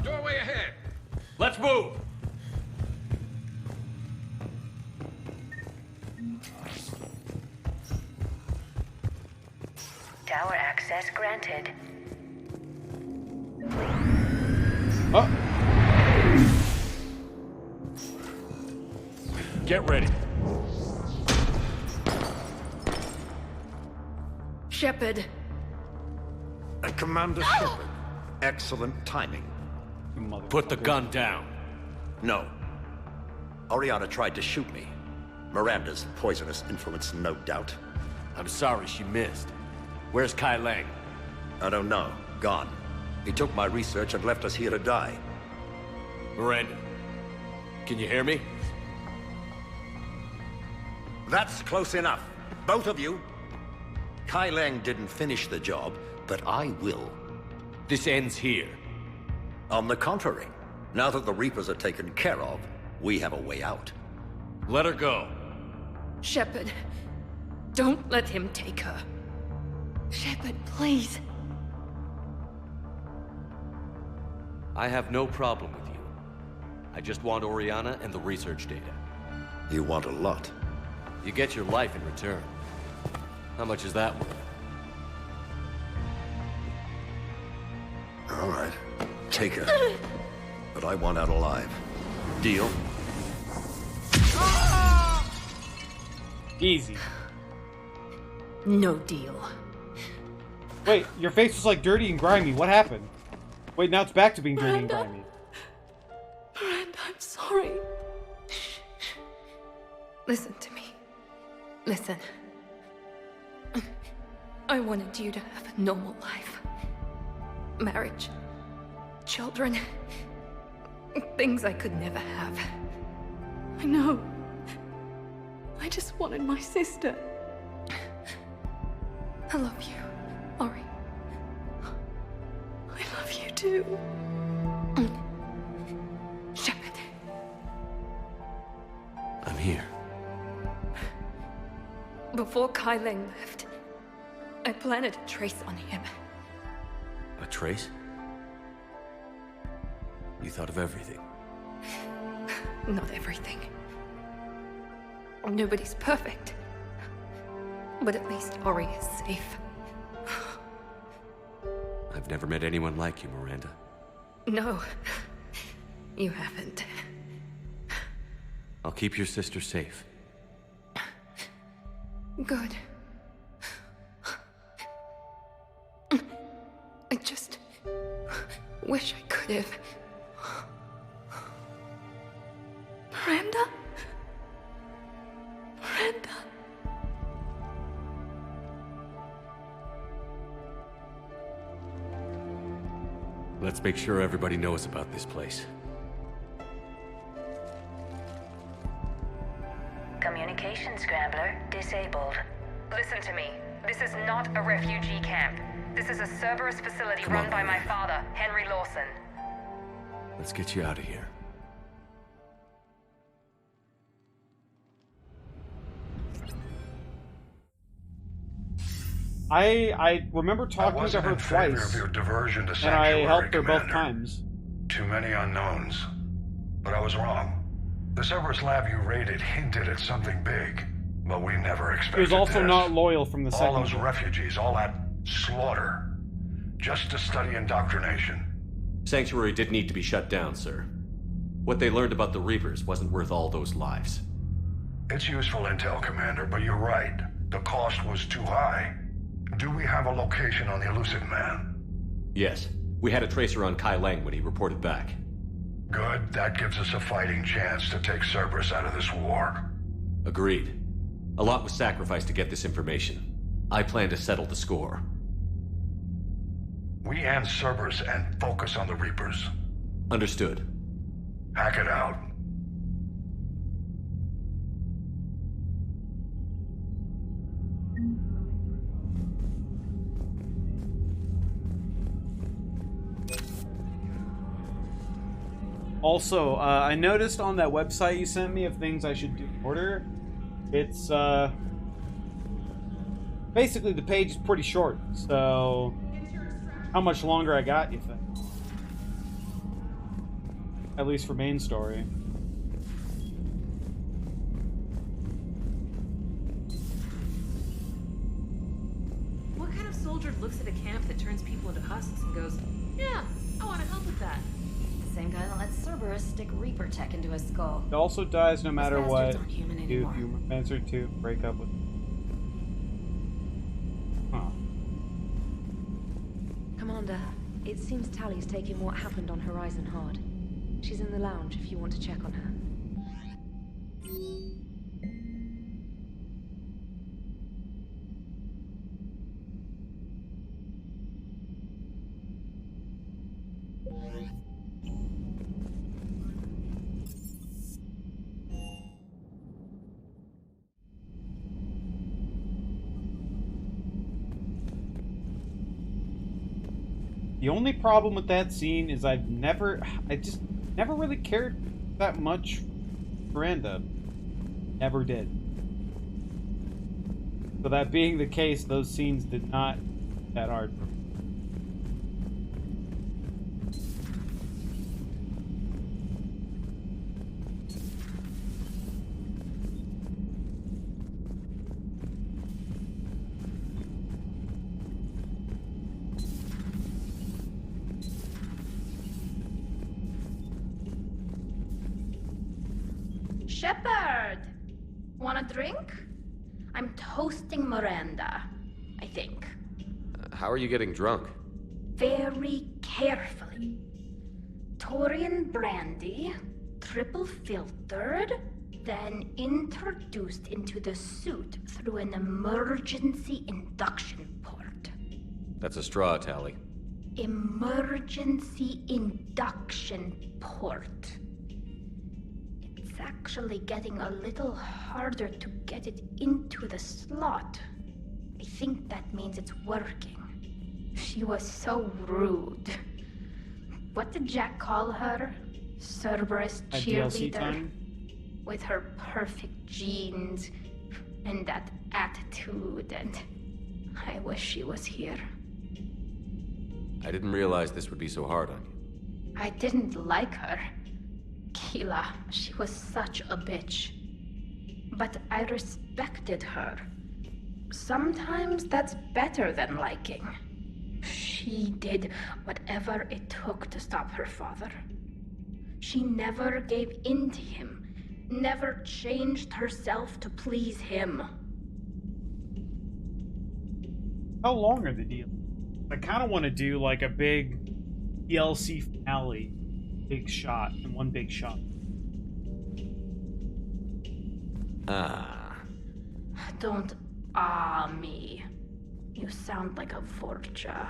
Speaker 20: Doorway ahead.
Speaker 6: Let's move.
Speaker 5: Tower access granted.
Speaker 1: Oh.
Speaker 6: Get ready.
Speaker 23: Shepard.
Speaker 14: Commander Shepard. Excellent timing.
Speaker 6: Put the gun down.
Speaker 14: No. Oriana tried to shoot me. Miranda's poisonous influence, no doubt.
Speaker 6: I'm sorry she missed. Where's Kai Lang?
Speaker 14: I don't know. Gone. He took my research and left us here to die.
Speaker 6: Miranda, can you hear me?
Speaker 14: That's close enough. Both of you. Kai Lang didn't finish the job, but I will.
Speaker 6: This ends here.
Speaker 14: On the contrary, now that the Reapers are taken care of, we have a way out.
Speaker 6: Let her go.
Speaker 23: Shepard, don't let him take her. Shepard, please.
Speaker 6: I have no problem with you. I just want Oriana and the research data.
Speaker 14: You want a lot.
Speaker 6: You get your life in return. How much is that worth?
Speaker 14: All right. Take her. But I want out alive. Deal?
Speaker 1: Easy.
Speaker 23: No deal.
Speaker 1: Wait, your face was like dirty and grimy. What happened? Wait, now it's back to being dirty and grimy.
Speaker 23: Miranda, I'm sorry. Listen to me. Listen. I wanted you to have a normal life. Marriage. Children. Things I could never have. I know. I just wanted my sister. I love you, Ori. I love you too. Shepard.
Speaker 6: I'm here.
Speaker 23: Before Kai Lang left, I planted a trace on him.
Speaker 6: A trace? You thought of everything.
Speaker 23: Not everything. Nobody's perfect. But at least Ori is safe.
Speaker 6: I've never met anyone like you, Miranda.
Speaker 23: No, you haven't.
Speaker 6: I'll keep your sister safe.
Speaker 23: Good. I just wish I could have. Miranda? Miranda?
Speaker 6: Let's make sure everybody knows about this place.
Speaker 5: Communication scrambler disabled. Listen to me. This is not a refugee camp. This is a Cerberus facility run by my father, Henry Lawson.
Speaker 6: Let's get you out of here.
Speaker 1: I remember talking to her twice,
Speaker 7: of your diversion to
Speaker 1: and I helped her both
Speaker 7: Commander.
Speaker 1: times.
Speaker 7: Too many unknowns. But I was wrong. The Cerberus lab you raided hinted at something big, but we never expected
Speaker 1: He was also
Speaker 7: this.
Speaker 1: not loyal from the second.
Speaker 7: All those refugees, all that slaughter, just to study indoctrination.
Speaker 6: Sanctuary did need to be shut down, sir. What they learned about the Reapers wasn't worth all those lives.
Speaker 7: It's useful intel, Commander, but you're right. The cost was too high. Do we have a location on the elusive man?
Speaker 6: Yes. We had a tracer on Kai Lang when he reported back.
Speaker 7: Good. That gives us a fighting chance to take Cerberus out of this war.
Speaker 6: Agreed. A lot was sacrificed to get this information. I plan to settle the score.
Speaker 7: We end Cerberus and focus on the Reapers.
Speaker 6: Understood.
Speaker 7: Hack it out.
Speaker 1: Also, I noticed on that website you sent me of things I should do in order. It's, basically the page is pretty short, so how much longer I got, you think? At least for main story.
Speaker 2: What kind of soldier looks at a camp that turns people into husks and goes, yeah, I want to help with that?
Speaker 11: The same guy that lets Cerberus stick Reaper tech into his skull.
Speaker 1: It also dies no matter
Speaker 11: Those
Speaker 1: what
Speaker 11: bastards aren't human
Speaker 1: you do
Speaker 11: anymore.
Speaker 1: if you answer to break up with. Huh.
Speaker 11: Commander, it seems Tally's taking what happened on Horizon hard. She's in the lounge if you want to check on her.
Speaker 1: The only problem with that scene is I just never really cared that much for Miranda. Never did. So that being the case, those scenes did not hit that hard for me.
Speaker 4: Shepard! Want a drink? I'm toasting Miranda, I think.
Speaker 6: How are you getting drunk?
Speaker 4: Very carefully. Taurian brandy, triple filtered, then introduced into the suit through an emergency induction port.
Speaker 6: That's a straw, Tally.
Speaker 4: Emergency induction port. It's actually getting a little harder to get it into the slot. I think that means it's working. She was so rude. What did Jack call her? Cerberus
Speaker 1: A DLC
Speaker 4: cheerleader?
Speaker 1: time?
Speaker 4: With her perfect genes and that attitude, and I wish she was here.
Speaker 6: I didn't realize this would be so hard on you.
Speaker 4: I didn't like her. Keela, she was such a bitch. But I respected her. Sometimes that's better than liking. She did whatever it took to stop her father. She never gave in to him, never changed herself to please him.
Speaker 1: How long are the deals? I kind of want to do like a big DLC finale, big shot, in one big shot.
Speaker 4: Don't me. You sound like a Vorcha.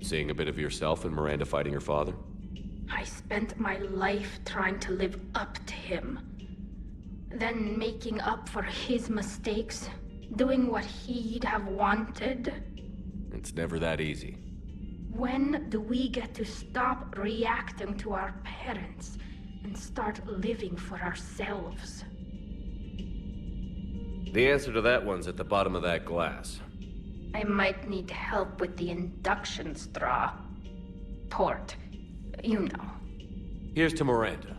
Speaker 6: Seeing a bit of yourself in Miranda fighting her father?
Speaker 4: I spent my life trying to live up to him. Then making up for his mistakes, doing what he'd have wanted.
Speaker 6: It's never that easy.
Speaker 4: When do we get to stop reacting to our parents and start living for ourselves?
Speaker 6: The answer to that one's at the bottom of that glass.
Speaker 4: I might need help with the induction straw. Port. You know.
Speaker 6: Here's to Miranda.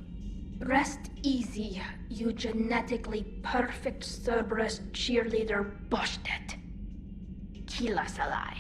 Speaker 4: Rest easy, you genetically perfect Cerberus cheerleader Boshtet. Kila Salai.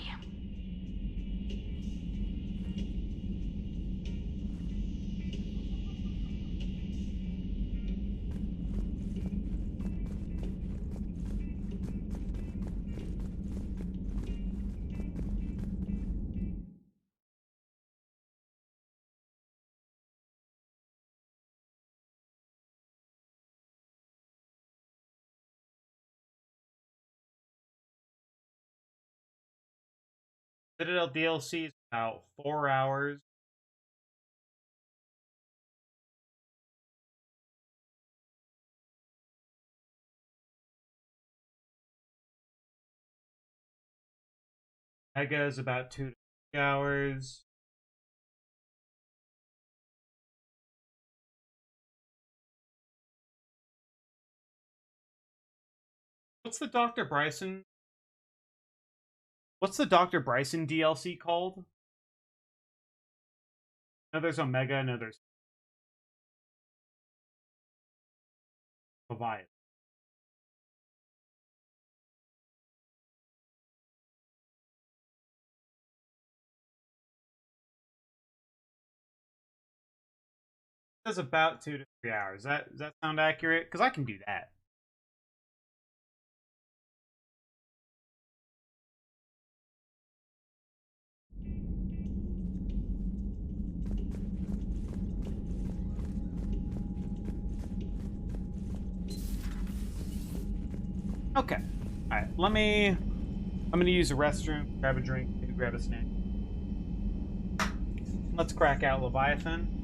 Speaker 1: Citadel DLC is about 4 hours. Mega is about 2 to 3 hours. What's the Dr. Bryson? What's the Dr. Bryson DLC called? No, there's Omega, no, there's Leviathan. That's about 2 to 3 hours. Does that sound accurate? Because I can do that. Okay. Alright, I'm gonna use the restroom, grab a drink, maybe grab a snack. Let's crack out Leviathan.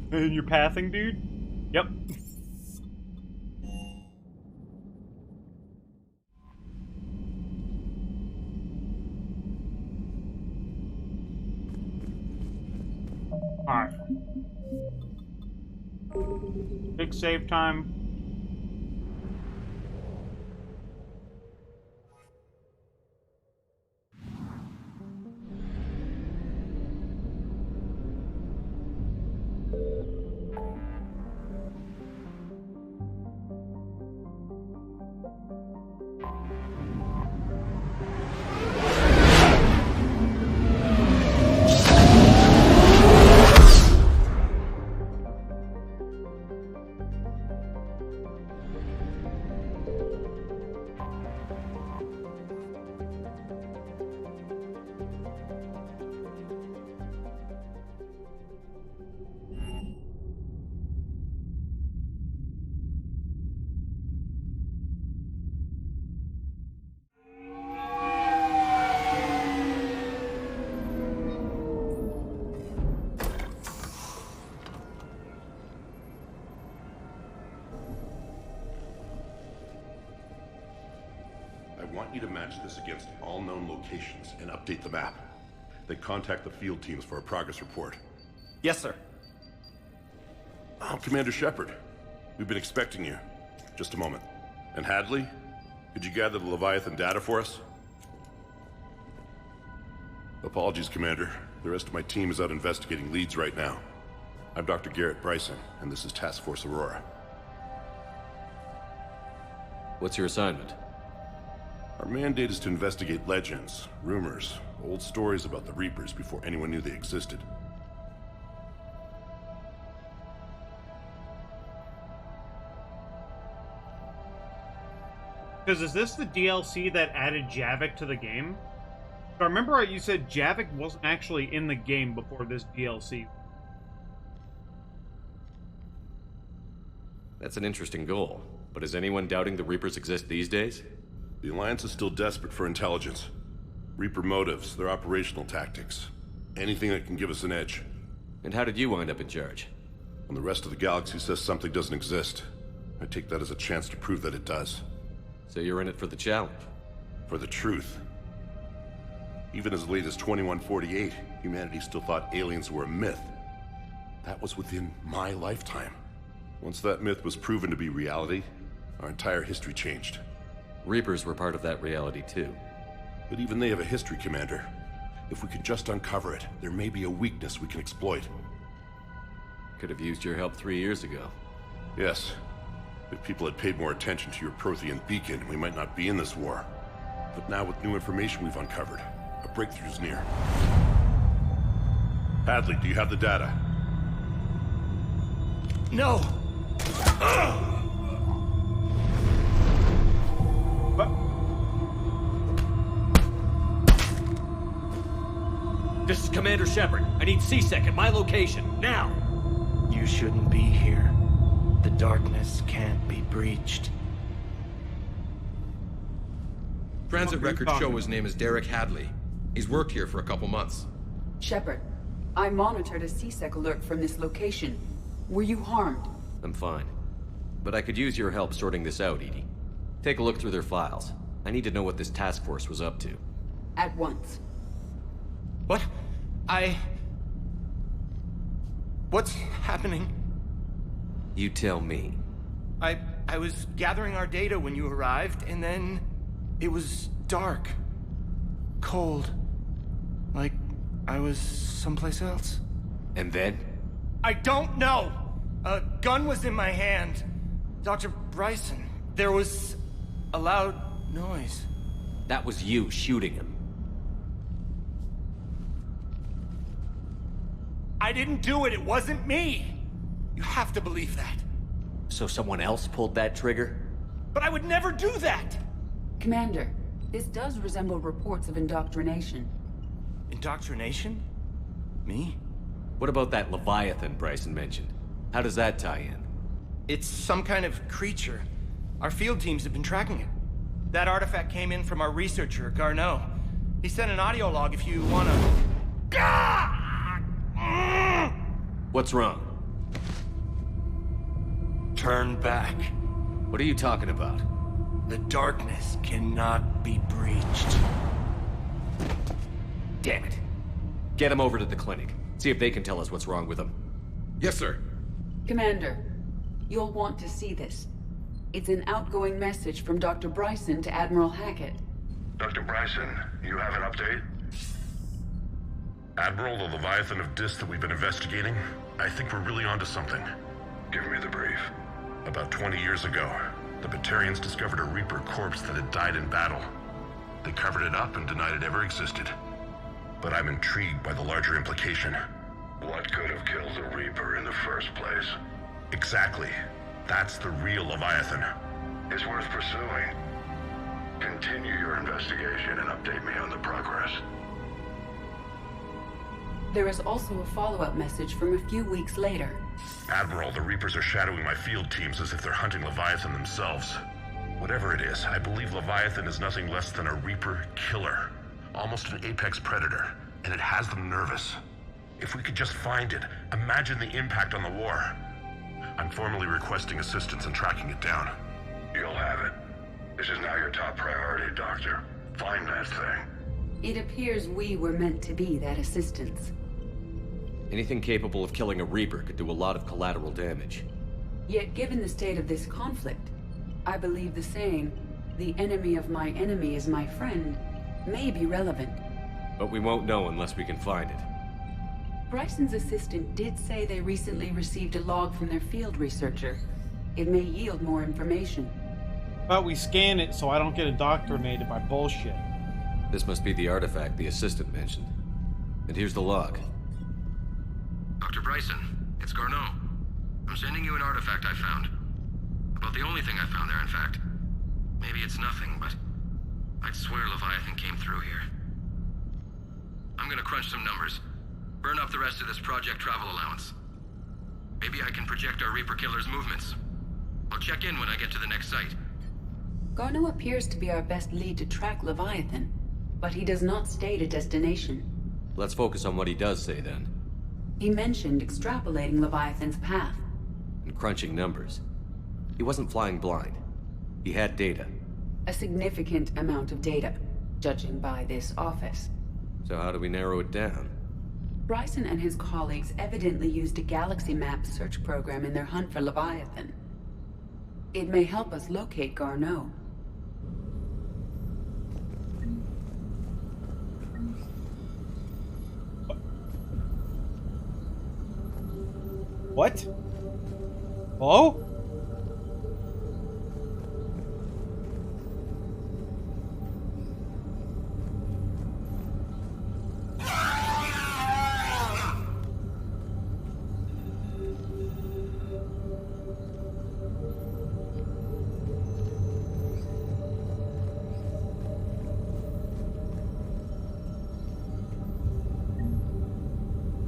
Speaker 1: And you're pathing, dude? Yep. Alright. Big save time.
Speaker 16: want you to match this against all known locations and update the map. Then contact the field teams for a progress report.
Speaker 18: Yes, sir.
Speaker 16: Oh, Commander Shepard. We've been expecting you. Just a moment. And Hadley, could you gather the Leviathan data for us? Apologies, Commander. The rest of my team is out investigating leads right now. I'm Dr. Garrett Bryson, and this is Task Force Aurora.
Speaker 6: What's your assignment?
Speaker 16: Our mandate is to investigate legends, rumors, old stories about the Reapers before anyone knew they existed.
Speaker 1: Because is this the DLC that added Javik to the game? If I remember right, you said Javik wasn't actually in the game before this DLC.
Speaker 6: That's an interesting goal. But is anyone doubting the Reapers exist these days?
Speaker 16: The Alliance is still desperate for intelligence. Reaper motives, their operational tactics. Anything that can give us an edge.
Speaker 6: And how did you wind up in charge?
Speaker 16: When the rest of the galaxy says something doesn't exist, I take that as a chance to prove that it does.
Speaker 6: So you're in it for the challenge?
Speaker 16: For the truth. Even as late as 2148, humanity still thought aliens were a myth. That was within my lifetime. Once that myth was proven to be reality, our entire history changed.
Speaker 6: Reapers were part of that reality too.
Speaker 16: But even they have a history, Commander. If we could just uncover it, there may be a weakness we can exploit.
Speaker 6: Could have used your help 3 years ago.
Speaker 16: Yes. If people had paid more attention to your Prothean beacon, we might not be in this war. But now with new information we've uncovered, a breakthrough's near. Hadley, do you have the data?
Speaker 18: No!
Speaker 6: This is Commander Shepard. I need C-Sec at my location, now!
Speaker 17: You shouldn't be here. The darkness can't be breached.
Speaker 19: Transit records show his name is Derek Hadley. He's worked here for a couple months.
Speaker 22: Shepard, I monitored a C-Sec alert from this location. Were you harmed?
Speaker 6: I'm fine. But I could use your help sorting this out, Edie. Take a look through their files. I need to know what this task force was up to.
Speaker 22: At once.
Speaker 17: What? What's happening?
Speaker 6: You tell me.
Speaker 17: I was gathering our data when you arrived, and then it was dark. Cold. Like I was someplace else.
Speaker 6: And then?
Speaker 17: I don't know! A gun was in my hand. Dr. Bryson, there was a loud noise.
Speaker 6: That was you shooting him.
Speaker 17: I didn't do it, it wasn't me! You have to believe that.
Speaker 6: So someone else pulled that trigger?
Speaker 17: But I would never do that!
Speaker 22: Commander, this does resemble reports of indoctrination.
Speaker 17: Indoctrination? Me?
Speaker 6: What about that Leviathan Bryson mentioned? How does that tie in?
Speaker 17: It's some kind of creature. Our field teams have been tracking it. That artifact came in from our researcher, Garneau. He sent an audio log if you wanna...
Speaker 6: What's wrong?
Speaker 17: Turn back.
Speaker 6: What are you talking about?
Speaker 17: The darkness cannot be breached.
Speaker 6: Damn it. Get him over to the clinic. See if they can tell us what's wrong with him.
Speaker 19: Yes, sir.
Speaker 22: Commander, you'll want to see this. It's an outgoing message from Dr. Bryson to Admiral Hackett.
Speaker 7: Dr. Bryson, you have an update?
Speaker 16: Admiral, the Leviathan of Dis that we've been investigating, I think we're really onto something.
Speaker 7: Give me the brief.
Speaker 16: About 20 years ago, the Batarians discovered a Reaper corpse that had died in battle. They covered it up and denied it ever existed. But I'm intrigued by the larger implication.
Speaker 7: What could have killed the Reaper in the first place?
Speaker 16: Exactly. That's the real Leviathan.
Speaker 7: It's worth pursuing. Continue your investigation and update me on the progress.
Speaker 22: There is also a follow-up message from a few weeks later.
Speaker 16: Admiral, the Reapers are shadowing my field teams as if they're hunting Leviathan themselves. Whatever it is, I believe Leviathan is nothing less than a Reaper killer. Almost an apex predator, and it has them nervous. If we could just find it, imagine the impact on the war. I'm formally requesting assistance in tracking it down.
Speaker 7: You'll have it. This is now your top priority, Doctor. Find that thing.
Speaker 22: It appears we were meant to be that assistance.
Speaker 6: Anything capable of killing a Reaper could do a lot of collateral damage.
Speaker 22: Yet given the state of this conflict, I believe the saying, "The enemy of my enemy is my friend," may be relevant.
Speaker 6: But we won't know unless we can find it.
Speaker 22: Bryson's assistant did say they recently received a log from their field researcher. It may yield more information.
Speaker 1: But we scan it so I don't get indoctrinated by bullshit.
Speaker 6: This must be the artifact the assistant mentioned. And here's the log.
Speaker 10: Dr. Bryson, it's Garneau. I'm sending you an artifact I found. About the only thing I found there, in fact. Maybe it's nothing, but I'd swear Leviathan came through here. I'm gonna crunch some numbers. Burn up the rest of this project travel allowance. Maybe I can project our Reaper Killer's movements. I'll check in when I get to the next site.
Speaker 22: Garneau appears to be our best lead to track Leviathan, but he does not state a destination.
Speaker 6: Let's focus on what he does say then.
Speaker 22: He mentioned extrapolating Leviathan's path.
Speaker 6: And crunching numbers. He wasn't flying blind. He had data.
Speaker 22: A significant amount of data, judging by this office.
Speaker 6: So how do we narrow it down?
Speaker 22: Bryson and his colleagues evidently used a galaxy map search program in their hunt for Leviathan. It may help us locate Garneau.
Speaker 1: What? Hello?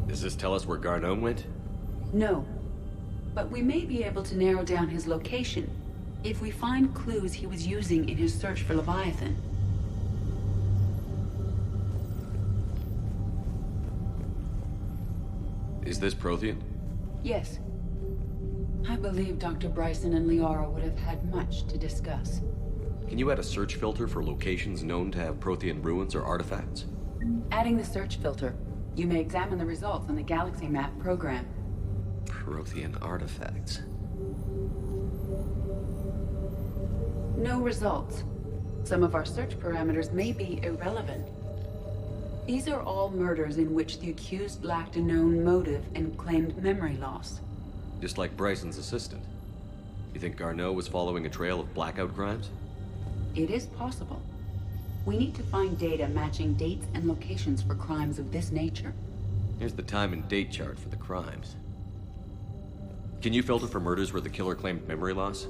Speaker 6: Does this tell us where Garneau went?
Speaker 22: No. But we may be able to narrow down his location if we find clues he was using in his search for Leviathan.
Speaker 6: Is this Prothean?
Speaker 22: Yes. I believe Dr. Bryson and Liara would have had much to discuss.
Speaker 6: Can you add a search filter for locations known to have Prothean ruins or artifacts?
Speaker 22: Adding the search filter, you may examine the results on the Galaxy Map program.
Speaker 6: Prothean artifacts.
Speaker 22: No results. Some of our search parameters may be irrelevant. These are all murders in which the accused lacked a known motive and claimed memory loss.
Speaker 6: Just like Bryson's assistant. You think Garneau was following a trail of blackout crimes?
Speaker 22: It is possible. We need to find data matching dates and locations for crimes of this nature.
Speaker 6: Here's the time and date chart for the crimes. Can you filter for murders where the killer claimed memory loss?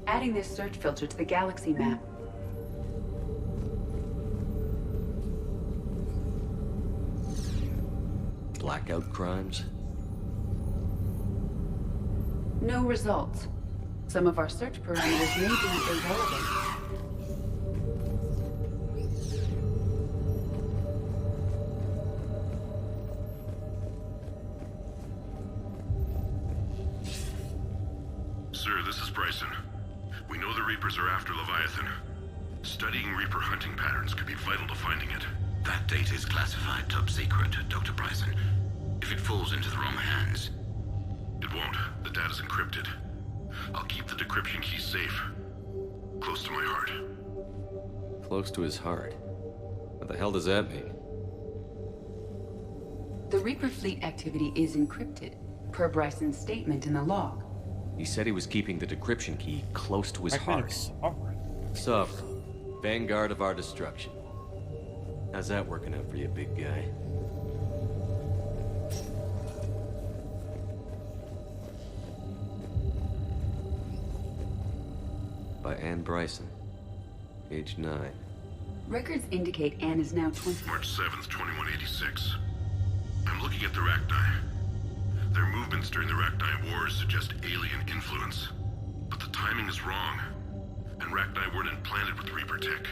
Speaker 22: Adding this search filter to the Galaxy Map.
Speaker 6: Blackout crimes?
Speaker 22: No results. Some of our search parameters may be irrelevant.
Speaker 16: Sir, this is Bryson. We know the Reapers are after Leviathan. Studying Reaper hunting patterns could be vital to finding it.
Speaker 13: That data is classified top secret, Dr. Bryson. If it falls into the wrong hands...
Speaker 16: It won't. The data's encrypted. I'll keep the decryption key safe. Close to my heart.
Speaker 6: Close to his heart. What the hell does that mean?
Speaker 22: The Reaper fleet activity is encrypted, per Bryson's statement in the log.
Speaker 6: He said he was keeping the decryption key close to his heart. Sovereign. Vanguard of our destruction. How's that working out for you, big guy? By Anne Bryson. Age 9.
Speaker 22: Records indicate Anne is now 20...
Speaker 16: March 7th, 2186. I'm looking at the Rachni. Their movements during the Rachni Wars suggest alien influence. But the timing is wrong. And Rachni weren't implanted with Reaper tech.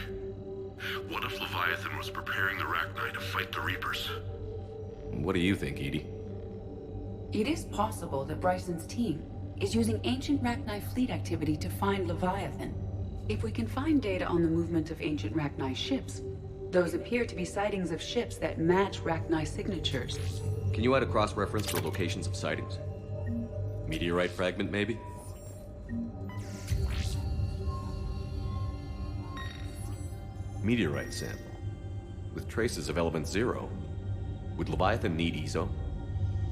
Speaker 16: What if Leviathan was preparing the Rachni to fight the Reapers?
Speaker 6: What do you think, Edie?
Speaker 22: It is possible that Bryson's team is using ancient Rachni fleet activity to find Leviathan. If we can find data on the movement of ancient Rachni ships, those appear to be sightings of ships that match Rachni signatures.
Speaker 6: Can you add a cross-reference for locations of sightings? Meteorite fragment, maybe? Meteorite sample. With traces of element 0. Would Leviathan need ESO?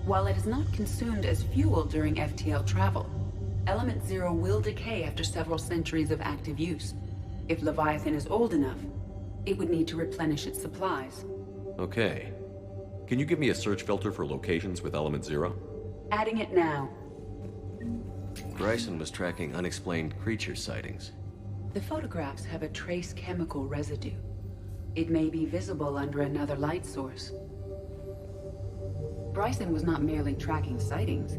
Speaker 22: While it is not consumed as fuel during FTL travel, Element 0 will decay after several centuries of active use. If Leviathan is old enough, it would need to replenish its supplies.
Speaker 6: Okay. Can you give me a search filter for locations with element 0?
Speaker 22: Adding it now.
Speaker 6: Bryson was tracking unexplained creature sightings.
Speaker 22: The photographs have a trace chemical residue. It may be visible under another light source. Bryson was not merely tracking sightings.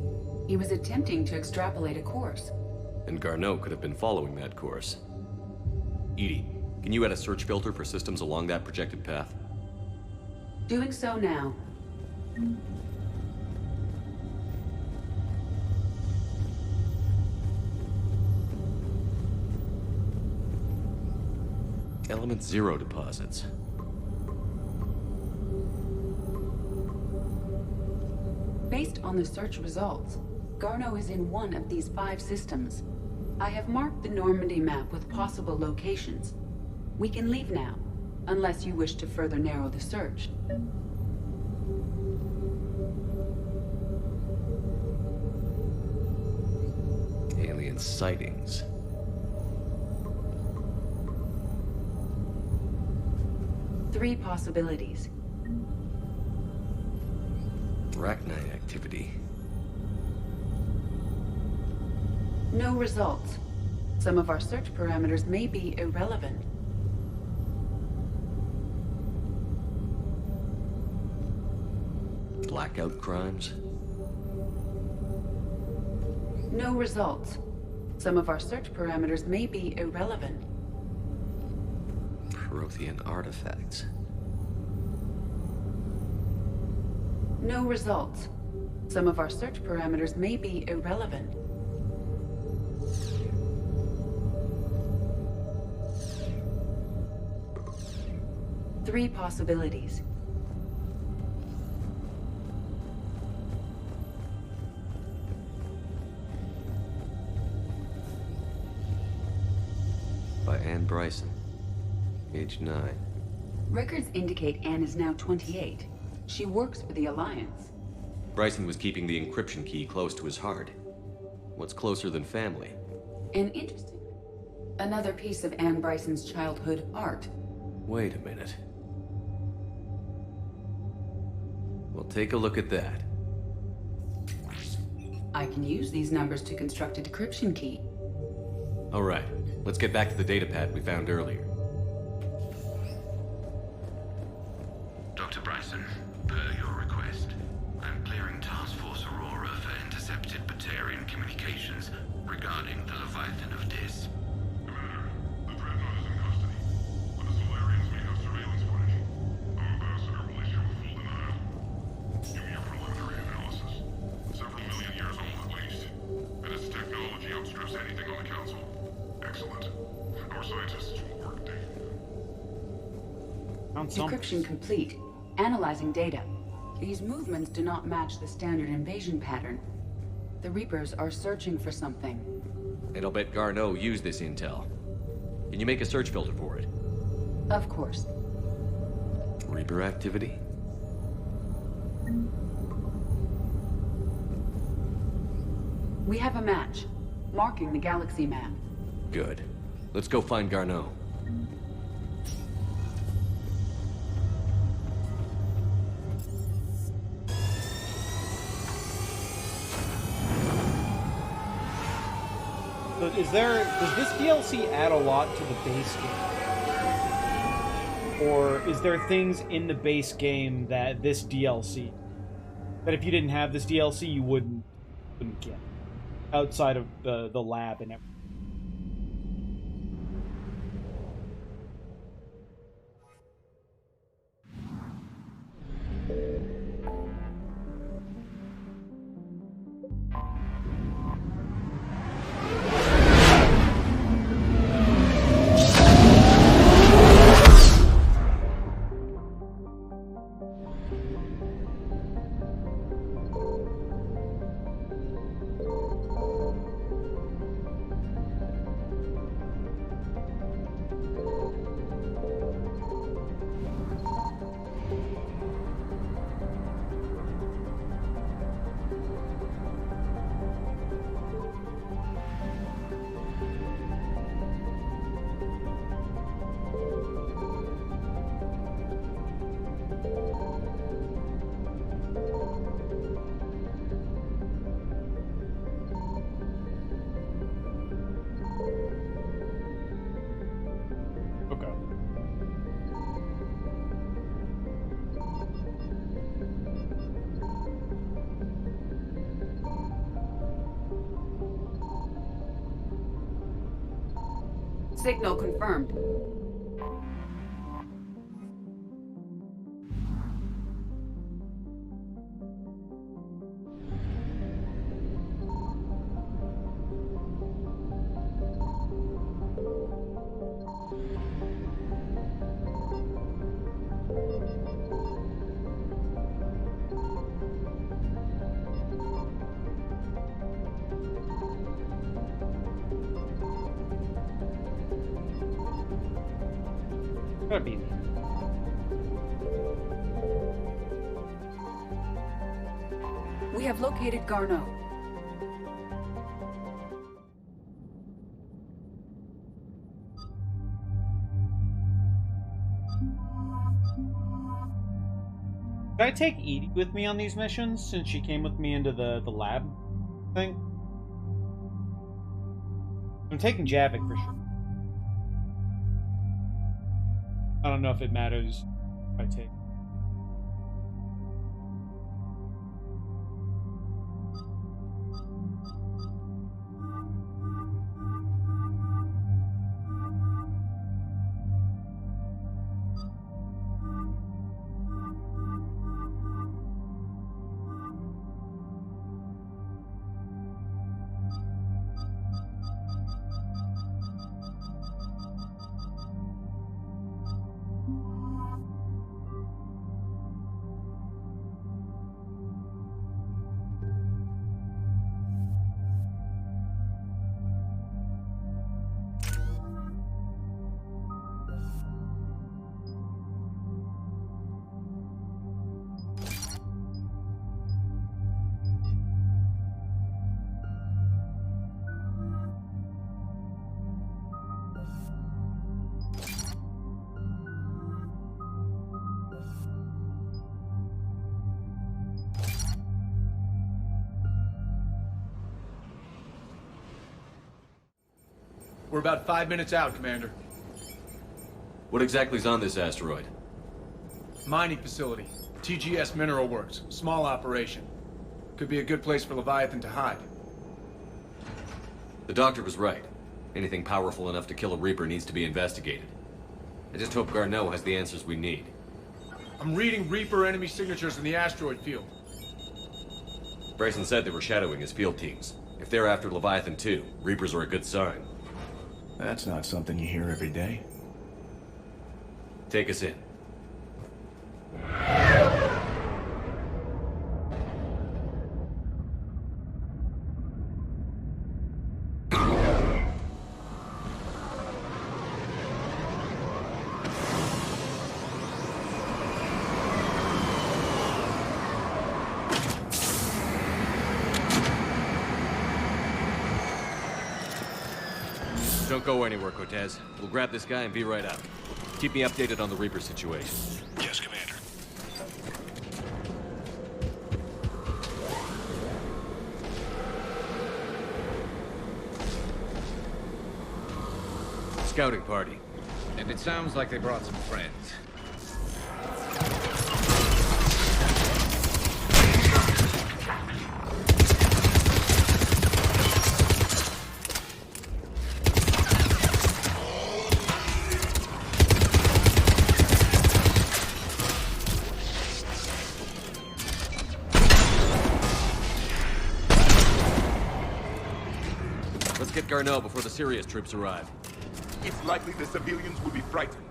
Speaker 22: He was attempting to extrapolate a course.
Speaker 6: And Garneau could have been following that course. Edie, can you add a search filter for systems along that projected path?
Speaker 22: Doing so now.
Speaker 6: Element 0 deposits.
Speaker 22: Based on the search results, Garneau is in one of these 5 systems. I have marked the Normandy map with possible locations. We can leave now, unless you wish to further narrow the search.
Speaker 6: Alien sightings.
Speaker 22: Three possibilities.
Speaker 6: Rachni activity.
Speaker 22: No results. Some of our search parameters may be irrelevant.
Speaker 6: Blackout crimes?
Speaker 22: No results. Some of our search parameters may be irrelevant.
Speaker 6: Prothean artifacts.
Speaker 22: No results. Some of our search parameters may be irrelevant. Three possibilities.
Speaker 6: By Anne Bryson. Age 9.
Speaker 22: Records indicate Anne is now 28. She works for the Alliance.
Speaker 6: Bryson was keeping the encryption key close to his heart. What's closer than family?
Speaker 22: And interesting. Another piece of Anne Bryson's childhood art.
Speaker 6: Wait a minute. Well, take a look at that.
Speaker 22: I can use these numbers to construct a decryption key.
Speaker 6: All right, let's get back to the datapad we found earlier.
Speaker 13: Dr. Bryson, per your request, I'm clearing Task Force Aurora for intercepted Batarian communications regarding the Leviathan of Dis.
Speaker 9: Commander, the Dreadnought is in custody, but the Solarians may have surveillance footage. Our ambassador will issue a full denial. Give me your preliminary analysis. Several million years old at least. And its technology outstrips anything on the Council. Excellent. Our scientists will work day.
Speaker 22: Decryption complete. Analyzing data. These movements do not match the standard invasion pattern. The Reapers are searching for something.
Speaker 6: And I'll bet Garneau used this intel. Can you make a search filter for it?
Speaker 22: Of course.
Speaker 6: Reaper activity?
Speaker 22: We have a match, marking the galaxy map.
Speaker 6: Good. Let's go find Garneau.
Speaker 1: So does this DLC add a lot to the base game? Or is there things in the base game that this DLC, that if you didn't have this DLC, you wouldn't get? Outside of the lab and everything.
Speaker 22: Signal confirmed.
Speaker 1: Gotta be.
Speaker 22: We have located Garneau.
Speaker 1: Should I take Edie with me on these missions since she came with me into the lab thing? I'm taking Javik for sure. I don't know if it matters if I take.
Speaker 18: We're about 5 minutes out, Commander.
Speaker 6: What exactly is on this asteroid?
Speaker 18: Mining facility. TGS Mineral Works. Small operation. Could be a good place for Leviathan to hide.
Speaker 6: The doctor was right. Anything powerful enough to kill a Reaper needs to be investigated. I just hope Garneau has the answers we need.
Speaker 18: I'm reading Reaper enemy signatures in the asteroid field.
Speaker 6: Bryson said they were shadowing his field teams. If they're after Leviathan too, Reapers are a good sign.
Speaker 18: That's not something you hear every day.
Speaker 6: Take us in. Don't go anywhere, Cortez. We'll grab this guy and be right out. Keep me updated on the Reaper situation.
Speaker 16: Yes, Commander.
Speaker 6: Scouting party.
Speaker 19: And it sounds like they brought some friends.
Speaker 6: Let's get Garneau before the serious troops arrive.
Speaker 9: It's likely the civilians will be frightened.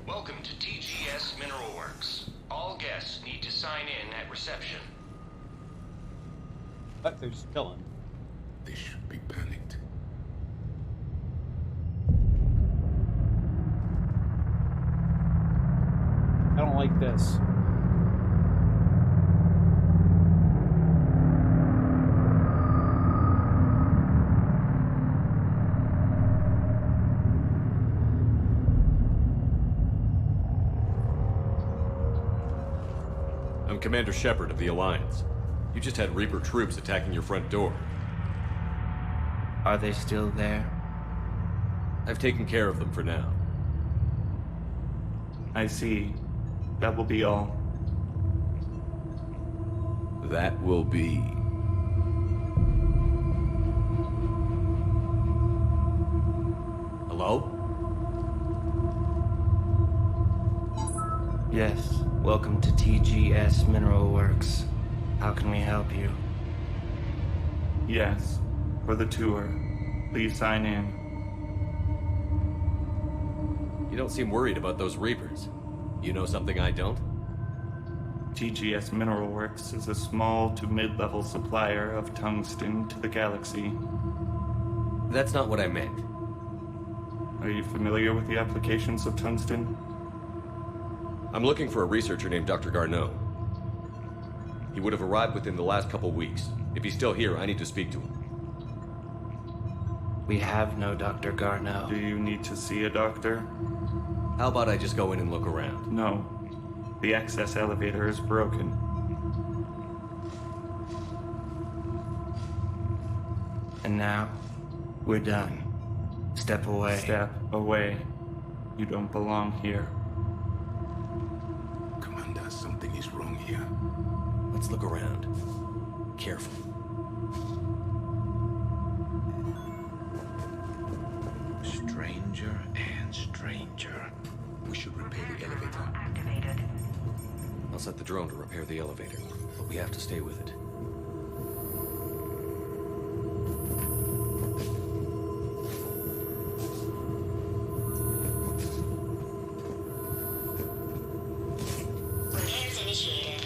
Speaker 13: Welcome to TGS Mineral Works. All guests need to sign in at reception.
Speaker 1: But there's Dylan.
Speaker 9: They should be panicked.
Speaker 1: I don't like this.
Speaker 6: I'm Commander Shepard of the Alliance. You just had Reaper troops attacking your front door.
Speaker 17: Are they still there?
Speaker 6: I've taken care of them for now.
Speaker 17: I see. That will be all.
Speaker 6: That will be... Hello?
Speaker 17: Yes, welcome to TGS Mineral Works. How can we help you? Yes, for the tour. Please sign in.
Speaker 6: You don't seem worried about those Reapers. You know something I don't?
Speaker 17: TGS Mineral Works is a small to mid-level supplier of tungsten to the galaxy.
Speaker 6: That's not what I meant.
Speaker 17: Are you familiar with the applications of tungsten?
Speaker 6: I'm looking for a researcher named Dr. Garneau. He would have arrived within the last couple weeks. If he's still here, I need to speak to him.
Speaker 17: We have no Dr. Garneau. Do you need to see a doctor?
Speaker 6: How about I just go in and look around?
Speaker 17: No. The access elevator is broken. And now, we're done. Step away. Step away. You don't belong here.
Speaker 9: Commander, something is wrong here.
Speaker 6: Let's look around. Careful.
Speaker 19: Stranger and stranger.
Speaker 9: We should repair the elevator.
Speaker 6: I'll set the drone to repair the elevator, but we have to stay with it.
Speaker 3: Repairs initiated.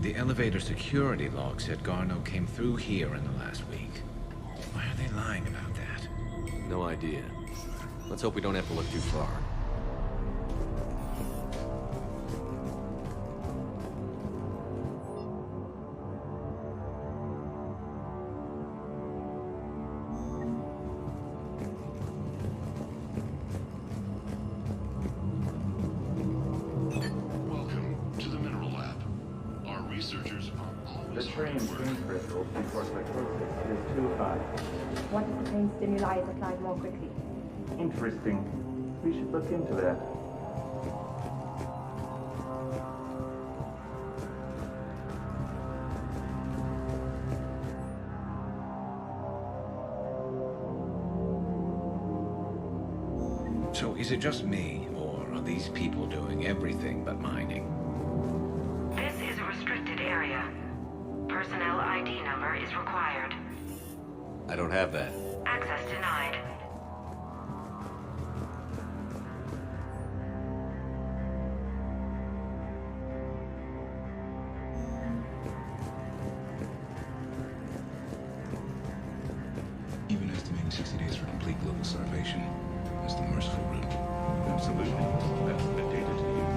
Speaker 19: The elevator security log said Garneau came through here in the last week. Why are they lying about that?
Speaker 6: No idea. Let's hope we don't have to look too far.
Speaker 13: Welcome to the Mineral Lab. Our researchers are always...
Speaker 17: The train's green crystal before psychosis is too high.
Speaker 12: What if the pain stimuli is applied more quickly?
Speaker 17: Interesting. We should look into that.
Speaker 19: So is it just me, or are these people doing everything but mining?
Speaker 5: This is a restricted area. Personnel ID number is required.
Speaker 6: I don't have that.
Speaker 5: Access denied.
Speaker 9: Even estimating 60 days for complete global starvation is the merciful route. Absolutely. That's the data to use.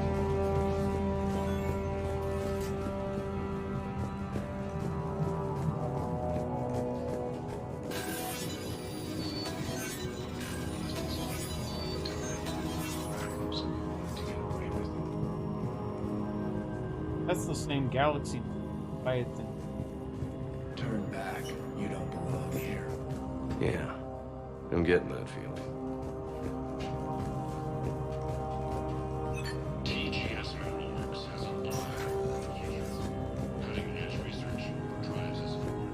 Speaker 1: That's the same galaxy. Leviathan.
Speaker 18: Turn back. You don't belong here.
Speaker 6: Yeah, I'm getting that feeling.
Speaker 13: TGS Mineral Works has a lot of applications. Cutting-edge research drives us forward.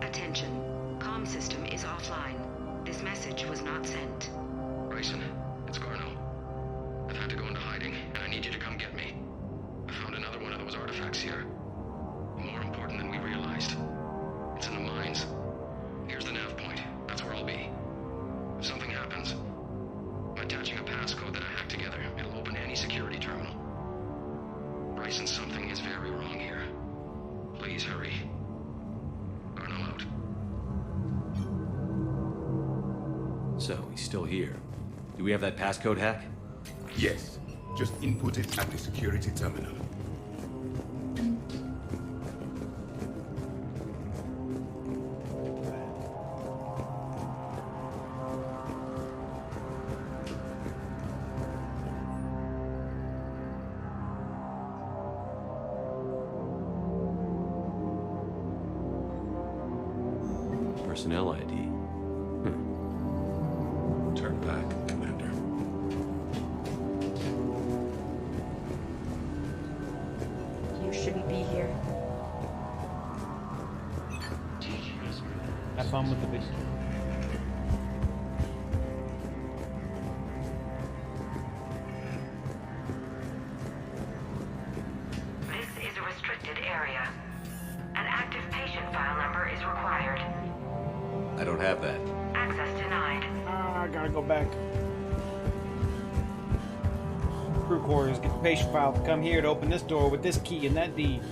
Speaker 5: Attention. Comm system is offline. This message was not sent.
Speaker 10: Bryson, it's Garneau. I've had to go into hiding, and I need you to come get me. I found another one of those artifacts here. More important than we realized. It's in the mines. Here's the nav point. That's where I'll be. If something happens, I'm attaching a passcode that I hacked together. It'll open any security terminal. Something is very wrong here. Please hurry. Garneau out.
Speaker 6: So, he's still here. Do we have that passcode hack?
Speaker 9: Yes. Just input it at the security terminal.
Speaker 6: Personnel ID.
Speaker 9: Turn back, Commander.
Speaker 11: You shouldn't be here.
Speaker 1: Have fun with the big.
Speaker 5: This is a restricted area. An active patient file number is required.
Speaker 6: I don't have that.
Speaker 5: Access denied.
Speaker 1: I gotta go back. Crew quarters, get the patient file to come here to open this door with this key and that deed.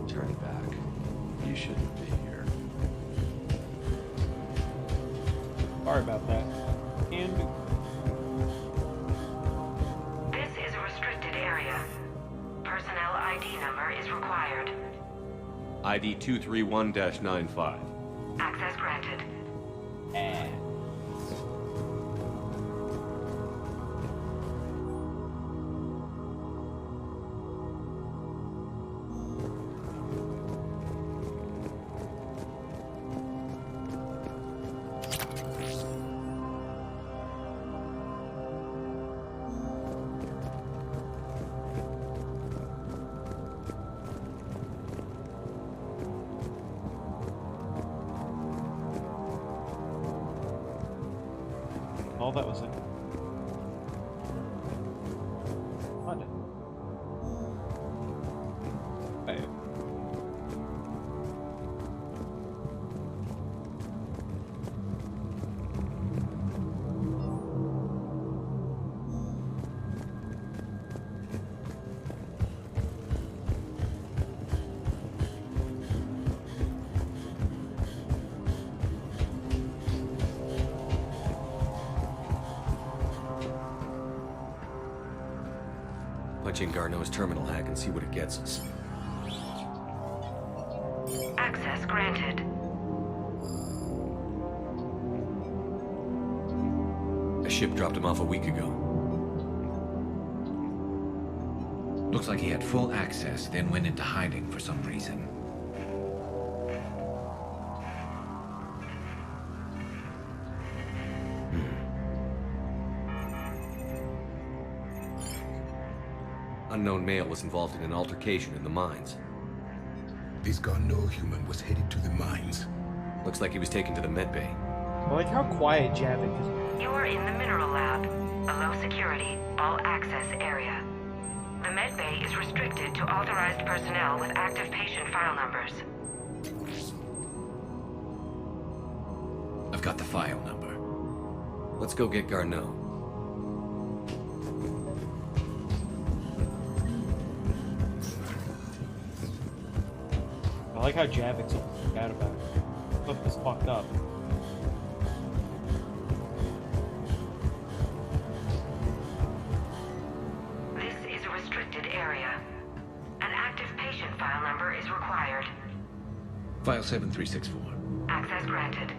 Speaker 6: Turn back. You shouldn't be here.
Speaker 1: Sorry about that. And
Speaker 5: This is a restricted area. Personnel ID number is required.
Speaker 6: ID 231-95.
Speaker 5: Access granted.
Speaker 1: oh, that was it. What? Hey.
Speaker 6: Punch in Garneau's terminal hack and see what it gets us.
Speaker 5: Access granted.
Speaker 6: A ship dropped him off a week ago.
Speaker 19: Looks like he had full access, then went into hiding for some reason.
Speaker 6: Unknown male was involved in an altercation in the mines.
Speaker 9: This Garneau human was headed to the mines.
Speaker 6: Looks like he was taken to the medbay.
Speaker 1: I like how quiet Javik is.
Speaker 5: You are in the mineral lab, a low security, all access area. The medbay is restricted to authorized personnel with active patient file numbers.
Speaker 19: I've got the file number.
Speaker 6: Let's go get Garneau.
Speaker 1: I like how Javik's all bad about it. Look, this fucked up.
Speaker 5: This is a restricted area. An active patient file number is required.
Speaker 19: File 7364.
Speaker 5: Access granted.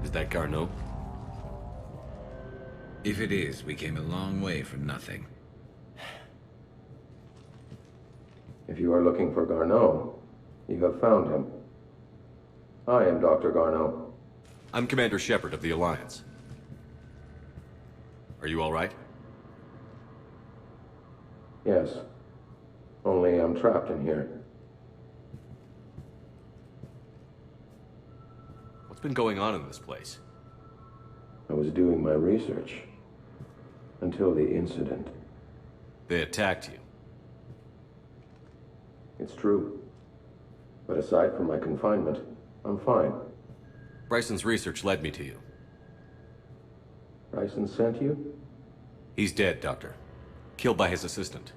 Speaker 6: Is that Garneau?
Speaker 19: If it is, we came a long way from nothing.
Speaker 3: If you are looking for Garneau, you have found him. I am Dr. Garneau.
Speaker 6: I'm Commander Shepard of the Alliance. Are you all right?
Speaker 3: Yes. Only I'm trapped in here.
Speaker 6: been going on in this place?
Speaker 3: I was doing my research. Until the incident.
Speaker 6: They attacked you.
Speaker 3: It's true. But aside from my confinement, I'm fine.
Speaker 6: Bryson's research led me to you.
Speaker 3: Bryson sent you?
Speaker 6: He's dead, Doctor. Killed by his assistant.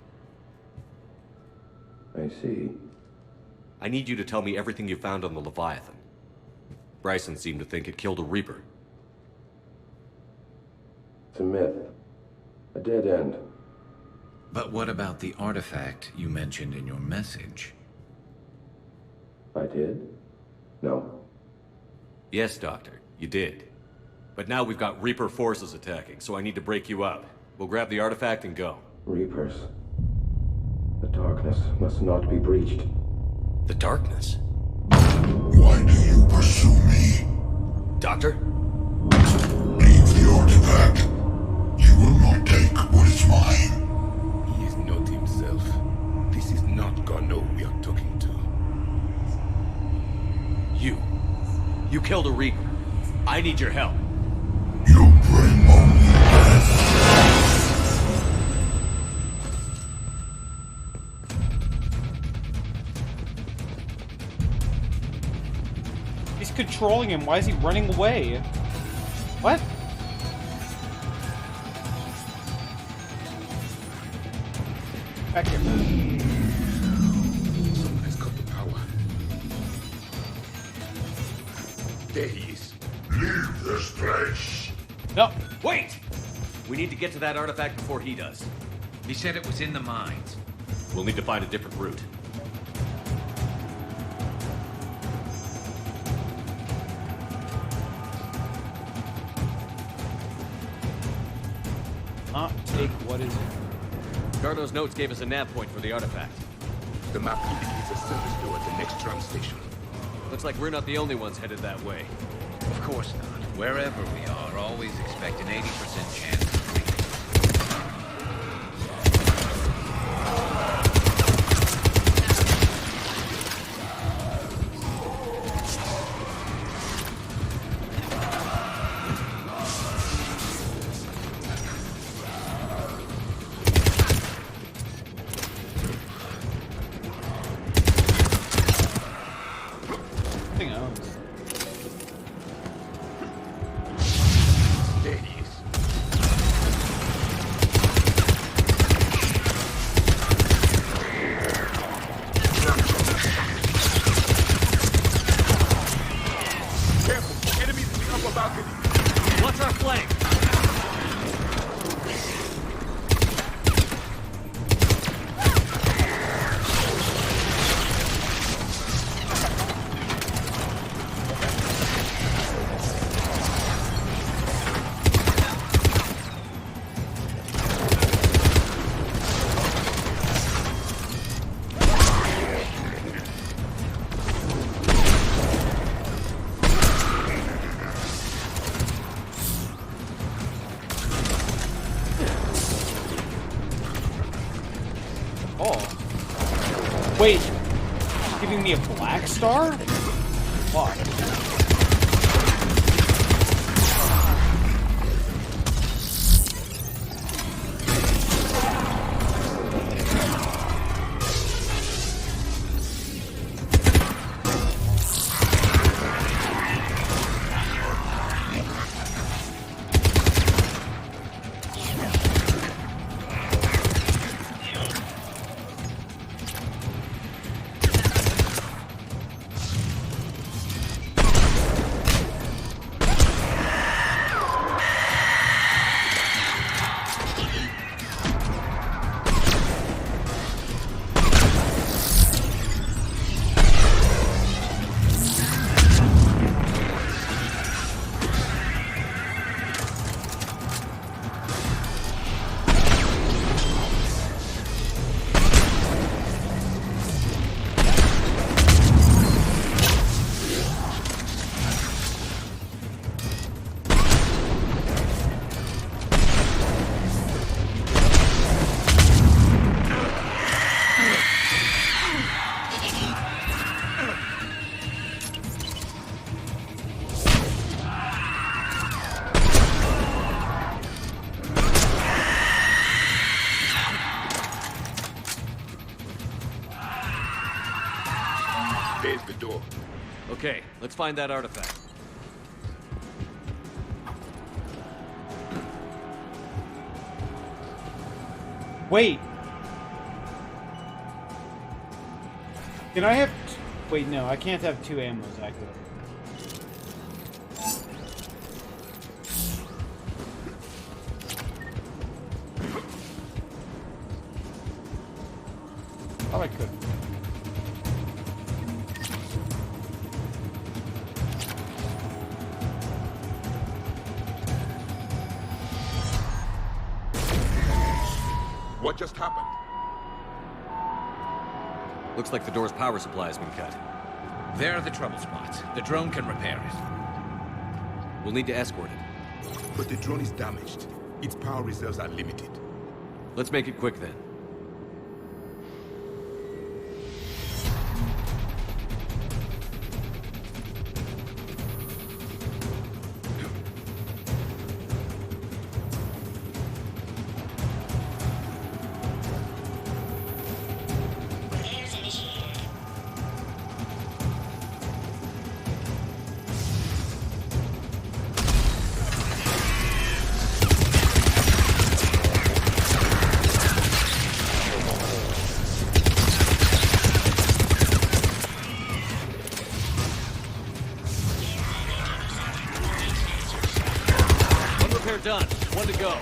Speaker 3: I see.
Speaker 6: I need you to tell me everything you found on the Leviathan. Bryson seemed to think it killed a Reaper.
Speaker 3: It's a myth. A dead end.
Speaker 19: But what about the artifact you mentioned in your message?
Speaker 3: I did? No.
Speaker 6: Yes, Doctor, you did. But now we've got Reaper forces attacking, so I need to break you up. We'll grab the artifact and go.
Speaker 3: Reapers. The darkness must not be breached.
Speaker 6: The darkness?
Speaker 9: Why do you pursue me?
Speaker 6: Doctor?
Speaker 9: Leave the artifact. You will not take what is mine. He is not himself. This is not Garneau we are talking to.
Speaker 6: You killed a Reaper. I need your help.
Speaker 9: You bring only death.
Speaker 1: He's controlling him. Why is he running away? What? Back here.
Speaker 9: Someone has cut the power. There he is. Leave this place.
Speaker 1: No.
Speaker 6: Wait! We need to get to that artifact before he does.
Speaker 19: He said it was in the mines.
Speaker 6: We'll need to find a different route.
Speaker 1: Not take what is it?
Speaker 6: Garneau's notes gave us a nav point for the artifact.
Speaker 9: The map indicates a service door at the next tram station.
Speaker 6: Looks like we're not the only ones headed that way.
Speaker 19: Of course not. Wherever we are, always expect an 80% chance of reaching.
Speaker 1: Something else.
Speaker 9: There he is. Careful! Enemies in the upper balcony!
Speaker 6: What's our flank?
Speaker 1: Wait, giving me a black star? Fuck.
Speaker 6: Okay, let's find that artifact.
Speaker 1: Wait. Can I have... Wait, no, I can't have two ammos active. Oh, I could.
Speaker 9: What just happened?
Speaker 6: Looks like the door's power supply has been cut.
Speaker 19: There are the trouble spots. The drone can repair it.
Speaker 6: We'll need to escort it.
Speaker 9: But the drone is damaged. Its power reserves are limited.
Speaker 6: Let's make it quick then. Done. One to go.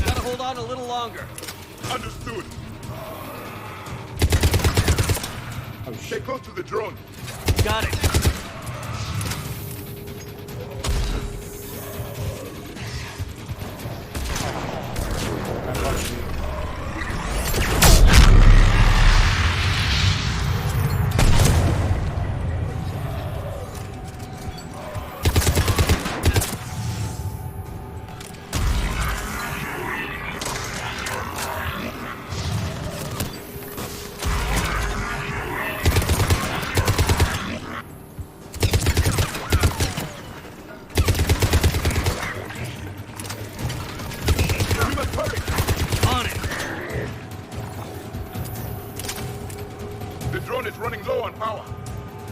Speaker 6: Gotta hold on a little longer.
Speaker 9: Understood. Stay close to the drone.
Speaker 6: Got it.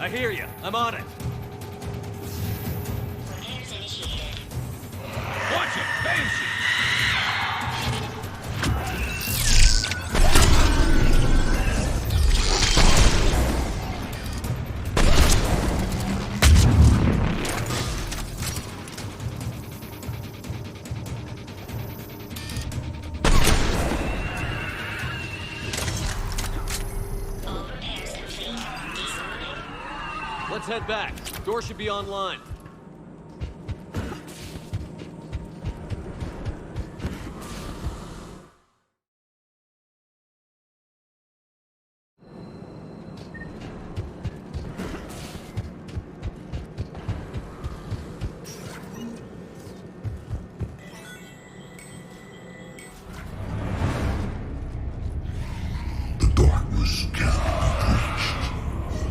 Speaker 6: I hear you. I'm on it.
Speaker 20: Watch it! Banshee!
Speaker 6: Let's head back. Door should be online.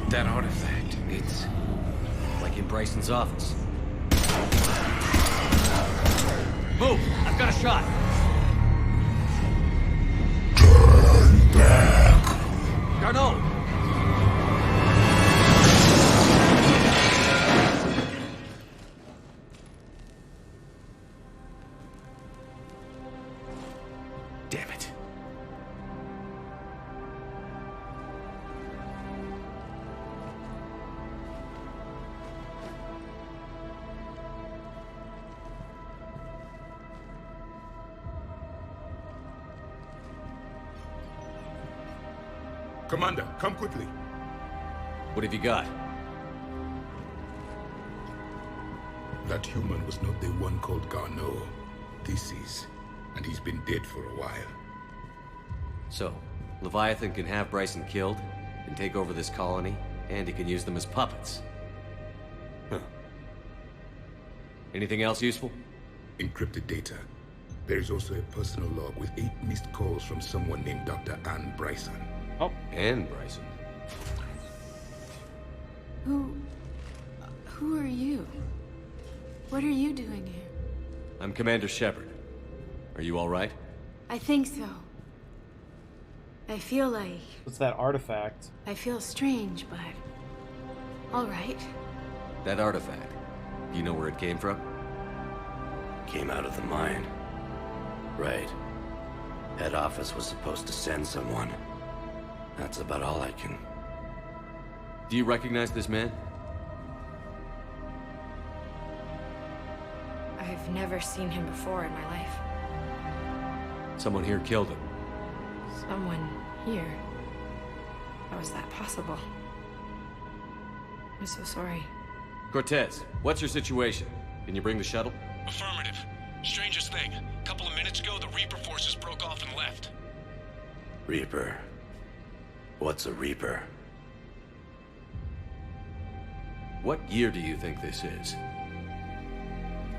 Speaker 19: That artifact, it's...
Speaker 6: like in Bryson's office. Move! I've got a shot!
Speaker 9: Turn back!
Speaker 6: Garneau!
Speaker 19: Damn it.
Speaker 9: Commander, come quickly.
Speaker 6: What have you got?
Speaker 9: That human was not the one called Garneau. This is, and he's been dead for a while.
Speaker 6: So, Leviathan can have Bryson killed, and take over this colony, and he can use them as puppets. Huh. Anything else useful?
Speaker 9: Encrypted data. There is also a personal log with 8 missed calls from someone named Dr. Anne Bryson.
Speaker 6: Oh, Anne Bryson.
Speaker 23: Who are you? What are you doing here?
Speaker 6: I'm Commander Shepard. Are you all right?
Speaker 23: I think so. I feel like...
Speaker 1: What's that artifact?
Speaker 23: I feel strange, but... all right.
Speaker 6: That artifact, do you know where it came from?
Speaker 8: Came out of the mine. Right. Head office was supposed to send someone. That's about all I can...
Speaker 6: Do you recognize this man?
Speaker 15: I've never seen him before in my life.
Speaker 6: Someone here killed him.
Speaker 15: Someone here? How is that possible? I'm so sorry.
Speaker 6: Cortez, what's your situation? Can you bring the shuttle?
Speaker 21: Affirmative. Strangest thing. A couple of minutes ago, the Reaper forces broke off and left.
Speaker 8: Reaper. What's a Reaper?
Speaker 6: What year do you think this is?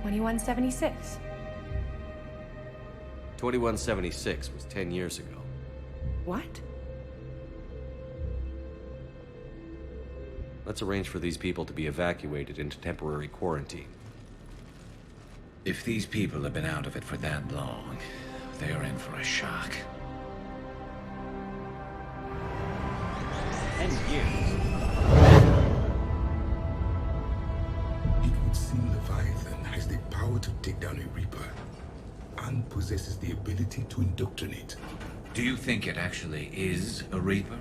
Speaker 15: 2176.
Speaker 6: 2176 was 10 years ago.
Speaker 15: What?
Speaker 6: Let's arrange for these people to be evacuated into temporary quarantine.
Speaker 19: If these people have been out of it for that long, they are in for a shock.
Speaker 1: 10 years.
Speaker 9: It would seem Leviathan has the power to take down a Reaper, and possesses the ability to indoctrinate.
Speaker 19: Do you think it actually is a Reaper?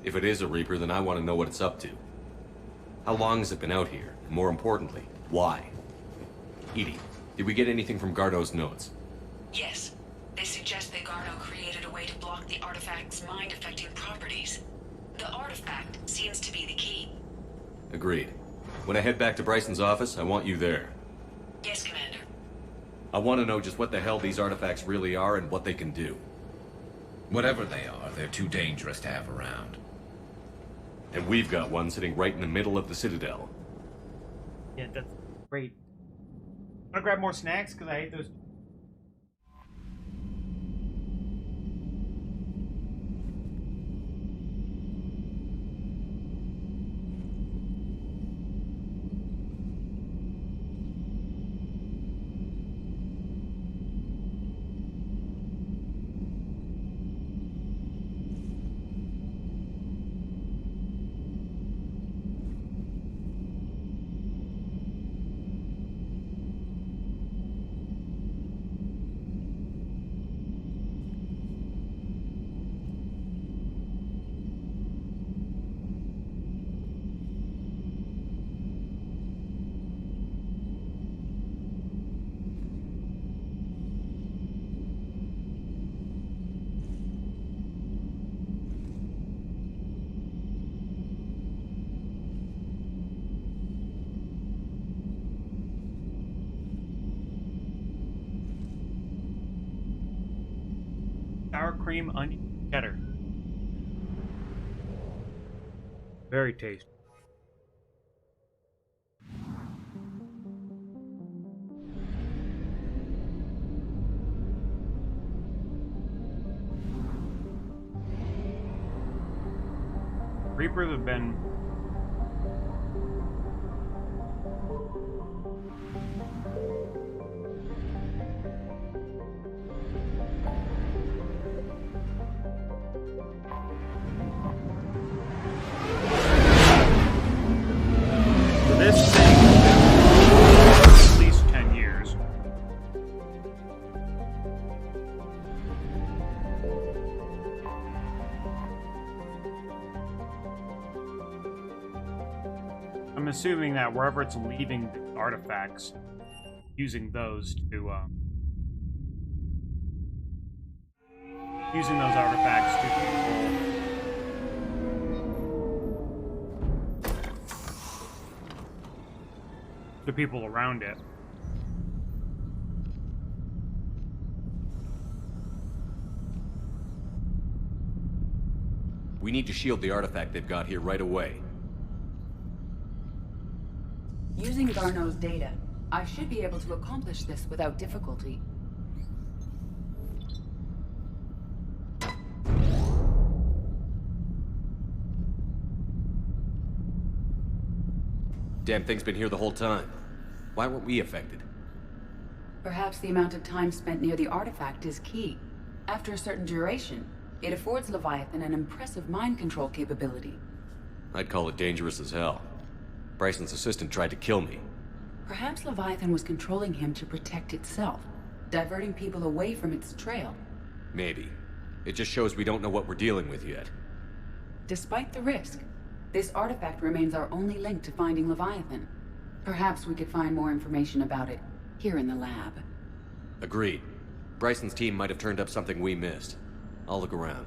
Speaker 6: If it is a Reaper, then I want to know what it's up to. How long has it been out here? And more importantly, why? Edie, did we get anything from Gardo's notes?
Speaker 22: Yes. They suggest that Garno created a way to block the artifact's mind-affecting properties. The artifact seems to be the key.
Speaker 6: Agreed. When I head back to Bryson's office, I want you there.
Speaker 22: Yes, Commander.
Speaker 6: I want to know just what the hell these artifacts really are and what they can do.
Speaker 19: Whatever they are, they're too dangerous to have around.
Speaker 6: And we've got one sitting right in the middle of the Citadel.
Speaker 1: Yeah, that's great. Wanna grab more snacks? Because I hate those. Sour cream onion cheddar. Very tasty. Reapers have been this thing at least 10 years. I'm assuming that wherever it's leaving the artifacts, using those to using those artifacts to control the people around it.
Speaker 6: We need to shield the artifact they've got here right away.
Speaker 22: Using Garno's data, I should be able to accomplish this without difficulty.
Speaker 6: Damn thing's been here the whole time. Why weren't we affected?
Speaker 22: Perhaps the amount of time spent near the artifact is key. After a certain duration, it affords Leviathan an impressive mind control capability.
Speaker 6: I'd call it dangerous as hell. Bryson's assistant tried to kill me.
Speaker 22: Perhaps Leviathan was controlling him to protect itself, diverting people away from its trail.
Speaker 6: Maybe. It just shows we don't know what we're dealing with yet.
Speaker 22: Despite the risk, this artifact remains our only link to finding Leviathan. Perhaps we could find more information about it here in the lab.
Speaker 6: Agreed. Bryson's team might have turned up something we missed. I'll look around.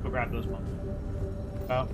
Speaker 1: Go grab those ones. Oh.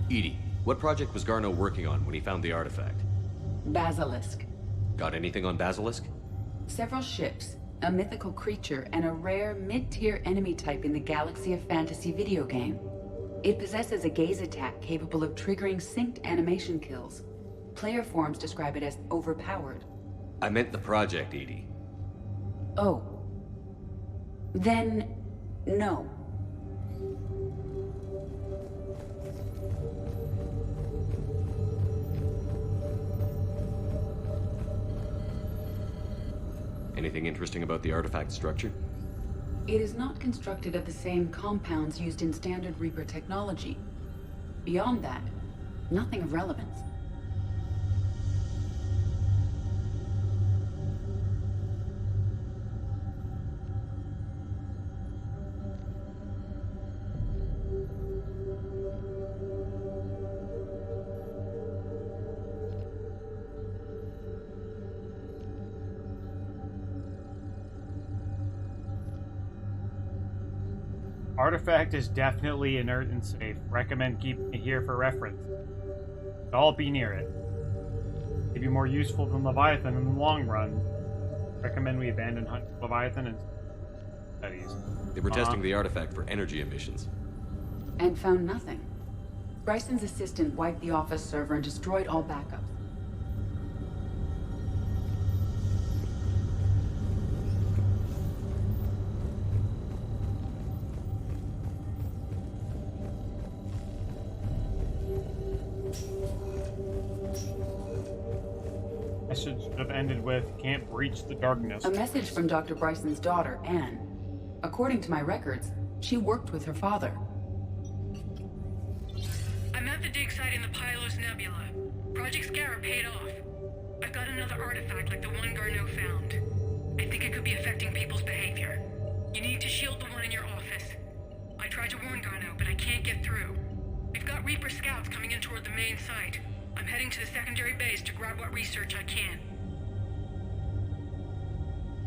Speaker 6: Edie, what project was Garneau working on when he found the artifact?
Speaker 22: Basilisk.
Speaker 6: Got anything on Basilisk?
Speaker 22: Several ships, a mythical creature, and a rare mid-tier enemy type in the Galaxy of Fantasy video game. It possesses a gaze attack capable of triggering synced animation kills. Player forums describe it as overpowered.
Speaker 6: I meant the project, Edie.
Speaker 22: Oh. Then, no.
Speaker 6: Anything interesting about the artifact structure?
Speaker 22: It is not constructed of the same compounds used in standard Reaper technology. Beyond that, nothing of relevance.
Speaker 1: Artifact is definitely inert and safe. Recommend keeping it here for reference. I'll be near it. Maybe more useful than Leviathan in the long run. Recommend we abandon hunting Leviathan and studies.
Speaker 6: They were testing the artifact for energy emissions.
Speaker 22: And found nothing. Bryson's assistant wiped the office server and destroyed all backups.
Speaker 1: Message should have ended with, can't breach the darkness.
Speaker 22: A message from Dr. Bryson's daughter, Anne. According to my records, she worked with her father.
Speaker 2: I'm at the dig site in the Pylos Nebula. Project Scarab paid off. I've got another artifact like the one Garneau found. I think it could be affecting people's behavior. You need to shield the one in your office. I tried to warn Garneau, but I can't get through. We've got Reaper scouts coming in toward the main site. I'm heading to the secondary base to grab what research I can.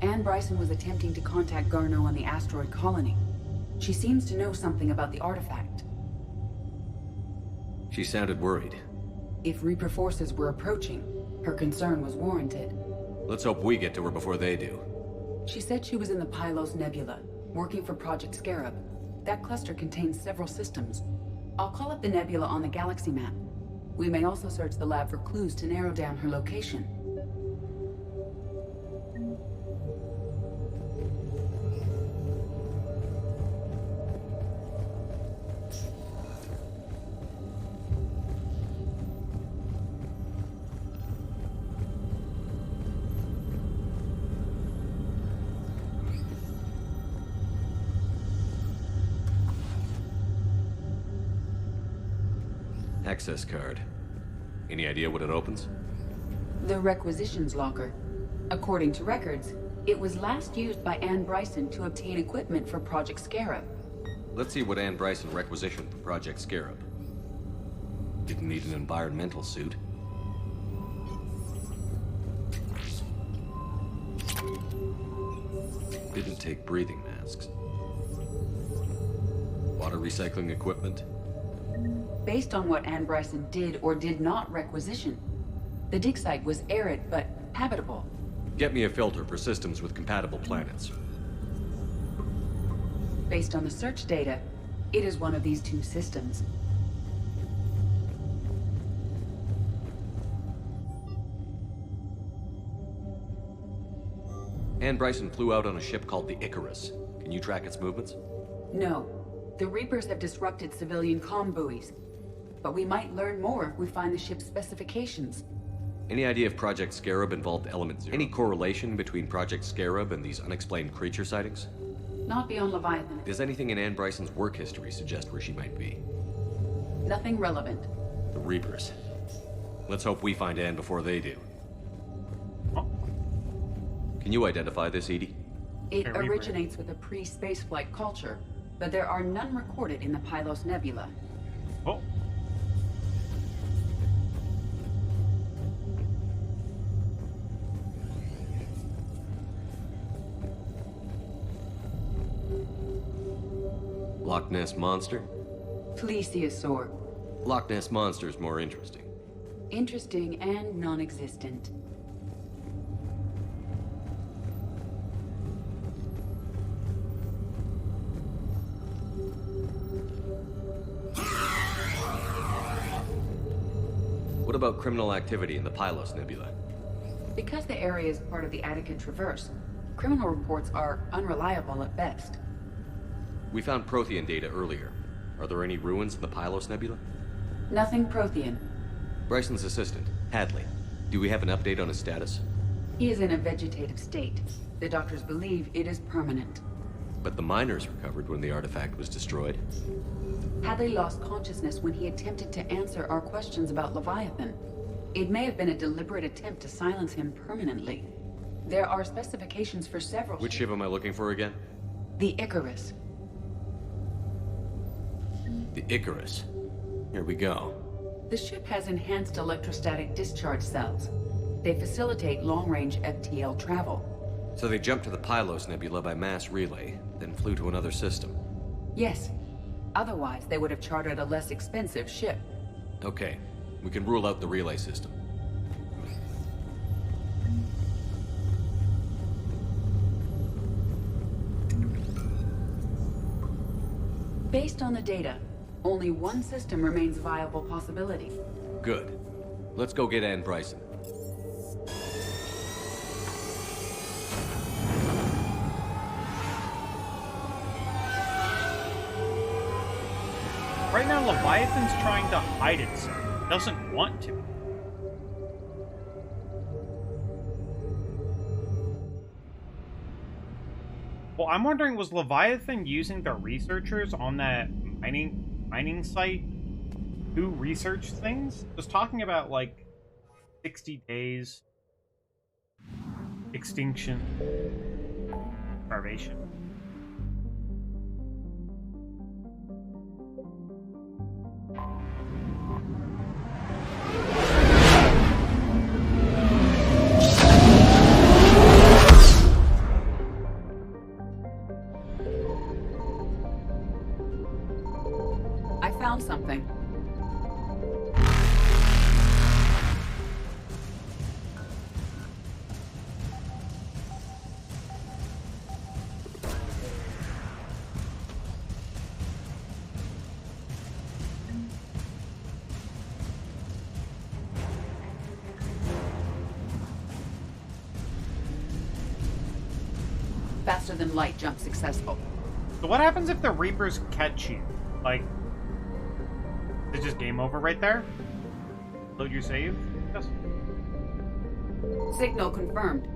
Speaker 22: Anne Bryson was attempting to contact Garneau on the asteroid colony. She seems to know something about the artifact.
Speaker 6: She sounded worried.
Speaker 22: If Reaper forces were approaching, her concern was warranted.
Speaker 6: Let's hope we get to her before they do.
Speaker 22: She said she was in the Pylos Nebula, working for Project Scarab. That cluster contains several systems. I'll call up the nebula on the galaxy map. We may also search the lab for clues to narrow down her location.
Speaker 6: Access card. Any idea what it opens?
Speaker 22: The requisitions locker. According to records, it was last used by Anne Bryson to obtain equipment for Project Scarab.
Speaker 6: Let's see what Anne Bryson requisitioned for Project Scarab. Didn't need an environmental suit. Didn't take breathing masks. Water recycling equipment.
Speaker 22: Based on what Anne Bryson did or did not requisition, the dig site was arid but habitable.
Speaker 6: Get me a filter for systems with compatible planets.
Speaker 22: Based on the search data, it is one of these two systems.
Speaker 6: Ann Bryson flew out on a ship called the Icarus. Can you track its movements?
Speaker 22: No. The Reapers have disrupted civilian comm buoys. But we might learn more if we find the ship's specifications.
Speaker 6: Any idea if Project Scarab involved Element Zero? Any correlation between Project Scarab and these unexplained creature sightings?
Speaker 22: Not beyond Leviathan.
Speaker 6: Does anything in Ann Bryson's work history suggest where she might be?
Speaker 22: Nothing relevant.
Speaker 6: The Reapers. Let's hope we find Ann before they do. Can you identify this, Edie?
Speaker 22: It originates with a pre-spaceflight culture, but there are none recorded in the Pylos Nebula.
Speaker 1: Oh.
Speaker 6: Loch Ness Monster?
Speaker 22: Plesiosaur.
Speaker 6: Loch Ness Monster's more interesting.
Speaker 22: Interesting and non-existent.
Speaker 6: What about criminal activity in the Pylos Nebula?
Speaker 22: Because the area is part of the Attica Traverse, criminal reports are unreliable at best.
Speaker 6: We found Prothean data earlier. Are there any ruins in the Pylos Nebula?
Speaker 22: Nothing Prothean.
Speaker 6: Bryson's assistant, Hadley. Do we have an update on his status?
Speaker 22: He is in a vegetative state. The doctors believe it is permanent.
Speaker 6: But the miners recovered when the artifact was destroyed.
Speaker 22: Hadley lost consciousness when he attempted to answer our questions about Leviathan. It may have been a deliberate attempt to silence him permanently. There are specifications for several...
Speaker 6: Which ship am I looking for again?
Speaker 22: The Icarus.
Speaker 6: The Icarus. Here we go.
Speaker 22: The ship has enhanced electrostatic discharge cells. They facilitate long-range FTL travel.
Speaker 6: So they jumped to the Pylos Nebula by mass relay, then flew to another system.
Speaker 22: Yes. Otherwise, they would have chartered a less expensive ship.
Speaker 6: Okay. We can rule out the relay system.
Speaker 22: Based on the data, only one system remains a viable possibility.
Speaker 6: Good. Let's go get Ann Bryson.
Speaker 1: Right now, Leviathan's trying to hide itself. It doesn't want to. Well, I'm wondering, was Leviathan using the researchers on that mining site to research things? Just talking about, like, 60 days, extinction, starvation.
Speaker 22: I found something. Faster than light jump successful.
Speaker 1: So what happens if the Reapers catch you? Like, is it just game over right there? Load your save? Yes.
Speaker 22: Signal confirmed.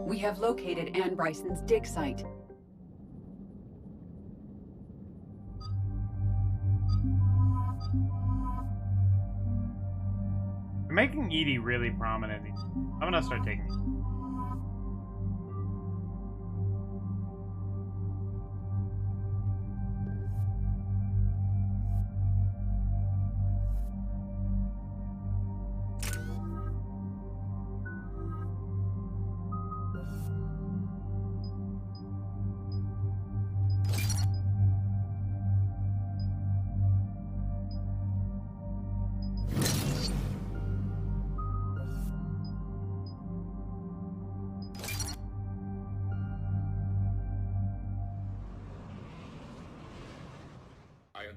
Speaker 22: We have located Ann Bryson's dig site.
Speaker 1: You're making Edie really prominent. I'm gonna start taking it.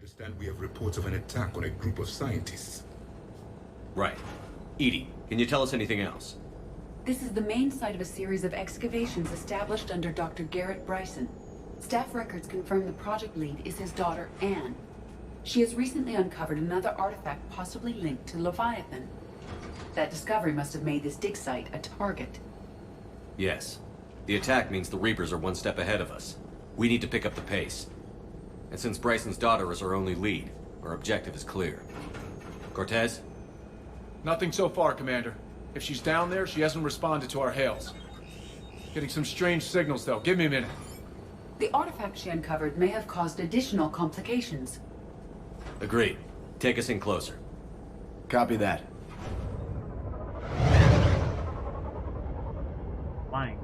Speaker 9: understand we have reports of an attack on a group of scientists.
Speaker 6: Right. Edie, can you tell us anything else?
Speaker 22: This is the main site of a series of excavations established under Dr. Garrett Bryson. Staff records confirm the project lead is his daughter, Anne. She has recently uncovered another artifact possibly linked to Leviathan. That discovery must have made this dig site a target.
Speaker 6: Yes. The attack means the Reapers are one step ahead of us. We need to pick up the pace. And since Bryson's daughter is our only lead, our objective is clear. Cortez?
Speaker 18: Nothing so far, Commander. If she's down there, she hasn't responded to our hails. Getting some strange signals, though. Give me a minute.
Speaker 22: The artifact she uncovered may have caused additional complications.
Speaker 6: Agreed. Take us in closer.
Speaker 18: Copy that.
Speaker 1: Flying.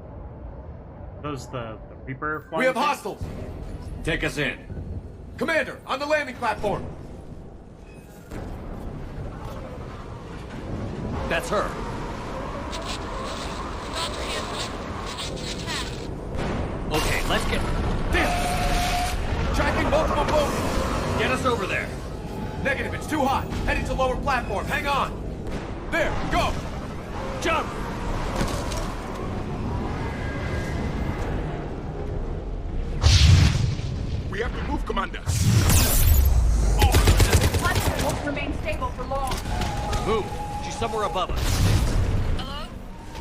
Speaker 1: Those the Reaper flying?
Speaker 18: We have
Speaker 1: things?
Speaker 18: hostiles!
Speaker 6: Take us in.
Speaker 18: Commander, on the landing platform!
Speaker 6: That's her. Okay, let's get...
Speaker 18: Damn! Tracking multiple boats!
Speaker 6: Get us over there.
Speaker 18: Negative, it's too hot. Heading to lower platform. Hang on. There, go!
Speaker 6: Jump!
Speaker 9: We have to move, Commander.
Speaker 22: The platform won't remain stable for long.
Speaker 6: Move. She's somewhere above us.
Speaker 2: Hello?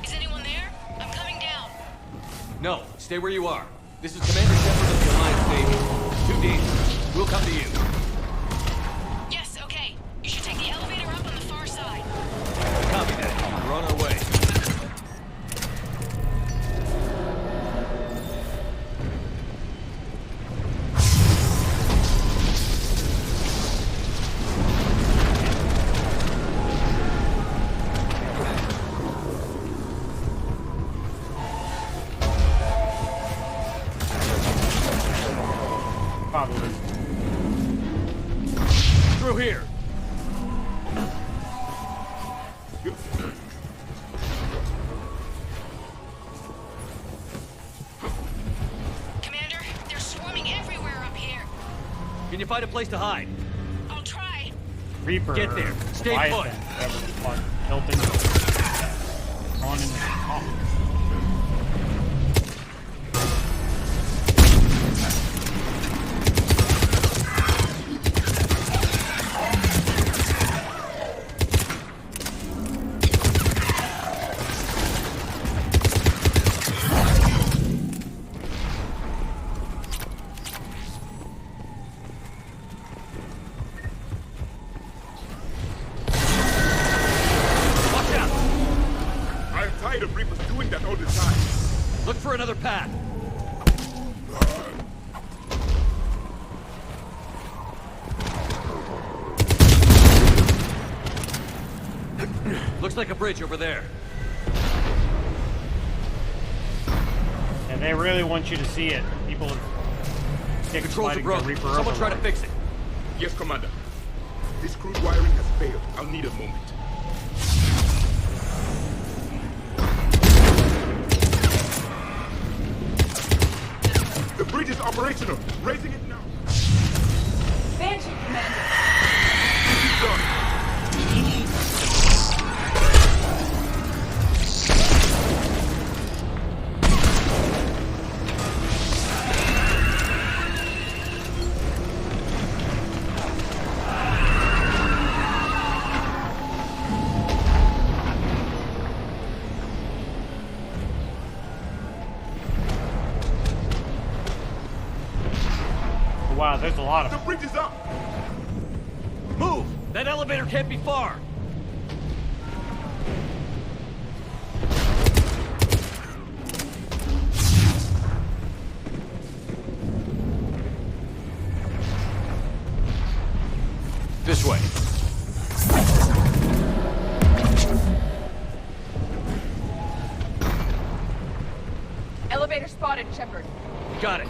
Speaker 2: Is anyone there? I'm coming down.
Speaker 6: No, stay where you are. This is Commander Shepard of the Alliance Navy. 2D. We'll come to you.
Speaker 2: Yes, okay. You should take the elevator up on the far side.
Speaker 6: Copy that. We're on our way.
Speaker 1: Probably.
Speaker 6: Through here.
Speaker 2: Commander, they're swarming everywhere up here.
Speaker 6: Can you find a place to hide?
Speaker 2: I'll try.
Speaker 1: Reaper.
Speaker 6: Get there. Stay
Speaker 1: Leviathan,
Speaker 6: put.
Speaker 1: whatever the fuck. Built into on in the top.
Speaker 6: Look for another path. Looks like a bridge over there.
Speaker 1: And they really want you to see it. People have
Speaker 6: Controls are broken.
Speaker 1: Reaper
Speaker 6: Someone try to
Speaker 1: overload.
Speaker 6: fix it.
Speaker 9: Yes, Commander. This crude wiring has failed. I'll need a moment. The bridge is operational. Raising it now.
Speaker 22: Banshee, Commander.
Speaker 1: Wow, there's a lot of
Speaker 9: The bridge is up.
Speaker 6: Move! That elevator can't be far. This way.
Speaker 22: Elevator spotted, Shepard.
Speaker 6: Got it.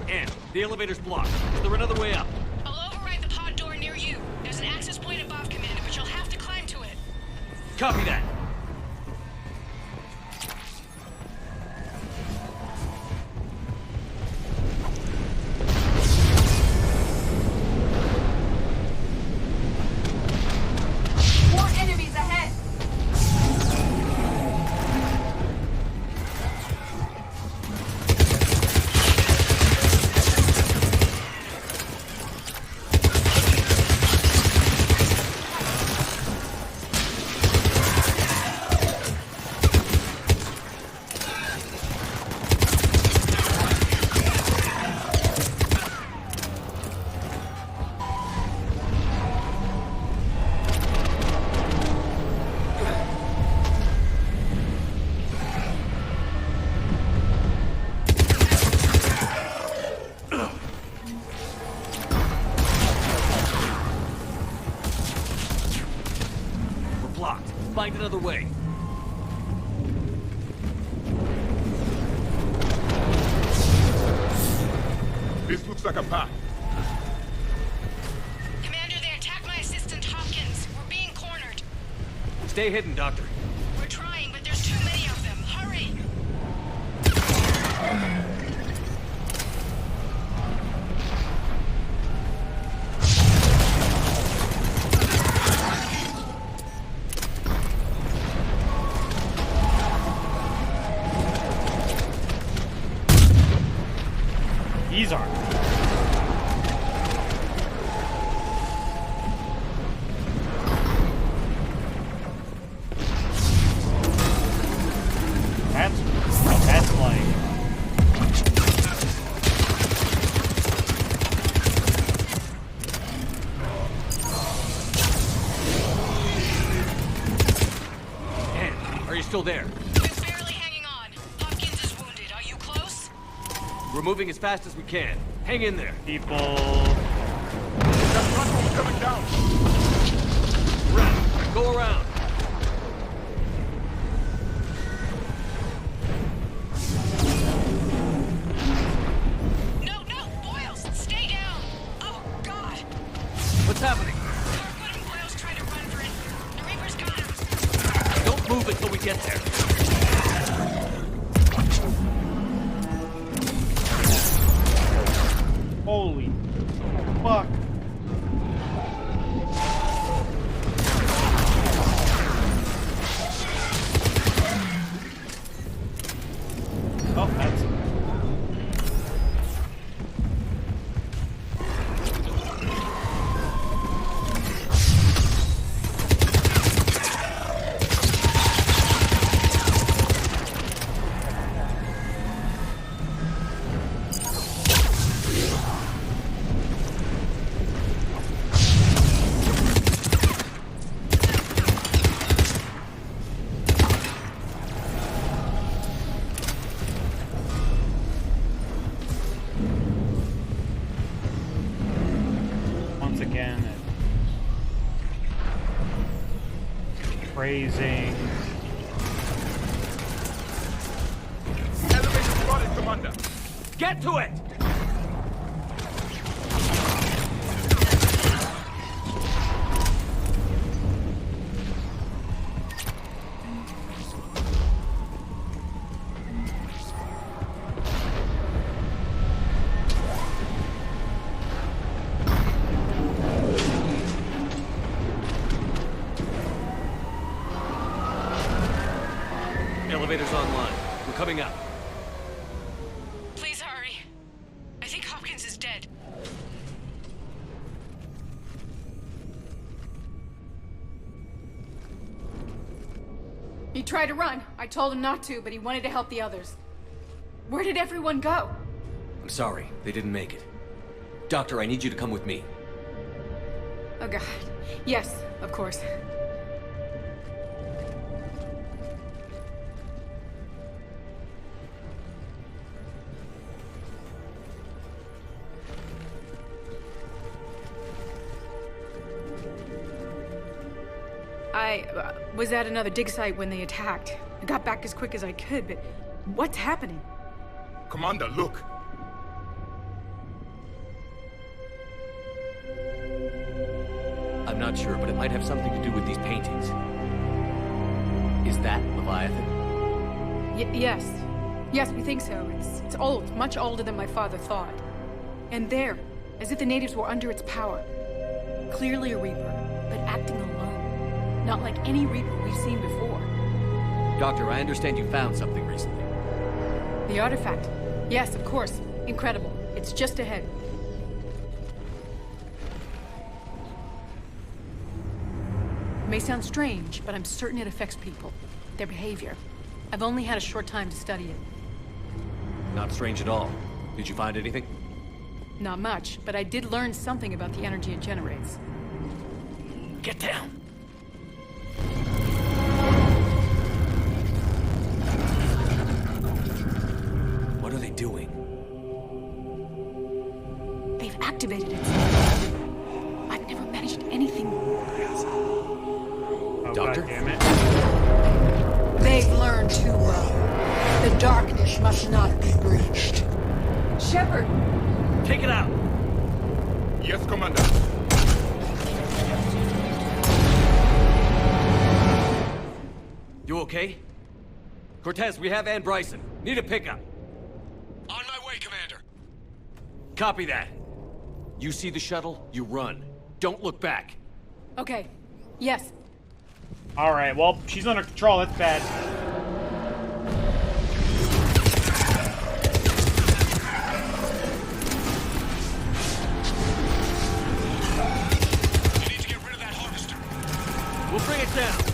Speaker 6: And the elevator's blocked. Is there another way up?
Speaker 2: I'll override the pod door near you. There's an access point above, Commander, but you'll have to climb to it.
Speaker 6: Copy that. locked. Find another way.
Speaker 9: This looks like a path.
Speaker 2: Commander, they attacked my assistant, Hopkins. We're being cornered.
Speaker 6: Stay hidden, Doctor.
Speaker 2: We're trying, but there's too many of them. Hurry!
Speaker 1: He's armed. That's like...
Speaker 6: Man, are you still there?
Speaker 2: Barely hanging on. Hopkins is wounded. Are you close?
Speaker 6: We're moving as fast as we can. Hang in there.
Speaker 1: People...
Speaker 9: That platform's coming down.
Speaker 6: Red, go around.
Speaker 2: No, Boyles, stay down. Oh, God.
Speaker 6: What's happening?
Speaker 2: Kirkwood and Boyles tried to run for it. The Reaper's got him.
Speaker 6: Don't move until we get there.
Speaker 1: Holy fuck. Oh, that's... Once again, praising.
Speaker 9: Elevator spotted, Commander.
Speaker 6: Get to it! Elevator's online. We're coming up.
Speaker 2: Please hurry. I think Hopkins is dead.
Speaker 23: He tried to run. I told him not to, but he wanted to help the others. Where did everyone go?
Speaker 6: I'm sorry, they didn't make it. Doctor, I need you to come with me.
Speaker 23: Oh, God. Yes, of course. I was at another dig site when they attacked. I got back as quick as I could, but what's happening?
Speaker 9: Commander, look.
Speaker 6: I'm not sure, but it might have something to do with these paintings. Is that Leviathan?
Speaker 23: Yes. Yes, we think so. It's old, much older than my father thought. And there, as if the natives were under its power. Clearly a Reaper, but acting alone. Not like any Reaper we've seen before.
Speaker 6: Doctor, I understand you found something recently.
Speaker 23: The artifact. Yes, of course. Incredible. It's just ahead. It may sound strange, but I'm certain it affects people. Their behavior. I've only had a short time to study it.
Speaker 6: Not strange at all. Did you find anything?
Speaker 23: Not much, but I did learn something about the energy it generates.
Speaker 6: Get down! What are they doing?
Speaker 23: They've activated it. I've never managed anything.
Speaker 6: Doctor?
Speaker 1: goddammit.
Speaker 23: They've learned too well. The darkness must not be breached.
Speaker 15: Shepard!
Speaker 6: Take it out!
Speaker 9: Yes, Commander.
Speaker 6: You okay? Cortez, we have Ann Bryson. Need a pickup.
Speaker 21: On my way, Commander.
Speaker 6: Copy that. You see the shuttle, you run. Don't look back.
Speaker 23: Okay. Yes.
Speaker 1: Alright, well, she's under control. That's bad.
Speaker 21: You need to get rid of that harvester.
Speaker 6: We'll bring it down.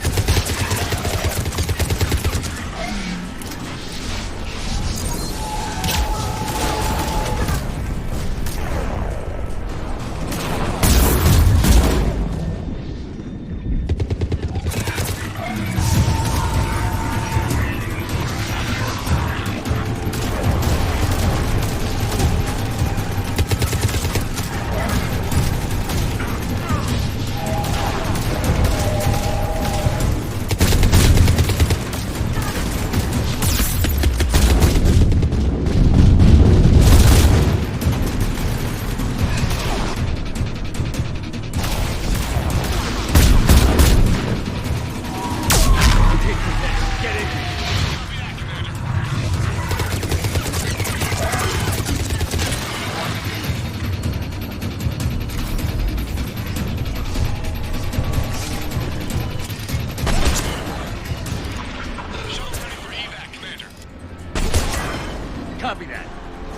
Speaker 6: Copy that.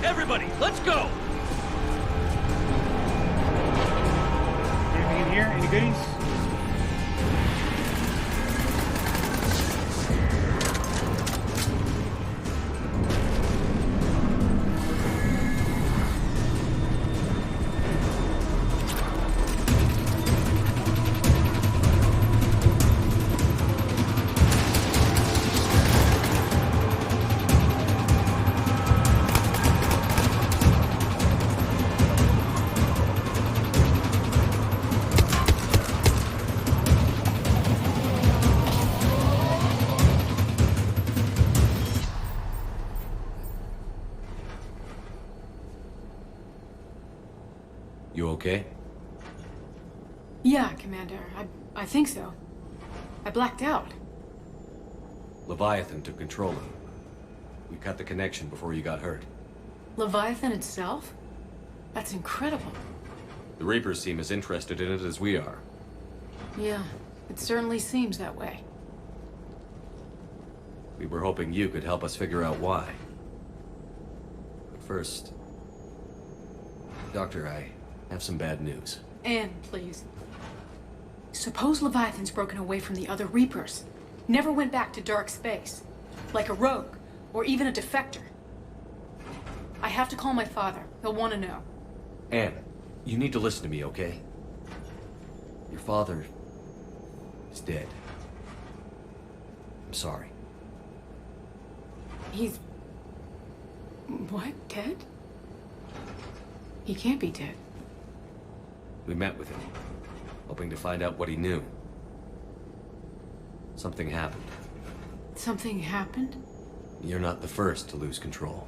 Speaker 6: Everybody, let's go!
Speaker 1: Anything in here? Any goodies?
Speaker 6: You okay?
Speaker 15: Yeah, Commander. I think so. I blacked out.
Speaker 6: Leviathan took control of him. We cut the connection before you got hurt.
Speaker 15: Leviathan itself? That's incredible.
Speaker 6: The Reapers seem as interested in it as we are.
Speaker 15: Yeah, it certainly seems that way.
Speaker 6: We were hoping you could help us figure out why. But first... Doctor, I have some bad news.
Speaker 15: Anne, please. Suppose Leviathan's broken away from the other Reapers. Never went back to dark space. Like a rogue, or even a defector. I have to call my father. He'll want to know.
Speaker 6: Anne, you need to listen to me, okay? Your father is dead. I'm sorry.
Speaker 15: He's... what? Dead? He can't be dead.
Speaker 6: We met with him, hoping to find out what he knew. Something happened.
Speaker 15: Something happened?
Speaker 6: You're not the first to lose control.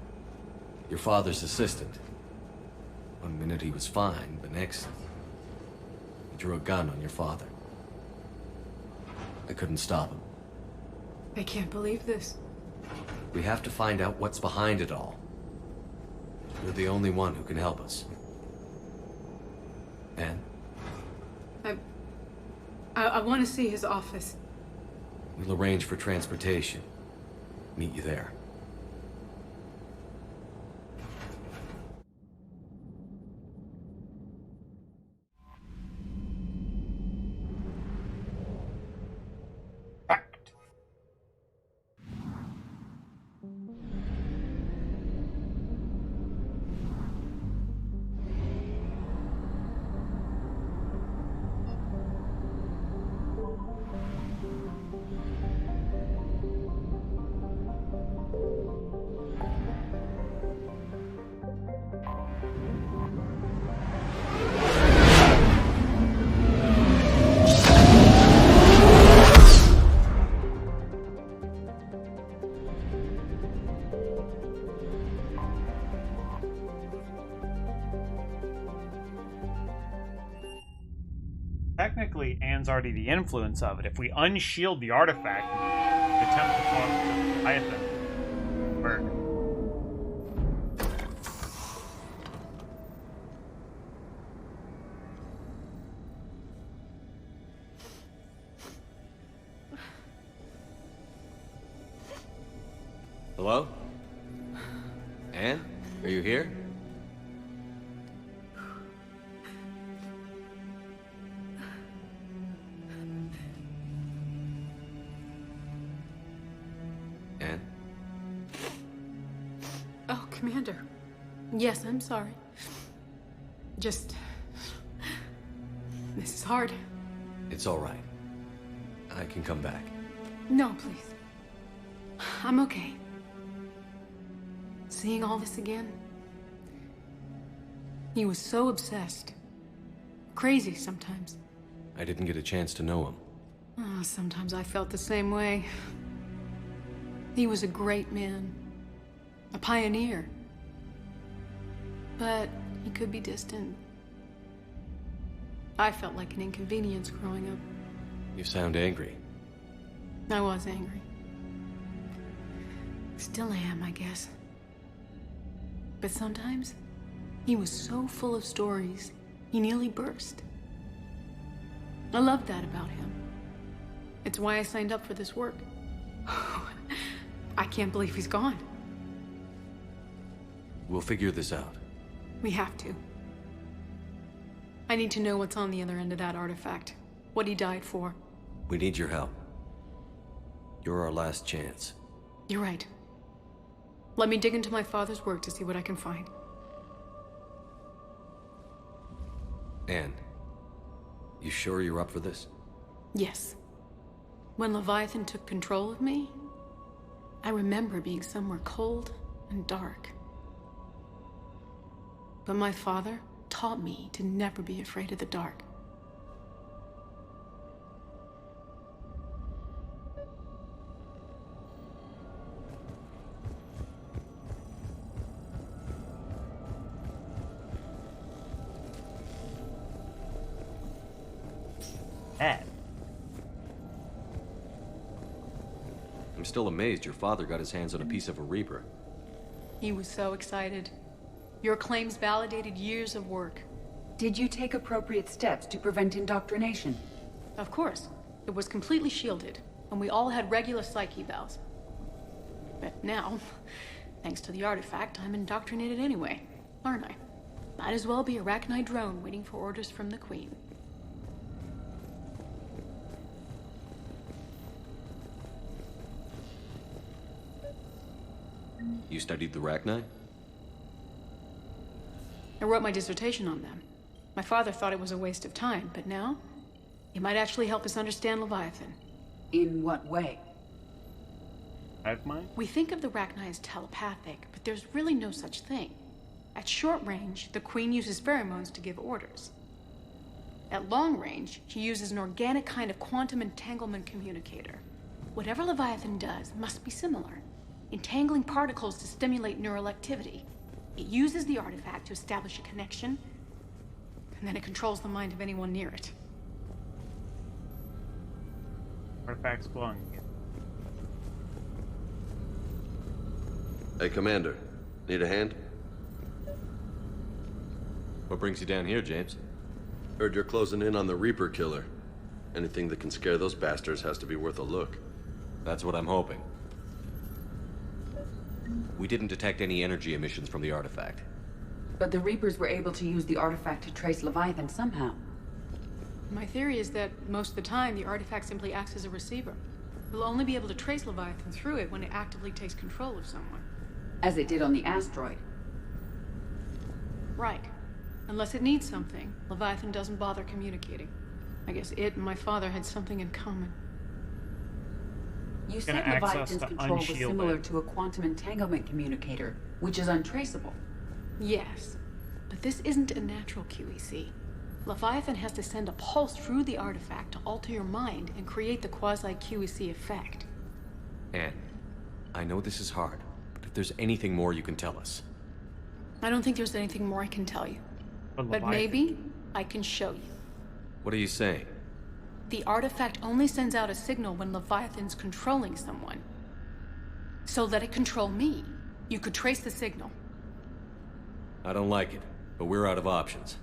Speaker 6: Your father's assistant. One minute he was fine, the next... he drew a gun on your father. I couldn't stop him.
Speaker 15: I can't believe this.
Speaker 6: We have to find out what's behind it all. You're the only one who can help us. Anne?
Speaker 15: I want to see his office.
Speaker 6: We'll arrange for transportation. Meet you there.
Speaker 1: Leviathan's already the influence of it. If we unshield the artifact and attempt to cause the Leviathan work.
Speaker 6: Hello? Anne? Are you here? Anne?
Speaker 15: Oh, Commander. Yes, I'm sorry. Just... This is hard.
Speaker 6: It's all right. I can come back.
Speaker 15: No, please. I'm okay. Seeing all this again? He was so obsessed. Crazy sometimes.
Speaker 6: I didn't get a chance to know him.
Speaker 15: Oh, sometimes I felt the same way. He was a great man. A pioneer. But he could be distant. I felt like an inconvenience growing up.
Speaker 6: You sound angry.
Speaker 15: I was angry. Still am, I guess. But sometimes, he was so full of stories, he nearly burst. I loved that about him. It's why I signed up for this work. I can't believe he's gone.
Speaker 6: We'll figure this out.
Speaker 15: We have to. I need to know what's on the other end of that artifact. What he died for.
Speaker 6: We need your help. You're our last chance.
Speaker 15: You're right. Let me dig into my father's work to see what I can find.
Speaker 6: Anne, you sure you're up for this?
Speaker 15: Yes. When Leviathan took control of me, I remember being somewhere cold and dark. But my father taught me to never be afraid of the dark.
Speaker 6: I'm still amazed your father got his hands on a piece of a Reaper.
Speaker 15: He was so excited. Your claims validated years of work.
Speaker 22: Did you take appropriate steps to prevent indoctrination?
Speaker 15: Of course. It was completely shielded, and we all had regular psych evals. But now, thanks to the artifact, I'm indoctrinated anyway, aren't I? Might as well be a Arachnite drone waiting for orders from the Queen.
Speaker 6: You studied the Arachnite?
Speaker 15: I wrote my dissertation on them. My father thought it was a waste of time, but now, it might actually help us understand Leviathan.
Speaker 22: In what way?
Speaker 15: We think of the Arachnite as telepathic, but there's really no such thing. At short range, the Queen uses pheromones to give orders. At long range, she uses an organic kind of quantum entanglement communicator. Whatever Leviathan does must be similar, entangling particles to stimulate neural activity. It uses the artifact to establish a connection, and then it controls the mind of anyone near it.
Speaker 1: Artifact's glowing again.
Speaker 3: Hey, Commander. Need a hand?
Speaker 6: What brings you down here, James?
Speaker 3: Heard you're closing in on the Reaper killer. Anything that can scare those bastards has to be worth a look.
Speaker 6: That's what I'm hoping. We didn't detect any energy emissions from the artifact.
Speaker 22: But the Reapers were able to use the artifact to trace Leviathan somehow.
Speaker 15: My theory is that most of the time, the artifact simply acts as a receiver. We'll only be able to trace Leviathan through it when it actively takes control of someone.
Speaker 22: As it did on the asteroid.
Speaker 15: Right. Unless it needs something, Leviathan doesn't bother communicating. I guess it and my father had something in common.
Speaker 22: You said Leviathan's control was similar to a quantum entanglement communicator, which is untraceable.
Speaker 15: Yes, but this isn't a natural QEC. Leviathan has to send a pulse through the artifact to alter your mind and create the quasi-QEC effect.
Speaker 6: Anne, I know this is hard, but if there's anything more you can tell us.
Speaker 15: I don't think there's anything more I can tell you. But maybe I can show you.
Speaker 6: What are you saying?
Speaker 15: the artifact only sends out a signal when Leviathan's controlling someone. So let it control me. You could trace the signal.
Speaker 6: I don't like it, but we're out of options.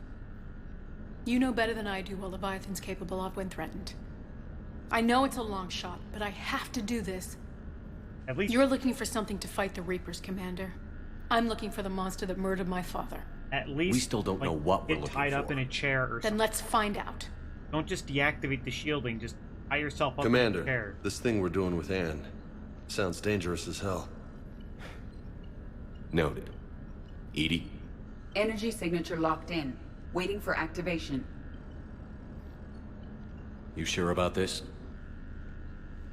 Speaker 15: You know better than I do what Leviathan's capable of when threatened. I know it's a long shot, but I have to do this.
Speaker 1: At least
Speaker 15: you're looking for something to fight the Reapers, Commander. I'm looking for the monster that murdered my father.
Speaker 1: At least
Speaker 6: we still don't know what we're looking for.
Speaker 1: Get tied up in a chair or something.
Speaker 15: Then let's find out.
Speaker 1: Don't just deactivate the shielding, just tie yourself up
Speaker 4: Commander,
Speaker 1: in a chair.
Speaker 4: This thing we're doing with Anne sounds dangerous as hell.
Speaker 6: Noted. Edie?
Speaker 22: Energy signature locked in. Waiting for activation.
Speaker 6: You sure about this?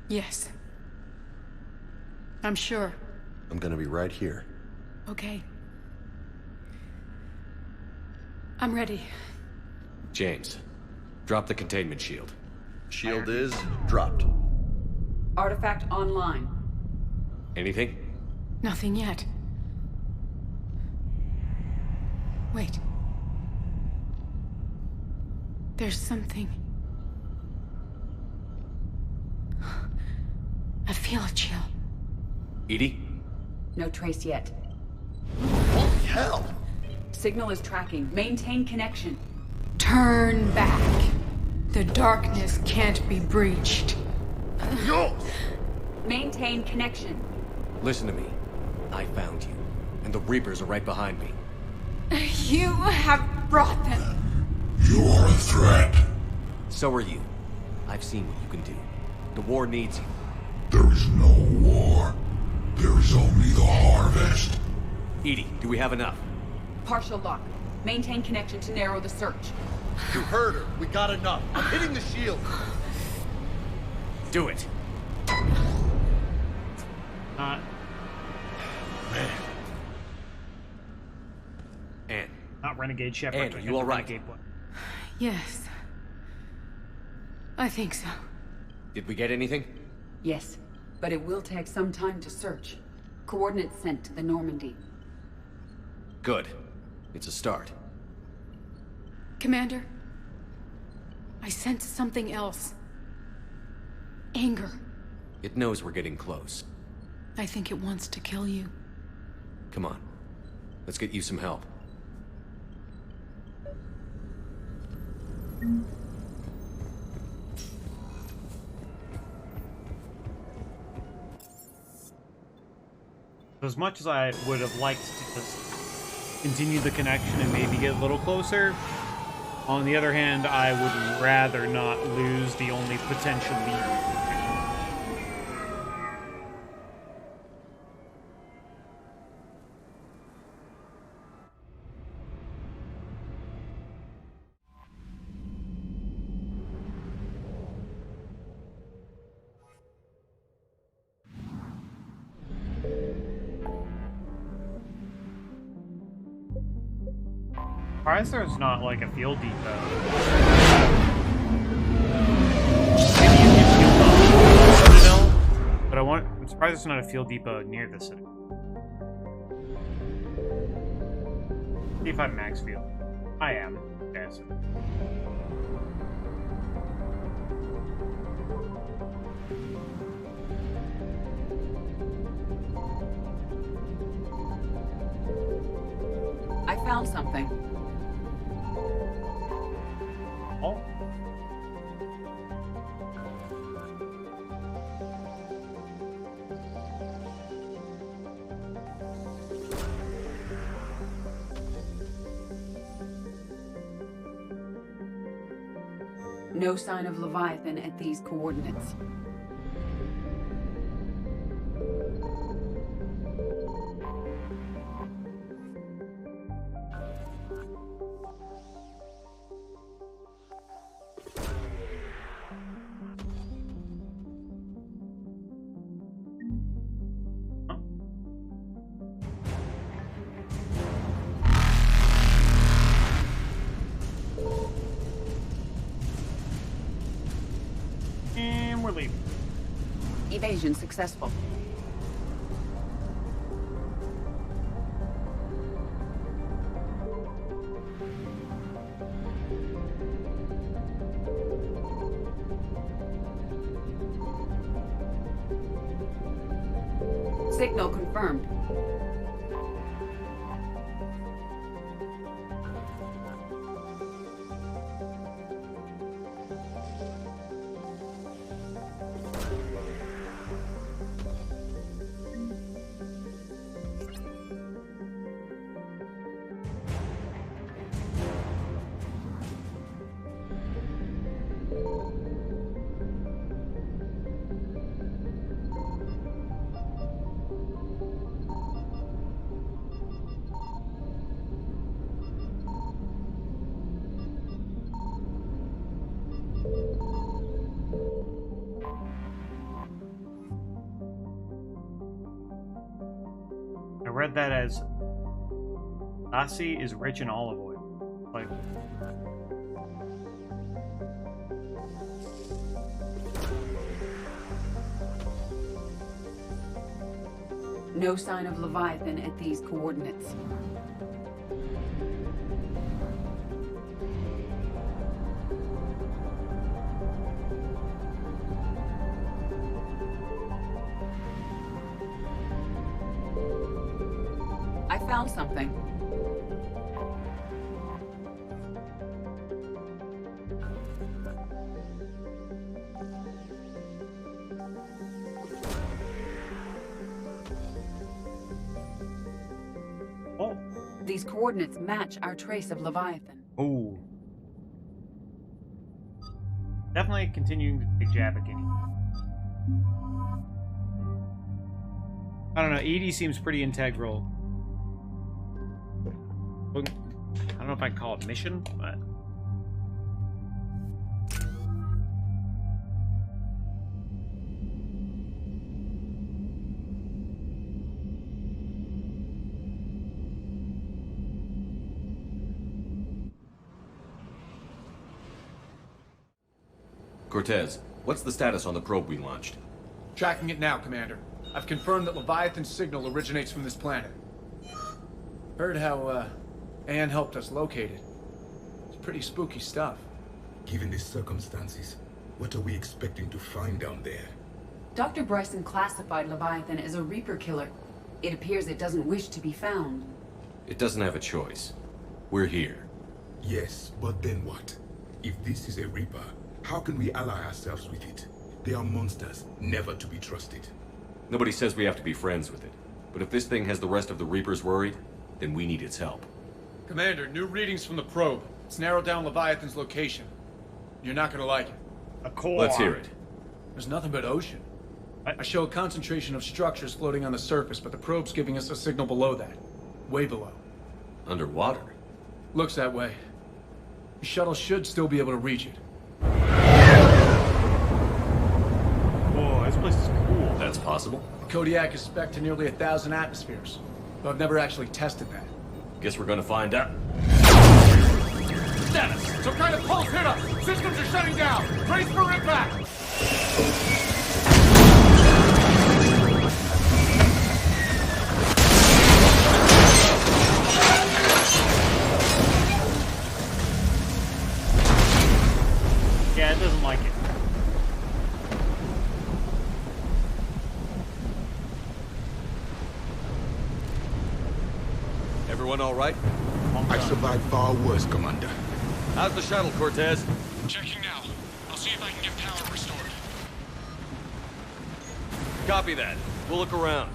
Speaker 15: Yes. I'm sure.
Speaker 4: I'm gonna be right here.
Speaker 15: Okay. I'm ready.
Speaker 6: James, drop the containment shield.
Speaker 4: Shield is dropped.
Speaker 22: Artifact online.
Speaker 6: Anything?
Speaker 15: Nothing yet. Wait. There's something. I feel a chill.
Speaker 6: Edie?
Speaker 22: No trace yet.
Speaker 4: Holy hell!
Speaker 22: Signal is tracking. Maintain connection.
Speaker 15: Turn back. The darkness can't be breached.
Speaker 4: Yo!
Speaker 22: Maintain connection.
Speaker 6: Listen to me. I found you, and the Reapers are right behind me.
Speaker 15: You have brought them.
Speaker 9: You are a threat.
Speaker 6: So are you. I've seen what you can do. The war needs you.
Speaker 9: There is no war. There is only the harvest.
Speaker 6: Edie, do we have enough?
Speaker 22: Partial lock. Maintain connection to narrow the search.
Speaker 4: You heard her. We got enough. I'm hitting the shield.
Speaker 6: Do it.
Speaker 1: Man.
Speaker 6: Anne.
Speaker 1: Not Renegade Shepard.
Speaker 6: Anne, are you all right?
Speaker 15: Yes. I think so.
Speaker 6: Did we get anything?
Speaker 22: Yes, but it will take some time to search. Coordinates sent to the Normandy.
Speaker 6: Good. It's a start.
Speaker 15: Commander, I sense something else. Anger.
Speaker 6: It knows we're getting close.
Speaker 15: I think it wants to kill you.
Speaker 6: Come on. Let's get you some help.
Speaker 1: As much as I would have liked to just continue the connection and maybe get a little closer, on the other hand, I would rather not lose the only potential lead. Surprised there's not like a field depot. Maybe you can field the Citadel, but I'm surprised there's not a field depot near the Citadel. See if I'm max field. I am. Okay, so.
Speaker 22: I found something.
Speaker 1: Oh.
Speaker 22: No sign of Leviathan at these coordinates.
Speaker 1: And we're leaving.
Speaker 22: Evasion successful. Signal confirmed.
Speaker 1: I read that as Lassie is rich in olive oil. Like,
Speaker 22: No sign of Leviathan at these coordinates. I found something.
Speaker 1: oh,
Speaker 22: These coordinates match our trace of Leviathan.
Speaker 1: ooh. Definitely continuing to take jab at Guinea. I don't know, Edie seems pretty integral. I don't know if I'd call it mission, but...
Speaker 6: Cortez, what's the status on the probe we launched?
Speaker 18: Tracking it now, Commander. I've confirmed that Leviathan's signal originates from this planet. Heard how, Anne helped us locate it. It's pretty spooky stuff.
Speaker 9: Given the circumstances, what are we expecting to find down there?
Speaker 22: Dr. Bryson classified Leviathan as a Reaper killer. It appears it doesn't wish to be found.
Speaker 6: It doesn't have a choice. We're here.
Speaker 9: Yes, but then what? If this is a Reaper, how can we ally ourselves with it? They are monsters, never to be trusted.
Speaker 6: Nobody says we have to be friends with it. But if this thing has the rest of the Reapers worried, then we need its help.
Speaker 18: Commander, new readings from the probe. It's narrowed down Leviathan's location. You're not gonna like it.
Speaker 1: A core.
Speaker 6: Let's hear it.
Speaker 18: There's nothing but ocean. I show a concentration of structures floating on the surface, but the probe's giving us a signal below that. Way below.
Speaker 6: Underwater?
Speaker 18: Looks that way. The shuttle should still be able to reach it.
Speaker 1: Whoa, this place is cool.
Speaker 6: That's possible.
Speaker 18: Kodiak is spec'd to nearly 1,000 atmospheres, but I've never actually tested that.
Speaker 6: Guess we're gonna find out.
Speaker 21: Status! Some kind of pulse hit us! Systems are shutting down! Brace for impact!
Speaker 1: Yeah, it doesn't like it.
Speaker 6: Everyone all right?
Speaker 9: I survived far worse, Commander.
Speaker 6: How's the shuttle, Cortez?
Speaker 21: Checking now. I'll see if I can get power restored.
Speaker 6: Copy that. We'll look around.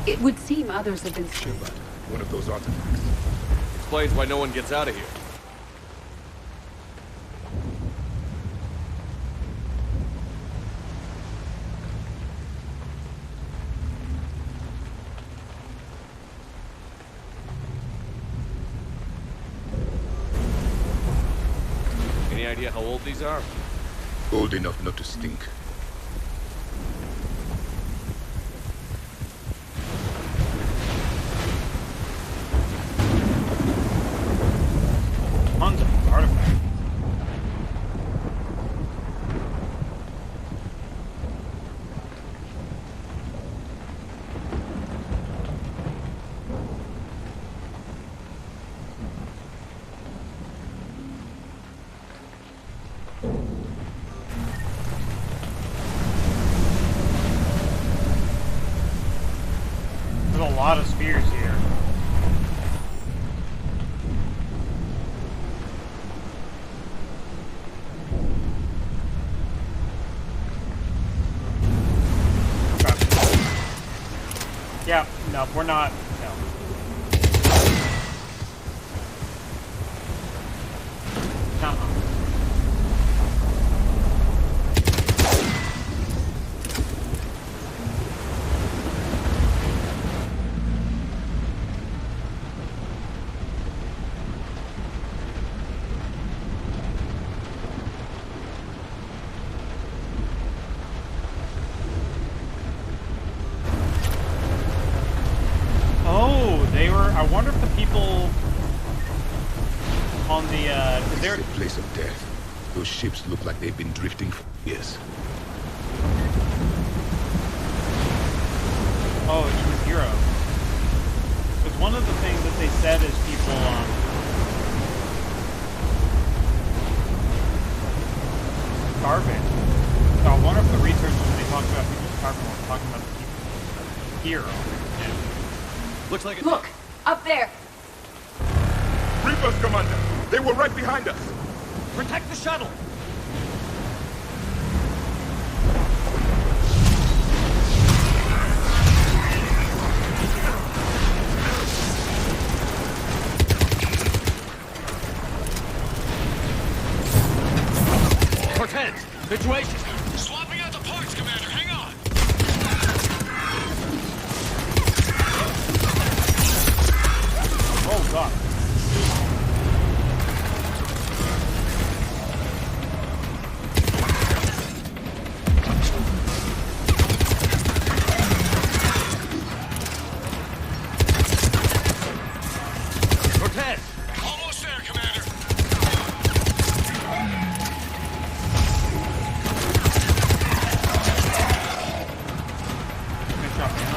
Speaker 22: It would seem others have been...
Speaker 9: Shepard, one of those artifacts.
Speaker 6: Explains why no one gets out of here. Any idea how old these are?
Speaker 9: Old enough not to stink.
Speaker 1: Tons of artifacts. No, we're not. No. Nuh-uh. I wonder if the people on the
Speaker 9: This is a place of death. Those ships look like they've been drifting for years.
Speaker 1: Oh, it's from Hero. Because one of the things that they said is people starving. So I wonder if the researchers, when they talked about people starving, were talking about the people here. Yeah.
Speaker 6: Looks like
Speaker 23: Look! Up there!
Speaker 9: Reapers, Commander! They were right behind us!
Speaker 6: Protect the shuttle! Cortez! Situation!
Speaker 21: Swapping out the parts, Commander! Hang on!
Speaker 1: Oh, God.
Speaker 21: Cortez! Almost there, Commander!
Speaker 1: Good job, man.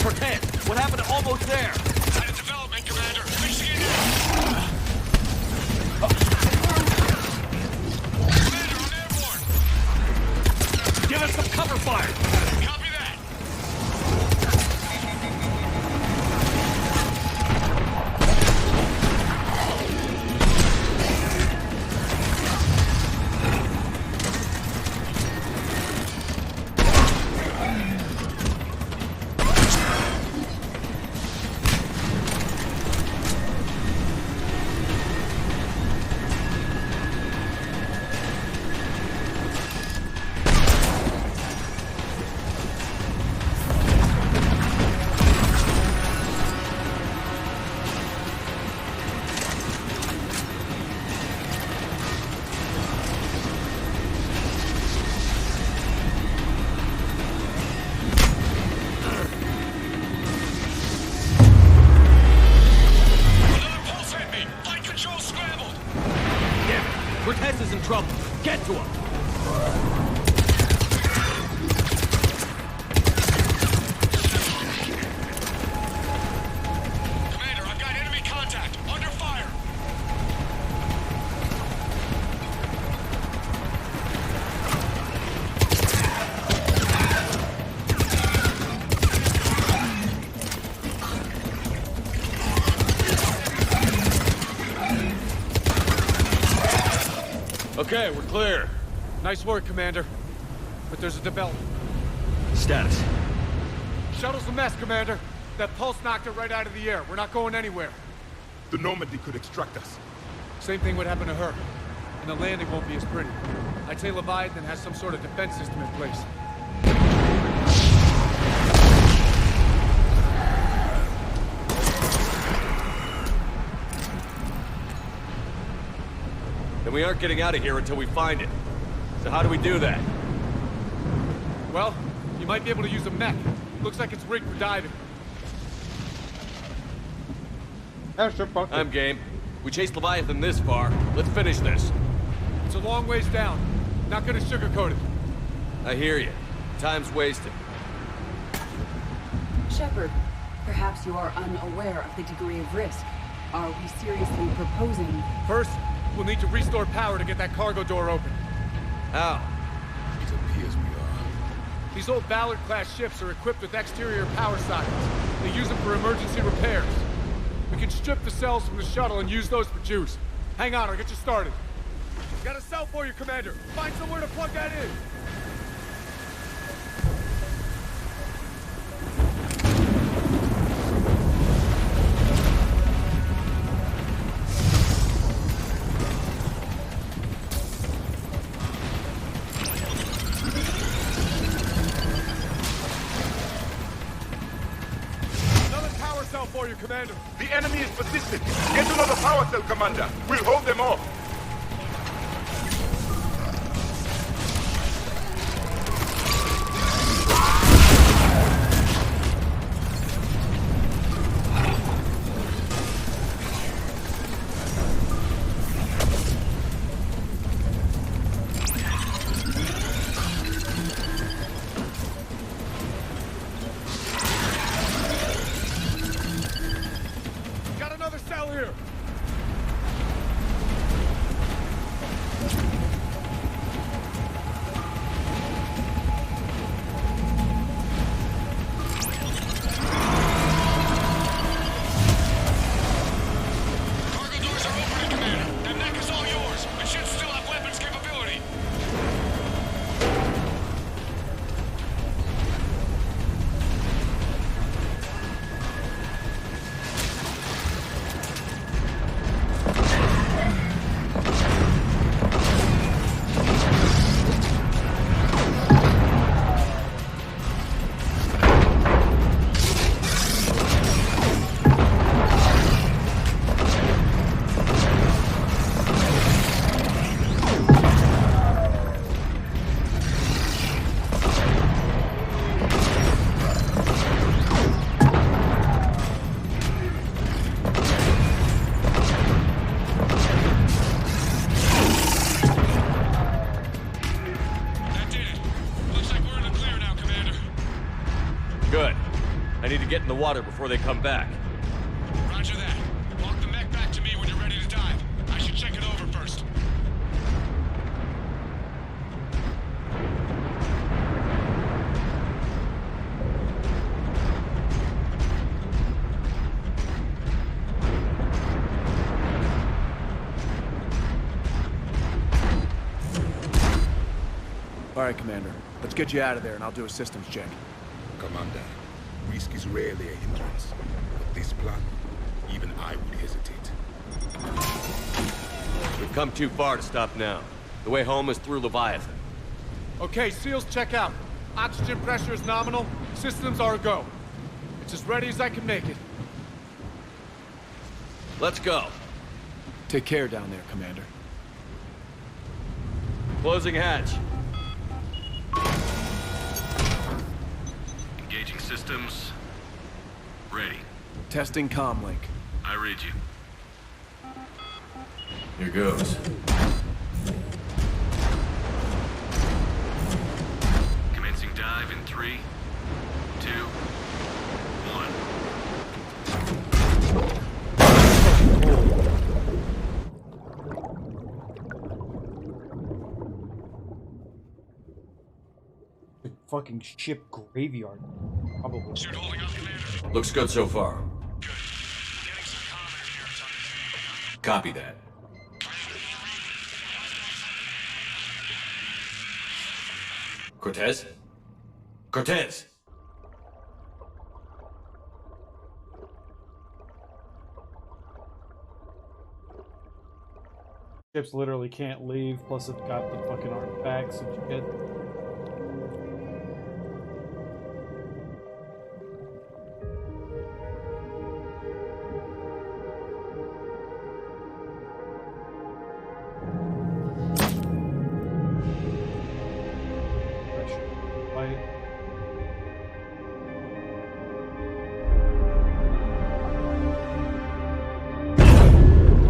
Speaker 6: Cortez! What happened to almost there?
Speaker 21: Had a development, Commander! Fixing it now! Commander, I'm airborne!
Speaker 6: Give us some cover fire!
Speaker 21: Copy that!
Speaker 6: Cortez is in trouble. Get to him.
Speaker 21: Commander, I've got enemy contact. Under fire.
Speaker 6: Okay, we're clear.
Speaker 18: Nice work, Commander. But there's a development.
Speaker 6: Status.
Speaker 18: Shuttle's a mess, Commander. That pulse knocked it right out of the air. We're not going anywhere.
Speaker 9: The Normandy could extract us.
Speaker 18: Same thing would happen to her. And the landing won't be as pretty. I'd say Leviathan has some sort of defense system in place.
Speaker 6: Then we aren't getting out of here until we find it. So how do we do that?
Speaker 18: Well, you might be able to use a mech. Looks like it's rigged for diving.
Speaker 6: I'm game. We chased Leviathan this far. Let's finish this.
Speaker 18: It's a long ways down. Not gonna sugarcoat it.
Speaker 6: I hear you. Time's wasted.
Speaker 22: Shepard, perhaps you are unaware of the degree of risk. Are we seriously proposing?
Speaker 18: First, we'll need to restore power to get that cargo door open.
Speaker 6: How?
Speaker 9: It appears we are.
Speaker 18: These old Ballard-class ships are equipped with exterior power sockets. They use them for emergency repairs. We can strip the cells from the shuttle and use those for juice. Hang on, I'll get you started. Got a cell for you, Commander. Find somewhere to plug that in. For you, Commander.
Speaker 9: The enemy is persistent. Get another power cell, Commander. We'll hold them off.
Speaker 6: Get in the water before they come back.
Speaker 21: Roger that. Walk the mech back to me when you're ready to dive. I should check it over first.
Speaker 18: All right, Commander. Let's get you out of there and I'll do a systems check.
Speaker 9: Commander. Risk is rarely a hindrance, but this plan, even I would hesitate.
Speaker 6: We've come too far to stop now. The way home is through Leviathan.
Speaker 18: Okay, SEALs check out. Oxygen pressure is nominal. Systems are a go. It's as ready as I can make it.
Speaker 6: Let's go.
Speaker 18: Take care down there, Commander.
Speaker 6: Closing hatch.
Speaker 10: Engaging systems. Ready.
Speaker 18: Testing comlink.
Speaker 10: I read you.
Speaker 6: Here goes.
Speaker 10: Commencing dive in 3, 2, 1.
Speaker 1: Fucking ship graveyard. Probably.
Speaker 6: Looks good so far. Copy that. Cortez? Cortez!
Speaker 1: Ships literally can't leave, plus it's got the fucking artifacts and shit.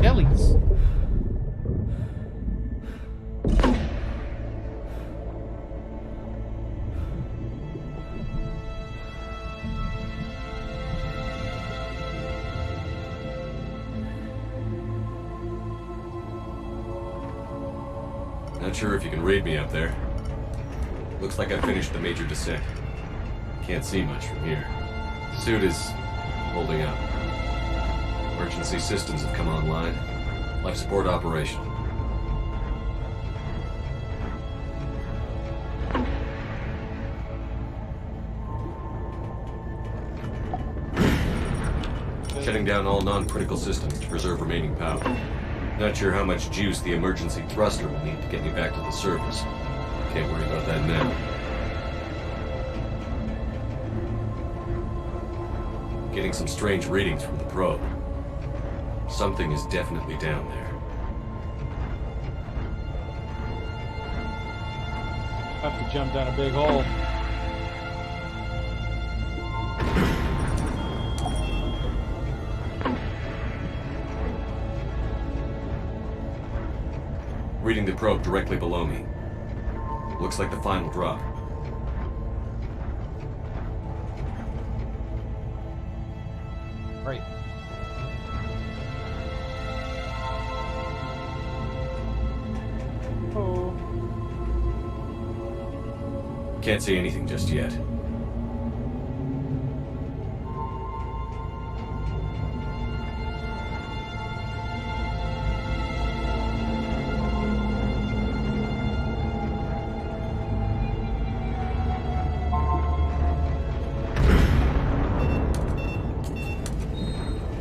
Speaker 1: Ellie's.
Speaker 6: Not sure if you can read me up there. Looks like I finished the major descent. Can't see much from here. Suit is holding up. Emergency systems have come online. Life support operation. Shutting down all non-critical systems to preserve remaining power. Not sure how much juice the emergency thruster will need to get me back to the surface. Can't worry about that now. Getting some strange readings from the probe. Something is definitely down there.
Speaker 1: Have to jump down a big hole.
Speaker 6: Reading the probe directly below me. Looks like the final drop.
Speaker 1: Right. Oh.
Speaker 6: Can't see anything just yet.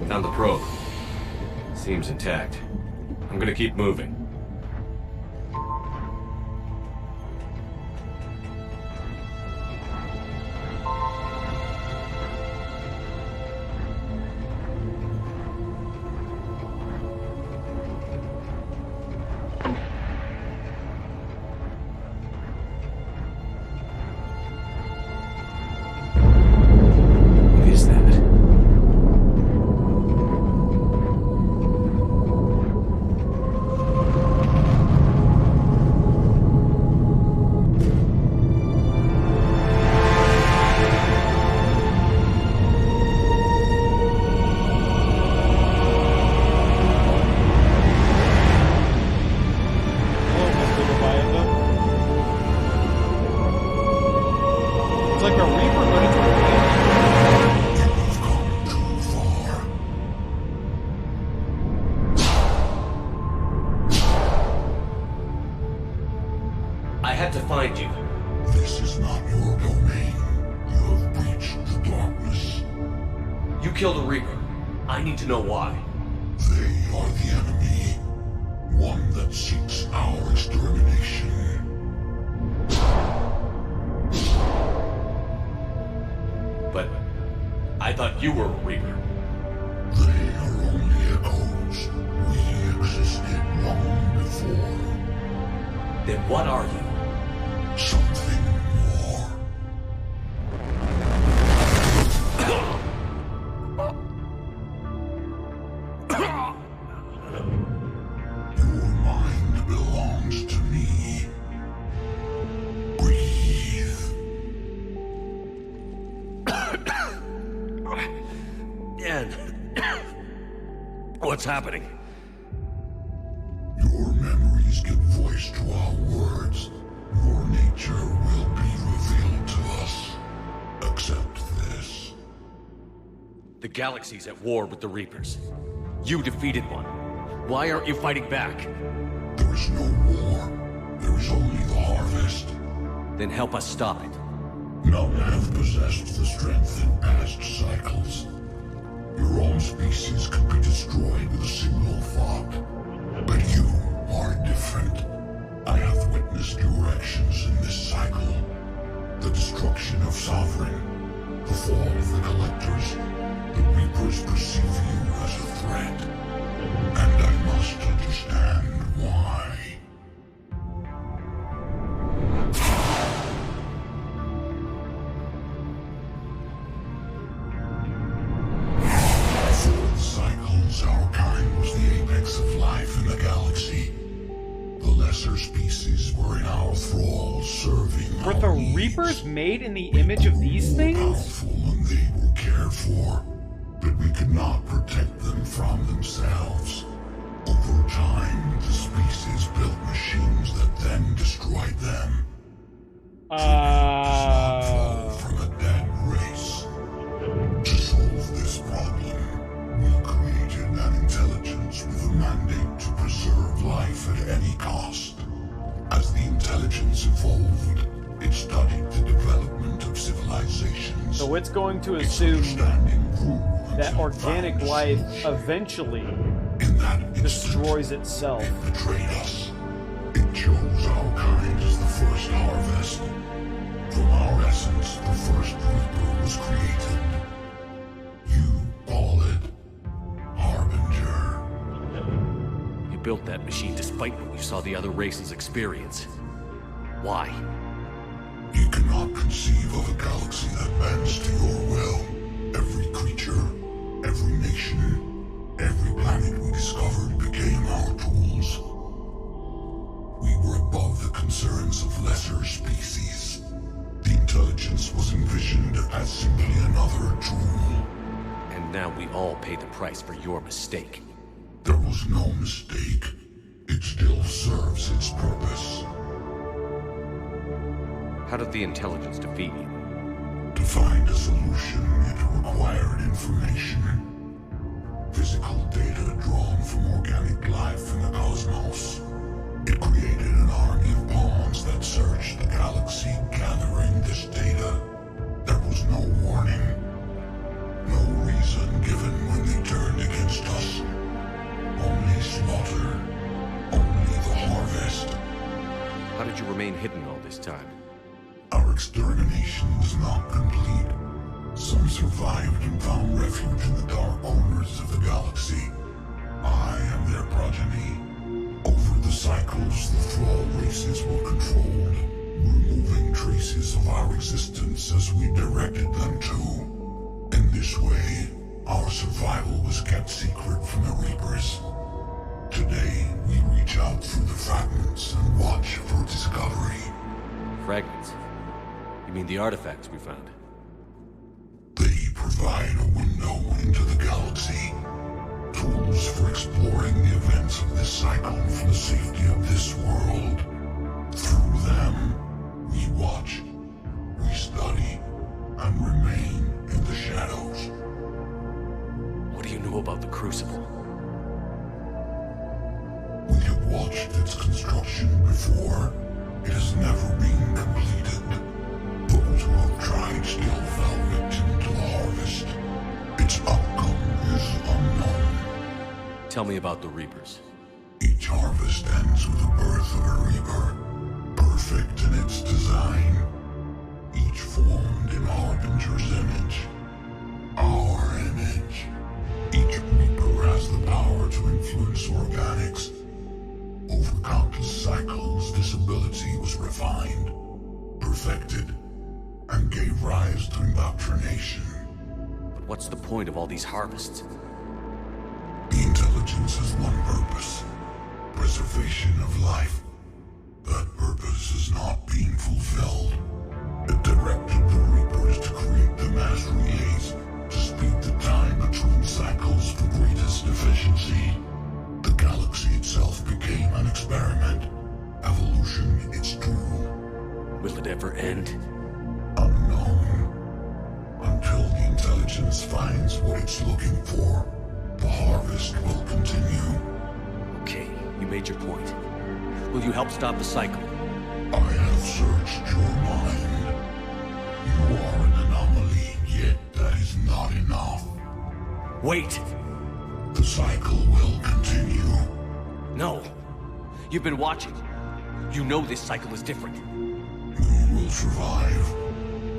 Speaker 6: Found the probe. Seems intact. I'm gonna keep moving. What is that?
Speaker 1: It's like a Reaper, but it's
Speaker 6: I had to find you.
Speaker 9: This is not your domain. You have breached the darkness.
Speaker 6: You killed a Reaper. I need to know why.
Speaker 9: They are the enemy. One that seeks our extermination.
Speaker 6: But I thought you were a Reaper.
Speaker 9: They are only echoes. We existed long before.
Speaker 6: Then what are you?
Speaker 9: Something more. Your mind belongs to me. Breathe.
Speaker 6: Dan. What's happening?
Speaker 9: Your memories give voice to our words. Your nature will be revealed to us. Accept this.
Speaker 6: The galaxy's at war with the Reapers. You defeated one. Why aren't you fighting back?
Speaker 9: There is no war. There is only the harvest.
Speaker 6: Then help us stop it.
Speaker 9: None have possessed the strength in past cycles. Your own species could be destroyed with a single thought. But you are different. I have witnessed your actions in this cycle. The destruction of Sovereign, the fall of the Collectors. The Reapers perceive you as a threat. And I must understand why. Fourth cycles, our kind was the apex of life in the galaxy. The lesser species were in our thrall, serving
Speaker 1: Were the Reapers made in the image of these things?
Speaker 9: powerful and they were cared for, but we could not protect them from themselves. Over time, the species built machines that then destroyed them. From a dead race. To solve this problem, we created
Speaker 1: So it's going to assume that organic life eventually destroys itself.
Speaker 9: Betrayed us. It chose our kind as the first harvest. From our essence, the first Reaper was created. You call it Harbinger.
Speaker 6: You built that machine despite what you saw the other races experience. Why?
Speaker 9: You cannot conceive of a galaxy that bends to your will. Every creature, every nation, every planet we discovered became our tools. We were above the concerns of lesser species. The intelligence was envisioned as simply another tool.
Speaker 6: And now we all pay the price for your mistake.
Speaker 9: There was no mistake. It still serves its purpose.
Speaker 6: How did the intelligence defeat you?
Speaker 9: To find a solution, it required information. Physical data drawn from organic life in the cosmos. It created an army of pawns that searched the galaxy, gathering this data. There was no warning. No reason given when they turned against us. Only slaughter. Only the harvest.
Speaker 6: How did you remain hidden all this time?
Speaker 9: Our extermination was not complete. Some survived and found refuge in the dark corners of the galaxy. I am their progeny. Over the cycles, the Thrall races were controlled, removing traces of our existence as we directed them to. In this way, our survival was kept secret from the Reapers. Today, we reach out through the fragments and watch for discovery.
Speaker 6: Fragments? You mean the artifacts we found?
Speaker 9: They provide a window into the galaxy. Tools for exploring the events of this cycle for the safety of this world. Through them, we watch, we study, and remain in the shadows.
Speaker 6: What do you know about the Crucible?
Speaker 9: We have watched its construction before. It has never been completed. Those who have tried still fell victim to the harvest. Its outcome is unknown.
Speaker 6: Tell me about the Reapers.
Speaker 9: Each harvest ends with the birth of a Reaper, perfect in its design. Each formed in Harbinger's image. Our image. Each Reaper has the power to influence organics. Over countless cycles, this ability was refined, perfected, and gave rise to indoctrination.
Speaker 6: But what's the point of all these harvests?
Speaker 9: The intelligence has one purpose. Preservation of life. That purpose is not being fulfilled. It directed the Reapers to create the mass relays to speed the time between cycles for greatest efficiency. The galaxy itself became an experiment. Evolution its tool.
Speaker 6: Will it ever end?
Speaker 9: Unknown. Until the intelligence finds what it's looking for, the harvest will continue.
Speaker 6: Okay, you made your point. Will you help stop the cycle?
Speaker 9: I have searched your mind. You are an anomaly, yet that is not enough.
Speaker 6: Wait!
Speaker 9: The cycle will continue.
Speaker 6: No. You've been watching. You know this cycle is different.
Speaker 9: We will survive.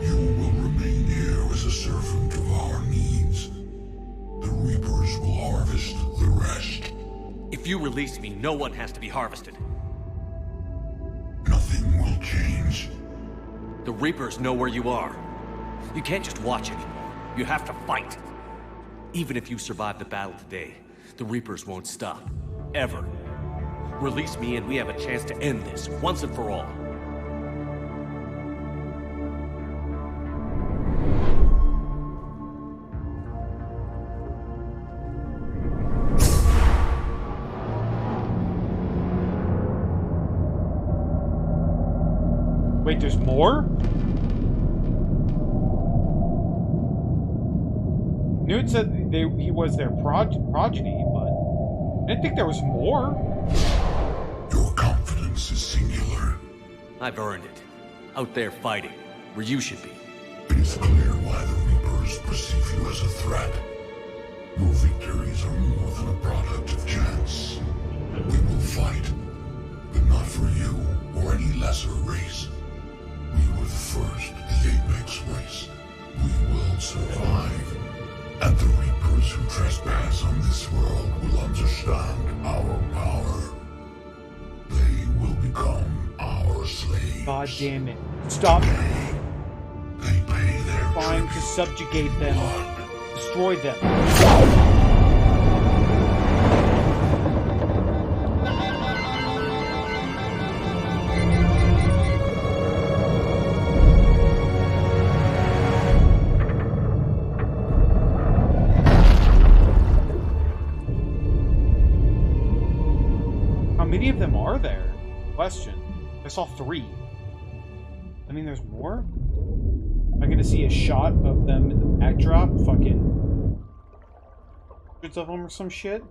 Speaker 9: You will remain here as a servant of our needs. The Reapers will harvest the rest.
Speaker 6: If you release me, no one has to be harvested.
Speaker 9: Nothing will change.
Speaker 6: The Reapers know where you are. You can't just watch anymore. You have to fight. Even if you survive the battle today, the Reapers won't stop. Ever. Release me and we have a chance to end this, once and for all.
Speaker 1: Wait, there's more? Knew it said he was their progeny, but I didn't think there was more.
Speaker 9: Your confidence is singular.
Speaker 6: I've earned it. Out there fighting, where you should be.
Speaker 9: It is clear why the Reapers perceive you as a threat. Your victories are more than a product of chance. We will fight, but not for you or any lesser race. We were the first, the apex race. We will survive. And the Reapers who trespass on this world will understand our power. They will become our slaves.
Speaker 1: God damn it. Stop
Speaker 9: They pay their
Speaker 1: trying to subjugate them. Destroy them. How many of them are there? Question. I saw 3. I mean, there's more? Am I gonna see a shot of them in the backdrop? Fucking hundreds of them or some shit?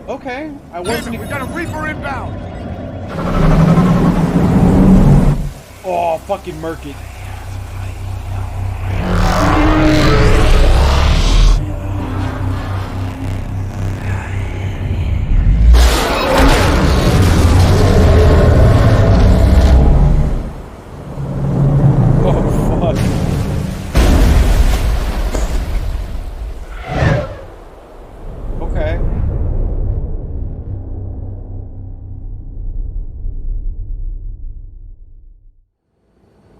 Speaker 1: Okay, I wasn't.
Speaker 9: We got a Reaper inbound.
Speaker 1: Oh, fucking murk it.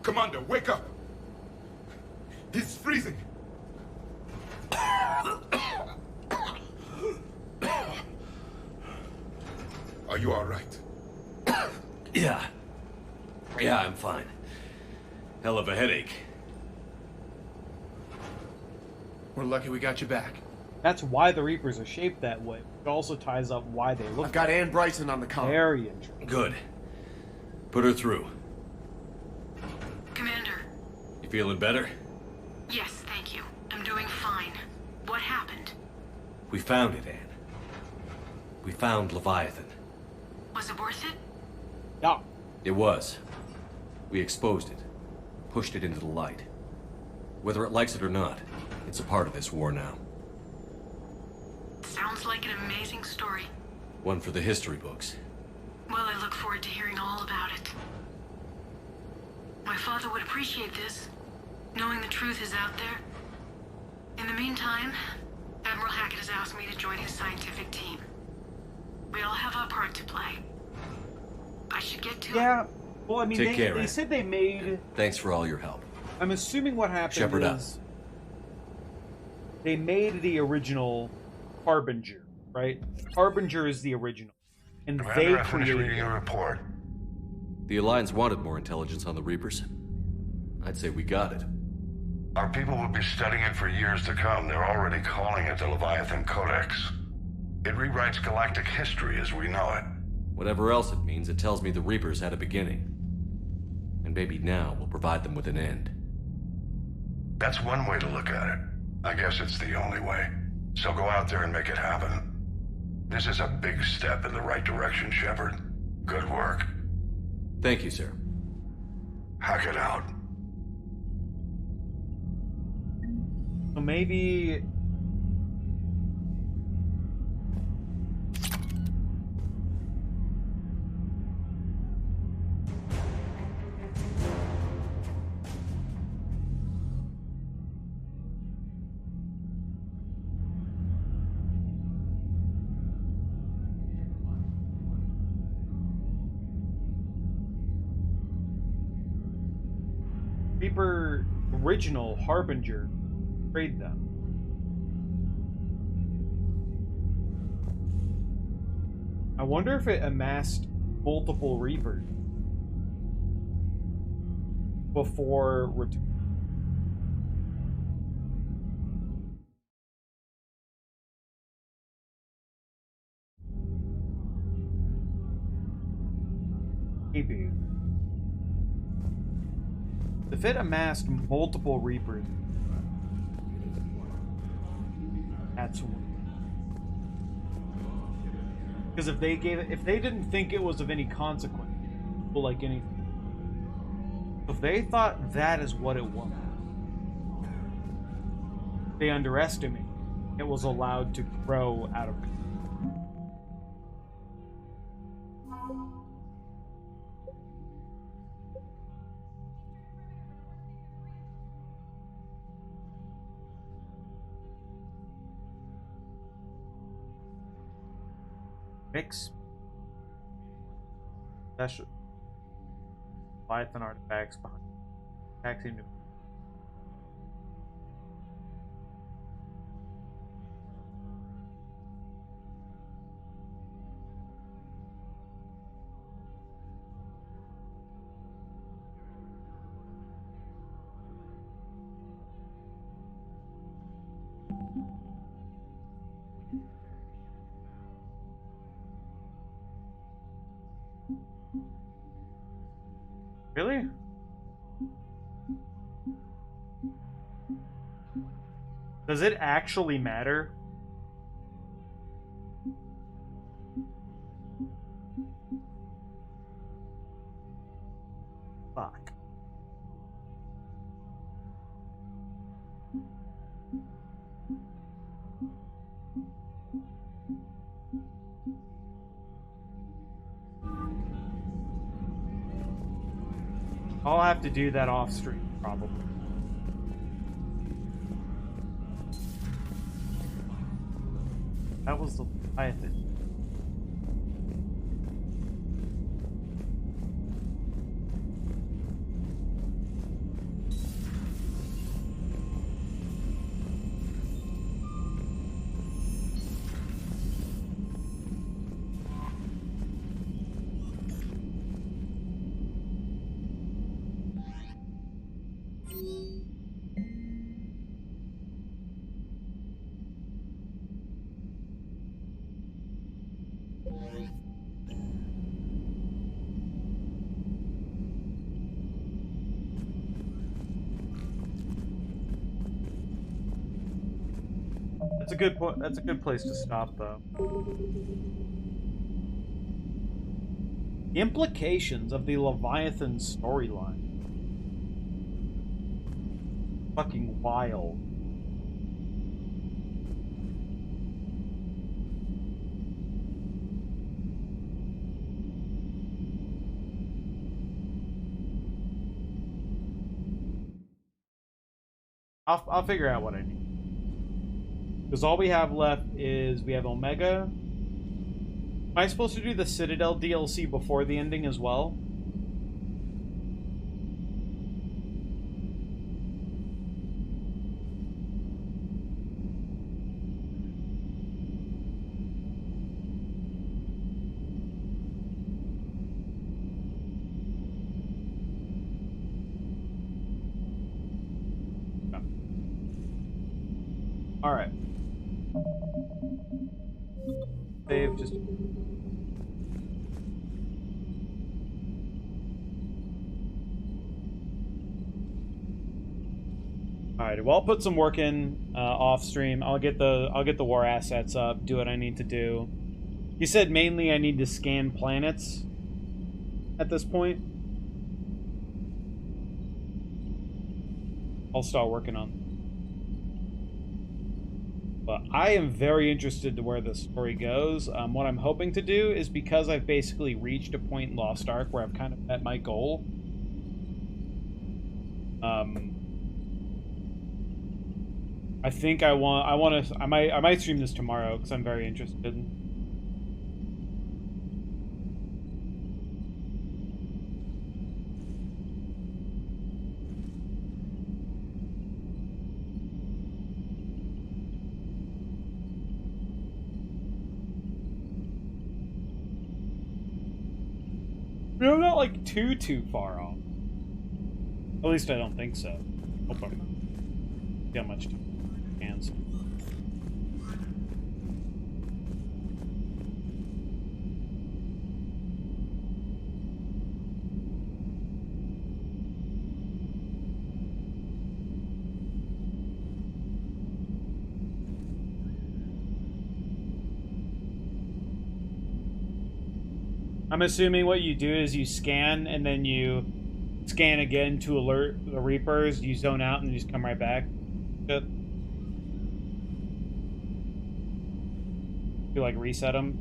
Speaker 9: Commander, wake up! He's freezing! Are you alright?
Speaker 6: Yeah. Yeah, I'm fine. Hell of a headache.
Speaker 18: We're lucky we got you back.
Speaker 1: That's why the Reapers are shaped that way. It also ties up why they look.
Speaker 4: I've got Ann Bryson on the comm.
Speaker 1: Very interesting.
Speaker 6: Good. Put her through.
Speaker 2: Commander.
Speaker 6: You feeling better?
Speaker 2: Yes, thank you. I'm doing fine. What happened?
Speaker 6: We found it, Anne. We found Leviathan.
Speaker 2: Was it worth it?
Speaker 1: Yeah.
Speaker 6: It was. We exposed it. Pushed it into the light. Whether it likes it or not, it's a part of this war now.
Speaker 2: Sounds like an amazing story.
Speaker 6: One for the history books.
Speaker 2: Well, I look forward to hearing all about it. My father would appreciate this, knowing the truth is out there. In the meantime, Admiral Hackett has asked me to join his scientific team. We all have our part to play. I should get to it.
Speaker 1: Yeah. Well, I mean,
Speaker 6: Take care,
Speaker 1: they
Speaker 6: Ann.
Speaker 1: said they made...
Speaker 6: Thanks for all your help.
Speaker 1: I'm assuming what happened
Speaker 6: Shepherd up.
Speaker 1: is... They made the original Harbinger, right? Harbinger is the original. And
Speaker 9: Commander,
Speaker 1: they
Speaker 9: I finished
Speaker 1: created...
Speaker 9: reading your report.
Speaker 6: The Alliance wanted more intelligence on the Reapers. I'd say we got it.
Speaker 9: Our people will be studying it for years to come. They're already calling it the Leviathan Codex. It rewrites galactic history as we know it.
Speaker 6: Whatever else it means, it tells me the Reapers had a beginning. And maybe now we'll provide them with an end.
Speaker 9: That's one way to look at it. I guess it's the only way. So go out there and make it happen. This is a big step in the right direction, Shepard. Good work.
Speaker 6: Thank you, sir.
Speaker 9: Hack it out.
Speaker 1: So maybe... Reaper original Harbinger. Trade them. I wonder if it amassed multiple Reapers before return. Maybe. If it amassed multiple Reapers, that's one. Because if they didn't think it was of any consequence, like anything, if they thought that is what it was, they underestimated. It was allowed to grow out of control. Mix special Leviathan artifacts behind taxing. Really? Does it actually matter? Fuck. I'll have to do that off stream, probably. That was the Leviathan. That's a good point. That's a good place to stop, though. The implications of the Leviathan storyline. Fucking wild. I'll figure out what I need. Because all we have left is we have Omega. Am I supposed to do the Citadel DLC before the ending as well? No. All right. Save just. Alright, well, I'll put some work in off stream. I'll get the war assets up, do what I need to do. You said mainly I need to scan planets at this point. I'll start working on. But I am very interested to where the story goes. What I'm hoping to do is, because I've basically reached a point in Lost Ark where I've kind of met my goal. I think I might stream this tomorrow because I'm very interested. I'm not like too far off. At least I don't think so. Hope I'm not. See how much hands. I'm assuming what you do is you scan and then you scan again to alert the Reapers. You zone out and you just come right back. Good. You like reset them.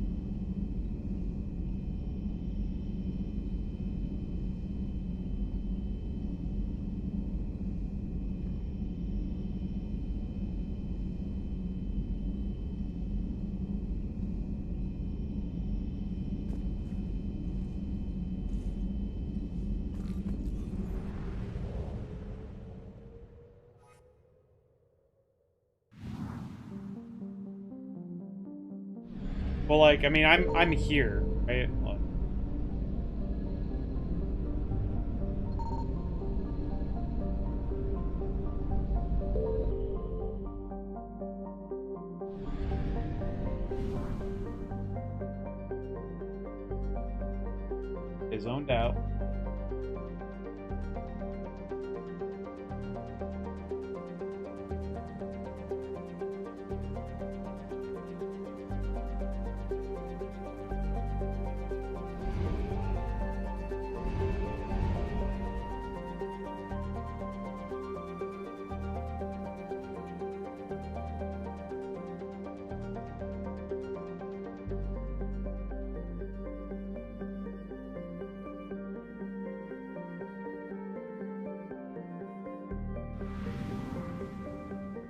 Speaker 1: Well, like, I mean, I'm here, right? Look. They zoned out.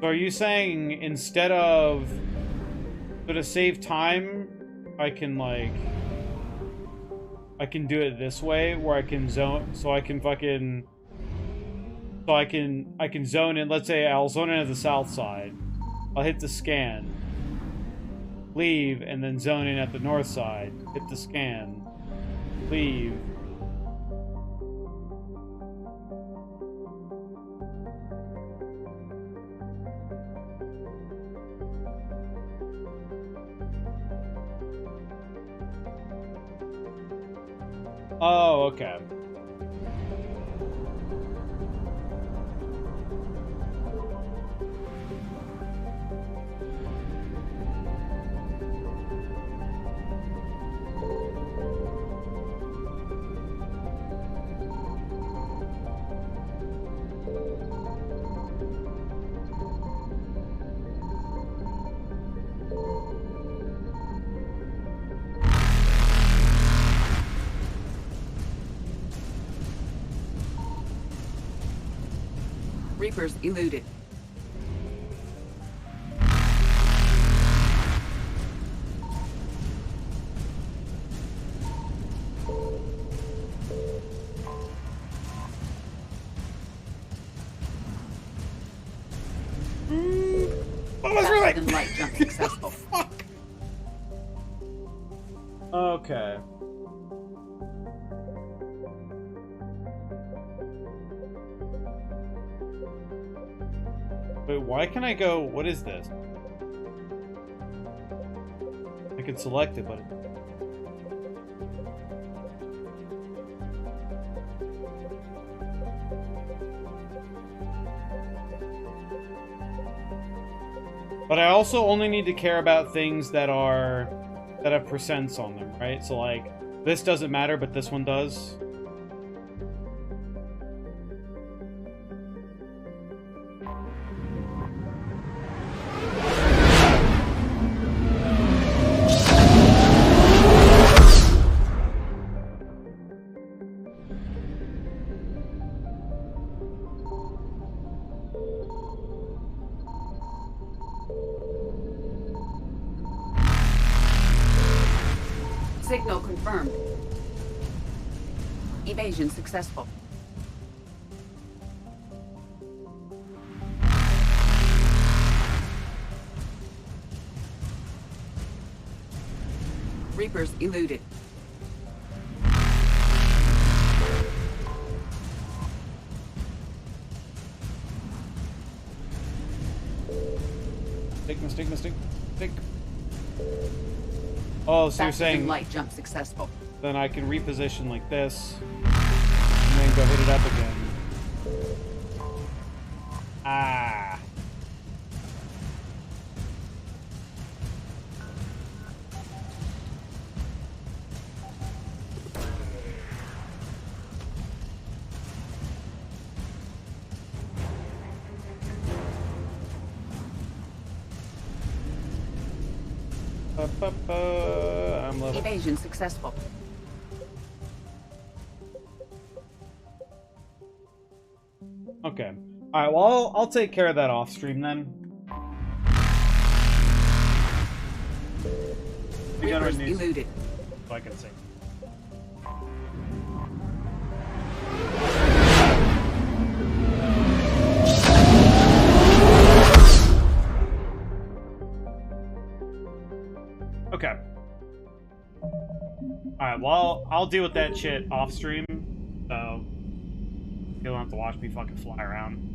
Speaker 1: So are you saying instead of, so to save time, I can like, I can do it this way where I can zone, so I can fucking, so I can zone in, let's say I'll zone in at the south side. I'll hit the scan, leave, and then zone in at the north side. Hit the scan, leave. Oh, okay.
Speaker 22: Reapers eluded.
Speaker 1: What was
Speaker 22: light jump successful.
Speaker 1: Fuck. Okay. Wait, why can I go? What is this? I can select it, but I also only need to care about things that have percents on them, right? So like this doesn't matter, but this one does.
Speaker 22: Signal confirmed. Evasion successful. Reapers eluded.
Speaker 1: Mistake. Oh, so you're saying
Speaker 22: light jump successful.
Speaker 1: Then I can reposition like this, and then go hit it up again. Ah. I'm level.
Speaker 22: Evasion successful.
Speaker 1: Okay. Alright, well, I'll take care of that off stream then.
Speaker 22: Reapers eluded.
Speaker 1: So I can see. Okay. Alright, well, I'll deal with that shit off stream, so you don't have to watch me fucking fly around.